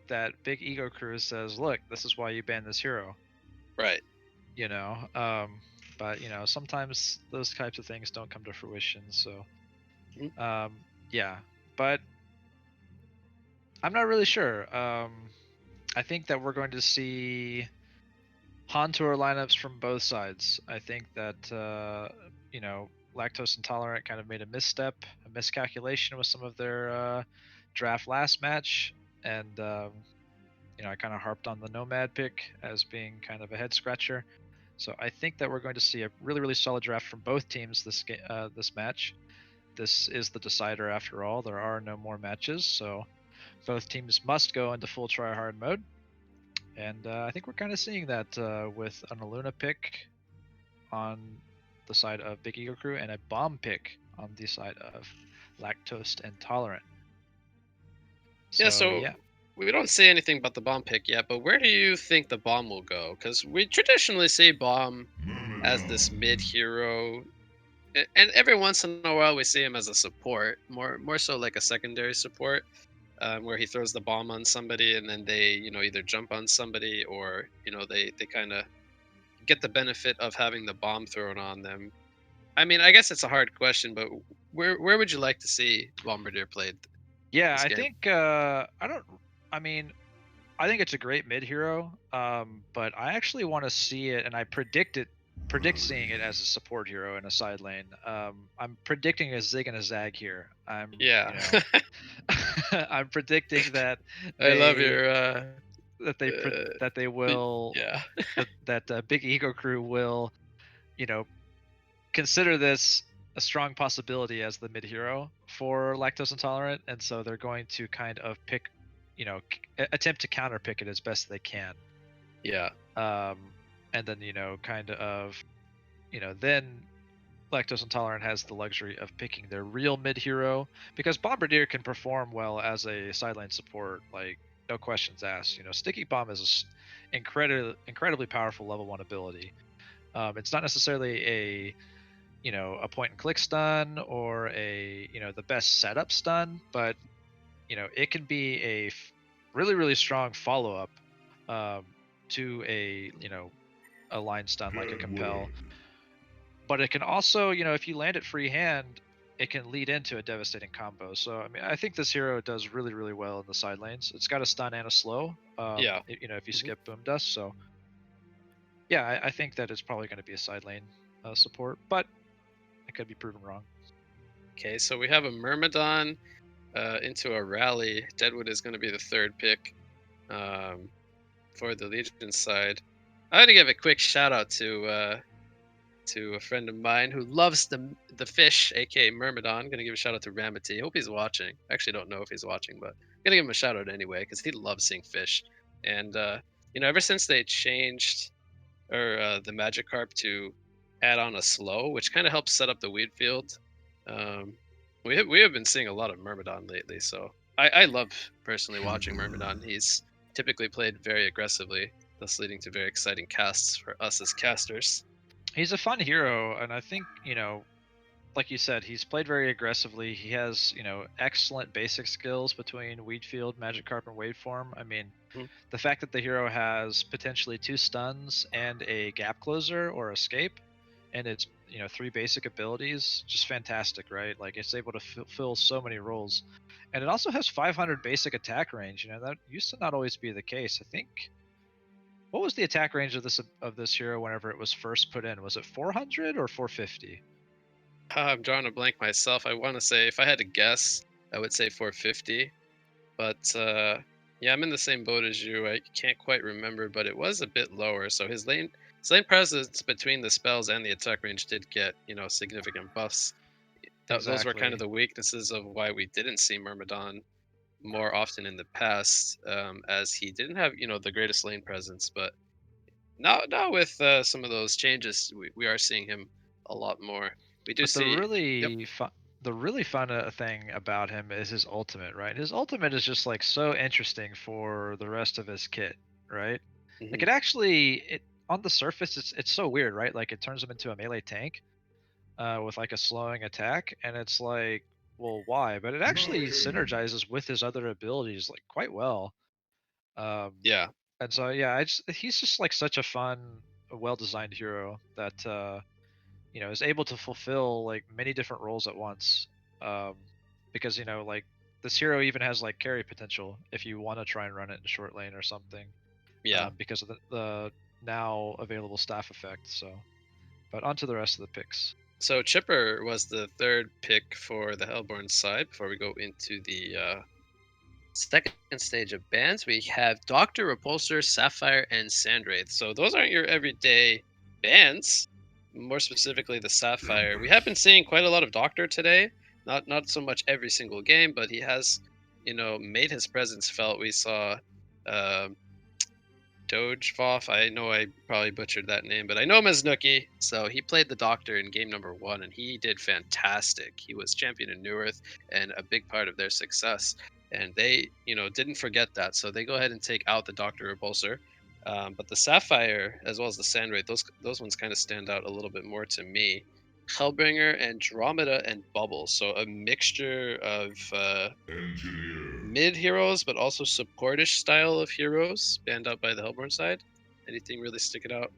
[SPEAKER 4] that Big Ego Crew says, "Look, this is why you banned this hero."
[SPEAKER 3] Right.
[SPEAKER 4] You know, but you know, sometimes those types of things don't come to fruition. So, yeah, but I'm not really sure. I think that we're going to see Han Tour lineups from both sides. I think that you know, Lactose Intolerant kind of made a misstep, a miscalculation with some of their draft last match, and you know, I kind of harped on the Nomad pick as being kind of a head scratcher. So I think that we're going to see a really, really solid draft from both teams this match. This is the decider after all. There are no more matches, so both teams must go into full try-hard mode. And I think we're kind of seeing that with an Aluna pick on the side of Big Ego Crew and a bomb pick on the side of Lactose Intolerant.
[SPEAKER 3] So
[SPEAKER 4] yeah.
[SPEAKER 3] we don't see anything about the bomb pick yet, but where do you think the bomb will go? Because we traditionally see bomb as this mid hero, and every once in a while we see him as a support, more so like a secondary support, where he throws the bomb on somebody and then they, you know, either jump on somebody or, you know, they kind of get the benefit of having the bomb thrown on them. I mean, I guess it's a hard question, but where would you like to see Bombardier played?
[SPEAKER 4] Yeah,
[SPEAKER 3] this
[SPEAKER 4] I
[SPEAKER 3] game?
[SPEAKER 4] think I mean, I think it's a great mid hero, but I actually want to see it, and I predict seeing it as a support hero in a side lane. I'm predicting a Zig and a Zag here.
[SPEAKER 3] Yeah.
[SPEAKER 4] You know, I'm predicting that
[SPEAKER 3] I love
[SPEAKER 4] they
[SPEAKER 3] your
[SPEAKER 4] that they will
[SPEAKER 3] yeah.
[SPEAKER 4] that Big Ego Crew will, you know, consider this a strong possibility as the mid hero for Lactose Intolerant, and so they're going to kind of pick, you know, attempt to counter pick it as best they can.
[SPEAKER 3] Yeah.
[SPEAKER 4] And then, you know, kind of, you know, then Lactose Intolerant has the luxury of picking their real mid hero, because Bombardier can perform well as a sideline support, like no questions asked. You know, Sticky Bomb is an incredibly powerful level 1 ability. It's not necessarily a, you know, a point and click stun or a, you know, the best setup stun, but you know, it can be a really, really strong follow-up to a, you know, a line stun like a compel. But it can also, you know, if you land it free hand, it can lead into a devastating combo. So I mean, I think this hero does really, really well in the side lanes. It's got a stun and a slow.
[SPEAKER 3] Yeah.
[SPEAKER 4] You know, if you skip Boom Dust. So yeah, I think that it's probably going to be a side lane support, but I could be proven wrong.
[SPEAKER 3] Okay, so we have a Myrmidon into a rally. Deadwood is going to be the 3rd pick for the Legion side. I had to give a quick shout out to a friend of mine who loves the fish, aka Myrmidon. Gonna give a shout out to Ramity. Hope he's watching. I actually don't know if he's watching, but I'm gonna give him a shout out anyway because he loves seeing fish. And you know, ever since they changed the Magikarp to add on a slow, which kind of helps set up the weed field, we have been seeing a lot of Myrmidon lately. So I love personally watching Myrmidon. He's typically played very aggressively. thus leading to very exciting casts for us as casters.
[SPEAKER 4] He's a fun hero, and I think like you said, he's played very aggressively. He has excellent basic skills between Weed Field, Magikarp, and Waveform. I mean,
[SPEAKER 3] Mhm.
[SPEAKER 4] the fact that the hero has potentially 2 stuns and a gap closer or escape, and it's 3 basic abilities, just fantastic, right? Like it's able to fill so many roles, and it also has 500 basic attack range. That used to not always be the case. I think what was the attack range of this hero whenever it was first put in? Was it 400 or 450?
[SPEAKER 3] I'm drawing a blank myself. I want to say, if I had to guess, I would say 450. But yeah, I'm in the same boat as you. I can't quite remember, but it was a bit lower. So his lane presence between the spells and the attack range did get significant buffs. Those were kind of
[SPEAKER 4] Exactly.
[SPEAKER 3] the weaknesses of why we didn't see Myrmidon more often in the past, as he didn't have the greatest lane presence. But now with some of those changes, we are seeing him a lot more. We do
[SPEAKER 4] But
[SPEAKER 3] see. Yep.
[SPEAKER 4] the really fun thing about him is his ultimate, right? His ultimate is just like so interesting for the rest of his kit, right? Like
[SPEAKER 3] Hmm.
[SPEAKER 4] it on the surface it's so weird, right? Like it turns him into a melee tank with like a slowing attack, and it's like, well, why? But it actually synergizes with his other abilities like quite well. Um,
[SPEAKER 3] Yeah.
[SPEAKER 4] and so yeah, he's just like such a fun, well-designed hero that is able to fulfill like many different roles at once. Um, because like this hero even has like carry potential if you want to try and run it in short lane or something,
[SPEAKER 3] Yeah.
[SPEAKER 4] because of the now available staff effect. So, but on to the rest of the picks.
[SPEAKER 3] So Chipper was the third pick for the Hellborn side. Before we go into the second stage of bans, we have Doctor, Repulsor, Sapphire, and Sandwraith. So those aren't your everyday bans. More specifically, the Sapphire. We have been seeing quite a lot of Doctor today. Not so much every single game, but he has made his presence felt. We saw. um Dojvoff. I know I probably butchered that name, but I know him as Nookie. So he played the Doctor in game number 1, and he did fantastic. He was champion in New Earth and a big part of their success. And they, didn't forget that. So they go ahead and take out the Doctor Repulsor. But the Sapphire, as well as the Sandwraith, those ones kind of stand out a little bit more to me. Hellbringer, Andromeda, and Bubble. So a mixture of mid heroes, but also supportish style of heroes banned out by the Hellborn side. Anything really sticking out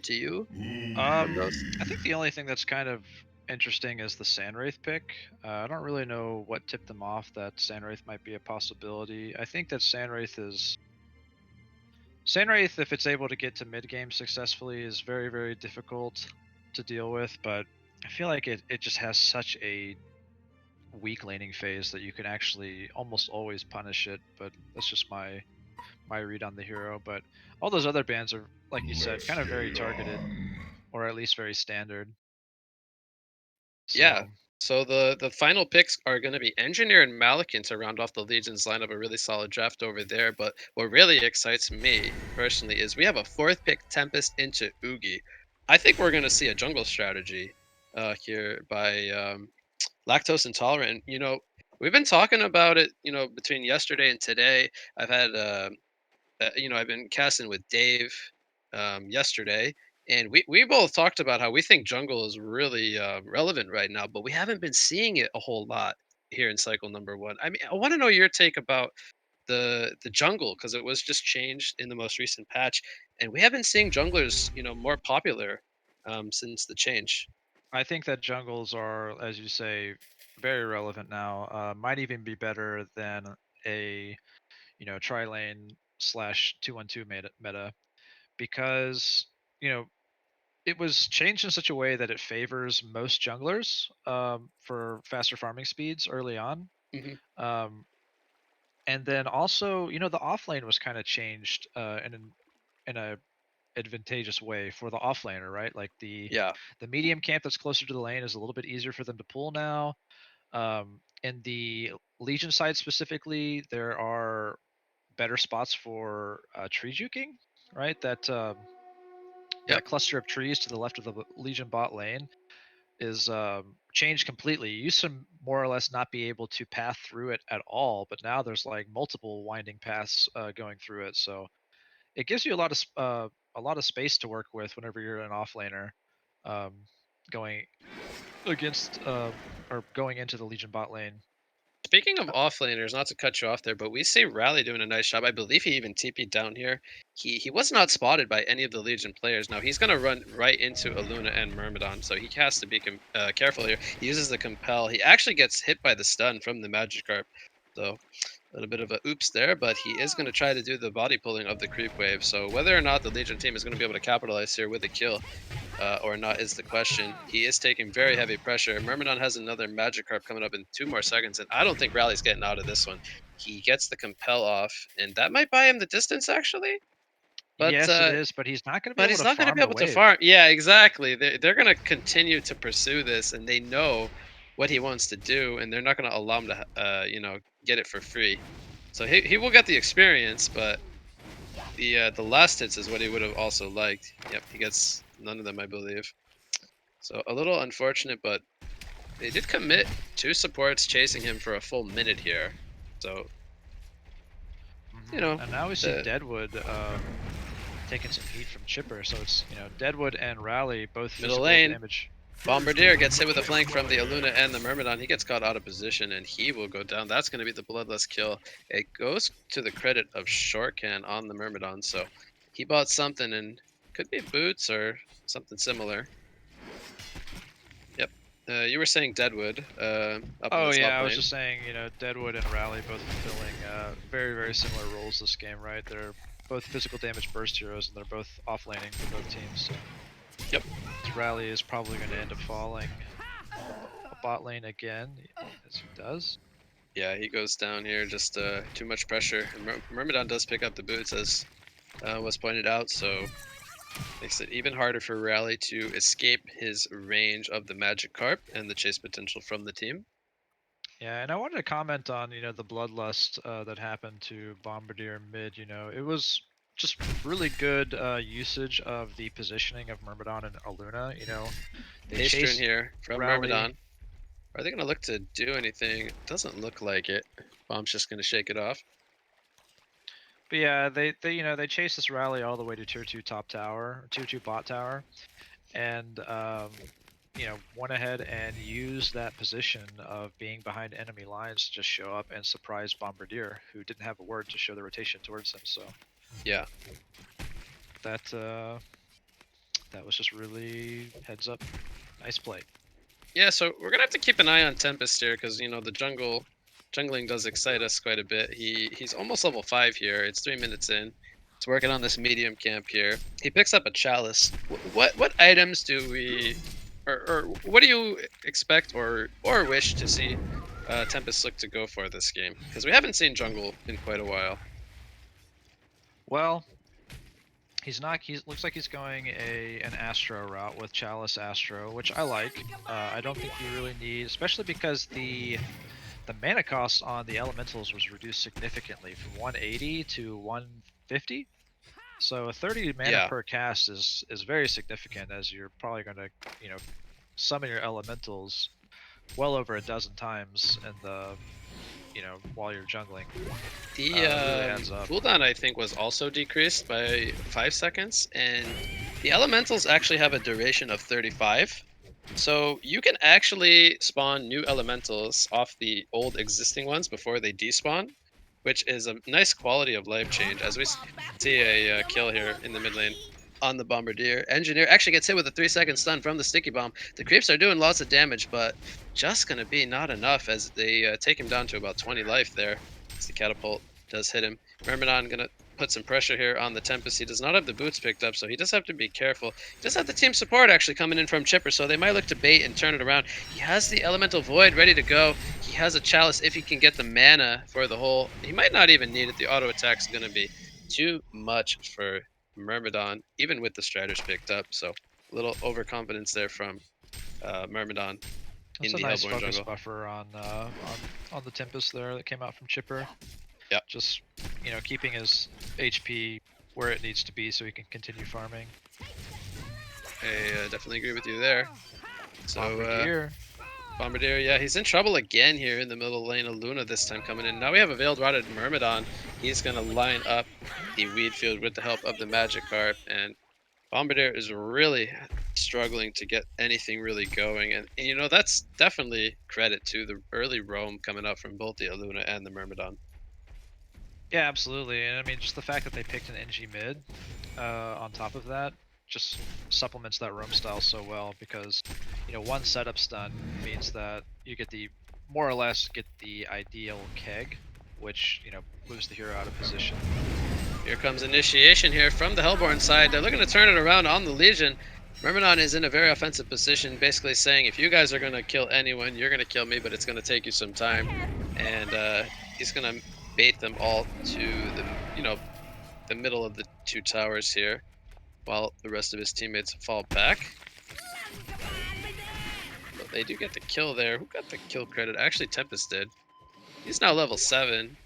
[SPEAKER 3] to you from those?
[SPEAKER 4] I think the only thing that's kind of interesting is the Sandwraith pick. I don't really know what tipped them off that Sandwraith might be a possibility. I think that Sandwraith, if it's able to get to mid game successfully, is very, very difficult to deal with. But I feel like it just has such a weak laning phase that you can actually almost always punish it. But that's just my read on the hero. But all those other bans are, like you said, kind of very targeted, or at least very standard.
[SPEAKER 3] Yeah.
[SPEAKER 4] So
[SPEAKER 3] So the final picks are going to be Engineer and Malakin to round off the Legion's lineup. A really solid draft over there. But what really excites me personally is we have a fourth pick, Tempest into Oogie. I think we're going to see a jungle strategy here by lactose intolerant. We've been talking about it. Between yesterday and today, I've had I've been casting with Dave yesterday, and we both talked about how we think jungle is really relevant right now, but we haven't been seeing it a whole lot here in cycle number 1. I mean, I want to know your take about the jungle, because it was just changed in the most recent patch, and we have been seeing junglers more popular since the change.
[SPEAKER 4] I think that jungles are, as you say, very relevant now. Might even be better than a tri lane slash 2-1-2 meta, because you know it was changed in such a way that it favors most junglers for faster farming speeds early on.
[SPEAKER 3] Hmm.
[SPEAKER 4] Um, and then also, the off lane was kind of changed in a advantageous way for the offlaner, right? Like
[SPEAKER 3] Yeah.
[SPEAKER 4] the medium camp that's closer to the lane is a little bit easier for them to pull now. In the Legion side specifically, there are better spots for tree juking, right?
[SPEAKER 3] Yep.
[SPEAKER 4] That cluster of trees to the left of the Legion bot lane is changed completely. You used to more or less not be able to path through it at all, but now there's like multiple winding paths going through it. So it gives you a lot of space to work with whenever you're an offlaner, um, going against or going into the Legion bot lane.
[SPEAKER 3] Speaking of offlaners, not to cut you off there, but we see Rally doing a nice job. I believe he even TP'd down here. He was not spotted by any of the Legion players. Now he's gonna run right into Aluna and Myrmidon, so he has to be careful here. He uses the compel. He actually gets hit by the stun from the Magikarp, so a little bit of a oops there. But he is going to try to do the body pulling of the creep wave. So whether or not the Legion team is going to be able to capitalize here with a kill, or not is the question. He is taking very heavy pressure. Myrmidon has another Magikarp coming up in 2 more seconds, and I don't think Rally's getting out of this one. He gets the compel off, and that might buy him the distance actually. But
[SPEAKER 4] Yes, it is, but he's not going to be
[SPEAKER 3] but
[SPEAKER 4] able
[SPEAKER 3] he's
[SPEAKER 4] to
[SPEAKER 3] not going to
[SPEAKER 4] farm
[SPEAKER 3] be
[SPEAKER 4] the
[SPEAKER 3] able to
[SPEAKER 4] wave.
[SPEAKER 3] farm. Yeah, exactly. They're going to continue to pursue this, and they know what he wants to do, and they're not going to allow him to get it for free. So he will get the experience, but the last hits is what he would have also liked. Yep, he gets none of them, I believe. So a little unfortunate, but they did commit 2 supports chasing him for a full minute here. So,
[SPEAKER 4] And now we see
[SPEAKER 3] the
[SPEAKER 4] Deadwood taking some heat from Chipper. So it's Deadwood and Rally both
[SPEAKER 3] middle
[SPEAKER 4] physical
[SPEAKER 3] lane,
[SPEAKER 4] damage.
[SPEAKER 3] Bombardier gets hit with a flank from the Aluna and the Myrmidon. He gets caught out of position and he will go down. That's going to be the bloodless kill. It goes to the credit of Shortcan on the Myrmidon. So he bought something, and could be boots or something similar. Yep. You were saying Deadwood up in
[SPEAKER 4] Oh
[SPEAKER 3] the
[SPEAKER 4] yeah,
[SPEAKER 3] top
[SPEAKER 4] I was
[SPEAKER 3] lane.
[SPEAKER 4] just saying, Deadwood and Rally both fulfilling very, very similar roles this game, right? They're both physical damage burst heroes, and they're both offlaning for both teams. So.
[SPEAKER 3] Yep.
[SPEAKER 4] Rally is probably going to end up falling a bot lane again, as he does.
[SPEAKER 3] Yeah, he goes down here, just too much pressure. And Myrmidon does pick up the boots, as was pointed out, so makes it even harder for Rally to escape his range of the Magikarp and the chase potential from the team.
[SPEAKER 4] Yeah, and I wanted to comment on the bloodlust that happened to Bombardier mid. It was just really good usage of the positioning of Myrmidon and Aluna. They
[SPEAKER 3] Haste turn
[SPEAKER 4] chased
[SPEAKER 3] here from
[SPEAKER 4] Rally.
[SPEAKER 3] Myrmidon. Are they going to look to do anything? It doesn't look like it. Bomb's just going to shake it off.
[SPEAKER 4] But yeah, they chased this Rally all the way to tier 2 top tower, tier 2 bot tower, and went ahead and used that position of being behind enemy lines to just show up and surprise Bombardier, who didn't have a word to show the rotation towards him. So
[SPEAKER 3] yeah,
[SPEAKER 4] that was just really heads up, nice play.
[SPEAKER 3] Yeah, so we're gonna have to keep an eye on Tempest here, because the jungling does excite us quite a bit. He's almost level 5 here. It's 3 minutes in. He's working on this medium camp here. He picks up a chalice. What items do we, or what do you expect or wish to see Tempest look to go for this game? Because we haven't seen jungle in quite a while.
[SPEAKER 4] Well, he looks like he's going an Astro route with Chalice Astro, which I like. I don't think you really need, especially because the mana cost on the elementals was reduced significantly from 180 to 150. So a 30 mana per cast is very significant, as you're probably going to summon your elementals well over a dozen times in the while you're jungling.
[SPEAKER 3] The
[SPEAKER 4] really
[SPEAKER 3] cooldown, I think, was also decreased by 5 seconds, and the elementals actually have a duration of 35. So you can actually spawn new elementals off the old existing ones before they despawn, which is a nice quality of life change. As we see a kill here in the mid lane on the Bombardier. Engineer actually gets hit with a 3-second stun from the sticky bomb. The creeps are doing lots of damage, but just going to be not enough, as they take him down to about 20 life there. As the catapult does hit him. Myrmidon going to put some pressure here on the Tempest. He does not have the boots picked up, so he does have to be careful. He does have the team support actually coming in from Chipper, so they might look to bait and turn it around. He has the Elemental Void ready to go. He has a Chalice if he can get the mana for the whole. He might not even need it. The auto attack is going to be too much for Myrmidon, even with the Striders picked up. So a little overconfidence there from Myrmidon.
[SPEAKER 4] That's a nice focus buffer on the Tempest there that came out from Chipper.
[SPEAKER 3] Yeah.
[SPEAKER 4] Just keeping his HP where it needs to be so he can continue farming.
[SPEAKER 3] I definitely agree with you there. So
[SPEAKER 4] Bombardier,
[SPEAKER 3] yeah, he's in trouble again here in the middle lane of Luna this time coming in. Now we have a Veiled Rotted Myrmidon. He's gonna line up the weed field with the help of the Magikarp, and Bombardier is really struggling to get anything really going. And you know, that's definitely credit to the early roam coming up from both the Aluna and the Myrmidon.
[SPEAKER 4] Yeah, absolutely. And I mean, just the fact that they picked an NG mid on top of that just supplements that roam style so well because, you know, one setup stun means that you get the more or less get the ideal keg, which, you know, moves the hero out of position.
[SPEAKER 3] Here comes initiation here from the Hellborn side. They're looking to turn it around on the Legion. Myrmidon is in a very offensive position, basically saying, if you guys are going to kill anyone, you're going to kill me, but it's going to take you some time. And he's going to bait them all to the, you know, the middle of the two towers here, while the rest of his teammates fall back. But they do get the kill there. Who got the kill credit? Actually, Tempest did. He's now level 7.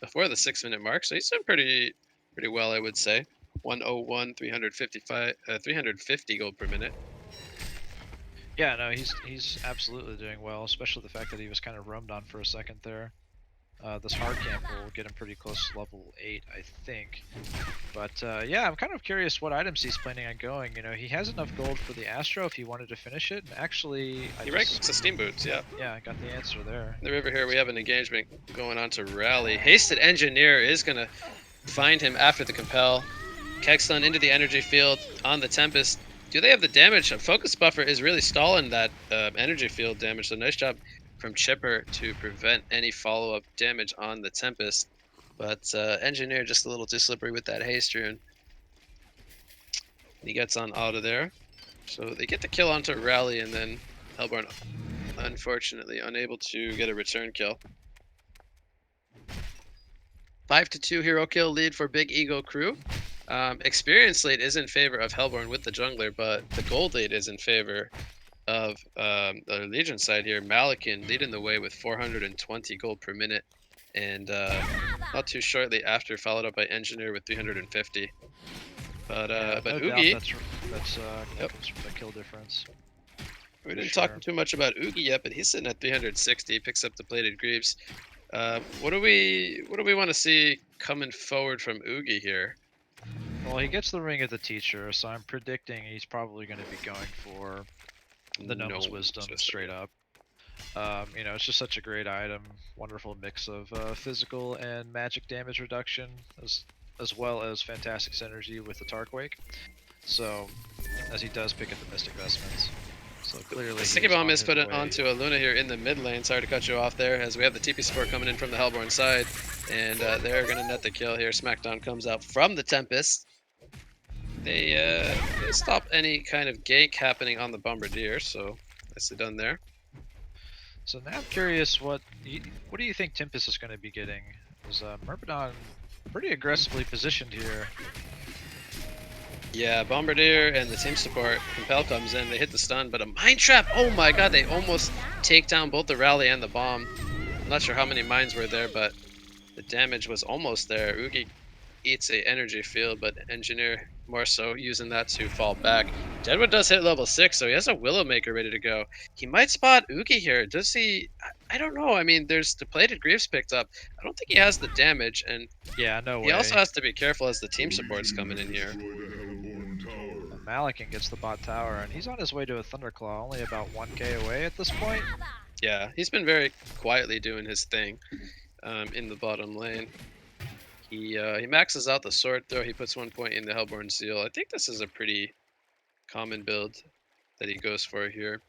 [SPEAKER 3] Before the 6-minute mark, so he's doing pretty well, I would say. 101, 350 gold per minute.
[SPEAKER 4] Yeah, no, he's absolutely doing well, especially the fact that he was kind of roamed on for a second there. This hard camp will get him pretty close to level 8, I think. But yeah, I'm kind of curious what items he's planning on going. You know, he has enough gold for the Astro if he wanted to finish it. And actually,
[SPEAKER 3] He ranks the steam boots, yeah.
[SPEAKER 4] Yeah, I got the answer there.
[SPEAKER 3] In the river here, we have an engagement going on to Rally. Hasted Engineer is going to find him after the compel. Kegstun into the energy field on the Tempest. Do they have the damage? A focus buffer is really stalling that energy field damage, so nice job from Chipper to prevent any follow-up damage on the Tempest. But Engineer just a little too slippery with that haste rune. He gets on out of there. So they get the kill onto Rally, and then Hellborn, unfortunately, unable to get a return kill. 5-2 hero kill lead for Big Ego Crew. Experience lead is in favor of Hellborn with the jungler, but the gold lead is in favor of the Legion side here. Malakin leading the way with 420 gold per minute, and not too shortly after, followed up by Engineer with 350. But
[SPEAKER 4] Yeah,
[SPEAKER 3] but
[SPEAKER 4] no doubt
[SPEAKER 3] Oogie,
[SPEAKER 4] that's
[SPEAKER 3] Yep.
[SPEAKER 4] comes from the kill difference.
[SPEAKER 3] we didn't
[SPEAKER 4] sure.
[SPEAKER 3] talk too much about Oogie yet, but he's sitting at 360. Picks up the plated greaves. What do we want to see coming forward from Oogie here?
[SPEAKER 4] Well, he gets the Ring of the Teacher, so I'm predicting he's probably going to be going for the Gnome's Wisdom straight up. You know, it's just such a great item. Wonderful mix of physical and magic damage reduction, as well as fantastic synergy with the Tarkwake. So, as he does pick up the Mystic Vestments. So clearly,
[SPEAKER 3] The Sticky Bomb is put onto a Luna here in the mid lane. Sorry to cut you off there, as we have the TP support coming in from the Hellborn side. And they're going to net the kill here. Smackdown comes out from the Tempest. They stop any kind of gank happening on the Bombardier, so nicely done there.
[SPEAKER 4] So now I'm curious, what do you think Tempest is going to be getting? Is Myrmidon pretty aggressively positioned here?
[SPEAKER 3] Yeah, Bombardier and the team support. Compel comes in, they hit the stun, but a Mine Trap! Oh my god, they almost take down both the Rally and the Bomb. I'm not sure how many mines were there, but the damage was almost there. Oogie eats a energy field, but Engineer more so using that to fall back. Deadwood does hit level 6, so he has a Willowmaker ready to go. He might spot Oogie here. Does he? I don't know. I mean, there's the plated greaves picked up. I don't think he has the damage, and
[SPEAKER 4] Yeah, no way.
[SPEAKER 3] he also has to be careful as the team support's coming in here.
[SPEAKER 4] Malakin gets the bot tower, and he's on his way to a Thunderclaw, only about 1k away at this point.
[SPEAKER 3] Yeah, he's been very quietly doing his thing in the bottom lane. He maxes out the sword throw. He puts 1 point in the Hellborn Seal. I think this is a pretty common build that he goes for here.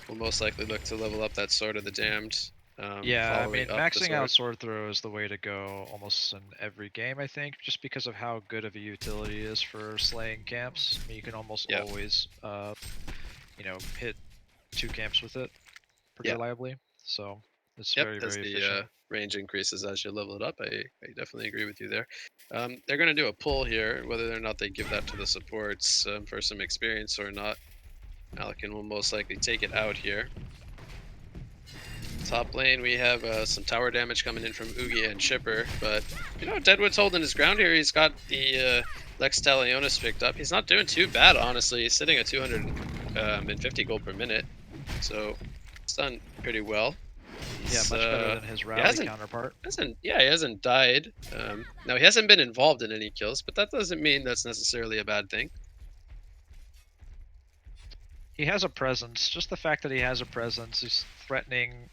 [SPEAKER 3] We'll most likely look to level up that Sword of the Damned.
[SPEAKER 4] Yeah, I
[SPEAKER 3] following
[SPEAKER 4] mean,
[SPEAKER 3] up the
[SPEAKER 4] maxing out
[SPEAKER 3] sword.
[SPEAKER 4] sword throw is the way to go almost in every game, I think, just because of how good of a utility it is for slaying camps. I mean, you can almost
[SPEAKER 3] Yep.
[SPEAKER 4] always, you know, hit 2 camps with it pretty
[SPEAKER 3] Yep.
[SPEAKER 4] reliably. So it's
[SPEAKER 3] Yep,
[SPEAKER 4] very,
[SPEAKER 3] as
[SPEAKER 4] very
[SPEAKER 3] the
[SPEAKER 4] efficient.
[SPEAKER 3] range increases as you level it up, I definitely agree with you there. They're going to do a pull here, whether or not they give that to the supports for some experience or not. Malakin will most likely take it out here. Top lane, we have some tower damage coming in from Oogie and Chipper, but you know, Deadwood's holding his ground here. He's got the Lex Talionis picked up. He's not doing too bad, honestly. He's sitting at 250 gold per minute, so it's done pretty well.
[SPEAKER 4] Yeah, much better than his rally
[SPEAKER 3] hasn't-
[SPEAKER 4] counterpart.
[SPEAKER 3] He hasn't died. No, he hasn't been involved in any kills, but that doesn't mean that's necessarily a bad thing.
[SPEAKER 4] He has a presence. Just the fact that he has a presence, he's threatening.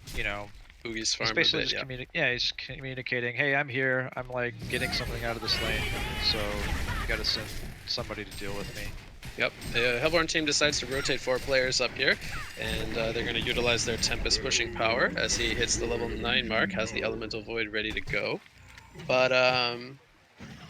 [SPEAKER 3] Oogie's
[SPEAKER 4] He's
[SPEAKER 3] farm a
[SPEAKER 4] basically
[SPEAKER 3] bit,
[SPEAKER 4] just
[SPEAKER 3] yeah.
[SPEAKER 4] he's communicating. Hey, I'm here. I'm like getting something out of this lane, so you gotta send somebody to deal with me.
[SPEAKER 3] Yep, the Hellborn team decides to rotate 4 players up here, and they're going to utilize their Tempest pushing power as he hits the level 9 mark, has the Elemental Void ready to go. But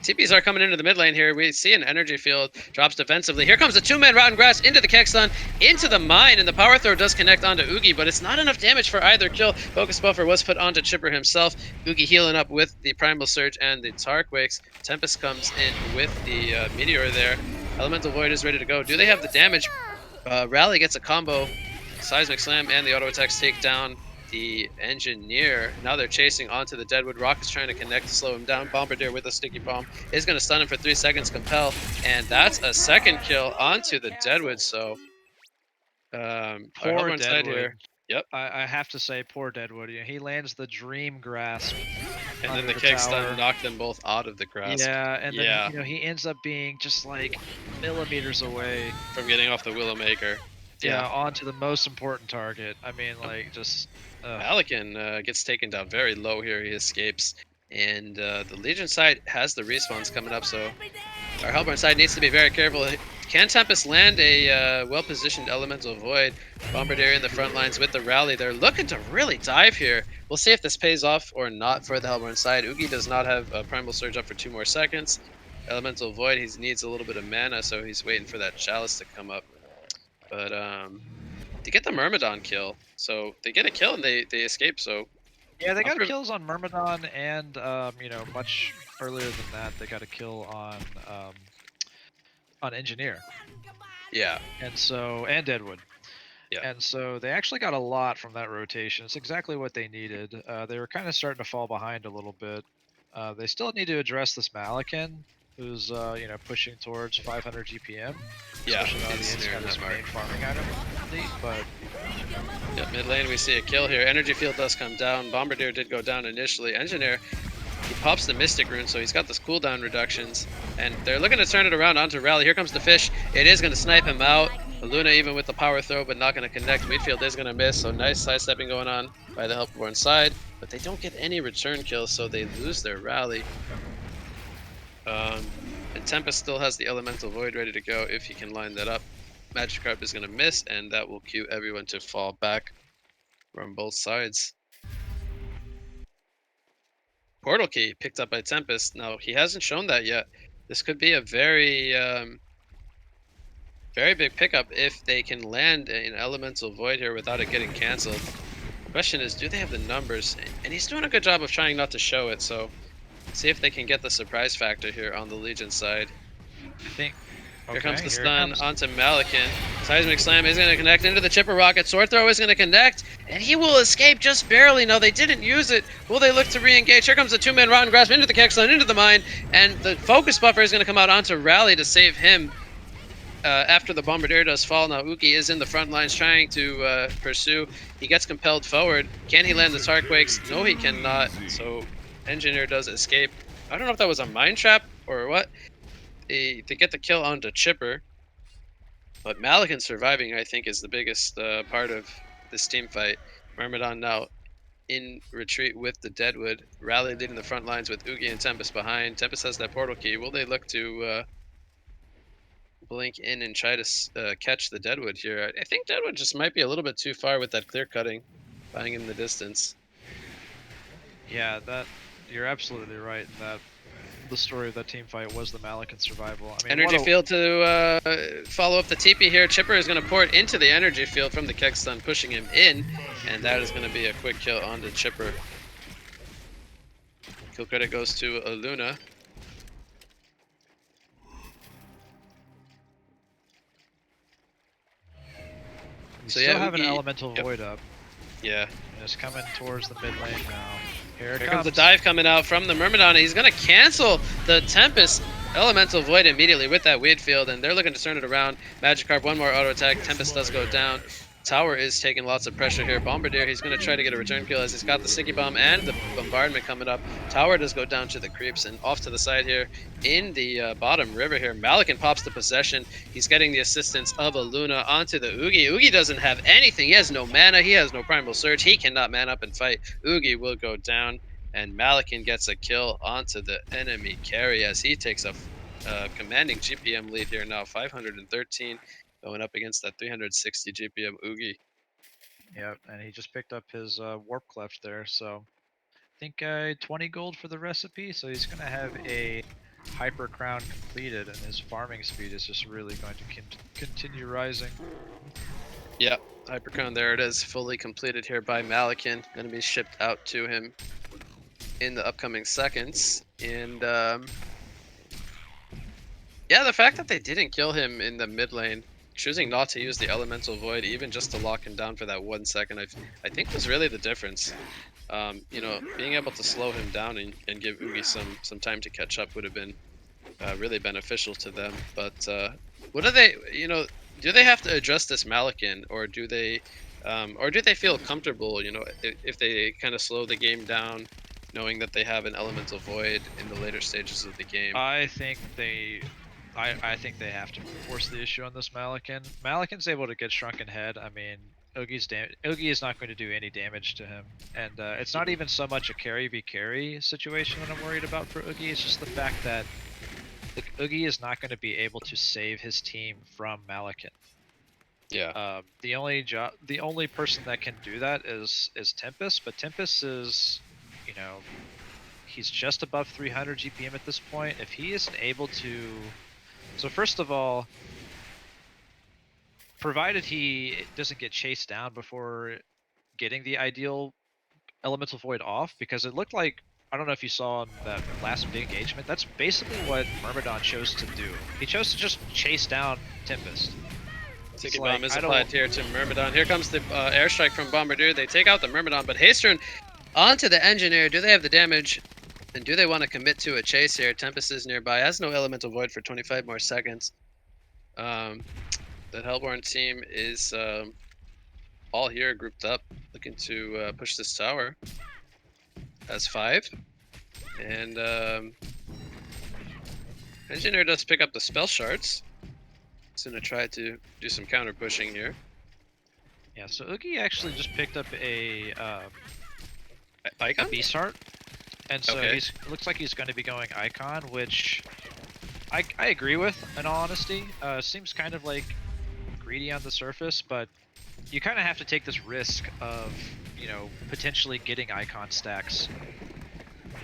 [SPEAKER 3] TPs are coming into the mid lane here. We see an energy field, drops defensively. Here comes a 2-man Rotten Grass into the Kexton, into the mine, and the power throw does connect onto Oogie, but it's not enough damage for either kill. Focus Buffer was put onto Chipper himself. Oogie healing up with the Primal Surge and the Tarquakes. Tempest comes in with the Meteor there. Elemental Void is ready to go. Do they have the damage? Rally gets a combo. Seismic Slam and the auto attacks take down the Engineer. Now they're chasing onto the Deadwood. Rock is trying to connect to slow him down. Bombardier with a sticky bomb is going to stun him for 3 seconds. Compel, and that's a second kill onto the Deadwood. So, our
[SPEAKER 4] Poor
[SPEAKER 3] Hellborn side
[SPEAKER 4] Deadwood.
[SPEAKER 3] here. Yep.
[SPEAKER 4] I have to say, poor Deadwood. He lands the Dream Grasp.
[SPEAKER 3] And then
[SPEAKER 4] under
[SPEAKER 3] the
[SPEAKER 4] the
[SPEAKER 3] kick
[SPEAKER 4] tower.
[SPEAKER 3] stun knocked them both out of the grasp.
[SPEAKER 4] Yeah, and then
[SPEAKER 3] Yeah.
[SPEAKER 4] he ends up being just like millimeters away.
[SPEAKER 3] From getting off the Willowmaker.
[SPEAKER 4] Yeah, onto the most important target. I mean, like just.
[SPEAKER 3] Malikan gets taken down very low here. He escapes. And the Legion side has the respawns coming up, so our Hellborn side needs to be very careful. Can Tempest land a well-positioned Elemental Void? Bombardier in the front lines with the rally. They're looking to really dive here. We'll see if this pays off or not for the Hellborn side. Oogie does not have a Primal Surge up for 2 more seconds. Elemental Void, he needs a little bit of mana, so he's waiting for that Chalice to come up. But they get the Myrmidon kill. So they get a kill and they escape, so...
[SPEAKER 4] Yeah, they got kills on Myrmidon and, much earlier than that, they got a kill on Engineer.
[SPEAKER 3] Yeah.
[SPEAKER 4] And Deadwood.
[SPEAKER 3] Yeah.
[SPEAKER 4] And so they actually got a lot from that rotation. It's exactly what they needed. They were kind of starting to fall behind a little bit. They still need to address this Malikan, who's pushing towards 500 GPM.
[SPEAKER 3] Yeah,
[SPEAKER 4] Especially now
[SPEAKER 3] he's
[SPEAKER 4] he's
[SPEAKER 3] near
[SPEAKER 4] got his
[SPEAKER 3] that mark.
[SPEAKER 4] main farming item. But
[SPEAKER 3] yeah, mid lane we see a kill here. Energy field does come down. Bombardier did go down initially. Engineer, he pops the Mystic Rune, so he's got this cooldown reductions. And they're looking to turn it around onto Rally. Here comes the fish. It is going to snipe him out. Luna even with the power throw, but not going to connect. Midfield is going to miss, so nice sidestepping going on by the Hellborn side. But they don't get any return kills, so they lose their Rally. And Tempest still has the Elemental Void ready to go if he can line that up. Magikarp is going to miss, and that will cue everyone to fall back from both sides. Portal Key picked up by Tempest. Now, he hasn't shown that yet. This could be a very, very big pickup if they can land an Elemental Void here without it getting cancelled. The question is, do they have the numbers? And he's doing a good job of trying not to show it, so see if they can get the surprise factor here on the Legion side.
[SPEAKER 4] I think.
[SPEAKER 3] Here comes the stun onto Malikan. Seismic Slam is going to connect into the Chipper Rocket. Sword Throw is going to connect, and he will escape just barely. No, they didn't use it. Will they look to re-engage? Here comes the 2-man Rotten Grasp into the Kexton, into the mine, and the Focus Buffer is going to come out onto Rally to save him after the Bombardier does fall. Now, Uki is in the front lines trying to pursue. He gets compelled forward. Can he land the Tarquakes? No, he cannot. So, Engineer does escape. I don't know if that was a mine trap or what. They get the kill onto Chipper, but Malikan surviving, I think, is the biggest part of this team fight. Myrmidon now in retreat with the Deadwood. Rally leading the front lines with Oogie and Tempest behind. Tempest has that portal key. Will they look to blink in and try to catch the Deadwood here? I think Deadwood just might be a little bit too far with that clear cutting, buying him the distance.
[SPEAKER 4] Yeah, you're absolutely right. That the story of that team fight was the Malikan survival. I mean,
[SPEAKER 3] energy field to follow up the TP here. Chipper is going to pour it into the energy field from the Kexton, pushing him in, and that is going to be a quick kill onto Chipper. Kill credit goes to Luna.
[SPEAKER 4] We still have an Elemental Void up.
[SPEAKER 3] Yeah.
[SPEAKER 4] And it's coming towards the mid lane now. Here
[SPEAKER 3] comes the dive coming out from the Myrmidon. He's going to cancel the Tempest Elemental Void immediately with that Weed Field, and they're looking to turn it around. Magikarp, one more auto attack. Tempest does go down. Tower is taking lots of pressure here. Bombardier, he's going to try to get a return kill as he's got the sticky bomb and the bombardment coming up. Tower does go down to the creeps and off to the side here in the bottom river here. Malikan pops the possession. He's getting the assistance of a Luna onto the Oogie. Oogie doesn't have anything. He has no mana. He has no primal surge. He cannot man up and fight. Oogie will go down and Malikan gets a kill onto the enemy carry as he takes a commanding GPM lead here now, 513. Going up against that 360 GPM Oogie.
[SPEAKER 4] Yep, and he just picked up his warp cleft there, so I think 20 gold for the recipe. So he's gonna have a hyper crown completed, and his farming speed is just really going to continue rising.
[SPEAKER 3] Yep, hyper crown there it is, fully completed here by Malikan. Going to be shipped out to him in the upcoming seconds, and yeah, the fact that they didn't kill him in the mid lane, choosing not to use the elemental void even just to lock him down for that 1 second, I think was really the difference. You know, being able to slow him down and give Oogie some time to catch up would have been really beneficial to them. But what do they, you know, do they have to address this Malikan, or do they feel comfortable, you know, if they kind of slow the game down, knowing that they have an elemental void in the later stages of the game?
[SPEAKER 4] I think they have to force the issue on this Malikan. Malikan's able to get Shrunken Head. I mean, Oogie is not going to do any damage to him, and it's not even so much a carry v carry situation that I'm worried about for Oogie. It's just the fact that Oogie is not going to be able to save his team from Malikan.
[SPEAKER 3] Yeah.
[SPEAKER 4] The only person that can do that is Tempest, but Tempest is, you know, he's just above 300 GPM at this point. If he isn't able to, so first of all, provided he doesn't get chased down before getting the ideal elemental void off, because it looked like, I don't know if you saw in that last big engagement, that's basically what Myrmidon chose to do. He chose to just chase down Tempest.
[SPEAKER 3] Sticky bomb is applied here to Myrmidon. Here comes the airstrike from Bombardier. They take out the Myrmidon, but Haystern onto the Engineer. Do they have the damage? And do they want to commit to a chase here? Tempest is nearby. Has no elemental void for 25 more seconds. The Hellborn team is all here grouped up, looking to push this tower. Has 5. And Engineer does pick up the spell shards. He's going to try to do some counter pushing here.
[SPEAKER 4] Yeah, so Oogie actually just picked up a
[SPEAKER 3] Icon?
[SPEAKER 4] Beast Heart. And so
[SPEAKER 3] Okay.
[SPEAKER 4] it looks like he's going to be going Icon, which I agree with, in all honesty. Seems kind of like greedy on the surface, but you kind of have to take this risk of, you know, potentially getting Icon stacks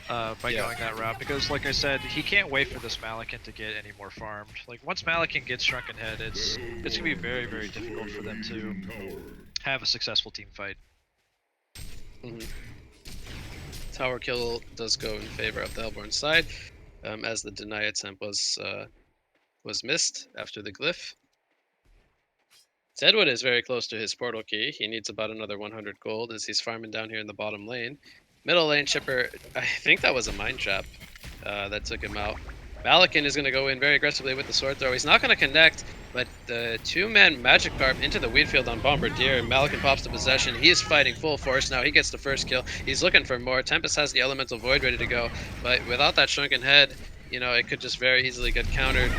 [SPEAKER 4] by going that route. Because, like I said, he can't wait for this Malikan to get any more farmed. Like, once Malikan gets Shrunken Head, it's going to be very, very difficult for them to have a successful team fight.
[SPEAKER 3] Mm-hmm. Tower kill does go in favor of the Hellborn side, as the deny attempt was missed after the glyph. Zedwood is very close to his portal key. He needs about another 100 gold as he's farming down here in the bottom lane. Middle lane Chipper, I think that was a mine trap that took him out. Malikan is going to go in very aggressively with the sword throw. He's not going to connect, but the 2-man magic carp into the wheat field on Bombardier. Malikan pops the possession. He is fighting full force now. He gets the first kill. He's looking for more. Tempest has the elemental void ready to go, but without that shrunken head, you know, it could just very easily get countered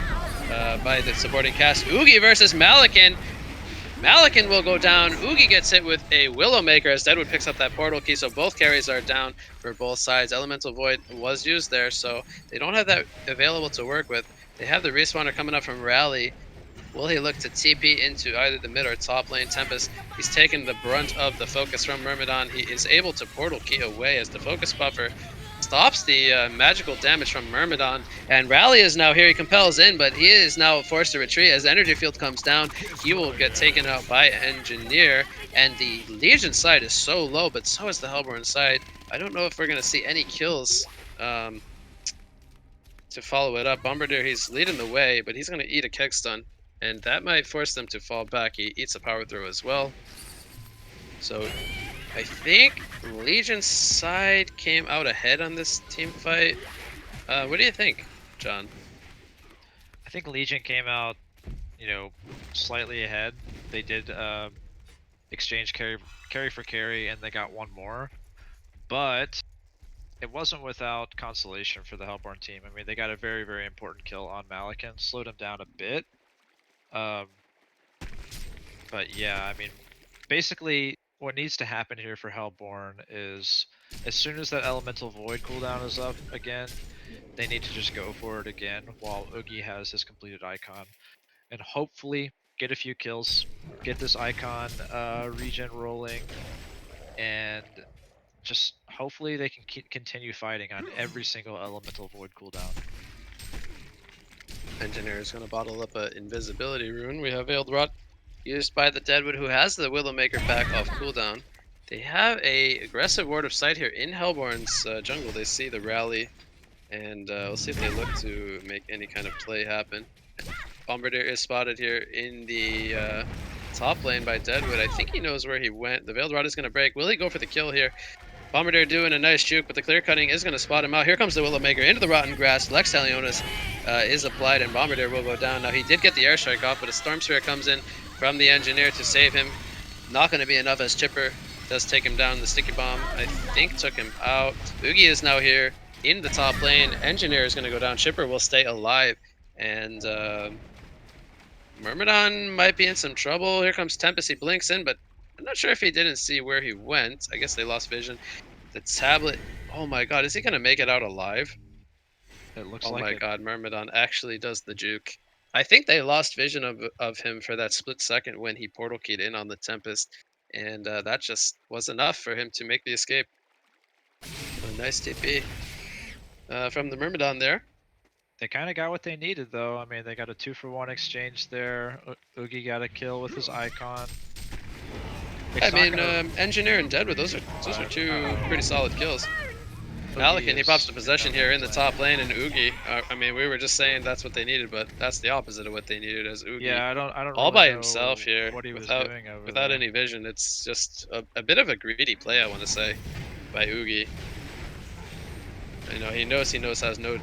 [SPEAKER 3] by the supporting cast. Oogie versus Malikan. Malikan will go down. Oogie gets hit with a Willowmaker as Deadwood picks up that portal key, so both carries are down for both sides. Elemental Void was used there, so they don't have that available to work with. They have the respawner coming up from Rally. Will he look to TP into either the mid or top lane? Tempest, he's taken the brunt of the focus from Myrmidon. He is able to portal key away as the focus buffer stops the magical damage from Myrmidon, and Rally is now here. He compels in, but he is now forced to retreat as the energy field comes down. He will get taken out by Engineer, and the Legion side is so low, but so is the Hellborn side. I don't know if we're going to see any kills to follow it up. Bombardier, he's leading the way, but he's going to eat a keg stun, and that might force them to fall back. He eats a power throw as well. So I think Legion's side came out ahead on this team fight. What do you think, John?
[SPEAKER 4] I think Legion came out, you know, slightly ahead. They did exchange carry for carry, and they got one more. But it wasn't without consolation for the Hellborn team. I mean, they got a very, very important kill on Malikan, slowed him down a bit. But yeah, I mean, basically, what needs to happen here for Hellborn is as soon as that Elemental Void cooldown is up again, they need to just go for it again while Oogie has his completed icon. And hopefully get a few kills, get this icon regen rolling, and just hopefully they can continue fighting on every single Elemental Void cooldown.
[SPEAKER 3] Engineer is going to bottle up an invisibility rune. We have Veiled Rot used by the Deadwood, who has the Willowmaker back off cooldown. They have a aggressive ward of sight here in Hellborn's jungle. They see the rally, and we'll see if they look to make any kind of play happen. Bombardier is spotted here in the top lane by Deadwood. I think he knows where he went. The Veiled Rod is going to break. Will he go for the kill here? Bombardier doing a nice juke, but the clear cutting is going to spot him out. Here comes the Willowmaker into the rotten grass. Lex Talionis is applied, and Bombardier will go down. Now, he did get the airstrike off, but a Storm Sphere comes in from the Engineer to save him. Not going to be enough as Chipper does take him down. The Sticky Bomb, I think, took him out. Oogie is now here in the top lane. Engineer is going to go down. Chipper will stay alive, and Myrmidon might be in some trouble. Here comes Tempest. He blinks in, but I'm not sure if he didn't see where he went. I guess they lost vision. The tablet. Oh my god, is he going to make it out alive?
[SPEAKER 4] It looks
[SPEAKER 3] oh
[SPEAKER 4] like
[SPEAKER 3] my
[SPEAKER 4] it.
[SPEAKER 3] god, Myrmidon actually does the juke. I think they lost vision of him for that split second when he portal keyed in on the Tempest. And that just was enough for him to make the escape. A nice TP from the Myrmidon there.
[SPEAKER 4] They kind of got what they needed, though. I mean, they got a 2-for-1 exchange there. Oogie got a kill with his icon.
[SPEAKER 3] I mean, Engineer and Deadwood, those are two pretty solid kills. Malikan, he pops the possession here in the top lane, and Oogie. I mean, we were just saying that's what they needed, but that's the opposite of what they needed as Oogie.
[SPEAKER 4] Yeah, I don't
[SPEAKER 3] all
[SPEAKER 4] really
[SPEAKER 3] by
[SPEAKER 4] know
[SPEAKER 3] himself here,
[SPEAKER 4] what he was
[SPEAKER 3] without
[SPEAKER 4] doing over
[SPEAKER 3] without
[SPEAKER 4] there.
[SPEAKER 3] any vision. It's just a bit of a greedy play, I want to say, by Oogie. You know, he knows has no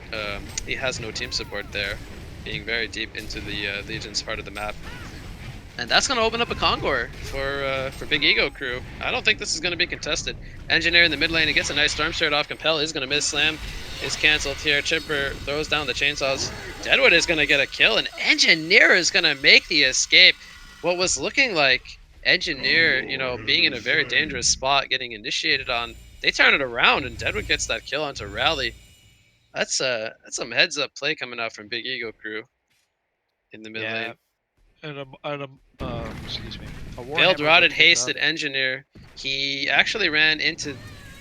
[SPEAKER 3] he has no team support there, being very deep into the Legion's part of the map. And that's going to open up a Kongor for Big Ego crew. I don't think this is going to be contested. Engineer in the mid lane, he gets a nice Storm Spirit off. Compel is going to miss. Slam is canceled here. Chipper throws down the chainsaws. Deadwood is going to get a kill, and Engineer is going to make the escape. What was looking like Engineer, you know, being in a very dangerous spot, getting initiated on, they turn it around, and Deadwood gets that kill onto Rally. That's some heads up play coming out from Big Ego crew in the mid lane.
[SPEAKER 4] Excuse me.
[SPEAKER 3] Veiled Rotted hasted Engineer. He actually ran into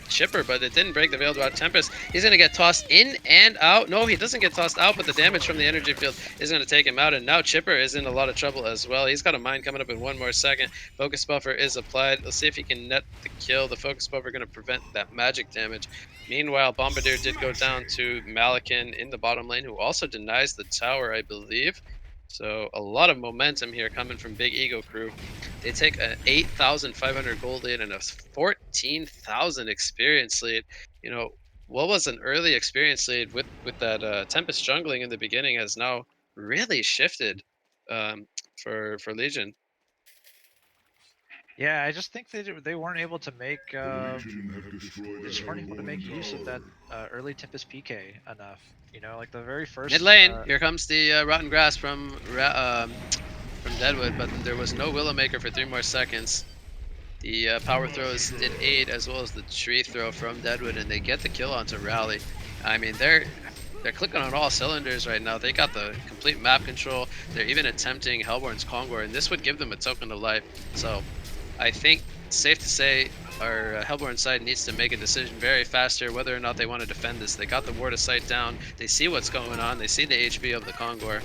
[SPEAKER 3] Chipper, but it didn't break the Veiled Rot Tempest. He's going to get tossed in and out. No, he doesn't get tossed out, but the damage from the energy field is going to take him out. And now Chipper is in a lot of trouble as well. He's got a mine coming up in one more second. Focus Buffer is applied. Let's see if he can net the kill. The Focus Buffer going to prevent that magic damage. Meanwhile, Bombardier did go down to Malikan in the bottom lane, who also denies the tower, I believe. So a lot of momentum here coming from Big Ego crew. They take an 8,500 gold lead and a 14,000 experience lead. You know, what was an early experience lead with that Tempest jungling in the beginning has now really shifted for Legion.
[SPEAKER 4] Yeah, I just think they weren't able to make they just weren't able to make use of that early Tempest PK enough. You know, like the very first
[SPEAKER 3] mid lane. Here comes the rotten grass from Deadwood, but there was no Willowmaker for 3 more seconds. The power throws did 8, as well as the tree throw from Deadwood, and they get the kill onto Rally. I mean, they're clicking on all cylinders right now. They got the complete map control. They're even attempting Hellborn's Kongor, and this would give them a token of life. So I think it's safe to say our Hellborn side needs to make a decision very fast here whether or not they want to defend this. They got the ward of sight down. They see what's going on. They see the HP of the Kongor.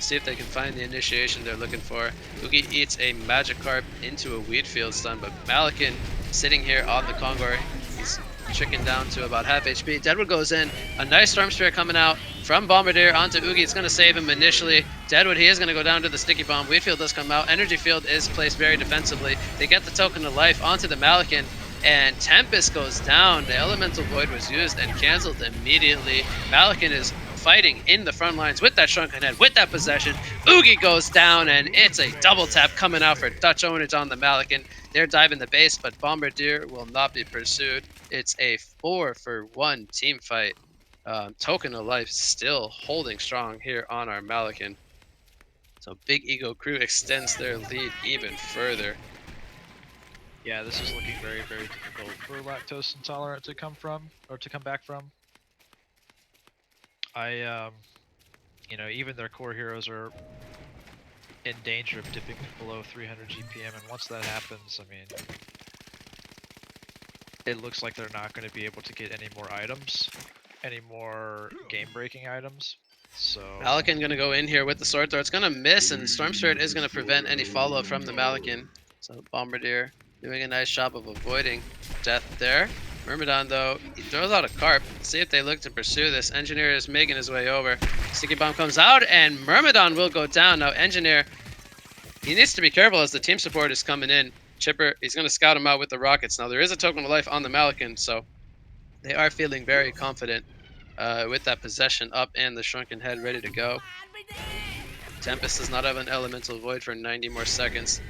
[SPEAKER 3] See if they can find the initiation they're looking for. Oogie eats a Magikarp into a Weedfield stun, but Malikan sitting here on the Kongor. He's chicken down to about half HP. Deadwood goes in. A nice Storm Spirit coming out from Bombardier onto Oogie. It's going to save him initially. Deadwood, he is going to go down to the Sticky Bomb. Weedfield does come out. Energy Field is placed very defensively. They get the token of life onto the Malikan, and Tempest goes down. The Elemental Void was used and canceled immediately. Malikan is fighting in the front lines with that shrunken head, with that possession. Oogie goes down, and it's a double tap coming out for Dutch ownage on the Malikan. They're diving the base, but Bombardier will not be pursued. It's a 4-for-1 team fight. Token of Life still holding strong here on our Malikan. So Big Ego Crew extends their lead even further.
[SPEAKER 4] Yeah, this is looking very, very difficult for lactose intolerant to come back from. Even their core heroes are in danger of dipping below 300 GPM, and once that happens, I mean, it looks like they're not going to be able to get any more items, any more game-breaking items. So
[SPEAKER 3] Malikan gonna go in here with the sword throw. It's gonna miss, and Storm Spirit is gonna prevent any follow-up from the Malikan. So Bombardier doing a nice job of avoiding death there. Myrmidon, though, he throws out a carp. See if they look to pursue this. Engineer is making his way over. Sticky Bomb comes out, and Myrmidon will go down. Now, Engineer, he needs to be careful as the team support is coming in. Chipper, he's going to scout him out with the rockets. Now, there is a token of life on the Malikan, so they are feeling very confident with that possession up and the shrunken head ready to go. Tempest does not have an elemental void for 90 more seconds.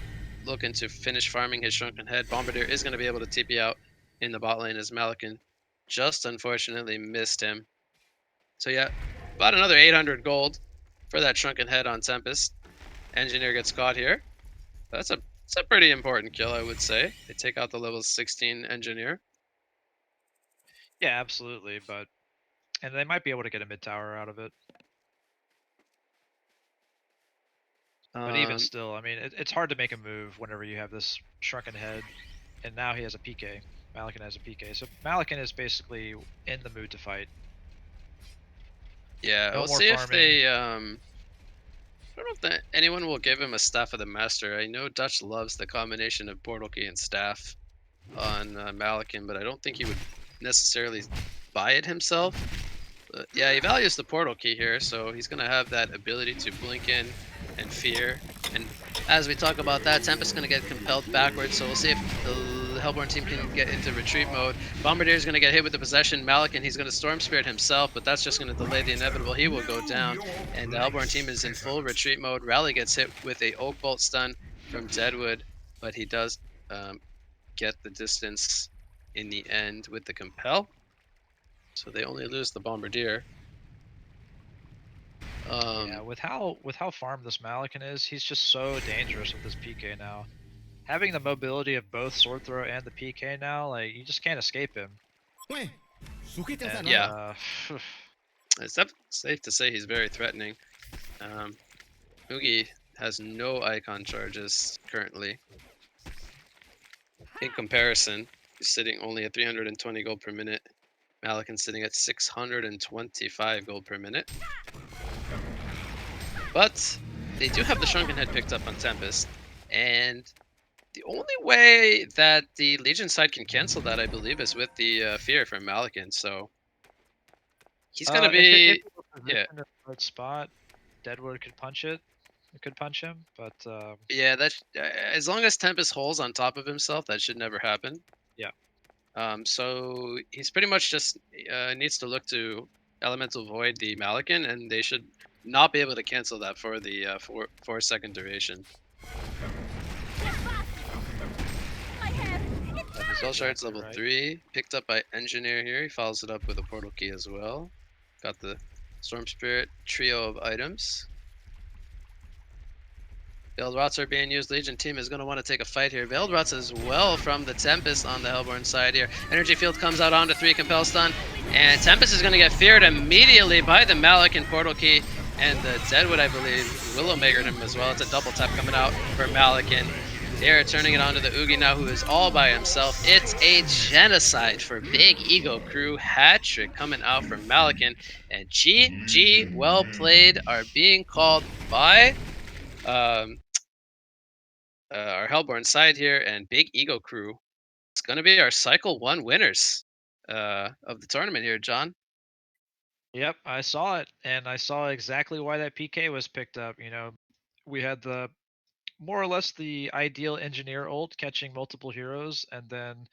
[SPEAKER 3] Looking to finish farming his shrunken head. Bombardier is going to be able to TP out in the bot lane as Malikan just unfortunately missed him. So yeah, about another 800 gold for that shrunken head on Tempest. Engineer gets caught here. It's a pretty important kill, I would say. They take out the level 16 Engineer.
[SPEAKER 4] yeah, absolutely, and they might be able to get a mid tower out of it. But even still, I mean, it's hard to make a move whenever you have this shrunken head, and now he has a PK. Malikan has a PK, so Malikan is basically in the mood to fight.
[SPEAKER 3] Yeah,
[SPEAKER 4] No
[SPEAKER 3] we'll
[SPEAKER 4] more
[SPEAKER 3] see if
[SPEAKER 4] farming.
[SPEAKER 3] they. I don't know if anyone will give him a Staff of the Master. I know Dutch loves the combination of Portal Key and Staff on Malikan, but I don't think he would necessarily buy it himself. But yeah, he values the Portal Key here, so he's going to have that ability to blink in and fear. And as we talk about that, Tempest's going to get compelled backwards, so we'll see if the Hellborn team can get into retreat mode. Bombardier is going to get hit with the possession. Malikan, he's going to Storm Spirit himself, but that's just going to delay the inevitable. He will go down, and the Hellborn team is in full retreat mode. Rally gets hit with a Oak Bolt stun from Deadwood, but he does get the distance in the end with the compel. So they only lose the Bombardier.
[SPEAKER 4] Yeah, with how farmed this Malikan is, he's just so dangerous with his PK now. Having the mobility of both sword throw and the PK now, like you just can't escape him. And,
[SPEAKER 3] yeah, it's safe to say he's very threatening. Oogie has no icon charges currently. In comparison, he's sitting only at 320 gold per minute. Malikan's sitting at 625 gold per minute. But they do have the Shrunken Head picked up on Tempest, and the only way that the Legion side can cancel that, I believe, is with the Fear from Malikan. So he's gonna
[SPEAKER 4] if
[SPEAKER 3] be
[SPEAKER 4] it was positioned in the right spot, Deadwood could punch it. It could punch him, but
[SPEAKER 3] yeah. That as long as Tempest holds on top of himself, that should never happen.
[SPEAKER 4] yeah.
[SPEAKER 3] So he's pretty much just needs to look to Elemental Void the Malikan, and they should not be able to cancel that for the 4-second duration. Spell Shard's level
[SPEAKER 4] right.
[SPEAKER 3] 3, picked up by Engineer here. He follows it up with a Portal Key as well. Got the Storm Spirit trio of items. Veiled Rots are being used. Legion team is going to want to take a fight here. Veiled Rots as well from the Tempest on the Hellborn side here. Energy Field comes out onto 3, Compel Stun. And Tempest is going to get feared immediately by the Malikan Portal Key. And the Deadwood, I believe, Willowmakered him as well. It's a double tap coming out for Malikan. They're turning it onto the Oogie now, who is all by himself. It's a genocide for Big Ego Crew. Hat trick coming out from Malikan. And GG, well played, are being called by our Hellborn side here, and Big Ego Crew. It's going to be our Cycle 1 winners of the tournament here, John.
[SPEAKER 4] Yep, I saw it, and I saw exactly why that PK was picked up. You know, we had the more or less the ideal engineer ult catching multiple heroes, and then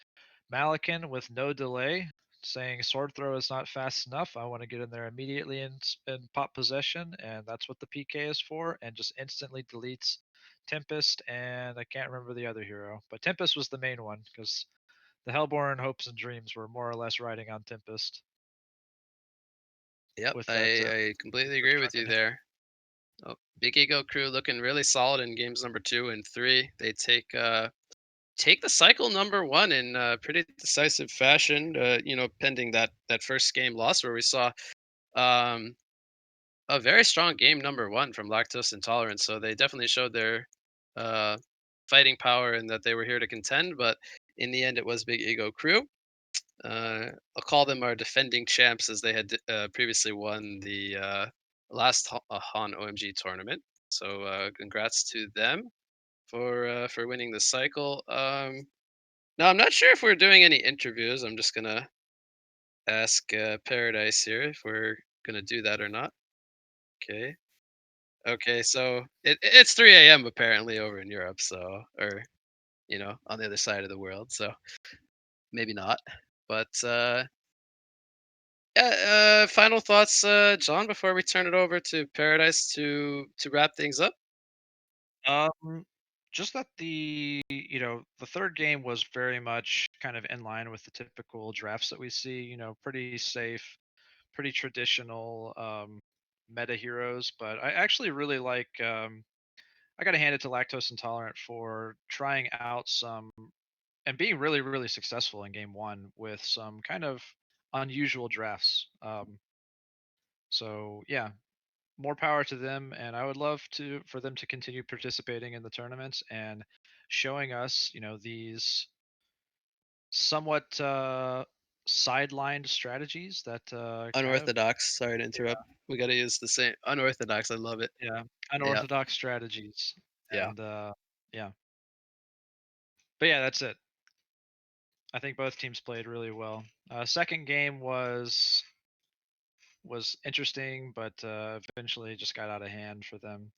[SPEAKER 4] Malikan with no delay saying sword throw is not fast enough. I want to get in there immediately and pop possession, and that's what the PK is for, and just instantly deletes Tempest, and I can't remember the other hero, but Tempest was the main one because the Hellborn hopes and dreams were more or less riding on Tempest
[SPEAKER 3] Yep,
[SPEAKER 4] with
[SPEAKER 3] I,
[SPEAKER 4] that
[SPEAKER 3] I completely
[SPEAKER 4] the
[SPEAKER 3] agree with you
[SPEAKER 4] drunken.
[SPEAKER 3] there. Oh, Big Ego Crew looking really solid in games number 2 and 3. They take the cycle number 1 in pretty decisive fashion. Pending that first game loss where we saw um, a very strong game number 1 from Lactose Intolerance. So they definitely showed their uh, fighting power and that they were here to contend. But in the end, it was Big Ego Crew. I'll call them our defending champs as they had previously won the last HoN OMG tournament. So congrats to them for winning the cycle. Now I'm not sure if we're doing any interviews. I'm just gonna ask Paradise here if we're gonna do that or not. Okay. Okay. So it's 3 a.m. apparently over in Europe. So or on the other side of the world. So maybe not. But yeah, final thoughts, John, before we turn it over to Paradise to wrap things up.
[SPEAKER 4] Um, just that the third game was very much kind of in line with the typical drafts that we see. Pretty safe, pretty traditional meta heroes. But I actually really like. I got to hand it to Lactose Intolerant for trying out some and being really, really successful in game one with some kind of unusual drafts. So yeah, more power to them, and I would love to for them to continue participating in the tournaments and showing us, these somewhat sidelined strategies that kind of
[SPEAKER 3] Unorthodox. Sorry to interrupt. We got to use the same unorthodox. I love it.
[SPEAKER 4] yeah,
[SPEAKER 3] Yeah.
[SPEAKER 4] unorthodox strategies,
[SPEAKER 3] Yeah.
[SPEAKER 4] and yeah. But yeah, that's it. I think both teams played really well. Second game was interesting, but eventually just got out of hand for them.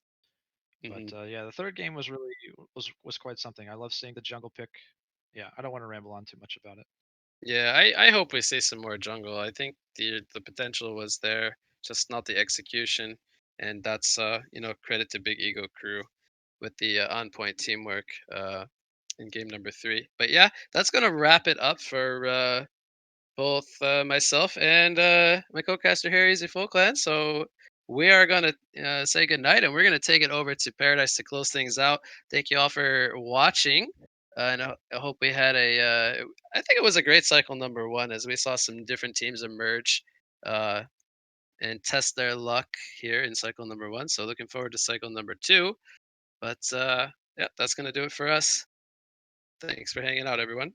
[SPEAKER 4] But
[SPEAKER 3] hmm
[SPEAKER 4] yeah, the third game was really was quite something. I love seeing the jungle pick. Yeah, I don't want to ramble on too much about it.
[SPEAKER 3] Yeah. I hope we see some more jungle. I think the potential was there, just not the execution, and that's credit to Big Ego Crew with the on point teamwork in game number 3. But yeah, that's gonna wrap it up for both myself and my co-caster here, Easy Full Clan. So we are gonna say goodnight, and we're gonna take it over to Paradise to close things out. Thank you all for watching, and I hope we had a. I think it was a great cycle number 1 as we saw some different teams emerge uh, and test their luck here in cycle number 1. So looking forward to cycle number 2. But yeah, that's gonna do it for us. Thanks for hanging out, everyone.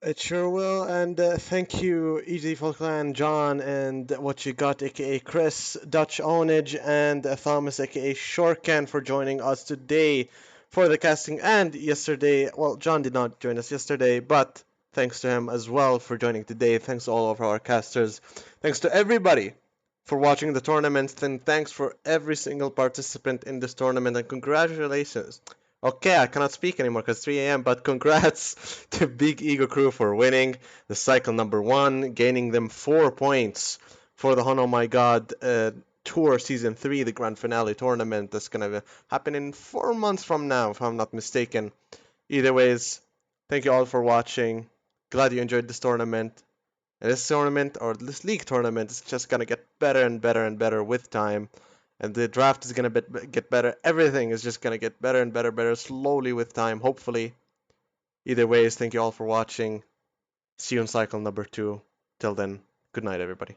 [SPEAKER 2] It sure will, and thank you, Easy Falkland, John, and what you got, aka Chris, Dutch Ownage, and Thomas, aka Shortcan, for joining us today for the casting. And yesterday, well, John did not join us yesterday, but thanks to him as well for joining today. Thanks to all of our casters. Thanks to everybody for watching the tournament, and thanks for every single participant in this tournament, and congratulations. Okay, I cannot speak anymore because 3 a.m. But congrats to Big Ego Crew for winning the cycle number 1, gaining them 4 points for the HoN Oh My God Tour Season 3, the grand finale tournament that's gonna happen in 4 months from now, if I'm not mistaken. Either ways, thank you all for watching. Glad you enjoyed this tournament. And this tournament, or this league tournament, is just gonna get better and better and better with time. And the draft is gonna get better. Everything is just gonna get better and better slowly with time, hopefully. Either ways, thank you all for watching. See you in cycle number 2. Till then, good night, everybody.